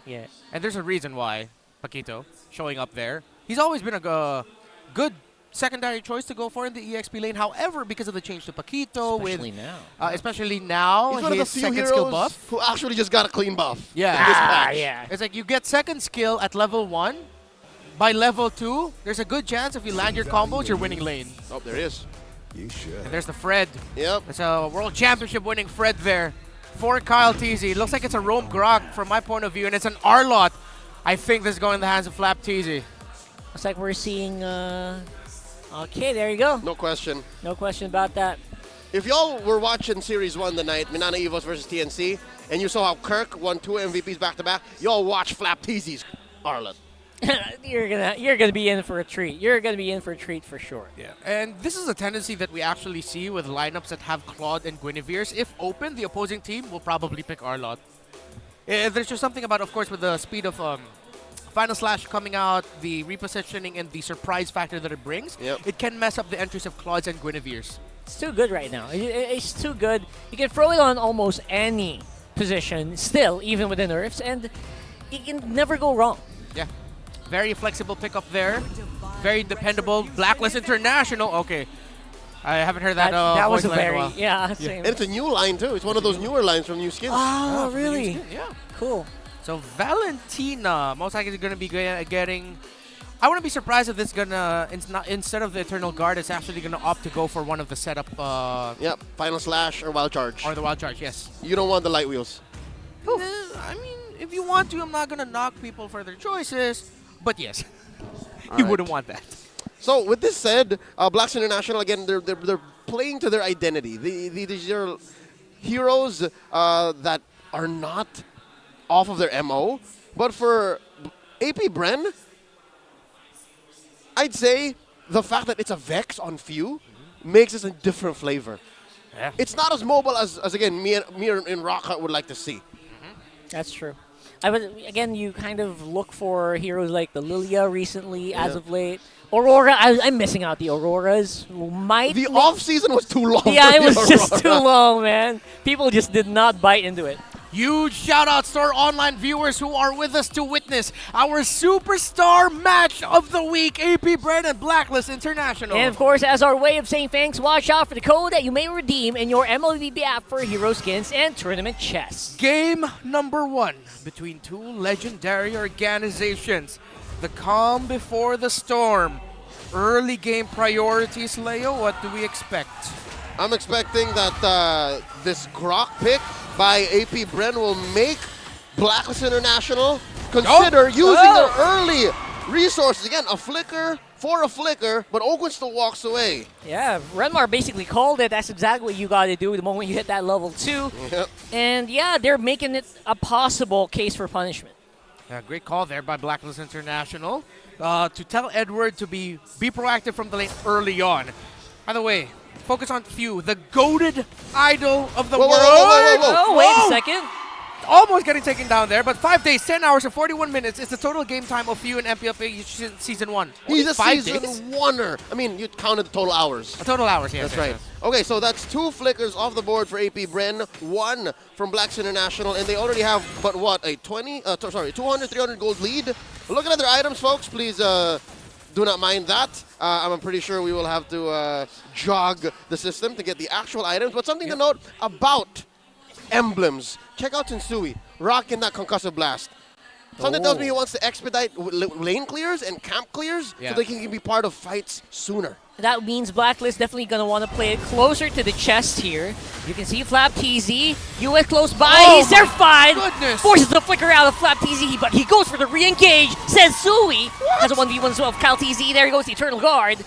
Yeah. And there's a reason why Paquito showing up there. He's always been a good secondary choice to go for in the EXP lane. However, because of the change to Paquito, especially now, He's one of the his few second skill heroes buff who actually just got a clean buff. Yeah. in this patch. Yeah. It's like you get second skill at level 1. By level 2, there's a good chance if you land your combos, you're winning lane. Oh, there he is. You should. And there's the Fred. Yep. It's a World Championship winning Fred there for Kyle Teasy. It looks like it's a Roam Grok from my point of view, and it's an R-Lot. I think this is going in the hands of Flap Teasy. Looks like we're seeing... Okay, there you go. No question. No question about that. If y'all were watching Series 1 the night, Minana Evos versus TNC, and you saw how Kirk won 2 MVPs back-to-back, y'all watch Flap Teasy's Arlet. You're gonna be in for a treat. You're gonna be in for a treat for sure. Yeah, and this is a tendency that we actually see with lineups that have Claude and Guinevere's. If open, the opposing team will probably pick Arlott. There's just something about, of course, with the speed of Final Slash coming out, the repositioning, and the surprise factor that it brings. It can mess up the entries of Claude's and Guinevere's. It's too good right now. It's too good. You can throw it on almost any position still, even with the nerfs, and it can never go wrong. Yeah. Very flexible pickup there. Very dependable. Blacklist International. Okay. I haven't heard that that was a voice line in very, a while. yeah, same. And it's a new line, too. It's one of those newer lines from New Skins. Oh, really? Yeah. Cool. So Valentina, most likely going to be getting... I wouldn't be surprised if this gonna instead of the Eternal Guard, it's actually gonna opt to go for one of the setup. Yep, Final Slash or Wild Charge. Or the Wild Charge, yes. You don't want the light wheels. I mean, if you want to, I'm not gonna knock people for their choices, but yes, All you right. wouldn't want that. So with this said, Blacks International again, they're playing to their identity. These are heroes that are not off of their MO, but for AP Bren, I'd say the fact that it's a Vex on Few makes this a different flavor. Yeah. It's not as mobile as again, me and Rocket would like to see. That's true. Again, you kind of look for heroes like the Lilia recently, as of late. Aurora, I'm missing out the Auroras. The off-season was too long. Yeah, for it was the just Aurora. too long, man. People just did not bite into it. Huge shout outs to our online viewers who are with us to witness our superstar match of the week, AP Bren and Blacklist International. And of course, as our way of saying thanks, watch out for the code that you may redeem in your MLB app for hero skins and tournament chests. Game number 1 between two legendary organizations. The calm before the storm. Early game priorities, Leo, what do we expect? I'm expecting that this Grok pick by AP Bren will make Blacklist International consider using their early resources. Again, a flicker for a flicker, but Oakwood still walks away. Yeah, Renmar basically called it. That's exactly what you got to do the moment you hit that level 2. Yep. And yeah, they're making it a possible case for punishment. Great call there by Blacklist International to tell Edward to be proactive from the lane early on. By the way, focus on Few, the goated idol of the world. Oh, wait a second. Almost getting taken down there, but 5 days, 10 hours, and 41 minutes is the total game time of Few in MPL PH Season 1. He's a 5 season days? oneer. I mean, you counted the total hours. Total hours, yes. That's right. Okay, so that's 2 flickers off the board for AP Bren, 1 from Blacks International, and they already have, but what, a 200, 300 gold lead. Looking at their items, folks, please do not mind that. I'm pretty sure we will have to jog the system to get the actual items, but something to note about emblems. Check out Tensui, rocking that concussive blast. Something tells me he wants to expedite lane clears and camp clears so they can be part of fights sooner. That means Blacklist definitely going to want to play it closer to the chest here. You can see Flap TZ. US close by. He's there fine. Forces the flicker out of Flap TZ, but he goes for the re-engage. Sensui has a 1v1 as well of Kyle TZ. There he goes, the Eternal Guard.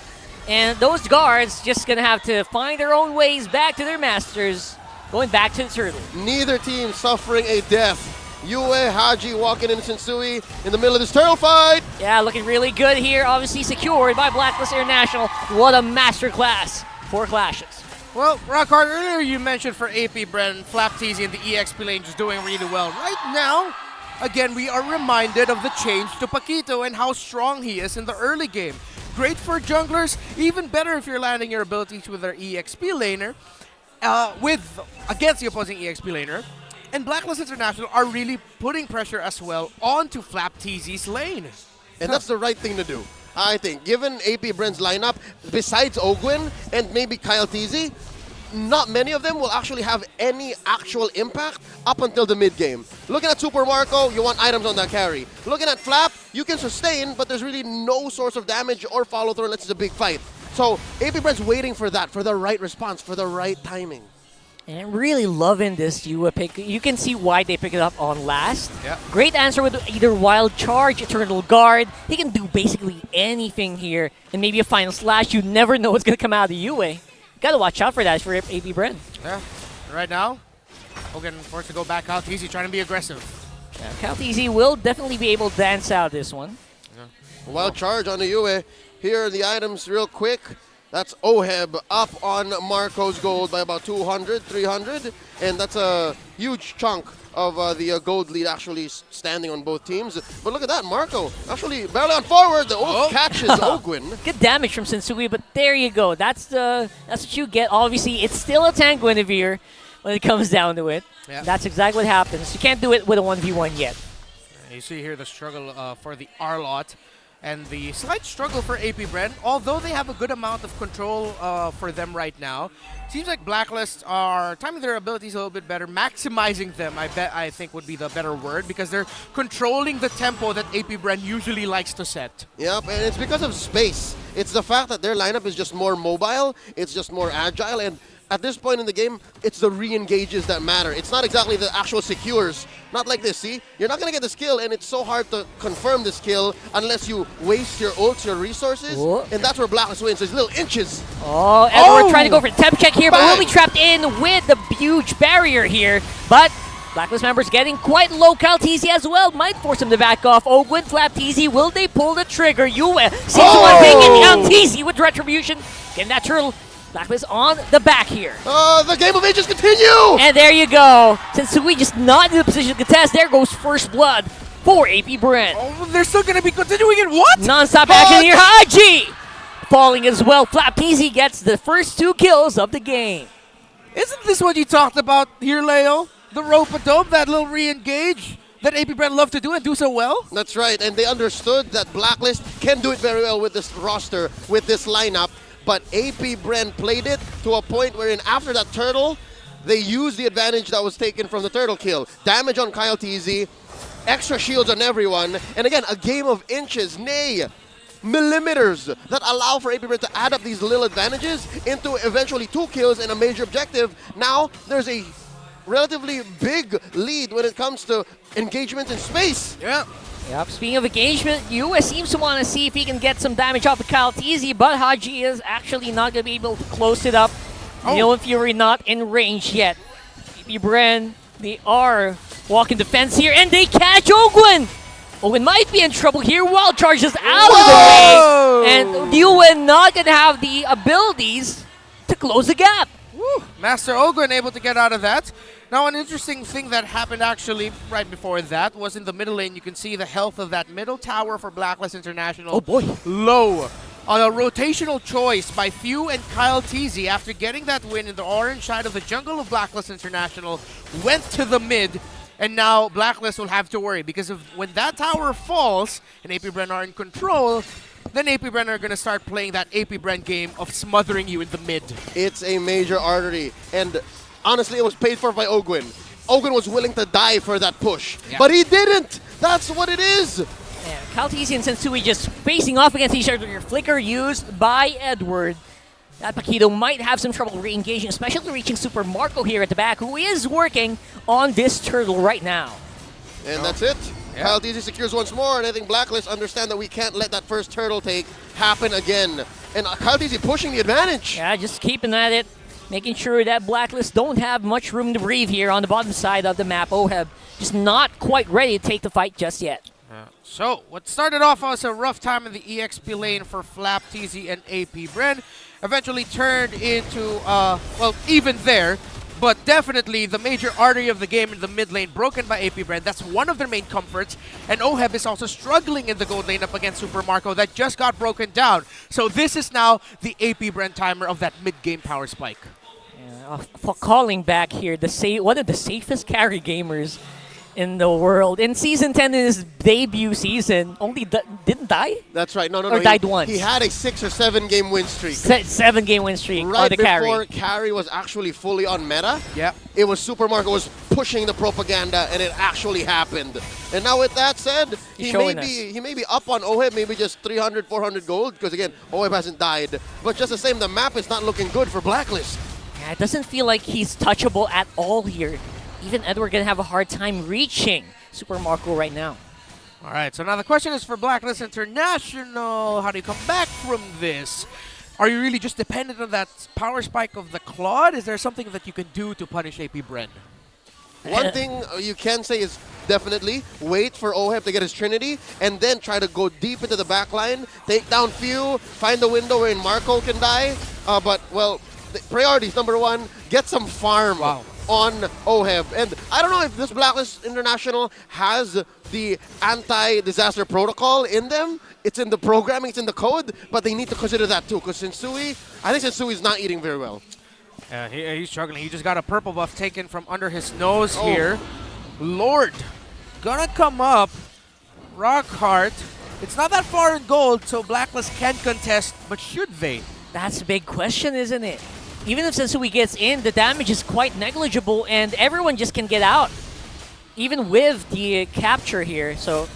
And those guards just going to have to find their own ways back to their masters. Going back to the turtle. Neither team suffering a death. Yue, Haji walking in Sensui in the middle of this turtle fight. Yeah, looking really good here. Obviously secured by Blacklist International. What a masterclass for clashes. Well, Rockhard, earlier you mentioned for AP Bren, Flap TZ and the EXP lane just doing really well. Right now, again, we are reminded of the change to Paquito and how strong he is in the early game. Great for junglers, even better if you're landing your abilities with their EXP laner, against the opposing EXP laner. And Blacklist International are really putting pressure as well onto Flap TZ's lane. And that's the right thing to do. I think, given AP Bren's lineup, besides Ogwin and maybe Kyle TZ, not many of them will actually have any actual impact up until the mid-game. Looking at Super Marco, you want items on that carry. Looking at Flap, you can sustain, but there's really no source of damage or follow-through unless it's a big fight. So AP Bren's waiting for that, for the right response, for the right timing. And I'm really loving this Yue pick. You can see why they pick it up on last. Yeah. Great answer with either Wild Charge, Eternal Guard. He can do basically anything here. And maybe a Final Slash. You never know what's going to come out of Yue. Gotta watch out for that for AP Bren. Yeah. Right now, Hogan forced to go back out. Easy trying to be aggressive. Yeah, Calteezy will definitely be able to dance out this one. Wild charge on the Yue. Here are the items real quick. That's Oheb up on Marco's gold by about 200, 300. And that's a huge chunk of the gold lead actually standing on both teams. But look at that, Marco actually barely on forward. The ult catches Ogwin. Good damage from Sensui, but there you go. That's what you get. Obviously, it's still a tank Guinevere when it comes down to it. Yeah. That's exactly what happens. You can't do it with a 1v1 yet. You see here the struggle for the R-Lot and the slight struggle for AP Bren. Although they have a good amount of control for them right now, seems like Blacklist are timing their abilities a little bit better, maximizing them, I think would be the better word, because they're controlling the tempo that AP Bren usually likes to set. Yep, and it's because of space. It's the fact that their lineup is just more mobile, it's just more agile, and at this point in the game, it's the re-engages that matter. It's not exactly the actual secures. Not like this, see? You're not going to get the skill, and it's so hard to confirm the skill unless you waste your ults, your resources, and that's where Blacklist wins. There's little inches. Oh, Edward trying to go for the temp check here, but will be trapped in with the huge barrier here. But Blacklist members getting quite low. Calteezy as well might force him to back off. Ogwin, Flapteezy, will they pull the trigger? Yue seems one big and Calteezy with retribution. Getting that turtle. Blacklist on the back here. The game of ages continue! And there you go. Sensui just not in the position to contest. There goes first blood for AP Bren. Oh, they're still going to be continuing it. What? Non-stop action here. Haji falling as well. Flapteezy gets the first 2 kills of the game. Isn't this what you talked about here, Leo? The rope-a-dope, that little re-engage that AP Bren love to do and do so well? That's right, and they understood that Blacklist can do it very well with this roster, with this lineup. But AP Bren played it to a point wherein after that turtle, they used the advantage that was taken from the turtle kill. Damage on Calteezy, extra shields on everyone, and again, a game of inches, nay, millimeters that allow for AP Bren to add up these little advantages into eventually 2 kills and a major objective. Now, there's a relatively big lead when it comes to engagement in space. Yeah. Yep, speaking of engagement, Yue seems to want to see if he can get some damage off of Calteezy, but Haji is actually not going to be able to close it up. Neil and Fury not in range yet. AP Bren, they are walking defense here, and they catch Ogwin! Ogwin might be in trouble here. Wild charges out of the way, and Yue not going to have the abilities to close the gap. Woo. Master Ogwin able to get out of that. Now, an interesting thing that happened actually right before that was in the middle lane. You can see the health of that middle tower for Blacklist International. Oh boy. Low. On a rotational choice by Few and Calteezy after getting that win in the orange side of the jungle of Blacklist International, went to the mid, and now Blacklist will have to worry because of when that tower falls and AP Bren are in control, then AP Bren are going to start playing that AP Bren game of smothering you in the mid. It's a major artery, and honestly, it was paid for by Ogwin. Ogwin was willing to die for that push, but he didn't. That's what it is. Yeah, Calteezy and Sensui just facing off against each other. Flicker used by Edward. That Paquito might have some trouble re-engaging, especially reaching Super Marco here at the back, who is working on this turtle right now. And that's it. Calteezy secures once more, and I think Blacklist understand that we can't let that first turtle take happen again. And Calteezy pushing the advantage. Yeah, just keeping at it. Making sure that Blacklist don't have much room to breathe here on the bottom side of the map. Oheb just not quite ready to take the fight just yet. So, what started off as a rough time in the EXP lane for Flapteezy and AP Bren eventually turned into, well, even there, but definitely the major artery of the game in the mid lane broken by AP Bren. That's one of their main comforts, and Oheb is also struggling in the gold lane up against Super Marco that just got broken down. So this is now the AP Bren timer of that mid-game power spike. Yeah, for calling back here, one of the safest carry gamers in the world. In Season 10, in his debut season, only didn't die? That's right. No. Or died once. He had a 6 or 7 game win streak. 7 game win streak right on the carry. Right before carry was actually fully on meta. Yeah. It was Super Marco was pushing the propaganda, and it actually happened. And now with that said, he may be up on Oheb, maybe just 300, 400 gold, because again, Oheb hasn't died. But just the same, the map is not looking good for Blacklist. Yeah, it doesn't feel like he's touchable at all here. Even Edward gonna have a hard time reaching Super Marco right now. All right, so now the question is for Blacklist International. How do you come back from this? Are you really just dependent on that power spike of the Claude? Is there something that you can do to punish AP Bren? One thing you can say is definitely wait for OHEB to get his Trinity and then try to go deep into the back line, take down few, find the window wherein Marco can die. But, well, the priorities, number one, get some farm on OHEB. And I don't know if this Blacklist International has the anti-disaster protocol in them. It's in the programming, it's in the code, but they need to consider that too, because I think Sensui's not eating very well. He's struggling. He just got a purple buff taken from under his nose here. Lord, gonna come up. Rockhart. It's not that far in gold, so Blacklist can contest, but should they? That's a big question, isn't it? Even if Sensui gets in, the damage is quite negligible, and everyone just can get out, even with the capture here. So,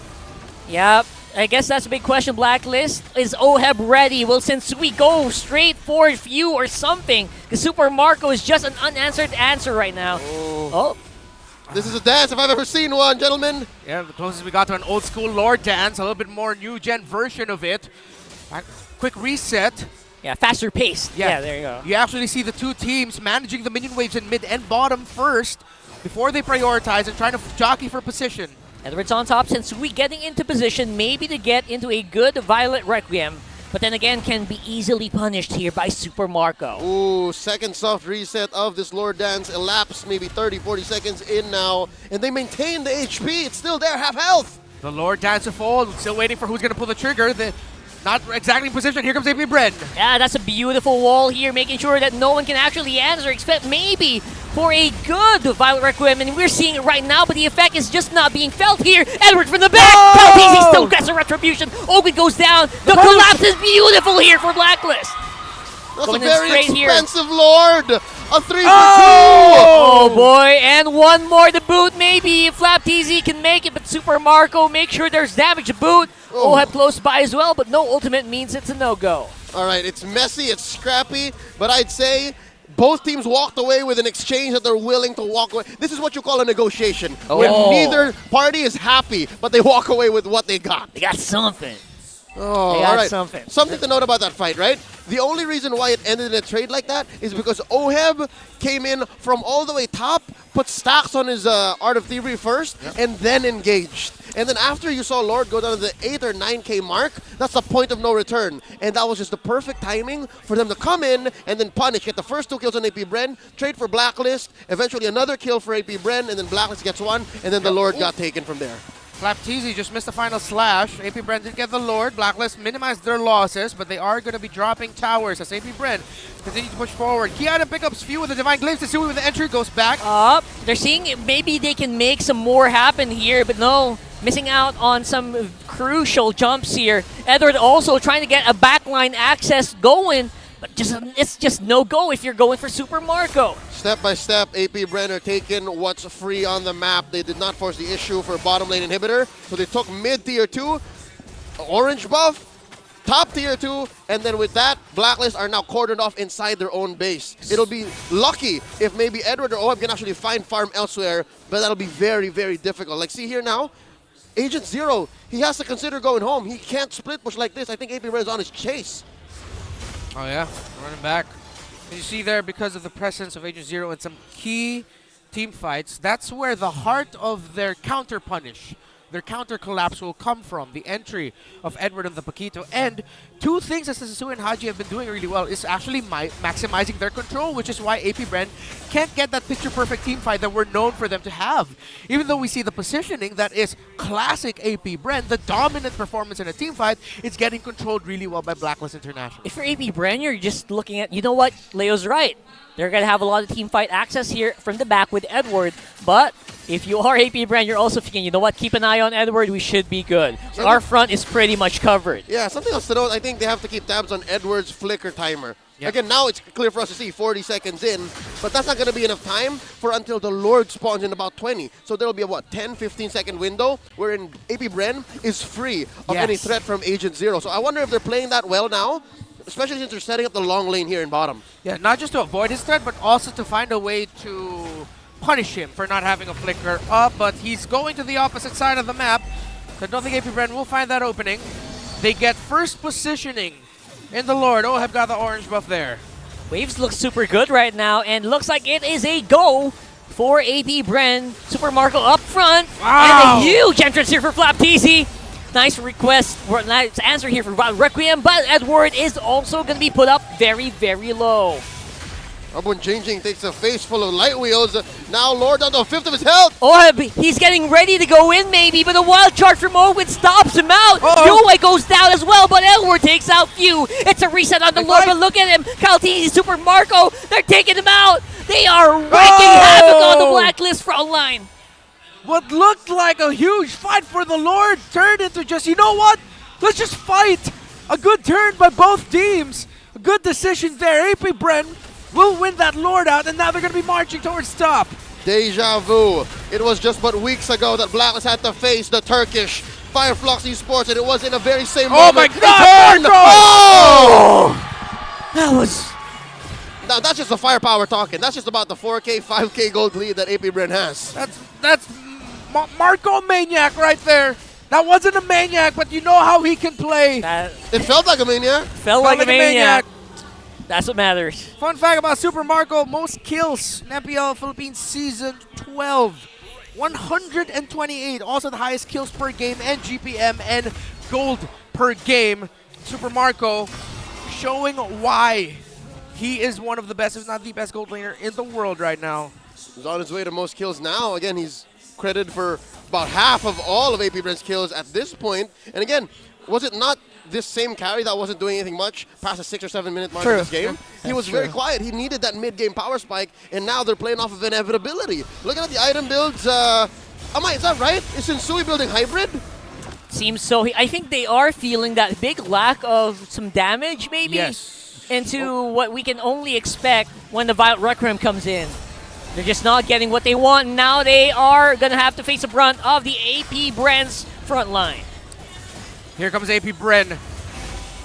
yeah, I guess that's a big question. Blacklist, is OHEB ready? Will Sensui go straight for Few or something? Because Super Marco is just an unanswered answer right now. Oh. This is a dance if I've ever seen one, gentlemen. Yeah, the closest we got to an old school Lord dance, a little bit more new gen version of it. Quick reset. Yeah, faster pace. Yeah, there you go. You actually see the two teams managing the minion waves in mid and bottom first before they prioritize and trying to jockey for position. Edwards on top, Sensui getting into position, maybe to get into a good Violet Requiem, but then again can be easily punished here by Super Marco. Ooh, second soft reset of this Lord Dance elapsed maybe 30, 40 seconds in now, and they maintain the HP. It's still there, half health. The Lord Dance to fold, still waiting for who's going to pull the trigger. Not exactly in position. Here comes AP Bren. Yeah, that's a beautiful wall here, making sure that no one can actually answer, except maybe for a good Violet Requiem. And we're seeing it right now, but the effect is just not being felt here. Edwards from the back. Palpatine still gets a retribution. Ogun goes down. The collapse is beautiful here for Blacklist. That's Going a very expensive Lord. A 3 for 2. Oh boy, and one more to boot maybe if Flap TZ can make it, but Super Marco, make sure there's damage to boot. OHEB close by as well, but no ultimate means it's a no-go. All right, it's messy, it's scrappy, but I'd say both teams walked away with an exchange that they're willing to walk away. This is what you call a negotiation, when neither party is happy, but they walk away with what they got. They got something. Oh, they got all right. something to note about that fight, right? The only reason why it ended in a trade like that is because OHEB came in from all the way top, put stacks on his Art of Thievery first, and then engaged. And then after you saw Lord go down to the 8 or 9K mark, that's the point of no return. And that was just the perfect timing for them to come in and then punish. Get the first 2 kills on AP Bren, trade for Blacklist, eventually another kill for AP Bren, and then Blacklist gets one, and then the Lord got taken from there. Flap TZ just missed the final slash. AP Bren did get the Lord. Blacklist minimized their losses, but they are going to be dropping towers as AP Bren continue to push forward. Key item pickups, Few with the Divine Glaives. Sensui with the entry goes back. They're seeing maybe they can make some more happen here, but no. Missing out on some crucial jumps here. Edward also trying to get a backline access going, but it's just no go if you're going for Super Marco. Step by step, AP Bren are taking what's free on the map. They did not force the issue for bottom lane inhibitor, so they took mid tier 2, orange buff, top tier 2, and then with that, Blacklist are now cordoned off inside their own base. It'll be lucky if maybe Edward or OHEB can actually find farm elsewhere, but that'll be very, very difficult. Like, see here now, Agent Zero, he has to consider going home. He can't split push like this. I think AP Bren is on his chase. Oh yeah, running back. As you see there, because of the presence of Agent Zero in some key team fights, that's where the heart of their counter punish, their counter collapse will come from. The entry of Edward and the Paquito. And two things that Sensui and Haji have been doing really well is actually maximizing their control, which is why AP Bren can't get that picture-perfect team fight that we're known for them to have. Even though we see the positioning that is classic AP Bren, the dominant performance in a team fight, it's getting controlled really well by Blacklist International. If you're AP Bren, you're just looking at, you know what, Leo's right. They're going to have a lot of team fight access here from the back with Edward, but if you are AP Bren, you're also thinking, you know what, keep an eye on Edward, we should be good. So our front is pretty much covered. Yeah, something else to note, I think they have to keep tabs on Edward's flicker timer. Again, now it's clear for us to see 40 seconds in, but that's not going to be enough time for until the Lord spawns in about 20. So there'll be a, 10, 15-second window wherein AP Bren is free of any threat from Agent Zero. So I wonder if they're playing that well now, especially since they're setting up the long lane here in bottom. Yeah, not just to avoid his threat, but also to find a way to punish him for not having a flicker up, but he's going to the opposite side of the map. So I don't think AP Bren will find that opening. They get first positioning And the Lord, oh, have got the orange buff there. Waves look super good right now, and looks like it is a go for AP Bren. Super Marco up front. Wow. And a huge entrance here for Flap TZ. Nice request, nice answer here for Wild Requiem, but Edward is also going to be put up very, very low. Abun Jingjing takes a face full of light wheels. Now Lord down to a fifth of his health. Oh, he's getting ready to go in maybe, but a wild charge from Owen stops him out. Yoei goes down as well, but Edward takes out Few. It's a reset on the Lord, but look at him. Kaltini, Super Marco, they're taking him out. They are wreaking havoc on the Blacklist front line. What looked like a huge fight for the Lord turned into just, you know what? Let's just fight. A good turn by both teams. A good decision there. AP Bren will win that Lord out, and now they're going to be marching towards top. Deja vu. It was just but weeks ago that Blacklist had to face the Turkish Fireflux Esports, and it was in the very same moment. My God! Turn! Oh! That was... Now, that's just the firepower talking. That's just about the 4K, 5K gold lead that AP Bren has. That's Marco Maniac right there. That wasn't a Maniac, but you know how he can play. It felt like a Maniac. Felt like a Maniac. That's what matters. Fun fact about Super Marco, most kills in MPL Philippines Season 12. 128. Also the highest kills per game and GPM and gold per game. Super Marco showing why he is one of the best, if not the best gold laner in the world right now. He's on his way to most kills now. Again, he's credited for about half of all of AP Bren's kills at this point. And again, was it not this same carry that wasn't doing anything much past the 6 or 7 minute mark of this game? He was very quiet. He needed that mid-game power spike, and now they're playing off of inevitability. Looking at the item builds, Amai, is that right? Is Sensui building hybrid? Seems so. I think they are feeling that big lack of some damage, maybe, into what we can only expect when the Violent Requiem comes in. They're just not getting what they want. Now they are going to have to face the brunt of the AP Bren's front line. Here comes AP Bren.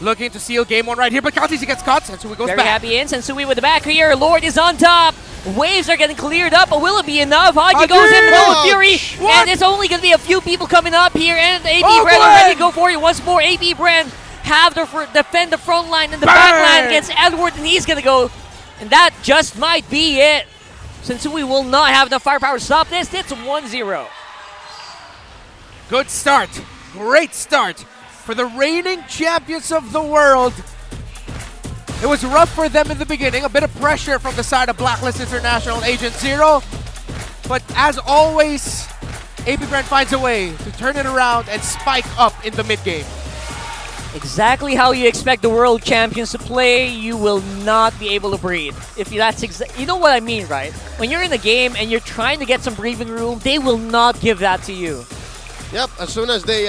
Looking to seal game one right here, but Kaltisi gets caught. Sensui goes Very back. happy in. Sensui with the back here. Lord is on top. Waves are getting cleared up, but will it be enough? Haji goes in with Fury, and it's only going to be a few people coming up here, and AP Bren are ready to go for it once more. AP Bren have to defend the front line and the back line against Edward, and he's going to go, and that just might be it. Sensui will not have the firepower to stop this. It's 1-0. Good start. Great start for the reigning champions of the world. It was rough for them in the beginning, a bit of pressure from the side of Blacklist International Agent Zero. But as always, AP Bren finds a way to turn it around and spike up in the mid-game. Exactly how you expect the world champions to play, you will not be able to breathe. If that's you know what I mean, right? When you're in the game and you're trying to get some breathing room, they will not give that to you. Yep, as soon as they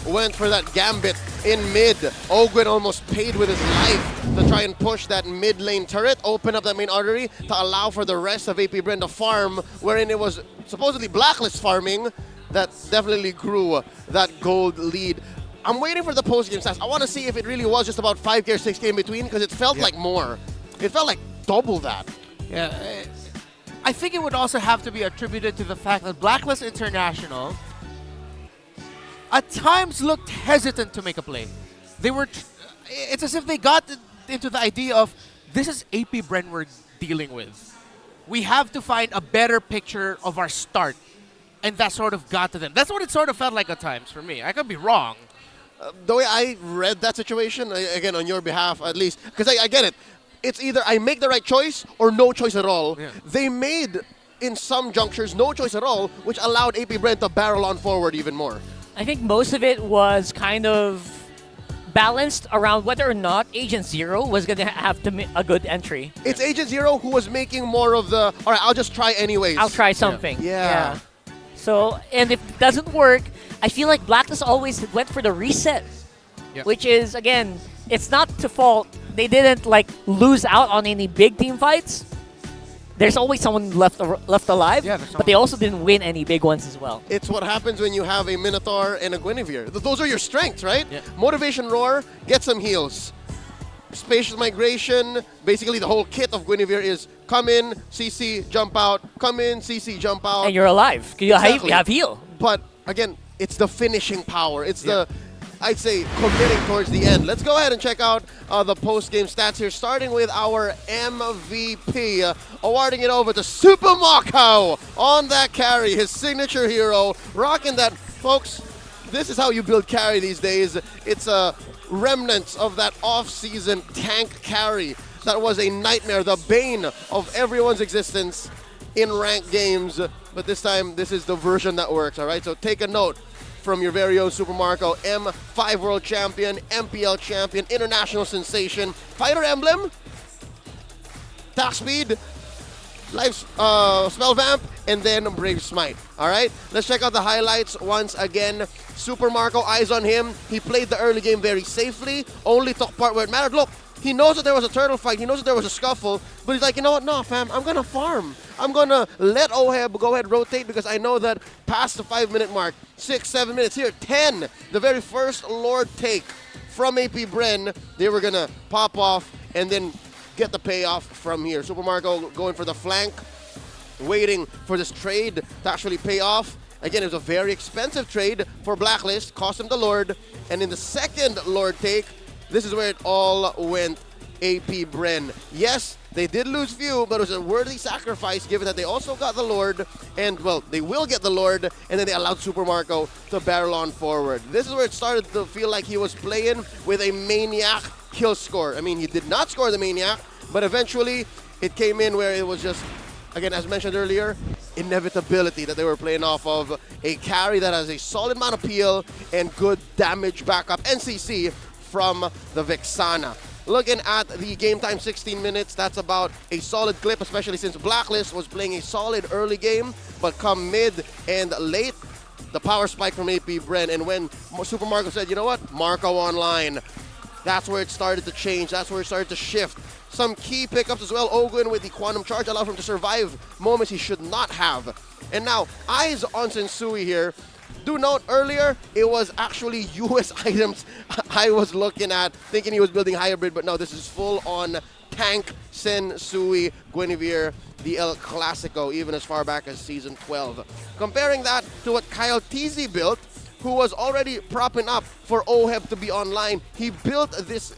went for that gambit in mid, Ogwin almost paid with his life to try and push that mid lane turret, open up that main artery to allow for the rest of AP Bren to farm, wherein it was supposedly Blacklist farming that definitely grew that gold lead. I'm waiting for the post-game stats. I want to see if it really was just about 5K or 6K in between, because it felt like more. It felt like double that. Yeah, I think it would also have to be attributed to the fact that Blacklist International at times looked hesitant to make a play. They were, it's as if they got into the idea of, this is AP Bren we're dealing with. We have to find a better picture of our start. And that sort of got to them. That's what it sort of felt like at times for me. I could be wrong. The way I read that situation, again, on your behalf at least, because I get it. It's either I make the right choice or no choice at all. Yeah. They made, in some junctures, no choice at all, which allowed AP Bren to barrel on forward even more. I think most of it was kind of balanced around whether or not Agent Zero was going to have to make a good entry. It's Agent Zero who was making more of the, all right, I'll just try anyways. I'll try something. Yeah. So, and if it doesn't work, I feel like Blacklist always went for the reset, which is, again, it's not to fault. They didn't like lose out on any big team fights. There's always someone left alive, but they also didn't win any big ones as well. It's what happens when you have a Minotaur and a Guinevere. Those are your strengths, right? Yeah. Motivation Roar, get some heals. Spacious Migration, basically the whole kit of Guinevere is come in, CC, jump out, come in, CC, jump out. And you're alive. You have heal. But again, it's the finishing power. It's the I'd say, committing towards the end. Let's go ahead and check out the post-game stats here, starting with our MVP, awarding it over to Super Marco on that carry, his signature hero, rocking that. Folks, this is how you build carry these days. It's a remnants of that off-season tank carry that was a nightmare, the bane of everyone's existence in ranked games. But this time, this is the version that works, all right? So take a note from your very own Super Marco, M5 World Champion, MPL Champion, International Sensation, Fighter Emblem, Attack Speed, Life Spell Vamp, and then Brave Smite. All right, let's check out the highlights once again. Super Marco, eyes on him. He played the early game very safely, only took part where it mattered. Look, he knows that there was a turtle fight. He knows that there was a scuffle, but he's like, you know what? No, fam, I'm going to farm. I'm going to let Oheb go ahead and rotate because I know that past the 5-minute mark, 6, 7 minutes, here, 10, the very first Lord take from AP Bren, they were going to pop off and then get the payoff from here. Super Marco going for the flank, waiting for this trade to actually pay off. Again, it was a very expensive trade for Blacklist, cost him the Lord, and in the second Lord take, this is where it all went AP Bren. Yes, they did lose few, but it was a worthy sacrifice given that they also got the Lord, and, well, they will get the Lord, and then they allowed Super Marco to barrel on forward. This is where it started to feel like he was playing with a maniac kill score. I mean, he did not score the maniac, but eventually it came in where it was just, again, as mentioned earlier, inevitability that they were playing off of a carry that has a solid amount of peel and good damage backup NCC from the Vexana. Looking at the game time, 16 minutes, that's about a solid clip, especially since Blacklist was playing a solid early game, but come mid and late, the power spike from AP Bren, and when Super Marco said, you know what, Marco online, that's where it started to change, that's where it started to shift. Some key pickups as well. Ogun with the Quantum Charge allowed him to survive moments he should not have. And now, eyes on Sensui here. Do note earlier, it was actually US items I was looking at, thinking he was building hybrid, but no, this is full-on tank Sensui Guinevere, the El Clasico, even as far back as Season 12. Comparing that to what Kyle TZ built, who was already propping up for Oheb to be online, he built this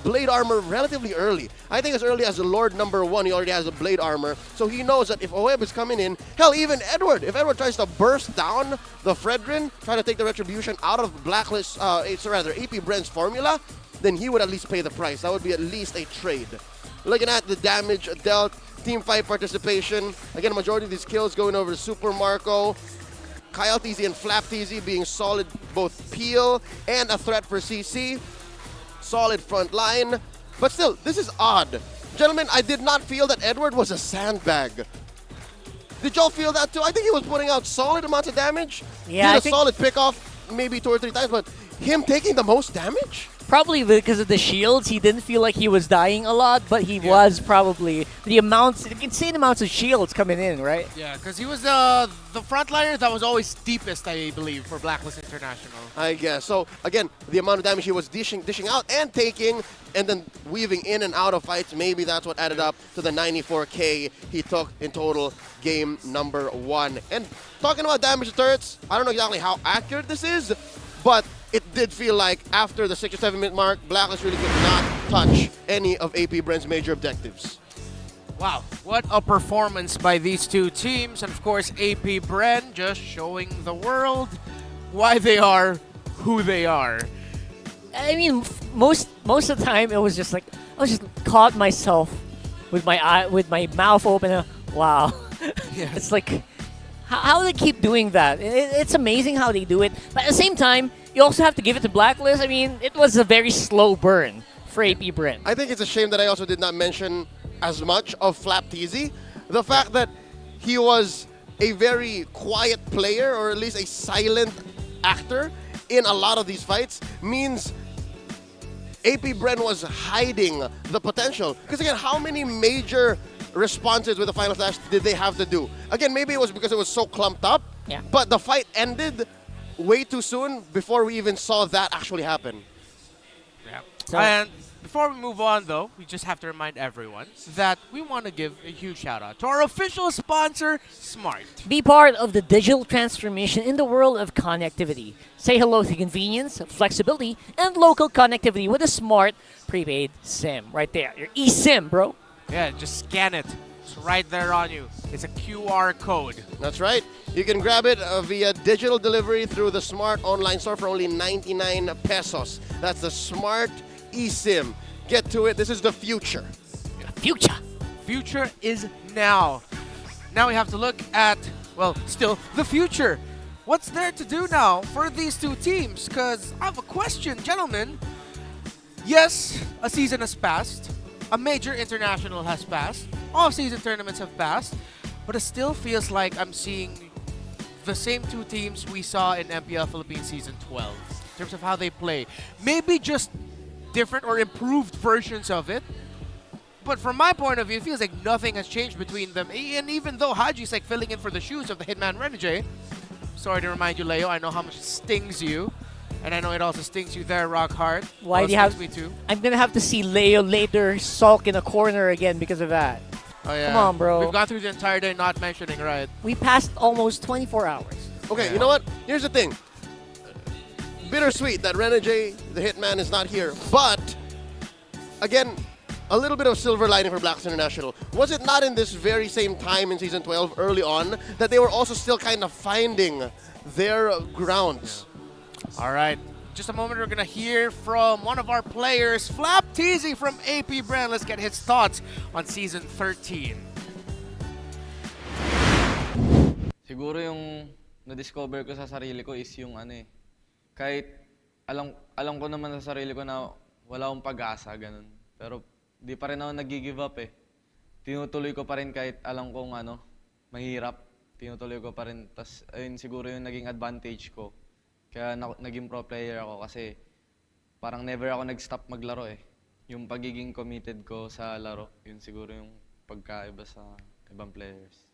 blade armor relatively early. I think as early as the Lord #1, he already has a blade armor. So he knows that if Oheb is coming in, hell, even Edward, if Edward tries to burst down the Fredrin, try to take the retribution out of Blacklist, AP Bren's formula, then he would at least pay the price. That would be at least a trade. Looking at the damage dealt, team fight participation, again, majority of these kills going over to Super Marco, Kyle TZ and Flap TZ being solid both peel and a threat for CC. Solid front line, but still, this is odd. Gentlemen, I did not feel that Edward was a sandbag. Did y'all feel that too? I think he was putting out solid amounts of damage. Yeah, Did a solid pickoff maybe 2 or 3 times, but him taking the most damage? Probably because of the shields, he didn't feel like he was dying a lot, but he was probably the insane amounts of shields coming in, right? Yeah, because he was the frontliner that was always deepest, I believe, for Blacklist International. I guess. So, again, the amount of damage he was dishing out and taking, and then weaving in and out of fights, maybe that's what added up to the 94K he took in total game #1. And talking about damage to turrets, I don't know exactly how accurate this is, but it did feel like after the 6 or 7 minute mark, Blacklist really could not touch any of AP Bren's major objectives. Wow, what a performance by these two teams. And of course, AP Bren just showing the world why they are who they are. I mean, most of the time, it was just like, I was just caught myself with my mouth open. And, wow. Yeah. It's like, how do they keep doing that? It's amazing how they do it. But at the same time, you also have to give it to Blacklist. I mean, it was a very slow burn for AP Bren. I think it's a shame that I also did not mention as much of Flap TZ. The fact that he was a very quiet player, or at least a silent actor in a lot of these fights, means AP Bren was hiding the potential. Because again, how many major responses with the final flash did they have to do? Again, maybe it was because it was so clumped up, but the fight ended way too soon before we even saw that actually happen. Yeah. And Before we move on, though, we just have to remind everyone that we want to give a huge shout out to our official sponsor, Smart. Be part of the digital transformation in the world of connectivity. Say hello to convenience, flexibility, and local connectivity with a smart prepaid SIM. Right there, your eSIM, bro. Yeah, just scan it. It's right there on you. It's a QR code. That's right. You can grab it via digital delivery through the Smart online store for only 99 pesos. That's the Smart eSIM. Get to it. This is the future. Future. Future is now. Now we have to look at, well, still the future. What's there to do now for these two teams? Because I have a question, gentlemen. Yes, a season has passed. A major international has passed. Off-season tournaments have passed. But it still feels like I'm seeing the same two teams we saw in MPL Philippines Season 12 in terms of how they play. Maybe just different or improved versions of it. But from my point of view, it feels like nothing has changed between them. And even though Haji's like filling in for the shoes of the Hitman Renegade, sorry to remind you, Leo, I know how much it stings you. And I know it also stings you there, Rockhard. Why do you have... Me too. I'm going to have to see Leo later sulk in a corner again because of that. Oh, yeah. Come on, bro. We've gone through the entire day not mentioning, right? We passed almost 24 hours. Okay, you know what? Here's the thing. Bittersweet that Renegade, the Hitman, is not here. But, again, a little bit of silver lining for Blacklist International. Was it not in this very same time in Season 12, early on, that they were also still kind of finding their grounds? All right. Just a moment, we're going to hear from one of our players, Flap Teasy from AP Bren. Let's get his thoughts on Season 13. Siguro yung na-discover ko sa sarili ko is yung kahit alam ko naman sa sarili ko na wala akong pag-asa, ganun. Pero di pa rin ako nag-give up eh. Tinutuloy ko pa rin kahit alam kong mahirap. Tinutuloy ko pa rin. Tas ayun siguro yung naging advantage ko. Kaya naging pro player ako kasi parang never ako nag-stop maglaro eh. Yung pagiging committed ko sa laro, yun siguro yung pagkaiba sa ibang players.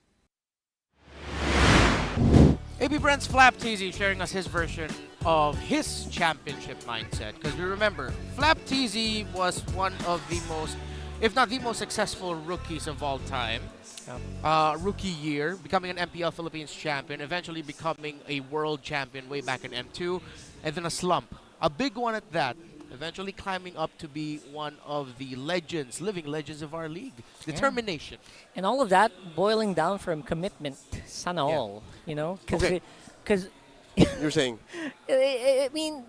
AP Bren's Flap Teasy sharing us his version of his championship mindset. Because we remember, Flap Teasy was one of the most, if not the most successful rookies of all time. Rookie year, becoming an MPL Philippines champion, eventually becoming a world champion way back in M2, and then a slump. A big one at that. Eventually climbing up to be one of the legends, living legends of our league. Determination. Yeah. And all of that boiling down from commitment. Sana all, you know? Because you're saying? I mean,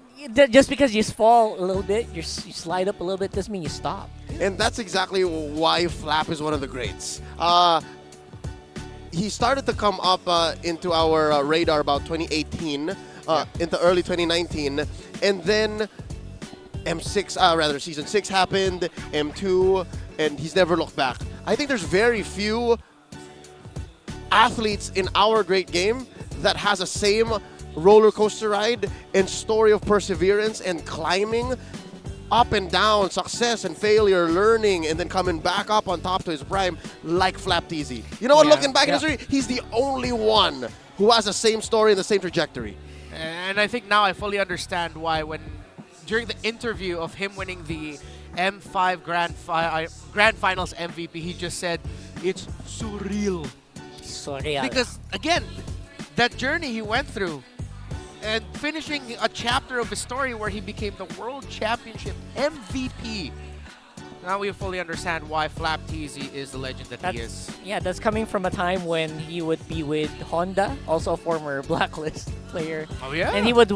just because you fall a little bit, you slide up a little bit, doesn't mean you stop. And that's exactly why Flap is one of the greats. He started to come up into our radar about 2018, into early 2019, and then Season 6 happened, M2, and he's never looked back. I think there's very few athletes in our great game that has the same roller coaster ride and story of perseverance and climbing up and down, success and failure, learning, and then coming back up on top to his prime like Flap Teasy. You know what, looking back in history, he's the only one who has the same story and the same trajectory. And I think now I fully understand why when during the interview of him winning the M5 Grand Finals MVP, he just said, it's surreal. Surreal. Because, again, that journey he went through and finishing a chapter of his story where he became the World Championship MVP. Now we fully understand why Flap Teasy is the legend that he is. Yeah, that's coming from a time when he would be with Honda, also a former Blacklist player. Oh yeah. And he was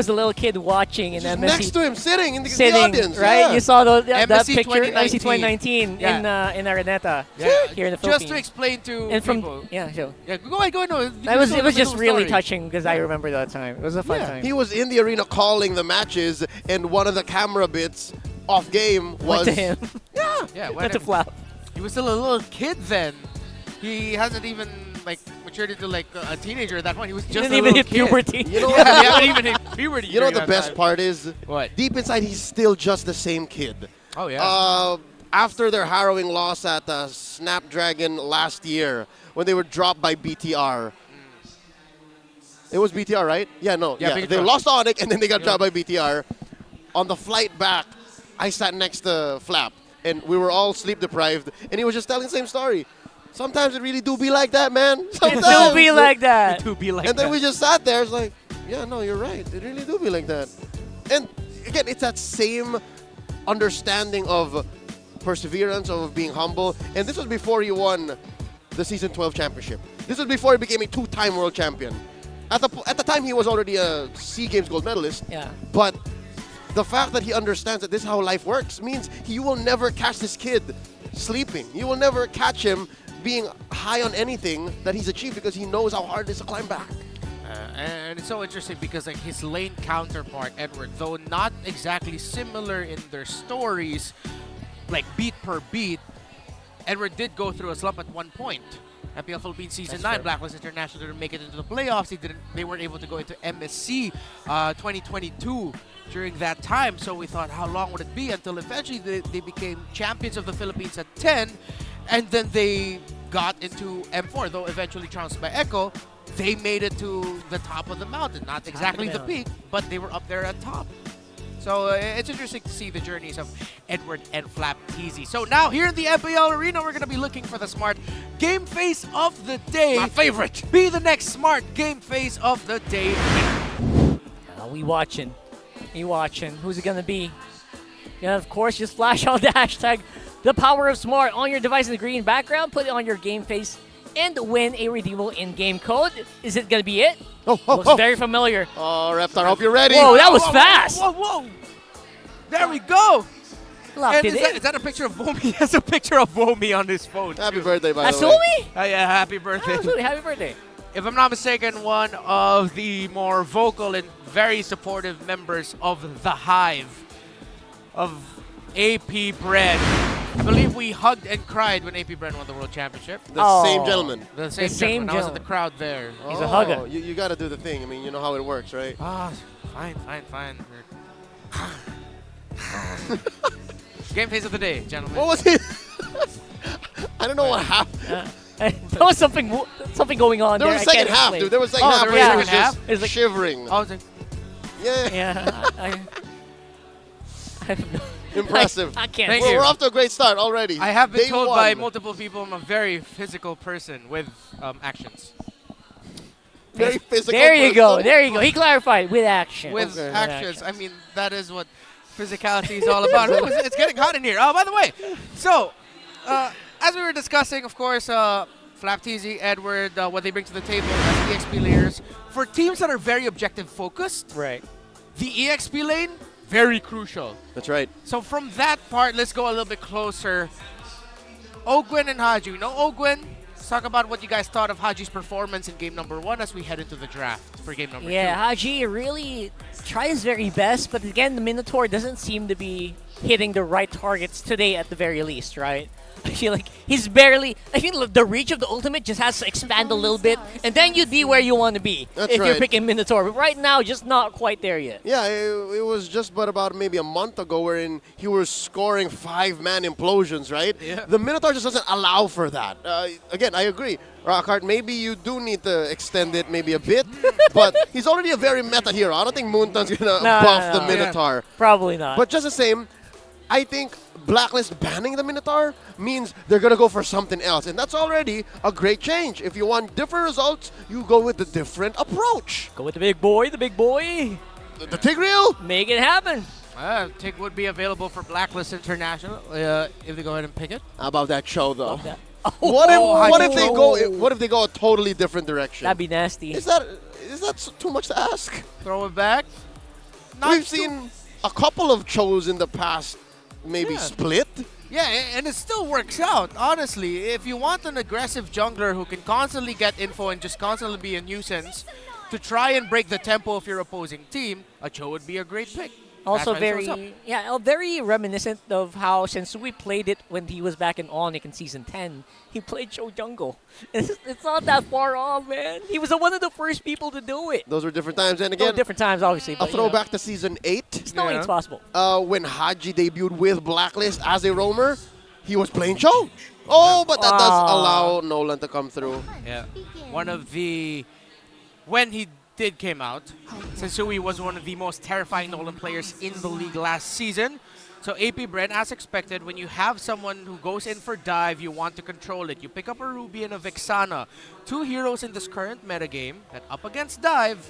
a little kid watching in MSC. Next to him, sitting in the audience, right? Yeah. You saw that MSC picture, 2019. MSC 2019 in Araneta, here in the Philippines. Just to explain to people. Yeah, sure. Yeah, go ahead. No, it was just really touching because I remember that time. It was a fun time. He was in the arena calling the matches, and one of the camera bits off game was went to him. Yeah, went to Flap. He was still a little kid then. He hasn't even matured into a teenager at that point. He was just didn't a even little hit kid. puberty. You know He hadn't even hit puberty. You know what the during best that part is? What? Deep inside, he's still just the same kid. Oh yeah. After their harrowing loss at Snapdragon last year, when they were dropped by BTR. It was BTR, right? Yeah, no. Yeah, They lost Onyx, and then they got dropped by BTR. On the flight back, I sat next to Flap, and we were all sleep deprived, and he was just telling the same story. Sometimes it really do be like that, man. Sometimes. It do be like that. It do be like And then that. we just sat there. It's like, yeah, no, you're right. It really do be like that. And again, it's that same understanding of perseverance, of being humble. And this was before he won the Season 12 championship. This was before he became a two-time world champion. At the time, he was already a SEA Games gold medalist. Yeah. But the fact that he understands that this is how life works means you will never catch this kid sleeping. You will never catch him being high on anything that he's achieved because he knows how hard it is to climb back. And it's so interesting because like his lane counterpart, Edward, though not exactly similar in their stories, like beat per beat, Edward did go through a slump at one point. MPL Philippines Season 9, Blacklist International didn't make it into the playoffs. They weren't able to go into MSC 2022 during that time. So we thought, how long would it be until eventually they became champions of the Philippines at 10, and then they got into M4, though eventually trounced by Echo. They made it to the top of the mountain. Not exactly the peak, but they were up there at top. So it's interesting to see the journeys of Edward and Flap TZ. So now here in the MPL Arena, we're going to be looking for the smart game face of the day. My favorite. Be the next smart game face of the day. We watching. Who's it going to be? Yeah, of course, just flash on the hashtag The Power of Smart on your device in the green background. Put it on your game face and win a redeemable in-game code. Is it going to be it? Looks very familiar. Oh, Reptar, hope you're ready. Whoa, that was fast. Whoa. There we go. Locked And it is that a picture of Vomi? He has a picture of Vomi on his phone. Happy birthday, by That's the way. Vomi? Yeah, happy birthday. Absolutely, happy birthday. If I'm not mistaken, one of the more vocal and very supportive members of the Hive, of APBR. I believe we hugged and cried when APBR won the World Championship. The same gentleman. The same gentleman. I was in the crowd there. He's a hugger. You got to do the thing. I mean, you know how it works, right? Ah, fine. Game face of the day, gentlemen. What was it? I don't know what happened. There was something going on There there. was second half, dude. There was second half where he was just It's like, shivering. I was like, Yeah. Impressive. I can't. Thank Well, you. we're off to a great start already. I have been Day told by one. multiple people I'm a very physical person with actions. Very physical. There you go. person. There you go. He clarified with action. With Okay. actions. I mean, that is what physicality is all about. Ooh, it's getting hot in here. Oh, by the way, so as we were discussing, of course, Flap TZ, Edward, what they bring to the table as EXP players. For teams that are very objective focused, right, the EXP lane, very crucial. That's right. So from that part, let's go a little bit closer. Ogwin and Haji. You know Ogwin? Let's talk about what you guys thought of Haji's performance in game number 1 as we head into the draft for game number 2. Yeah, Haji really tries very best, but again, the Minotaur doesn't seem to be hitting the right targets today at the very least, right? I feel like he's barely... I feel the reach of the ultimate just has to expand a little bit, and then you'd be where you want to be if you're picking Minotaur. But right now, just not quite there yet. Yeah, it was just but about maybe a month ago wherein he was scoring 5-man implosions, right? Yeah. The Minotaur just doesn't allow for that. Again, I agree. Rockhart, maybe you do need to extend it maybe a bit, but he's already a very meta hero. I don't think Moonton's going to buff the Minotaur. Yeah, probably not. But just the same, I think Blacklist banning the Minotaur means they're going to go for something else. And that's already a great change. If you want different results, you go with the different approach. Go with the big boy, the big boy. The Tigreal. Make it happen. Tig would be available for Blacklist International if they go ahead and pick it. How about that show, though? Oh, What if they go a totally different direction? That'd be nasty. Is that too much to ask? Throw it back? We've seen a couple of shows in the past maybe split. Yeah, and it still works out, honestly. If you want an aggressive jungler who can constantly get info and just constantly be a nuisance to try and break the tempo of your opposing team, a Cho would be a great pick. Also That's why it shows up. very reminiscent of how Sensui played it when he was back in Onyx in Season 10. He played Cho Jungle. It's not that far off, man. He was one of the first people to do it. Those were different times. And again, different times, obviously. A But, throwback to Season 8. Still it's possible. When Haji debuted with Blacklist as a roamer, he was playing Cho. Oh, but that does allow Nolan to come through. Yeah. One of the... When he did came out, Sensui was one of the most terrifying Nolan players in the league last season. So AP Bren, as expected, when you have someone who goes in for dive, you want to control it. You pick up a Ruby and a Vexana. Two heroes in this current metagame that up against dive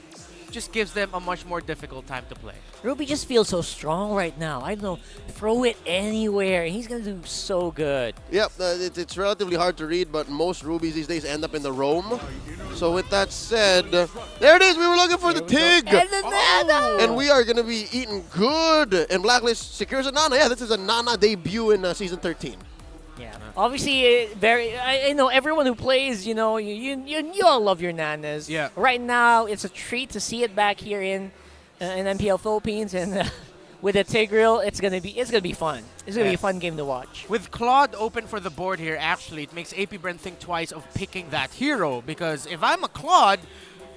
just gives them a much more difficult time to play. Ruby just feels so strong right now. I don't know, throw it anywhere. He's going to do so good. Yep, it's relatively hard to read, but most Rubies these days end up in the roam. So with that said, there it is. We were looking for the Tig. And the Nana. And we are going to be eating good. And Blacklist secures a Nana. Yeah, this is a Nana debut in Season 13. Yeah. Obviously, I know everyone who plays, you all love your Nanas. Yeah. Right now, it's a treat to see it back here in MPL Philippines, and with the Tigreal, it's gonna be fun. It's gonna be a fun game to watch. With Claude open for the board here, actually, it makes AP Bren think twice of picking that hero, because if I'm a Claude,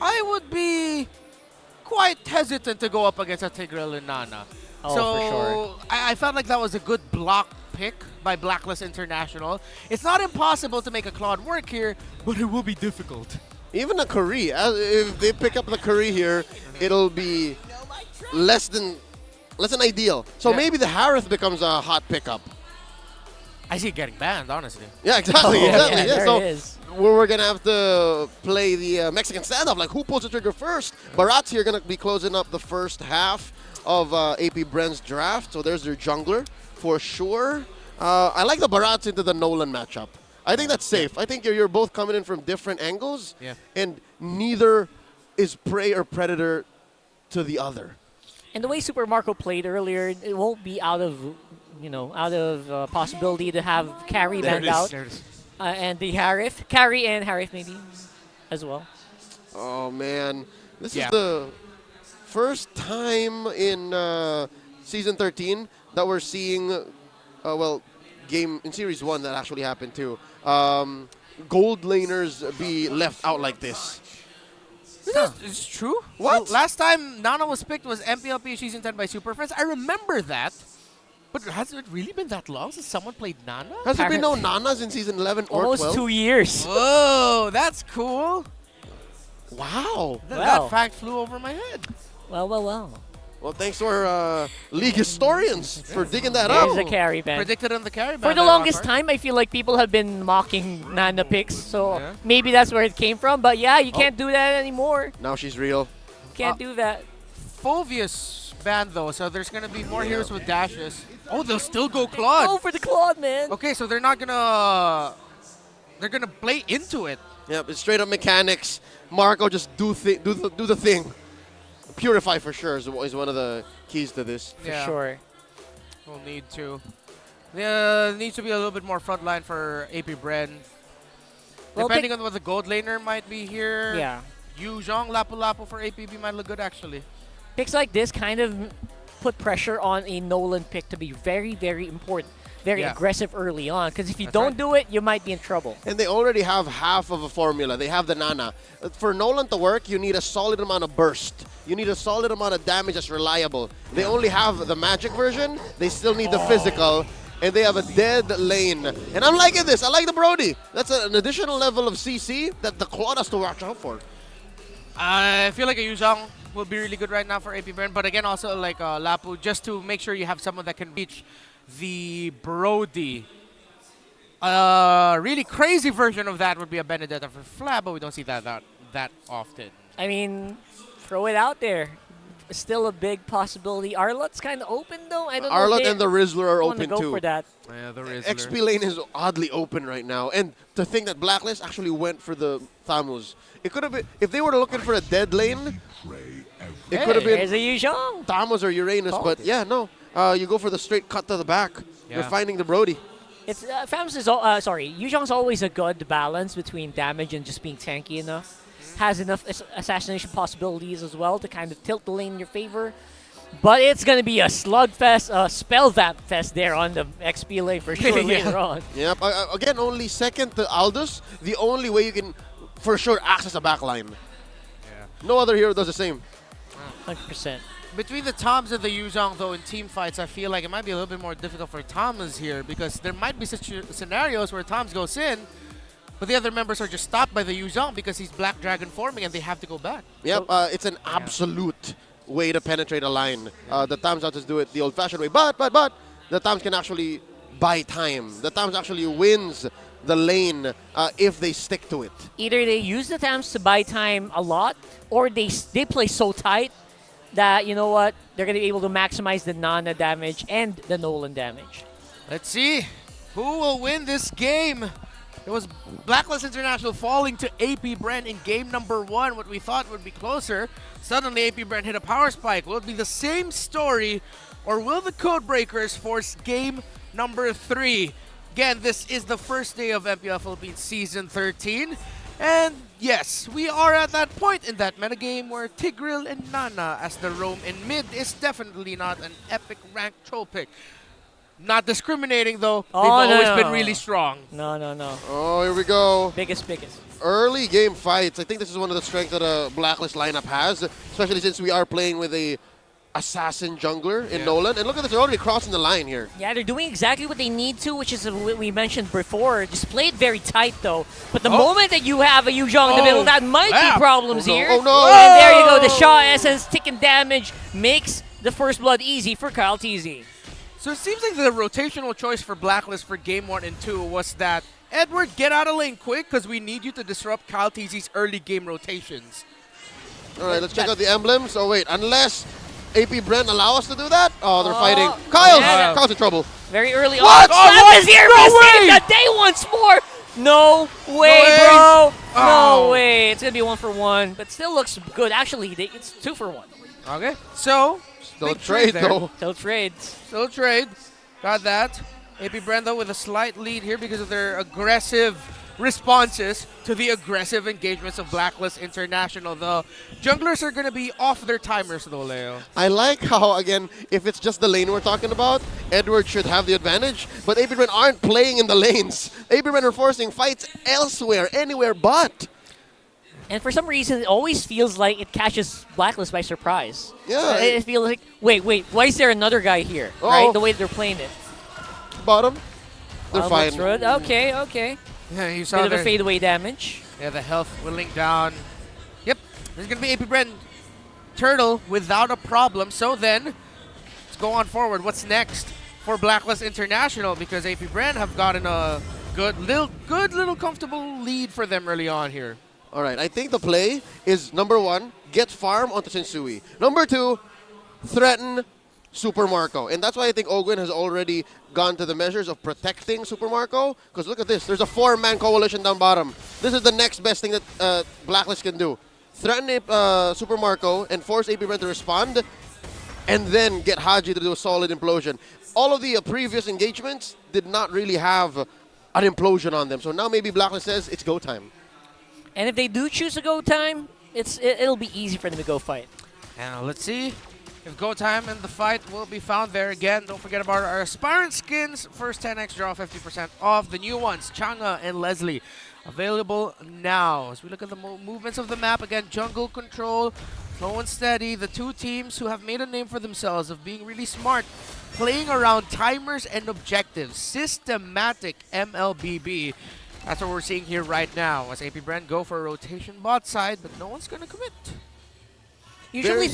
I would be quite hesitant to go up against a Tigreal and Nana. Oh, so for sure. I felt like that was a good block pick by Blacklist International. It's not impossible to make a Claude work here, but it will be difficult. Even a Curry, if they pick up the Curry here, it'll be less than ideal. So maybe the Harith becomes a hot pickup. I see it getting banned, honestly. Yeah, exactly. Exactly. Yeah, so there it is. we're going to have to play the Mexican standoff, like who pulls the trigger first. Barat's here going to be closing up the first half of AP Bren's draft. So there's their jungler for sure. I like the Barats into the Nolan matchup. I think that's safe. I think you're both coming in from different angles, and neither is prey or predator to the other. And the way Super Marco played earlier, it won't be out of possibility to have Carry banned out. And the Harith, Carry and Harith maybe as well. Oh man, this is the first time in Season 13 that we're seeing, game in Series 1 that actually happened too. Gold laners be left out like this. It's true. What? Well, last time Nana was picked was MPL PH Season 10 by Super Friends. I remember that. But has it really been that long since someone played Nana? Has there been no Nanas in Season 11 or 12? Almost 2 years. Whoa, that's cool. Wow. That fact flew over my head. Well. Well, thanks to our league historians for digging that There's up. a carry ban. Predicted on the carry ban. For the longest time, I feel like people have been mocking Nana picks, so maybe that's where it came from. But yeah, you can't do that anymore. Now she's real. Can't do that. Phovius banned though, so there's gonna be more heroes with dashes. Oh, they'll still go Claude. Go for the Claude, man. Okay, so they're not gonna. They're gonna play into it. Yep, it's straight up mechanics. Marco just do the thing. Purify for sure is one of the keys to this. For sure. We'll need to. There needs to be a little bit more front line for AP Bren. Well, Depending on what the gold laner might be here. Yeah. Yu Zhong, Lapu Lapu for APB might look good actually. Picks like this kind of put pressure on a Nolan pick to be very, very important. Very aggressive early on, because if you don't do it, you might be in trouble. And they already have half of a formula. They have the Nana. For Nolan to work, you need a solid amount of burst. You need a solid amount of damage that's reliable. They only have the magic version. They still need the physical. And they have a dead lane. And I'm liking this. I like the Brody. That's an additional level of CC that the Claude has to watch out for. I feel like a Yu Zhong will be really good right now for AP Bren. But again, also like Lapu, just to make sure you have someone that can reach the Brody. Really crazy version of that would be a Benedetta for Flab, but we don't see that often. I mean, throw it out there. Still a big possibility. Arlot's kind of open, though. I don't know. Arlot and the Rizzler are open go too. for that. Yeah, the Rizzler. XP lane is oddly open right now. And to think that Blacklist actually went for the Thamus. It could have been, if they were looking for a dead lane, it could have been There's a Yu Zhong. Thamus or Uranus. But yeah, no. You go for the straight cut to the back. You're finding the Brody. It's Yu Zhong's always a good balance between damage and just being tanky enough. Has enough assassination possibilities as well to kind of tilt the lane in your favor. But it's going to be a slugfest, a spell vamp fest there on the XP lane for sure later on. Yep. Again, only second to Aldous. The only way you can, for sure, access a backline. Yeah. No other hero does the same. 100%. Between the Toms and the Yu Zhong, though, in team fights, I feel like it might be a little bit more difficult for Thomas here because there might be such scenarios where Toms goes in, but the other members are just stopped by the Yu Zhong because he's Black Dragon forming and they have to go back. Yep, it's an absolute way to penetrate a line. The Toms have to do it the old-fashioned way. But the Tams can actually buy time. The Tams actually wins the lane if they stick to it. Either they use the Tams to buy time a lot, or they play so tight that, you know what, they're going to be able to maximize the Nana damage and the Nolan damage. Let's see who will win this game. It was Blacklist International falling to AP Bren in game number 1. What we thought would be closer. Suddenly AP Bren hit a power spike. Will it be the same story, or will the Codebreakers force game number 3? Again, this is the first day of MPL Philippines Season 13. And yes, we are at that point in that metagame where Tigreal and Nana as the roam in mid is definitely not an epic rank troll pick. Not discriminating though, they've always been really strong. No. Oh, here we go. Biggest. Early game fights. I think this is one of the strengths that a Blacklist lineup has, especially since we are playing with a assassin jungler in Nolan. And look at this, they're already crossing the line here. Yeah, they're doing exactly what they need to, which is what we mentioned before. Just play it very tight, though. But the moment that you have a Yuzhong in the middle, that might be problems here. Oh, no. And there you go. The Shaw Essence taking damage makes the first blood easy for Kyle TZ. So it seems like the rotational choice for Blacklist for game 1 and 2 was that, Edward, get out of lane quick because we need you to disrupt Kyle TZ's early game rotations. All right, let's check out the emblems. Oh, wait, unless AP Bren allow us to do that? Oh, they're fighting. Kyle's in trouble. Very early. What? Slap is here to save the day once more. No way, bro. No way. It's going to be 1 for 1, but still looks good. Actually, it's 2 for 1. Okay, so still trade though. Still trade. Got that. AP Bren though with a slight lead here because of their aggressive responses to the aggressive engagements of Blacklist International. The junglers are going to be off their timers though, Leo. I like how, again, if it's just the lane we're talking about, Edward should have the advantage, but AP Bren aren't playing in the lanes. AP Bren are forcing fights elsewhere, anywhere but. And for some reason, it always feels like it catches Blacklist by surprise. Yeah. It feels like, wait, why is there another guy here? Right? The way they're playing it. Bottom. They're fine. Okay. Yeah, you saw bit of a fadeaway damage. Yeah, the health willing down. Yep, there's going to be AP Bren Turtle without a problem. So then, let's go on forward. What's next for Blacklist International? Because AP Bren have gotten a good little comfortable lead for them early on here. All right, I think the play is, number 1, get farm onto Sensui. Number 2, threaten Super Marco. And that's why I think Ogwin has already gone to the measures of protecting Super Marco. Because look at this, there's a 4-man coalition down bottom. This is the next best thing that Blacklist can do. Threaten Super Marco and force AP Bren to respond, and then get Haji to do a solid implosion. All of the previous engagements did not really have an implosion on them. So now maybe Blacklist says it's go time. And if they do choose to go time, it'll be easy for them to go fight. And let's see if go time and the fight will be found there again. Don't forget about our aspirant skins. First 10x draw 50% off. The new ones, Changa and Leslie, available now. As we look at the movements of the map, again, jungle control, slow and steady. The two teams who have made a name for themselves of being really smart, playing around timers and objectives. Systematic MLBB. That's what we're seeing here right now as AP Bren go for a rotation bot side, but no one's going to commit. Usually,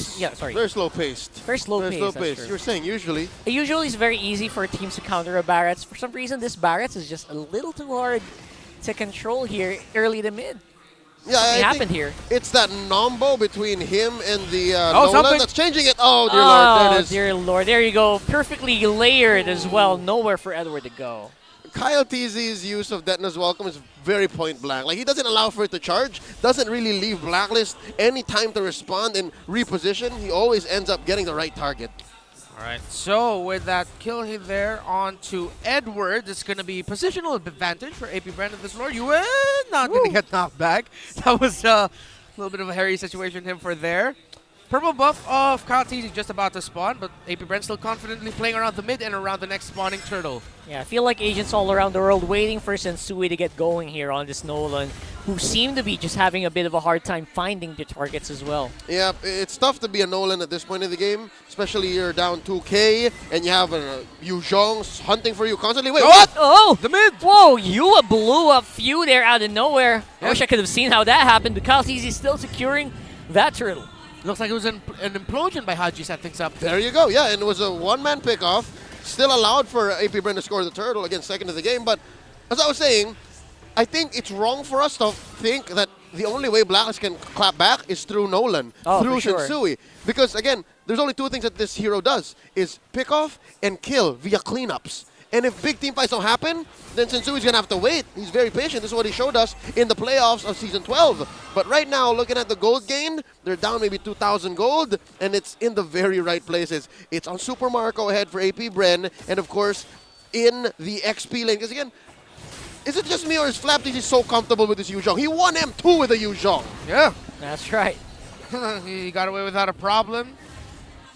Very slow paced. Very slow paced. You were saying usually. Usually it's very easy for teams to counter a Barret's. For some reason, this Barret's is just a little too hard to control here early to mid. Yeah, Something happened here. It's that nombo between him and the Nolan that's changing it. Oh, dear Lord, there it is. Dear Lord, there you go. Perfectly layered as well. Nowhere for Edward to go. Kyle TZ's use of Detna's Welcome is very point blank. Like, he doesn't allow for it to charge, doesn't really leave Blacklist any time to respond and reposition. He always ends up getting the right target. All right, so with that kill hit there onto Edward, it's going to be positional advantage for AP Bren of this Lord. You are not going to get knocked back. That was a little bit of a hairy situation him for there. Purple buff of Kyle TZ just about to spawn, but AP Bren still confidently playing around the mid and around the next spawning turtle. Yeah, I feel like agents all around the world waiting for Sensui to get going here on this Nolan, who seem to be just having a bit of a hard time finding the targets as well. Yeah, it's tough to be a Nolan at this point in the game, especially you're down 2K and you have Yu Zhong hunting for you constantly. Wait, what? Oh, the mid. Whoa, Yua blew up few there out of nowhere. I wish I could have seen how that happened, but Kyle TZ is still securing that turtle. Looks like it was an implosion by Haji set things up. There you go. Yeah, and it was a one-man pickoff. Still allowed for AP Bren to score the turtle, again, second of the game. But as I was saying, I think it's wrong for us to think that the only way Blacklist can clap back is through Nolan, through Sensui. Because, again, there's only two things that this hero does, is pick off and kill via cleanups. And if big team fights don't happen, then Sensui's going to have to wait. He's very patient. This is what he showed us in the playoffs of Season 12. But right now, looking at the gold gain, they're down maybe 2,000 gold, and it's in the very right places. It's on Super Marco ahead for AP Bren, and of course, in the XP lane. Because again, is it just me or is Flaptz so comfortable with this Yuzhong? He won M2 with a Yuzhong. Yeah. That's right. He got away without a problem.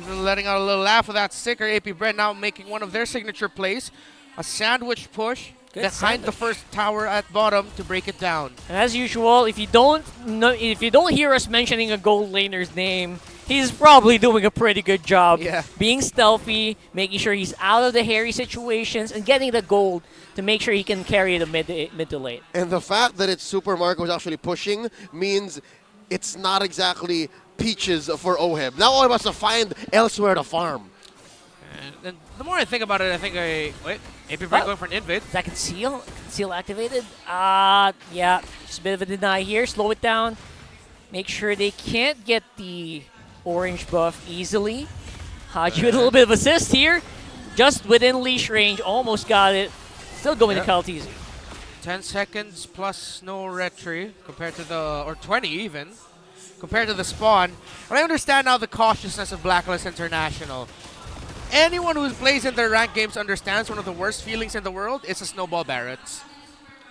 Even letting out a little laugh with that sticker. AP Bren now making one of their signature plays. A sandwich push behind the first tower at bottom to break it down. And as usual, if you don't hear us mentioning a gold laner's name, he's probably doing a pretty good job. Being stealthy, making sure he's out of the hairy situations, and getting the gold to make sure he can carry the mid to late. And the fact that it's Super Marco who's actually pushing means it's not exactly peaches for Oheb. Now Oheb has to find elsewhere to farm. And the more I think about it, I think wait, AP Bren going for an invid. Is that conceal? Conceal activated? Yeah, just a bit of a deny here. Slow it down. Make sure they can't get the orange buff easily. Haji with a little bit of assist here. Just within leash range, almost got it. Still going to Kaltizi. 10 seconds plus no retry compared to the, or 20 even, compared to the spawn. But I understand now the cautiousness of Blacklist International. Anyone who plays in their ranked games understands one of the worst feelings in the world is a snowball Barretts.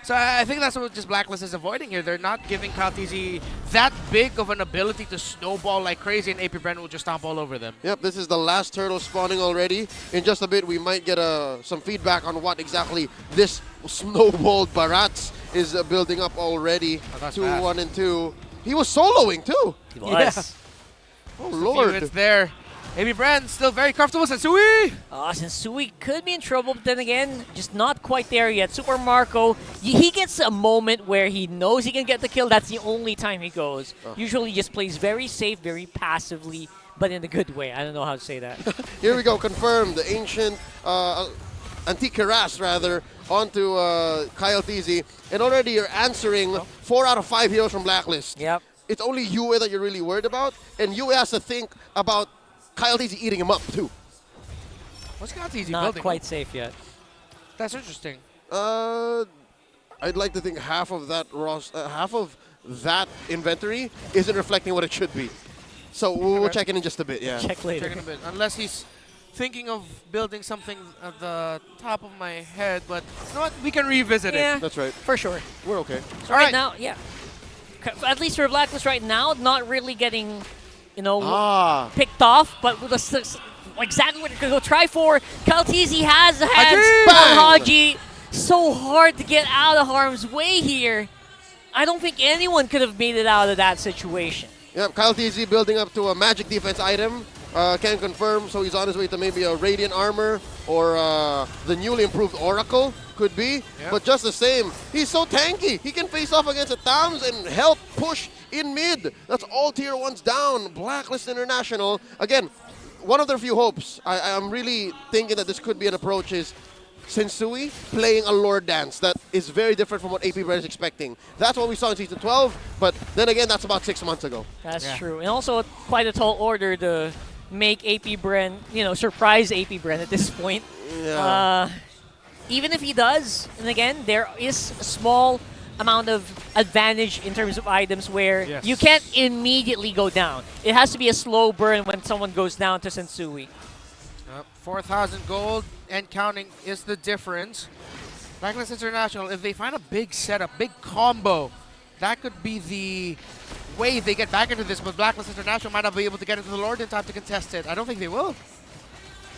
So I think that's what just Blacklist is avoiding here. They're not giving Kaltizi that big of an ability to snowball like crazy, and AP Bren will just stomp all over them. Yep, this is the last turtle spawning already. In just a bit, we might get some feedback on what exactly this snowballed Barats is building up already. 2, 1, and 2. He was soloing too. He was. Yeah. Oh, Lord. It's there. AP Bren still very comfortable. Sensui! Sensui could be in trouble, but then again, just not quite there yet. Super Marco, he gets a moment where he knows he can get the kill. That's the only time he goes. Usually he just plays very safe, very passively, but in a good way. I don't know how to say that. Here we go, confirmed. The ancient, Antique Harass rather, onto Kyle Teasy. And already you're answering 4 out of 5 heroes from Blacklist. Yep. It's only Yue that you're really worried about, and Yue has to think about Kyle Teasy eating him up too. What's Kyle Teasy Not building? quite safe yet. That's interesting. I'd like to think half of that inventory isn't reflecting what it should be. So we'll check in just a bit. Yeah. Check later. Check in a bit. Unless he's thinking of building something at the top of my head, but you know what? We can revisit it. That's right. For sure. We're okay. So right now, yeah. At least for Blacklist right now, not really getting, picked off, but with exactly what you're going to try for. Kaltizi has the hands on Haji. So hard to get out of harm's way here. I don't think anyone could have made it out of that situation. Yep, Kyle TZ building up to a magic defense item. Can confirm, so he's on his way to maybe a Radiant Armor or the newly improved Oracle, could be. Yep. But just the same, he's so tanky. He can face off against the Tams and help push in mid. That's all tier 1s down. Blacklist International. Again, one of their few hopes. I'm really thinking that this could be an approach is Sensui playing a Lord Dance that is very different from what AP Bren is expecting. That's what we saw in Season 12, but then again, that's about 6 months ago. That's true. And also quite a tall order to make AP Bren, surprise AP Bren at this point. Yeah. Even if he does, and again, there is a small amount of advantage in terms of items where you can't immediately go down. It has to be a slow burn when someone goes down to Sensui. 4,000 gold and counting is the difference. Blacklist International, if they find a big setup, big combo, that could be the way they get back into this, but Blacklist International might not be able to get into the Lord in time to contest it. I don't think they will.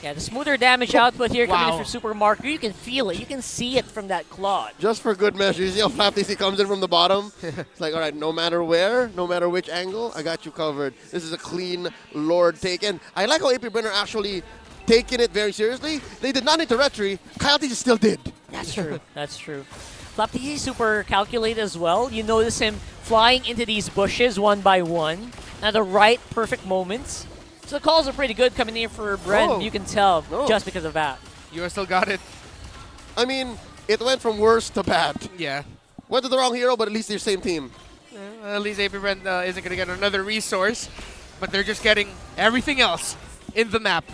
Yeah, the smoother damage output here coming in for Super Marco. You can feel it. You can see it from that Claude. Just for good measure, you see how Flaptz comes in from the bottom? It's like, all right, no matter where, no matter which angle, I got you covered. This is a clean Lord take. And I like how AP Bren are actually taking it very seriously. They did not need to retry. Kyle Teasy still did. That's true. That's true. Flaptz is super calculated as well. You notice him flying into these bushes one by one at the right perfect moments. So the calls are pretty good coming in for Bren. You can tell just because of that. You still got it. I mean, it went from worse to bad. Yeah. Went to the wrong hero, but at least they're same team. At least APBR isn't going to get another resource, but they're just getting everything else in the map.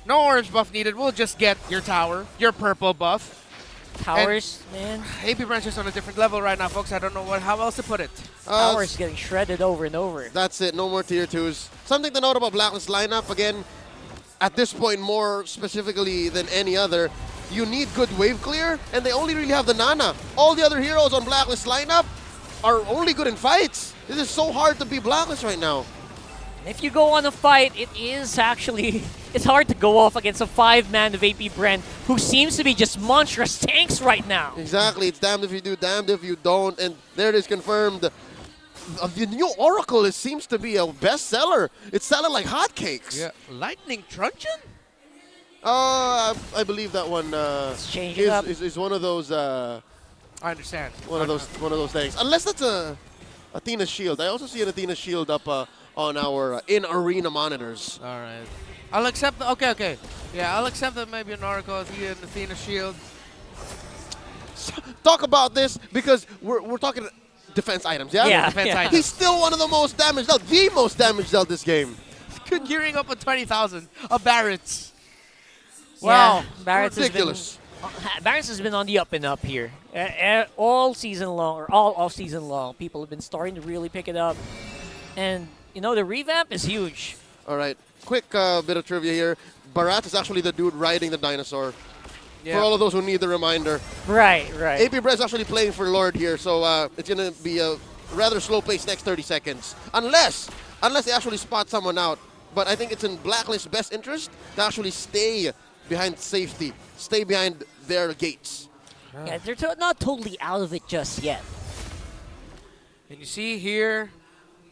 No orange buff needed. We'll just get your tower, your purple buff. Towers, man. APBR is just on a different level right now, folks. I don't know how else to put it. Towers getting shredded over and over. That's it. No more tier 2s. Something to note about Blacklist lineup, again, at this point more specifically than any other, you need good wave clear, and they only really have the Nana. All the other heroes on Blacklist lineup are only good in fights. This is so hard to be Blacklist right now. If you go on a fight, it is actually, it's hard to go off against a 5-man of AP Bren, who seems to be just monstrous tanks right now. Exactly. It's damned if you do, damned if you don't, and there it is confirmed. The new Oracle, it seems to be a bestseller. It's selling like hotcakes. Yeah. Lightning Truncheon? I believe that one is one of those. I understand. One of those things. Unless that's a Athena Shield. I also see an Athena Shield up on our in-arena monitors. All right. I'll accept. Okay. Yeah, I'll accept that maybe an Oracle, Athena Shield. Talk about this because we're talking defense items. Yeah. Yeah. Defense items. He's still one of the most damaged dealt. The most damaged dealt this game. Gearing up at 20,000. A Barrett's. Wow. Barrett's ridiculous. Barrett's has been on the up and up here. All season long, or all off season long, people have been starting to really pick it up. And, you know, the revamp is huge. All right. Quick bit of trivia here. Barat is actually the dude riding the dinosaur. Yeah. For all of those who need the reminder. Right. APBR is actually playing for Lord here, so it's going to be a rather slow pace next 30 seconds. Unless they actually spot someone out. But I think it's in Blacklist's best interest to actually stay behind safety, stay behind their gates. Yeah, they're not totally out of it just yet. And you see here,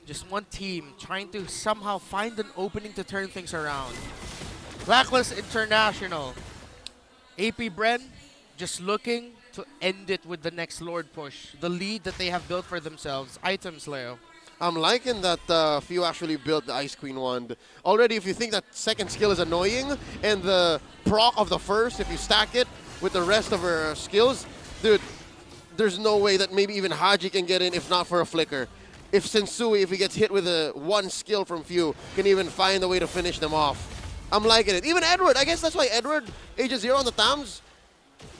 just one team trying to somehow find an opening to turn things around. Blacklist International. AP Bren just looking to end it with the next Lord push. The lead that they have built for themselves. Items, Leo. I'm liking that Few actually built the Ice Queen wand. Already, if you think that second skill is annoying, and the proc of the first, if you stack it with the rest of her skills, dude, there's no way that maybe even Haji can get in if not for a flicker. If Sensui, if he gets hit with one skill from Few, can even find a way to finish them off. I'm liking it. Even Edward, I guess that's why Edward, Agent Zero on the Tams,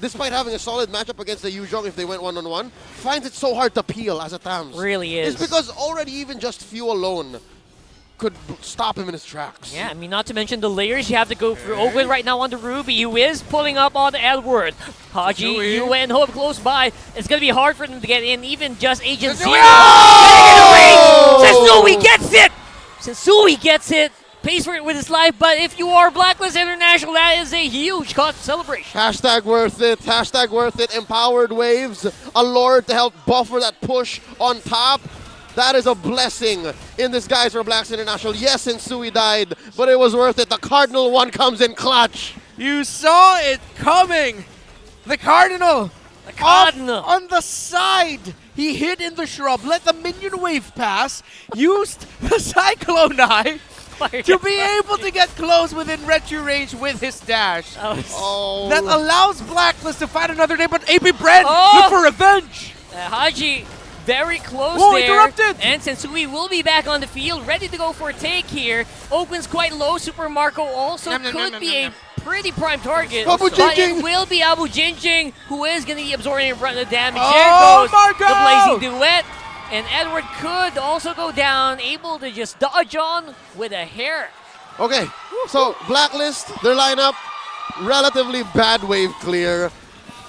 despite having a solid matchup against the Yuzhong if they went one-on-one, finds it so hard to peel as a Tams. Really is. It's because already even just Few alone could stop him in his tracks. Yeah, I mean, not to mention the layers you have to go through. Oakland right now on the Ruby, who is pulling up on Edward. Haji, Yue, and Hope close by. It's going to be hard for them to get in, even just Agent Zero. Sensui gets it! Sensui gets it. Pays for it with his life, but if you are Blacklist International, that is a huge cause for celebration. Hashtag worth it. Hashtag worth it. Empowered waves. A Lord to help buffer that push on top. That is a blessing in disguise for Blacklist International. Yes, Sensui died, but it was worth it. The Cardinal one comes in clutch. You saw it coming. The Cardinal. On the side. He hid in the shrub, let the minion wave pass, used the Cyclone Eye to be able to get close within retro range with his dash. That allows Blacklist to fight another day, but AP Bren, look for revenge! Haji, very close there. Interrupted! And Sensui will be back on the field, ready to go for a take here. Oakland's quite low. Super Marco also could be a pretty prime target. Abu but Jinjing. it will be Abu Jinjing, who is going to be absorbing the damage. Oh, There goes Marco! the Blazing Duet. And Edward could also go down, able to just dodge on with a hair. Okay, so Blacklist, their lineup, relatively bad wave clear.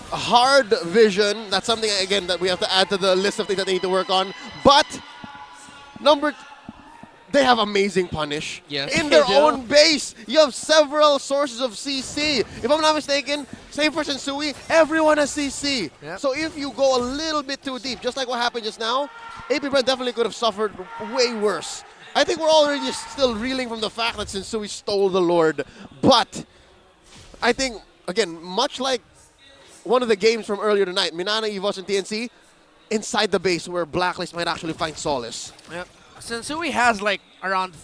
Hard vision, that's something, again, that we have to add to the list of things that they need to work on. But, they have amazing punish. Yes. In their own base, you have several sources of CC. If I'm not mistaken, same for Sensui, everyone has CC. Yep. So if you go a little bit too deep, just like what happened just now, AP Bren definitely could have suffered way worse. I think we're already still reeling from the fact that Sensui stole the Lord. But I think, again, much like one of the games from earlier tonight, Minana, Evos, and TNC, inside the base where Blacklist might actually find solace. Yep. Sensui has like around,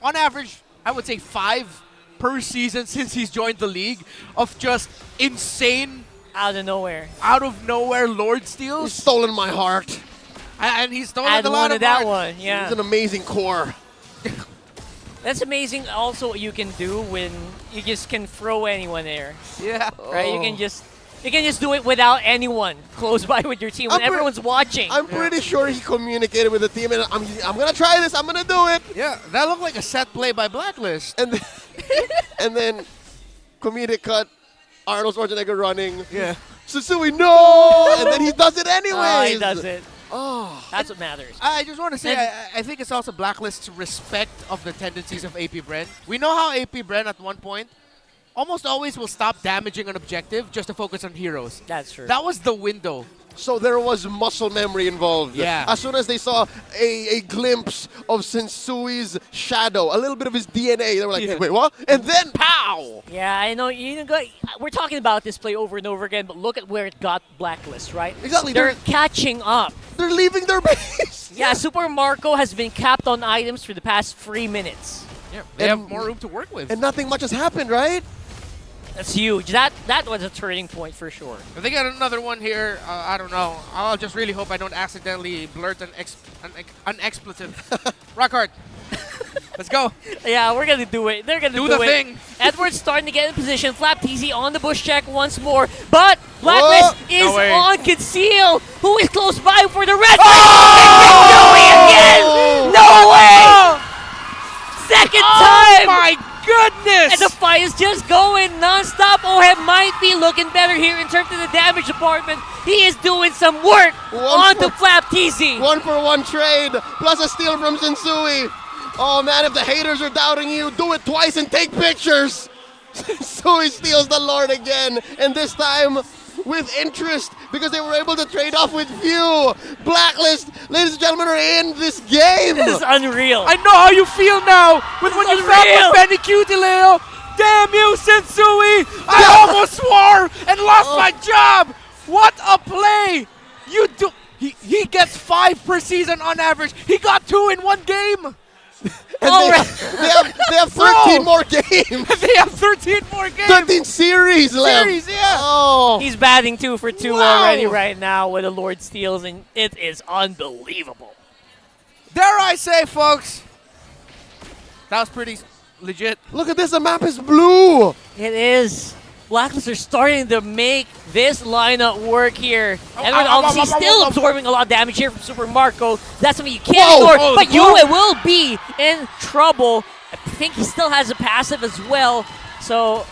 on average, I would say 5 per season since he's joined the league of just insane, out of nowhere Lord steals. He's stolen my heart. And he's stolen I'd a lot of wanted that heart. one, yeah. He's an amazing core. That's amazing also what you can do when you just can throw anyone there. Yeah. Right? You can just do it without anyone close by with your team when everyone's watching. I'm pretty sure he communicated with the team, and I'm gonna try this. I'm gonna do it. Yeah, that looked like a set play by Blacklist. And then comedic cut. Arnold Schwarzenegger running. Yeah. Susui, no! And then he does it anyways. He does it. Oh. That's what matters. I just want to say, I think it's also Blacklist's respect of the tendencies of AP Bren. We know how AP Bren at one point almost always will stop damaging an objective just to focus on heroes. That's true. That was the window. So there was muscle memory involved. Yeah. As soon as they saw a glimpse of Sensui's shadow, a little bit of his DNA, they were like, hey, wait, what? And then, pow! Yeah, I know. We're talking about this play over and over again, but look at where it got Blacklist, right? Exactly. They're catching up. They're leaving their base. Yeah, Super Marco has been capped on items for the past 3 minutes. Yeah, they have more room to work with. And nothing much has happened, right? That's huge. That was a turning point for sure. If they get another one here, I don't know. I'll just really hope I don't accidentally blurt an expletive. Rock hard. Let's go. Yeah, we're going to do it. They're going to do the it. thing. Edward's starting to get in position. Flap TZ on the bush check once more. But Blacklist is on conceal. Who is close by for the red? Again! No way! Second time! Oh my goodness! And the fight is just going non-stop. Ohem might be looking better here in terms of the damage department. He is doing some work on the Flap TZ. 1-for-1 trade, plus a steal from Sensui. Oh man, if the haters are doubting you, do it twice and take pictures. Sensui steals the Lord again, and this time with interest because they were able to trade off with few. Blacklist, ladies and gentlemen, are in this game. This is unreal. I know how you feel now with when you felt with Benny Cutileo. Damn you, Sensui! I almost swore and lost my job. What a play! You do. He gets 5 per season on average. He got 2 in 1 game. And they have 13 more games. They have 13 more games. 13 series left. Series, yeah. Oh. He's batting 2 for 2 already right now with the Lord steals, and it is unbelievable. Dare I say, folks, that was pretty legit. Look at this, the map is blue. It is. Blacklist are starting to make this lineup work here. Edward obviously still absorbing a lot of damage here from Super Marco. That's something you can't ignore. But Yue will be in trouble. I think he still has a passive as well. So,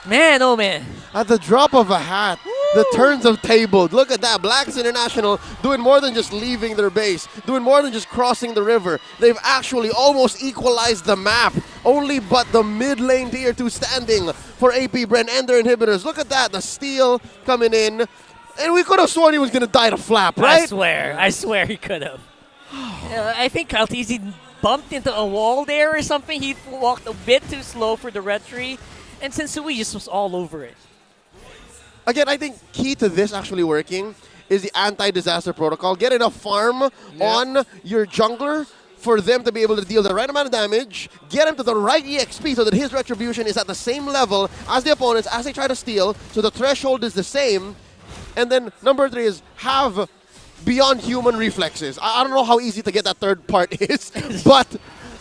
man, oh man. At the drop of a hat, the turns have tabled. Look at that. Blacks International doing more than just leaving their base, doing more than just crossing the river. They've actually almost equalized the map. Only but the mid lane tier 2 standing for AP Bren and their inhibitors. Look at that. The steal coming in. And we could have sworn he was going to die to Flap, right? I swear he could have. I think Kaltizi bumped into a wall there or something. He walked a bit too slow for the red tree. And Sensui just was all over it. Again, I think key to this actually working is the anti-disaster protocol. Get enough farm on your jungler for them to be able to deal the right amount of damage, get him to the right EXP so that his retribution is at the same level as the opponents as they try to steal, so the threshold is the same. And then number 3 is have beyond human reflexes. I don't know how easy to get that third part is, but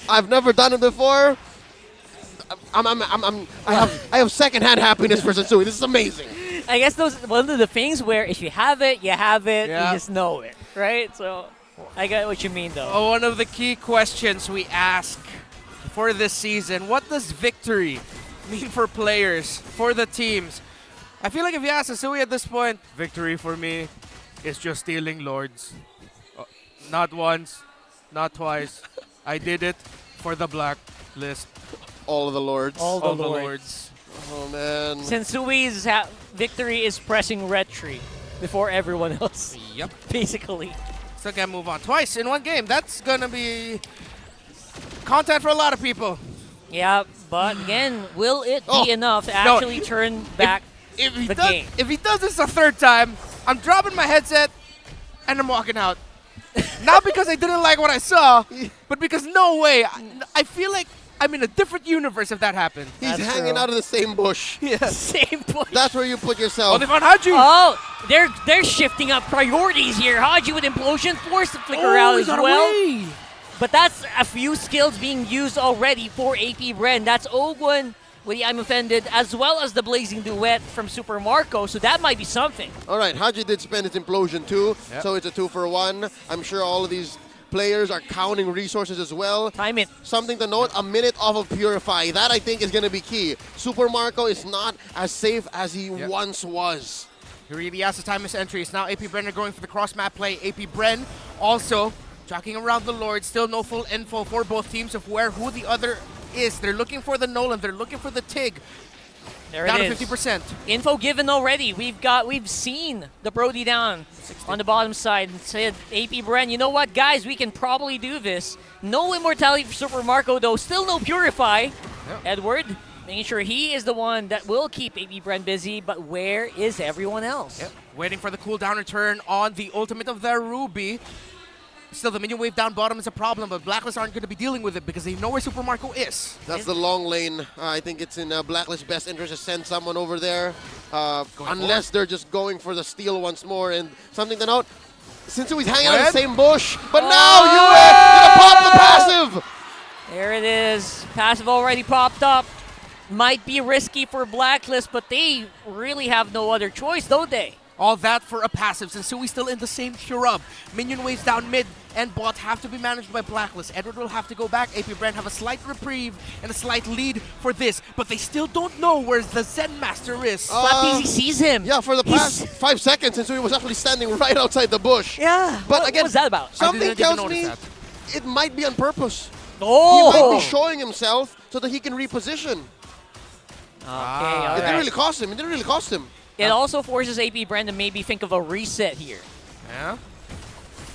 I've never done it before. I have secondhand happiness for Sensui. This is amazing. I guess those one of the things where if you have it, you have it. You just know it, right? So I get what you mean, though. Oh, one of the key questions we ask for this season: what does victory mean for players, for the teams? I feel like if you ask Sensui at this point, victory for me is just stealing Lords. Not once, not twice. I did it for the Blacklist. All of the Lords. All the Lords. Oh, man. Sensui's victory is pressing red tree before everyone else. Yep. Basically. Still can't move on. Twice in 1 game. That's going to be content for a lot of people. Yeah, but again, will it be enough to actually turn back the game? If he does this a 3rd time, I'm dropping my headset and I'm walking out. Not because I didn't like what I saw, but because no way. I feel like I'm in a different universe if that happened. He's hanging out of the same bush. Yeah. Same bush. That's where you put yourself. Oh, they found Haji. Oh, they're shifting up priorities here. Haji with implosion, forced to flicker out as well. Away. But that's a few skills being used already for AP Bren. That's Ogwon with the I'm Offended, as well as the Blazing Duet from Super Marco, so that might be something. All right, Haji did spend his implosion too, Yep. so it's a 2-for-1. I'm sure all of these players are counting resources as well. Time it. Something to note, a minute off of Purify. That, I think, is going to be key. Super Marco is not as safe as he once was. He really has the time his entry. It's now AP Bren are going for the cross-map play. AP Bren also tracking around the Lord. Still no full info for both teams of who the other is. They're looking for the Nolan. They're looking for the Tig. There Down it to is. 50%. Info given already. We've seen the Brody down on the bottom side and said, AP Bren, you know what, guys, we can probably do this. No immortality for Super Marco, though. Still no Purify. Edward making sure he is the one that will keep AP Bren busy, but where is everyone else? Waiting for the cooldown return on the ultimate of their Ruby. Still, the minion wave down bottom is a problem, but Blacklist aren't going to be dealing with it because they know where Super Marco is. That's the long lane. I think it's in Blacklist's best interest to send someone over there, unless they're just going for the steal once more. And something to note, since he's hanging out in the same bush, but now gonna pop the passive. There it is. Passive already popped up. Might be risky for Blacklist, but they really have no other choice, don't they? All that for a passive, since Sui's still in the same Shurub. Minion waves down mid, and bot have to be managed by Blacklist. Edward will have to go back. AP Bren have a slight reprieve and a slight lead for this, but they still don't know where the Zen Master is. Flapeasy sees him. Yeah, for the past 5 seconds, since he was actually standing right outside the bush. Yeah. But again, what was that about? Something tells me it might be on purpose. Oh! He might be showing himself so that he can reposition. Okay, all It didn't right. really cost him. It didn't really cost him. It also forces AP Bren to maybe think of a reset here. Yeah.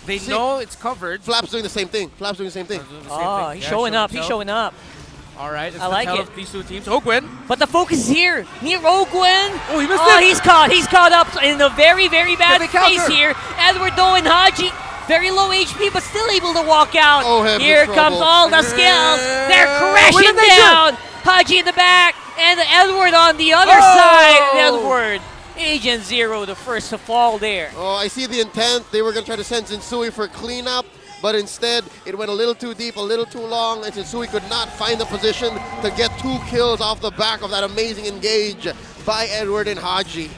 They know it's covered. Flap's doing the same thing. Flap's doing the same thing. Oh, he's showing up. He's showing up. All right, it's I like it. of these two teams. Ogwin. But the focus is here. Near Ogwin. Oh, he missed Oh, it. he's caught. He's caught up in a very, very bad Heavy space counter. here. Edward Doe and Haji. Very low HP, but still able to walk out. Oh, heavy Here trouble. comes all the skills. They're crashing Elimination. down. Haji in the back, and Edward on the other Oh. side. Edward, Agent Zero, the first to fall there. Oh, I see the intent. They were going to try to send Zinsui for cleanup, but instead it went a little too deep, a little too long, and Zinsui could not find the position to get 2 kills off the back of that amazing engage by Edward and Haji.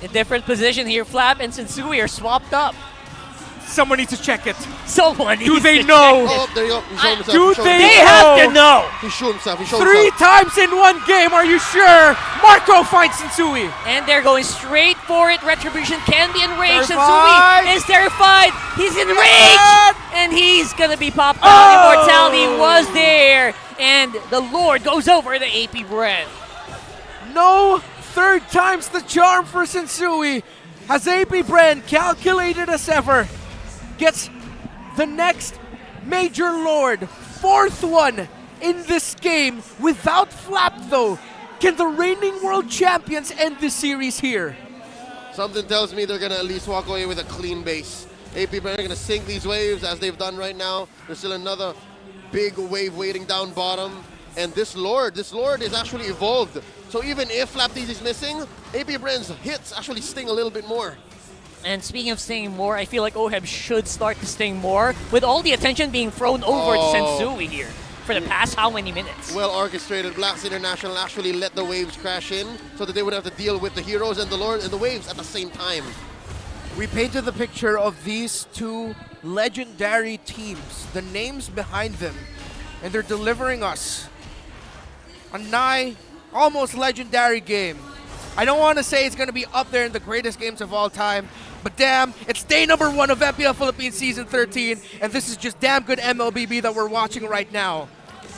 In different position here, Flap and Sensui are swapped up. Someone needs to check it. Someone Do needs they to know? check it. Oh, there you go. He showed himself. Do He showed they himself. They have to know. He showed himself. He showed 3 himself. times in one game, are you sure? Marco finds Sensui. And they're going straight for it. Retribution can be enraged. Terrified. Sensui is terrified. He's enraged. And he's going to be popped out. Immortality was there. And the Lord goes over to AP Bren. No 3rd time's the charm for Sensui. Has AP Bren calculated as ever. Gets the next Major Lord. 4th one in this game without Flap though. Can the reigning world champions end this series here? Something tells me they're going to at least walk away with a clean base. AP Bren are going to sink these waves as they've done right now. There's still another big wave waiting down bottom. And this Lord is actually evolved. So even if Flaptease is missing, AP Bren's hits actually sting a little bit more. And speaking of stinging more, I feel like Oheb should start to sting more with all the attention being thrown over to Sensui here for the past how many minutes? Well orchestrated. Blacks International actually let the waves crash in so that they would have to deal with the heroes and the Lord and the waves at the same time. We painted the picture of these 2 legendary teams, the names behind them, and they're delivering us a nigh, almost legendary game. I don't want to say it's going to be up there in the greatest games of all time, but damn, it's day number 1 of MPL Philippines Season 13, and this is just damn good MLBB that we're watching right now.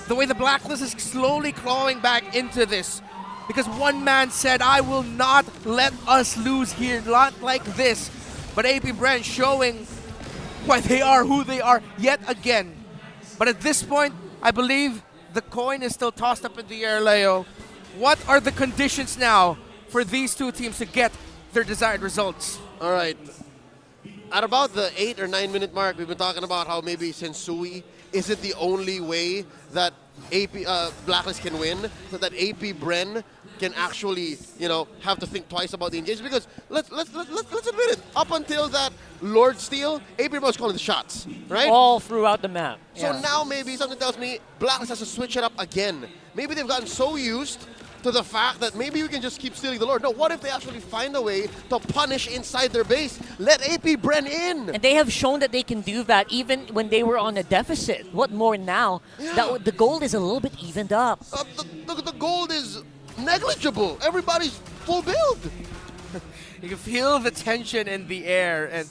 The way the Blacklist is slowly clawing back into this, because one man said, I will not let us lose here, not like this. But AP Bren showing why they are who they are yet again. But at this point, I believe the coin is still tossed up in the air, Leo. What are the conditions now for these 2 teams to get their desired results? All right. at about the 8 or 9 minute mark, we've been talking about how maybe Sensui isn't the only way that Blacklist can win, so that AP Bren can actually, have to think twice about the engagement. Because let's admit it, up until that Lord Steal, AP Bren was calling the shots, right? All throughout the map. So now maybe something tells me Blacklist has to switch it up again. Maybe they've gotten so used to the fact that maybe we can just keep stealing the Lord. No, what if they actually find a way to punish inside their base? Let AP Bren in! And they have shown that they can do that even when they were on a deficit. What more now? Yeah. That the gold is a little bit evened up. The gold is negligible. Everybody's full build. You can feel the tension in the air and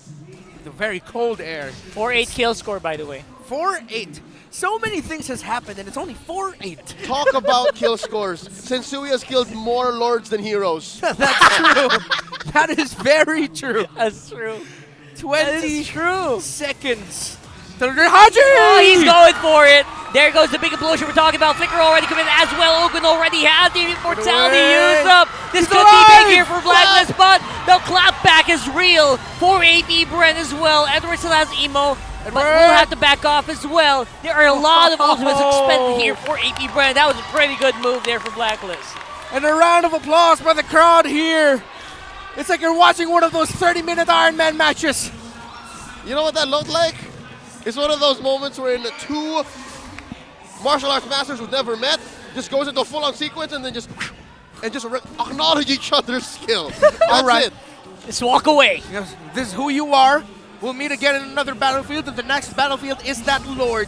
the very cold air. 4-8 kill score, by the way. 4-8. So many things has happened, and it's only 4-8. Talk about kill scores. Sensui has killed more lords than heroes. That's true. That is very true. That's true. 20 true. seconds. Haji! Oh, he's going for it. There goes the big implosion we're talking about. Flicker already committed as well. Ogun already has the immortality used up. This could be big here for Blacklist, but the clapback is real for AP Bren as well. Edward still has Emo, but will have to back off as well. There are a lot of ultimates expended here for AP Bren. That was a pretty good move there for Blacklist. And a round of applause by the crowd here. It's like you're watching one of those 30-minute Iron Man matches. You know what that looked like? It's one of those moments where in the two martial arts masters who've never met just goes into a full-on sequence and then just acknowledge each other's skill. All right. it. Just walk away. Yes, this is who you are. We'll meet again in another battlefield, and the next battlefield is that Lord.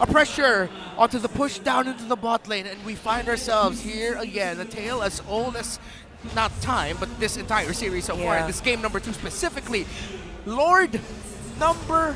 A pressure onto the push down into the bot lane, and we find ourselves here again. A tale as old as, not time, but this entire series so far, and this game number 2 specifically. Lord number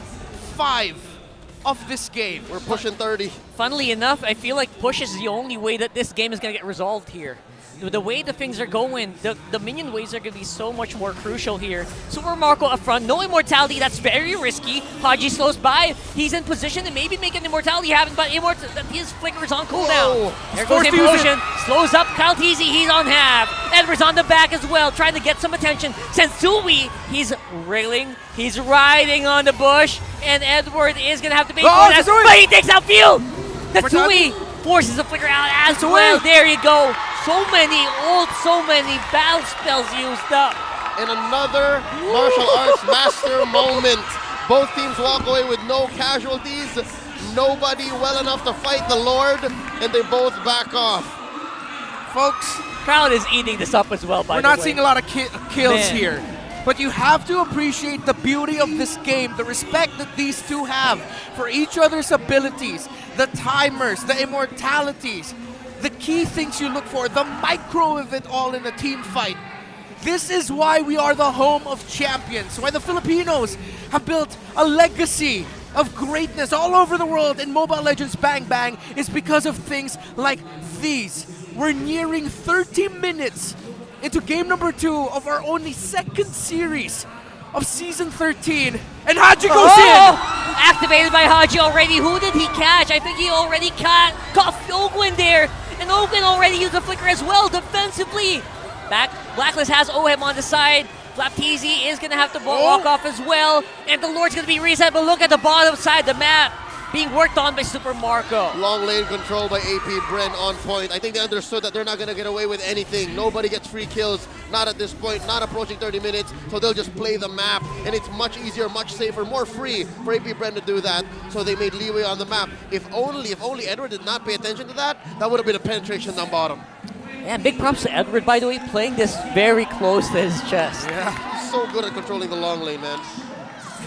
5 of this game. We're pushing 30. Funnily enough, I feel like push is the only way that this game is going to get resolved here. The way the things are going, the minion waves are going to be so much more crucial here. Super Marco up front, no immortality, that's very risky. Haji slows by, he's in position to maybe make an immortality happen, but his flicker is on cooldown. There goes the implosion, slows up Kaltizi, he's on half. Edward's on the back as well, trying to get some attention. Sensui, he's railing, he's riding on the bush, and Edward is going to have to pay for that, but he takes out Field! Sensui forces the flicker out as well, there you go. So many battle spells used up. And another martial arts master moment. Both teams walk away with no casualties. Nobody well enough to fight the Lord, and they both back off. Folks, crowd is eating this up as well, by the way. We're not seeing a lot of kills here. But you have to appreciate the beauty of this game, the respect that these two have for each other's abilities, the timers, the immortalities. The key things you look for, the micro of it all in a team fight. This is why we are the home of champions, why the Filipinos have built a legacy of greatness all over the world in Mobile Legends Bang Bang is because of things like these. We're nearing 30 minutes into game number 2 of our only second series of Season 13. And Haji goes in! Activated by Haji already. Who did he catch? I think he already caught Ogwin there. And Ogwin already used the flicker as well defensively. Blacklist has Ohem on the side. Flapteezy is going to have to walk off as well. And the Lord's going to be reset, but look at the bottom side of the map being worked on by Super Marco. Long lane control by AP Bren on point. I think they understood that they're not going to get away with anything. Nobody gets free kills, not at this point, not approaching 30 minutes, so they'll just play the map, and it's much easier, much safer, more free for AP Bren to do that, so they made leeway on the map. If only Edward did not pay attention to that, that would have been a penetration down bottom. And big props to Edward, by the way, playing this very close to his chest. Yeah, he's so good at controlling the long lane, man.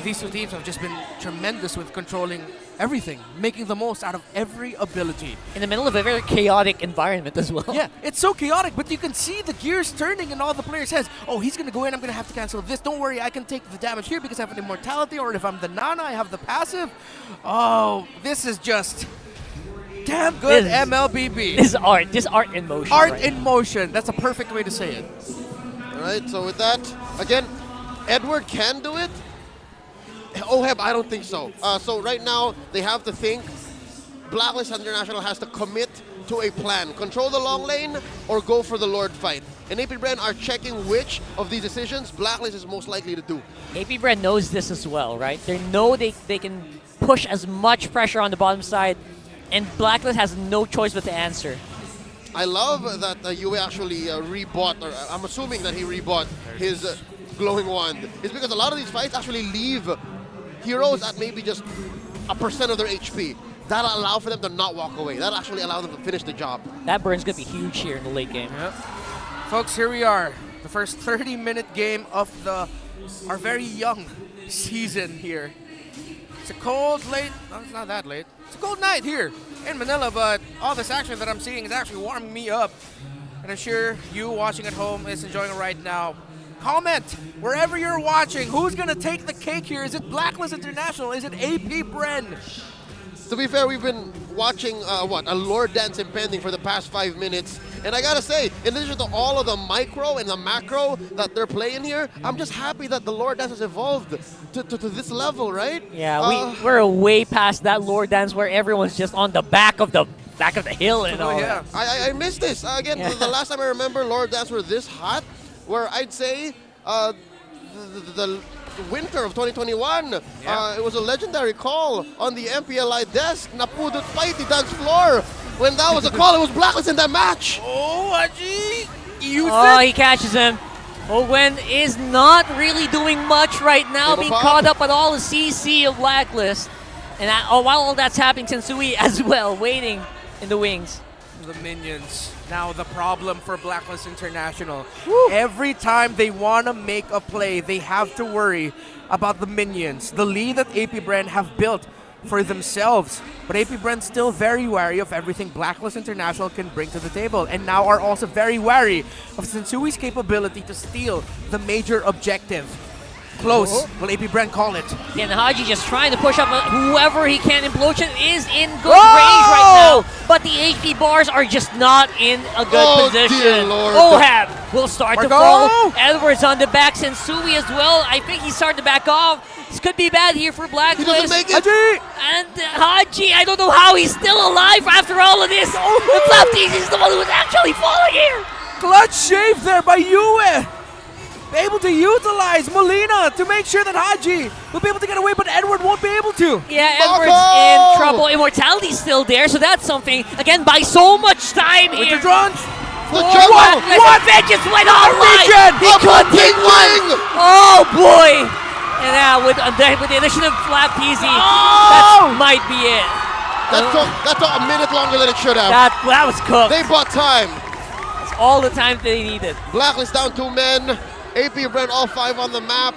These two teams have just been tremendous with controlling everything, making the most out of every ability. In the middle of a very chaotic environment as well. Yeah, it's so chaotic, but you can see the gears turning in all the players' heads. Oh, he's going to go in, I'm going to have to cancel this. Don't worry, I can take the damage here because I have an immortality, or if I'm the Nana, I have the passive. Oh, this is just damn good MLBB. This is art in motion. Art in motion, that's a perfect way to say it. All right, so with that, again, Edward can do it. Oheb, I don't think so. So right now, they have to think Blacklist International has to commit to a plan. Control the long lane or go for the Lord fight. and AP Bren are checking which of these decisions Blacklist is most likely to do. AP Bren knows this as well, right? They know they can push as much pressure on the bottom side, and Blacklist has no choice but to answer. I love that Yue actually rebought, or I'm assuming that he rebought his glowing wand. It's because a lot of these fights actually leave heroes at maybe just a % of their HP. That'll allow for them to not walk away. That'll actually allow them to finish the job. That burn's gonna be huge here in the late game. Yep. Folks, here we are. The first 30-minute game of our very young season here. It's a cold, late, no, it's not that late. It's a cold night here in Manila, but all this action that I'm seeing is actually warming me up. And I'm sure you watching at home is enjoying it right now. Comment wherever you're watching. Who's gonna take the cake here? Is it Blacklist International? Is it AP Bren? To be fair, we've been watching a Lord Dance impending for the past 5 minutes. And I gotta say, in addition to all of the micro and the macro that they're playing here, I'm just happy that the Lord Dance has evolved to this level, right? Yeah, we're way past that Lord Dance where everyone's just on the back of the hill and all yeah. that. I missed this. Again, the last time I remember Lord Dance were this hot, where I'd say the winter of 2021, it was a legendary call on the MPLI desk. Napudot pa iti dance floor. When that was a call, it was Blacklist in that match. Oh, Haji! He catches him. Owen is not really doing much right now, being caught up on all the CC of Blacklist. And while all that's happening, Tensui as well, waiting in the wings. The minions. Now the problem for Blacklist International. Every time they want to make a play, they have to worry about the minions. The lead that AP Bren have built for themselves. But AP Bren's still very wary of everything Blacklist International can bring to the table, and now are also very wary of Sensui's capability to steal the major objective. Close. Will AP Bren call it? And Haji just trying to push up whoever he can. Implosion is in good range right now, but the HP bars are just not in a good position. Ohab will start to fall. Edwards on the back. Sensui as well. I think he's starting to back off. This could be bad here for Blacklist. He doesn't make it. And Haji, I don't know how he's still alive after all of this. The Flaptease is the one who's actually falling here. Clutch shave there by Yue. Able to utilize Molina to make sure that Haji will be able to get away, but Edward won't be able to. Yeah, Edward's in trouble. Immortality's still there, so that's something. Again, by so much time here. The drone. What? Vengeance went online. He could take one. Oh, boy. And now with the addition of Flaptease, that might be it. That took a minute longer than it should have. That was cooked. They bought time. That's all the time they needed. Blacklist down 2 men. AP Bren all 5 on the map,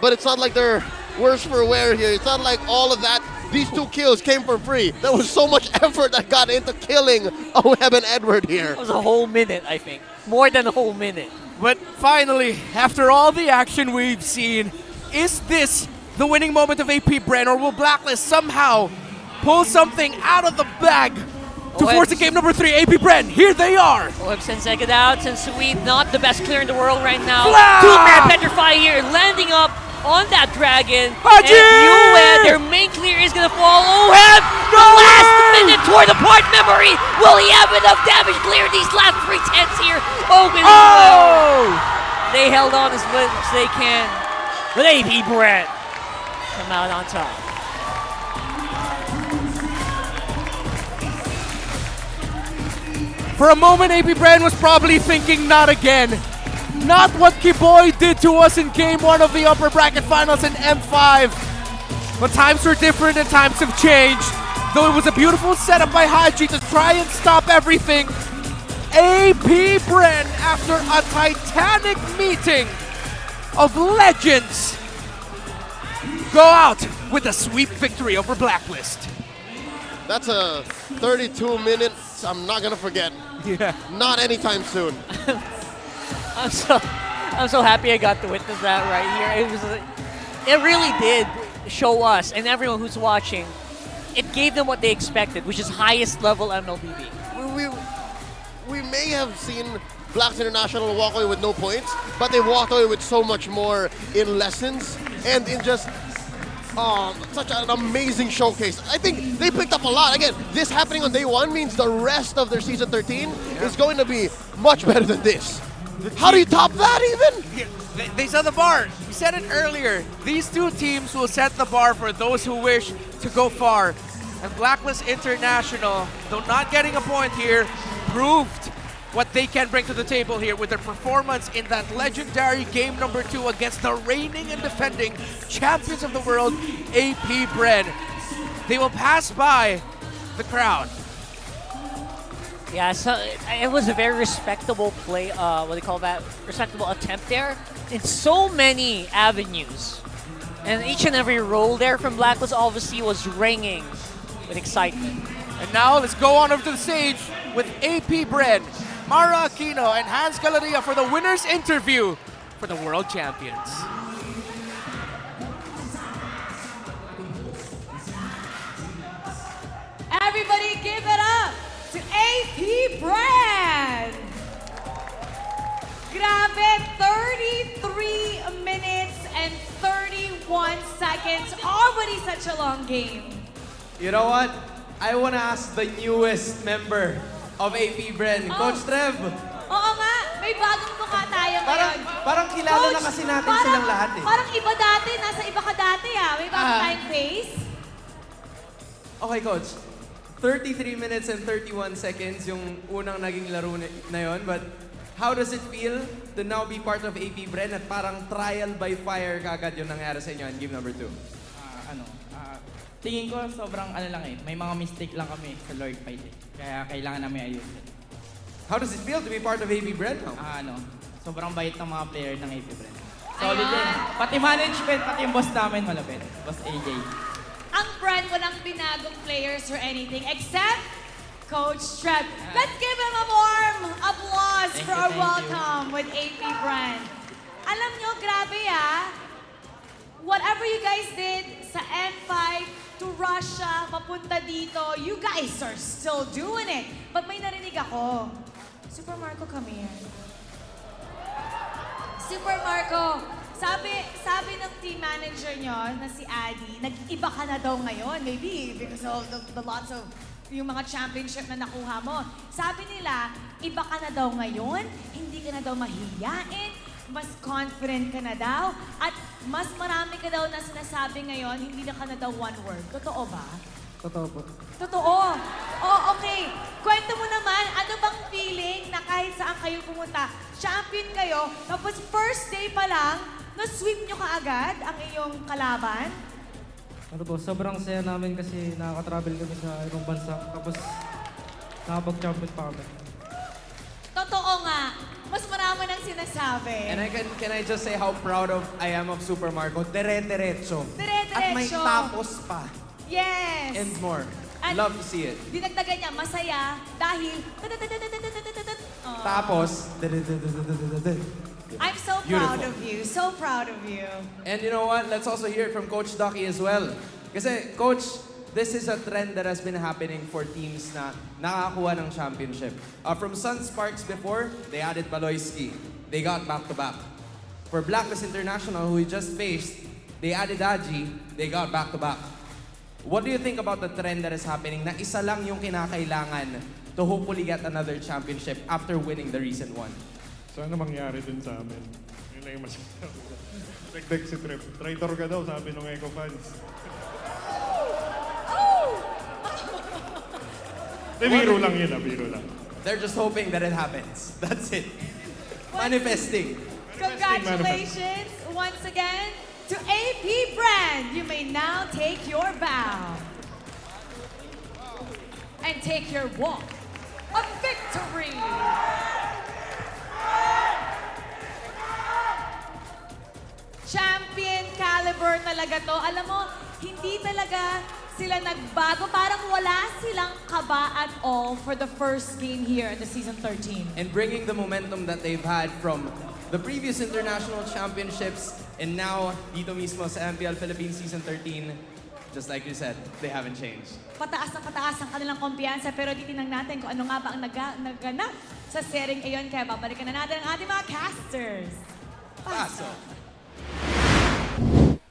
but it's not like they're worse for wear here. It's not like all of that. These 2 kills came for free. There was so much effort that got into killing Oheb and Edward here. It was a whole minute, I think. More than a whole minute. But finally, after all the action we've seen, is this the winning moment of AP Bren, or will Blacklist somehow pull something out of the bag to force the game number 3? AP Bren, here they are. Oheb sends second out. Sensui, not the best clear in the world right now. Flash! 2-man Petrify here, landing up on that dragon. Haji! And Yue, their main clear is gonna fall. Oheb, the last minute toward the part memory. Will he have enough damage clear these last 3 tenths here? They held on as much as they can. But AP Bren come out on top. For a moment, AP Bren was probably thinking, not again. Not what Kiboy did to us in Game 1 of the upper bracket finals in M5. But times were different and times have changed. Though it was a beautiful setup by Haji to try and stop everything, AP Bren, after a titanic meeting of legends, go out with a sweep victory over Blacklist. That's a 32 minutes I'm not gonna forget. Yeah. Not anytime soon. I'm so happy I got to witness that right here. It really did show us and everyone who's watching. It gave them what they expected, which is highest level MLBB. We may have seen Blacks International walk away with no points, but they walked away with so much more in lessons and in just such an amazing showcase. I think they picked up a lot. Again, this happening on day 1 means the rest of their season 13 is going to be much better than this. How do you top that even? They set the bar. We said it earlier. These two teams will set the bar for those who wish to go far. And Blacklist International, though not getting a point here, proved what they can bring to the table here with their performance in that legendary game number 2 against the reigning and defending champions of the world, AP Bren. They will pass by the crowd. Yeah, so it was a very respectable play, what do you call that? Respectable attempt there in so many avenues. And each and every roll there from Blacklist obviously was ringing with excitement. And now let's go on over to the stage with AP Bren, Mara Aquino, and Hans Galeria for the winner's interview for the world champions. Everybody give it up to AP Bren! Grabe, 33 minutes and 31 seconds. Already such a long game. You know what? I want to ask the newest member of AP Bren, Coach Trev. Oo nga, may bagong mukha tayo ngayon. Parang kilala na kasi natin silang lahat eh. Parang iba dati, nasa iba ka dati ha. May bagong tayong face. Okay, Coach. 33 minutes and 31 seconds yung unang naging laro na yon. But how does it feel to now be part of AP Bren at parang trial by fire kagad yung nangyari sa inyo in game number 2? Tingin ko sobrang lang eh. May mga mistake lang kami sa Lord fight eh. Kaya kailangan namin ayusin. How does it feel to be part of AP Bren now? Sobrang bait ng mga player ng AP Bren. Solid din. Pati management, pati yung boss namin malapit. Boss AJ. Ang Bren walang binagong players or anything except Coach Trev. Let's give him a warm applause for our welcome with AP Bren. Alam nyo, grabe whatever you guys did sa M5 to Russia, papunta dito, you guys are still doing it. But may narinig ako. Super Marco, come here. Super Marco, sabi ng team manager nyo na si Adi, nag-iba ka na daw ngayon. Maybe because of the lots of yung mga championship na nakuha mo. Sabi nila, iba ka na daw ngayon, hindi ka na daw mahihiyain, mas confident ka na daw, at mas marami ka daw na sinasabi ngayon, hindi na ka na daw one word. Totoo ba? Totoo po. Totoo. Oh, okay. Kwento mo naman, ano bang feeling na kahit saan kayo pumunta, champion kayo, tapos first day pa lang, na-sweep nyo kaagad ang iyong kalaban? Sobrang saya namin kasi nakaka-travel kami sa ibang bansa. Tapos nakapag-champion pa kami. Totoo nga. Mas marami nang sinasabi. And can I just say how proud I am of Super Marco? Dire-diretso. At may tapos pa. Yes. And more. And love to see it. Dinagdagan niya, masaya dahil tapos I'm so proud of you. So proud of you. And you know what? Let's also hear it from Coach Ducky as well. Kasi, Coach, this is a trend that has been happening for teams na nakakuha ng championship. From Sun Sparks before, they added Baloyski. They got back-to-back. For Blacklist International, who we just faced, they added Aji. They got back-to-back. What do you think about the trend that is happening na isa lang yung kinakailangan to hopefully get another championship after winning the recent one? Sana mangyari din sa amin. Yun lang yung masasabi. Dagdag si Trip. Traitor ka daw, sabi ng Eco fans. Biro lang yun, biro lang. They're just hoping that it happens. That's it. Manifesting. Congratulations once again to AP Bren. You may now take your bow and take your walk of victory. Champion caliber talaga to. Alam mo, hindi talaga sila nagbago. Parang wala silang kaba at all for the first game here in the Season 13. And bringing the momentum that they've had from the previous international championships and now dito mismo sa MPL Philippines Season 13, just like you said, they haven't changed. Pataas ang kanilang kumpiyansa, pero titingnan natin kung ano nga ba ang naganap sa setting ayon. Kaya babalikan na natin ang ating mga casters. Paso.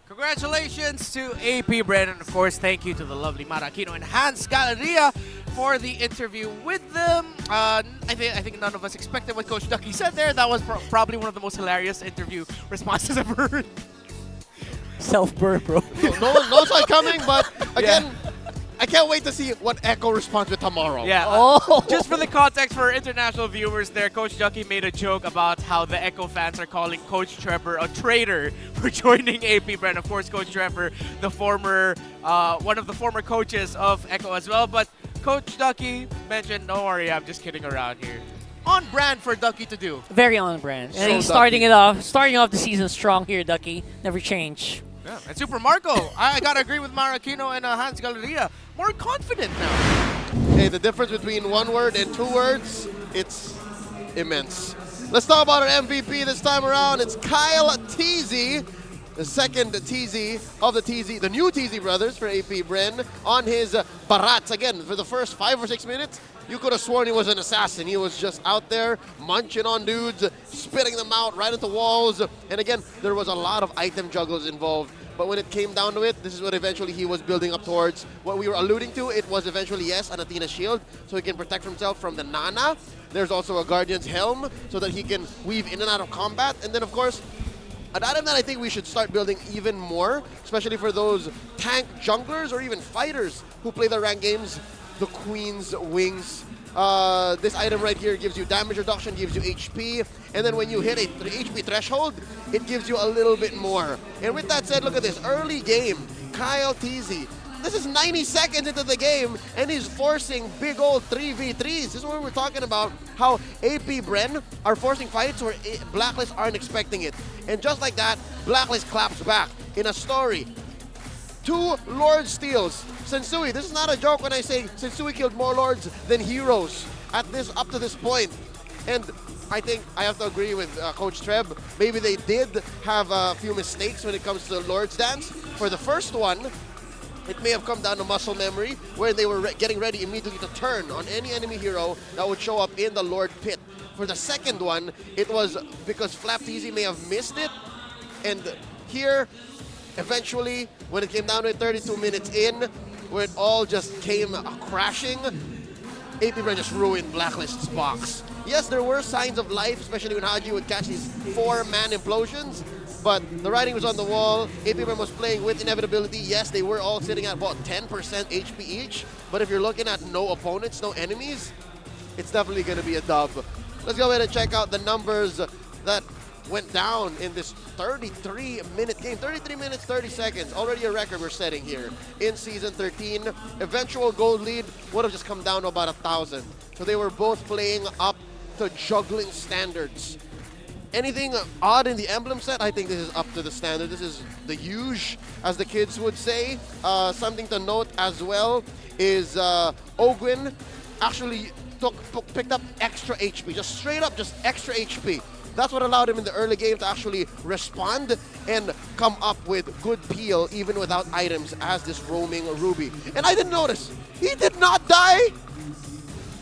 Congratulations to AP Bren, and of course, thank you to the lovely Mara Aquino and Hans Galeria for the interview with them. I think none of us expected what Coach Ducky said there. That was probably one of the most hilarious interview responses I've ever heard. Self-burn, bro. No one saw it coming, but again, I can't wait to see what Echo responds with tomorrow. Yeah. Just for the context for international viewers there, Coach Ducky made a joke about how the Echo fans are calling Coach Trevor a traitor for joining APBR. Of course, Coach Trevor, the former, one of the former coaches of Echo as well. But Coach Ducky mentioned, don't worry, I'm just kidding around here. On brand for Ducky to do. Very on brand. So And he's Ducky. starting off the season strong here, Ducky. Never change. Yeah. And Super Marco, I gotta agree with Maracino and Hans Galleria. More confident now. Hey, the difference between one word and two words, it's immense. Let's talk about our MVP this time around. It's Kyle TZ, the second TZ of the new TZ brothers for AP Bren on his barats. Again, for the first 5 or 6 minutes, you could have sworn he was an assassin. He was just out there munching on dudes, spitting them out right into walls. And again, there was a lot of item juggles involved. But when it came down to it, this is what eventually he was building up towards. What we were alluding to, it was eventually, yes, an Athena shield, so he can protect himself from the Nana. There's also a Guardian's Helm, so that he can weave in and out of combat. And then, of course, an item that I think we should start building even more, especially for those tank junglers or even fighters who play the ranked games, the Queen's Wings. This item right here gives you damage reduction, gives you HP, and then when you hit a HP threshold, it gives you a little bit more. And with that said, look at this, early game, Kyle TZ. This is 90 seconds into the game, and he's forcing big old 3v3s. This is what we're talking about, how AP Bren are forcing fights where Blacklist aren't expecting it. And just like that, Blacklist claps back in a story. 2 Lord steals. Sensui, this is not a joke when I say Sensui killed more Lords than heroes up to this point. And I think I have to agree with Coach Treb. Maybe they did have a few mistakes when it comes to Lord's Dance. For the first one, it may have come down to muscle memory, where they were getting ready immediately to turn on any enemy hero that would show up in the Lord Pit. For the second one, it was because FlapTZ may have missed it. And here, eventually, when it came down to it, 32 minutes in, where it all just came crashing, APBR just ruined Blacklist's box. Yes, there were signs of life, especially when Haji would catch these 4-man implosions, but the writing was on the wall. APBR was playing with inevitability. Yes, they were all sitting at about 10% HP each, but if you're looking at no opponents, no enemies, it's definitely going to be a dub. Let's go ahead and check out the numbers that went down in this 33-minute game. 33 minutes, 30 seconds. Already a record we're setting here in Season 13. Eventual gold lead would have just come down to about 1,000. So they were both playing up to juggling standards. Anything odd in the emblem set, I think this is up to the standard. This is the huge, as the kids would say. Something to note as well is Ogwin actually picked up extra HP. Just straight up, just extra HP. That's what allowed him in the early game to actually respond and come up with good peel even without items as this roaming Ruby. And I didn't notice, he did not die.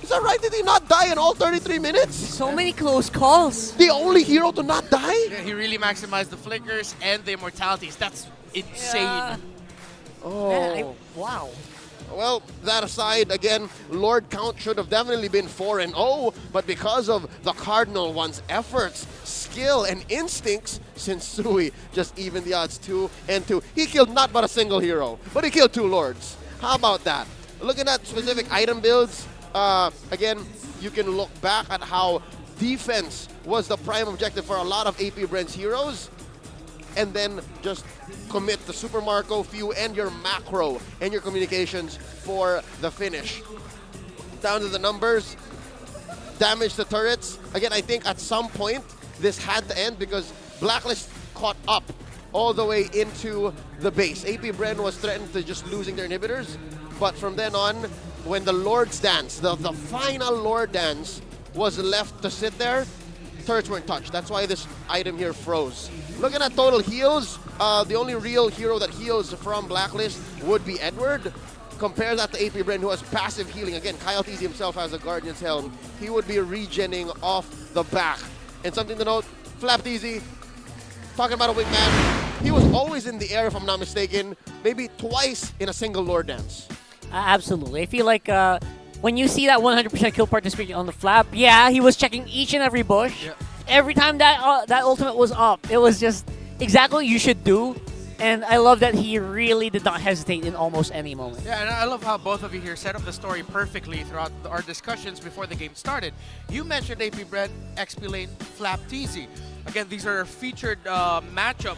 Is that right? Did he not die in all 33 minutes? So many close calls. The only hero to not die? Yeah, he really maximized the flickers and the immortalities. That's insane. Yeah. Oh. Wow. Well, that aside, again, Lord count should have definitely been 4-0, but because of the Cardinal one's efforts, skill, and instincts, Sensui just evened the odds 2-2. He killed not but a single hero, but he killed 2 Lords. How about that? Looking at specific item builds, again, you can look back at how defense was the prime objective for a lot of AP Bren's heroes, and then just commit the Super Marco, Few, and your macro and your communications for the finish. Down to the numbers, damage to turrets. Again, I think at some point this had to end because Blacklist caught up all the way into the base. AP Bren was threatened to just losing their inhibitors, but from then on, when the Lord's Dance, the final Lord Dance was left to sit there, turrets weren't touched. That's why this item here froze. Looking at total heals, the only real hero that heals from Blacklist would be Edward. Compare that to AP Bren, who has passive healing. Again, Kyle TZ himself has a Guardian's Helm. He would be regenning off the back. And something to note, FlapTZ, talking about a wingman, he was always in the air, if I'm not mistaken, maybe twice in a single Lord Dance. Absolutely. I feel like when you see that 100% kill participation on the flap, yeah, he was checking each and every bush. Yep. Every time that that ultimate was up, it was just exactly what you should do. And I love that he really did not hesitate in almost any moment. Yeah, and I love how both of you here set up the story perfectly throughout our discussions before the game started. You mentioned AP Bren, XP Lane, Flap TZ. Again, these are featured matchup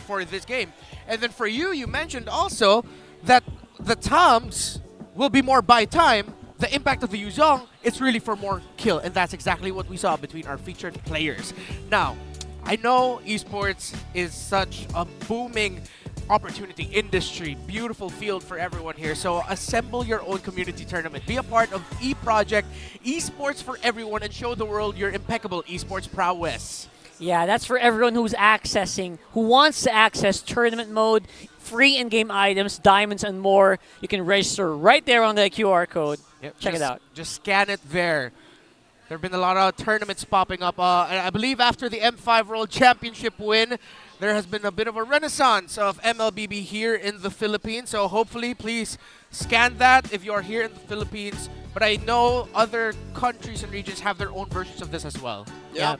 for this game. And then for you, you mentioned also that the Toms will be more by time. The impact of the Yuzong, it's really for more kill. And that's exactly what we saw between our featured players. Now, I know esports is such a booming opportunity, industry, beautiful field for everyone here. So assemble your own community tournament. Be a part of E-Project, esports for everyone, and show the world your impeccable esports prowess. Yeah, that's for everyone who wants to access tournament mode, free in-game items, diamonds, and more. You can register right there on the QR code. Yep, Check it out. Just scan it there. There have been a lot of tournaments popping up. And I believe after the M5 World Championship win, there has been a bit of a renaissance of MLBB here in the Philippines. So hopefully, please scan that if you are here in the Philippines. But I know other countries and regions have their own versions of this as well. Yeah.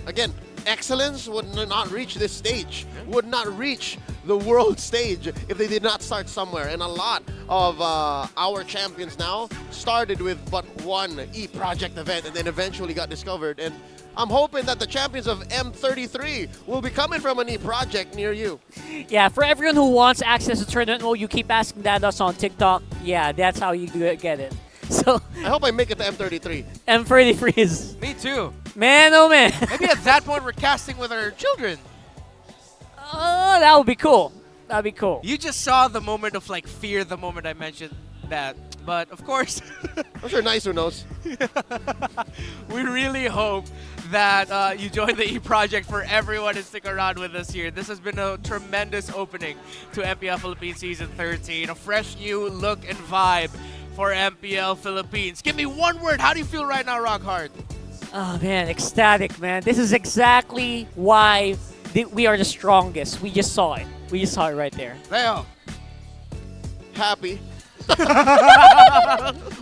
Again, excellence would not reach this stage, would not reach the world stage if they did not start somewhere. And a lot of our champions now started with but one E-Project event and then eventually got discovered. And I'm hoping that the champions of M33 will be coming from an E-Project near you. Yeah, for everyone who wants access to tournament mode, you keep asking that us on TikTok. Yeah, that's how you get it. So I hope I make it to M33. M33 is... Me too. Man, oh man. Maybe at that point we're casting with our children. Oh, that would be cool. That'd be cool. You just saw the moment of like fear the moment I mentioned that. But of course, I'm sure Nicer knows. We really hope that you join the E-Project for everyone and stick around with us here. This has been a tremendous opening to MPL Philippines Season 13. A fresh new look and vibe for MPL Philippines. Give me one word. How do you feel right now, Rockhard? Oh man, ecstatic, man. This is exactly why we are the strongest. We just saw it. We just saw it right there. Leo. Happy.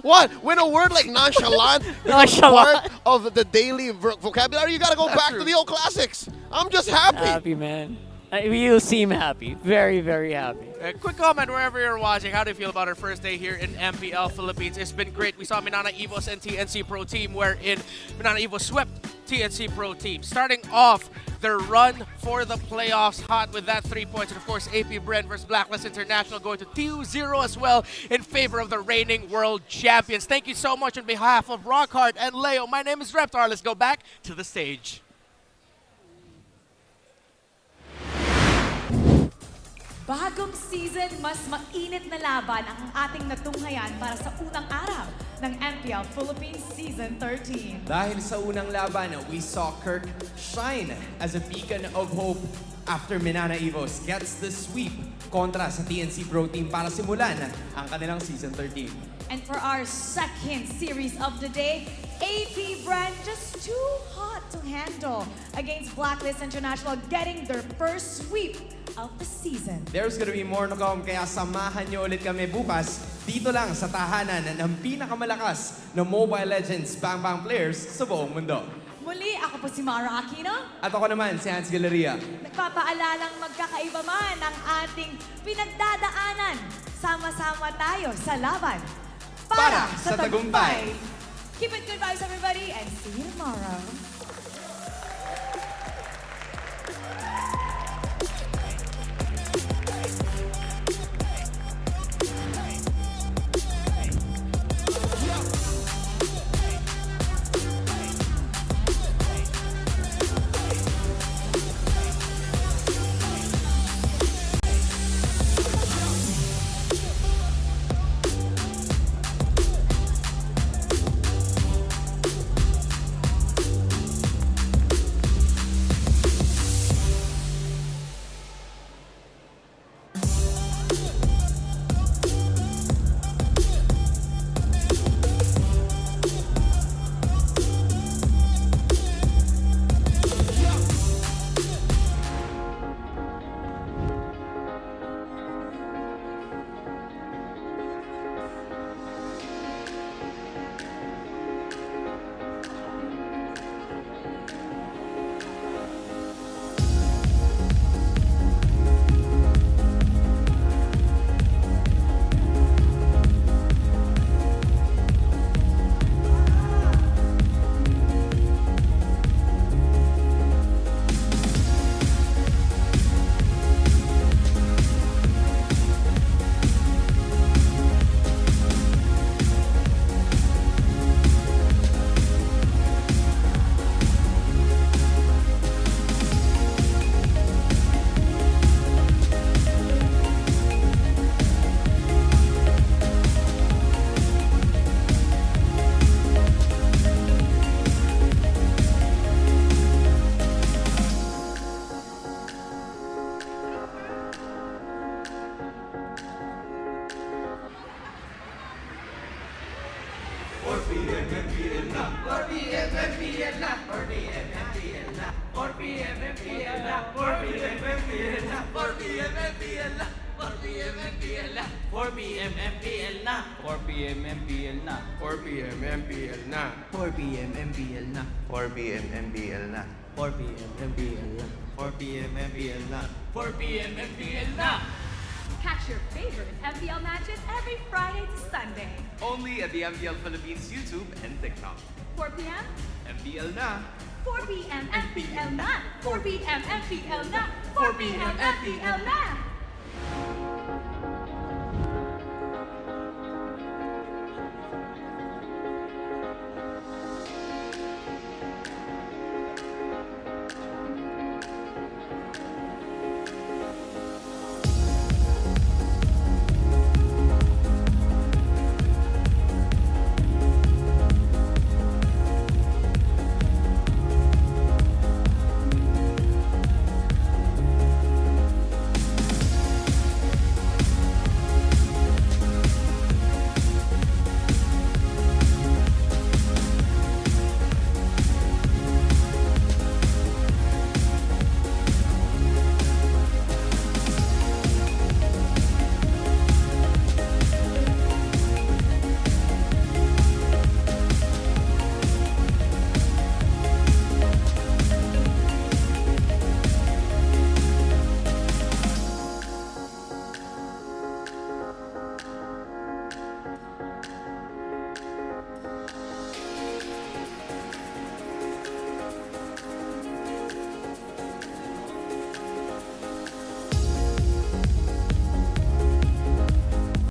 What? When a word like nonchalant becomes part of the daily vocabulary, you gotta go back to the old classics. I'm just happy. Happy, man. You seem happy. Very, very happy. Quick comment wherever you're watching. How do you feel about our first day here in MPL Philippines? It's been great. We saw Minana, Evos, and TNC Pro Team, wherein Minana Evos swept TNC Pro Team. Starting off their run for the playoffs hot with that 3 points. And of course, AP Bren versus Blacklist International going to 2-0 as well in favor of the reigning world champions. Thank you so much on behalf of Rockhard and Leo. My name is Reptar. Let's go back to the stage. Bagong season, mas mainit na laban ang ating natunghayan para sa unang araw ng MPL Philippines Season 13. Dahil sa unang laban, we saw Kirk shine as a beacon of hope after Minana Evos gets the sweep kontra sa TNC Pro Team para simulan ang kanilang Season 13. And for our second series of the day, AP Bren just too hot to handle against Blacklist International, getting their first sweep of the season. There's gonna be more to come, kaya samahan nyo ulit kami bukas dito lang sa tahanan ng pinakamalakas na Mobile Legends Bang Bang players sa buong mundo. Muli, ako po si Mara Aquino. At ako naman, si Hans Galleria. Nagpapaalalang magkakaiba man ang ating pinagdadaanan. Sama-sama tayo sa laban para sa tagumpay. Keep it good vibes, everybody, and see you tomorrow. 4PM MPL na. 4PM MPL na. 4PM MPL na. 4PM MPL na. 4PM MPL na. 4PM MPL na. 4PM MPL na. 4PM MPL na. 4PM MPL na. 4PM MPL na. 4PM MPL na. 4PM MPL na. 4PM MPL na. 4PM MPL na. 4PM MPL na. Catch your favorite MPL matches every Friday to Sunday. Only at the MPL Philippines YouTube and TikTok. 4 p.m. MPL na. 4 p.m. MPL na. 4 p.m. MPL na. 4 p.m. MPL na.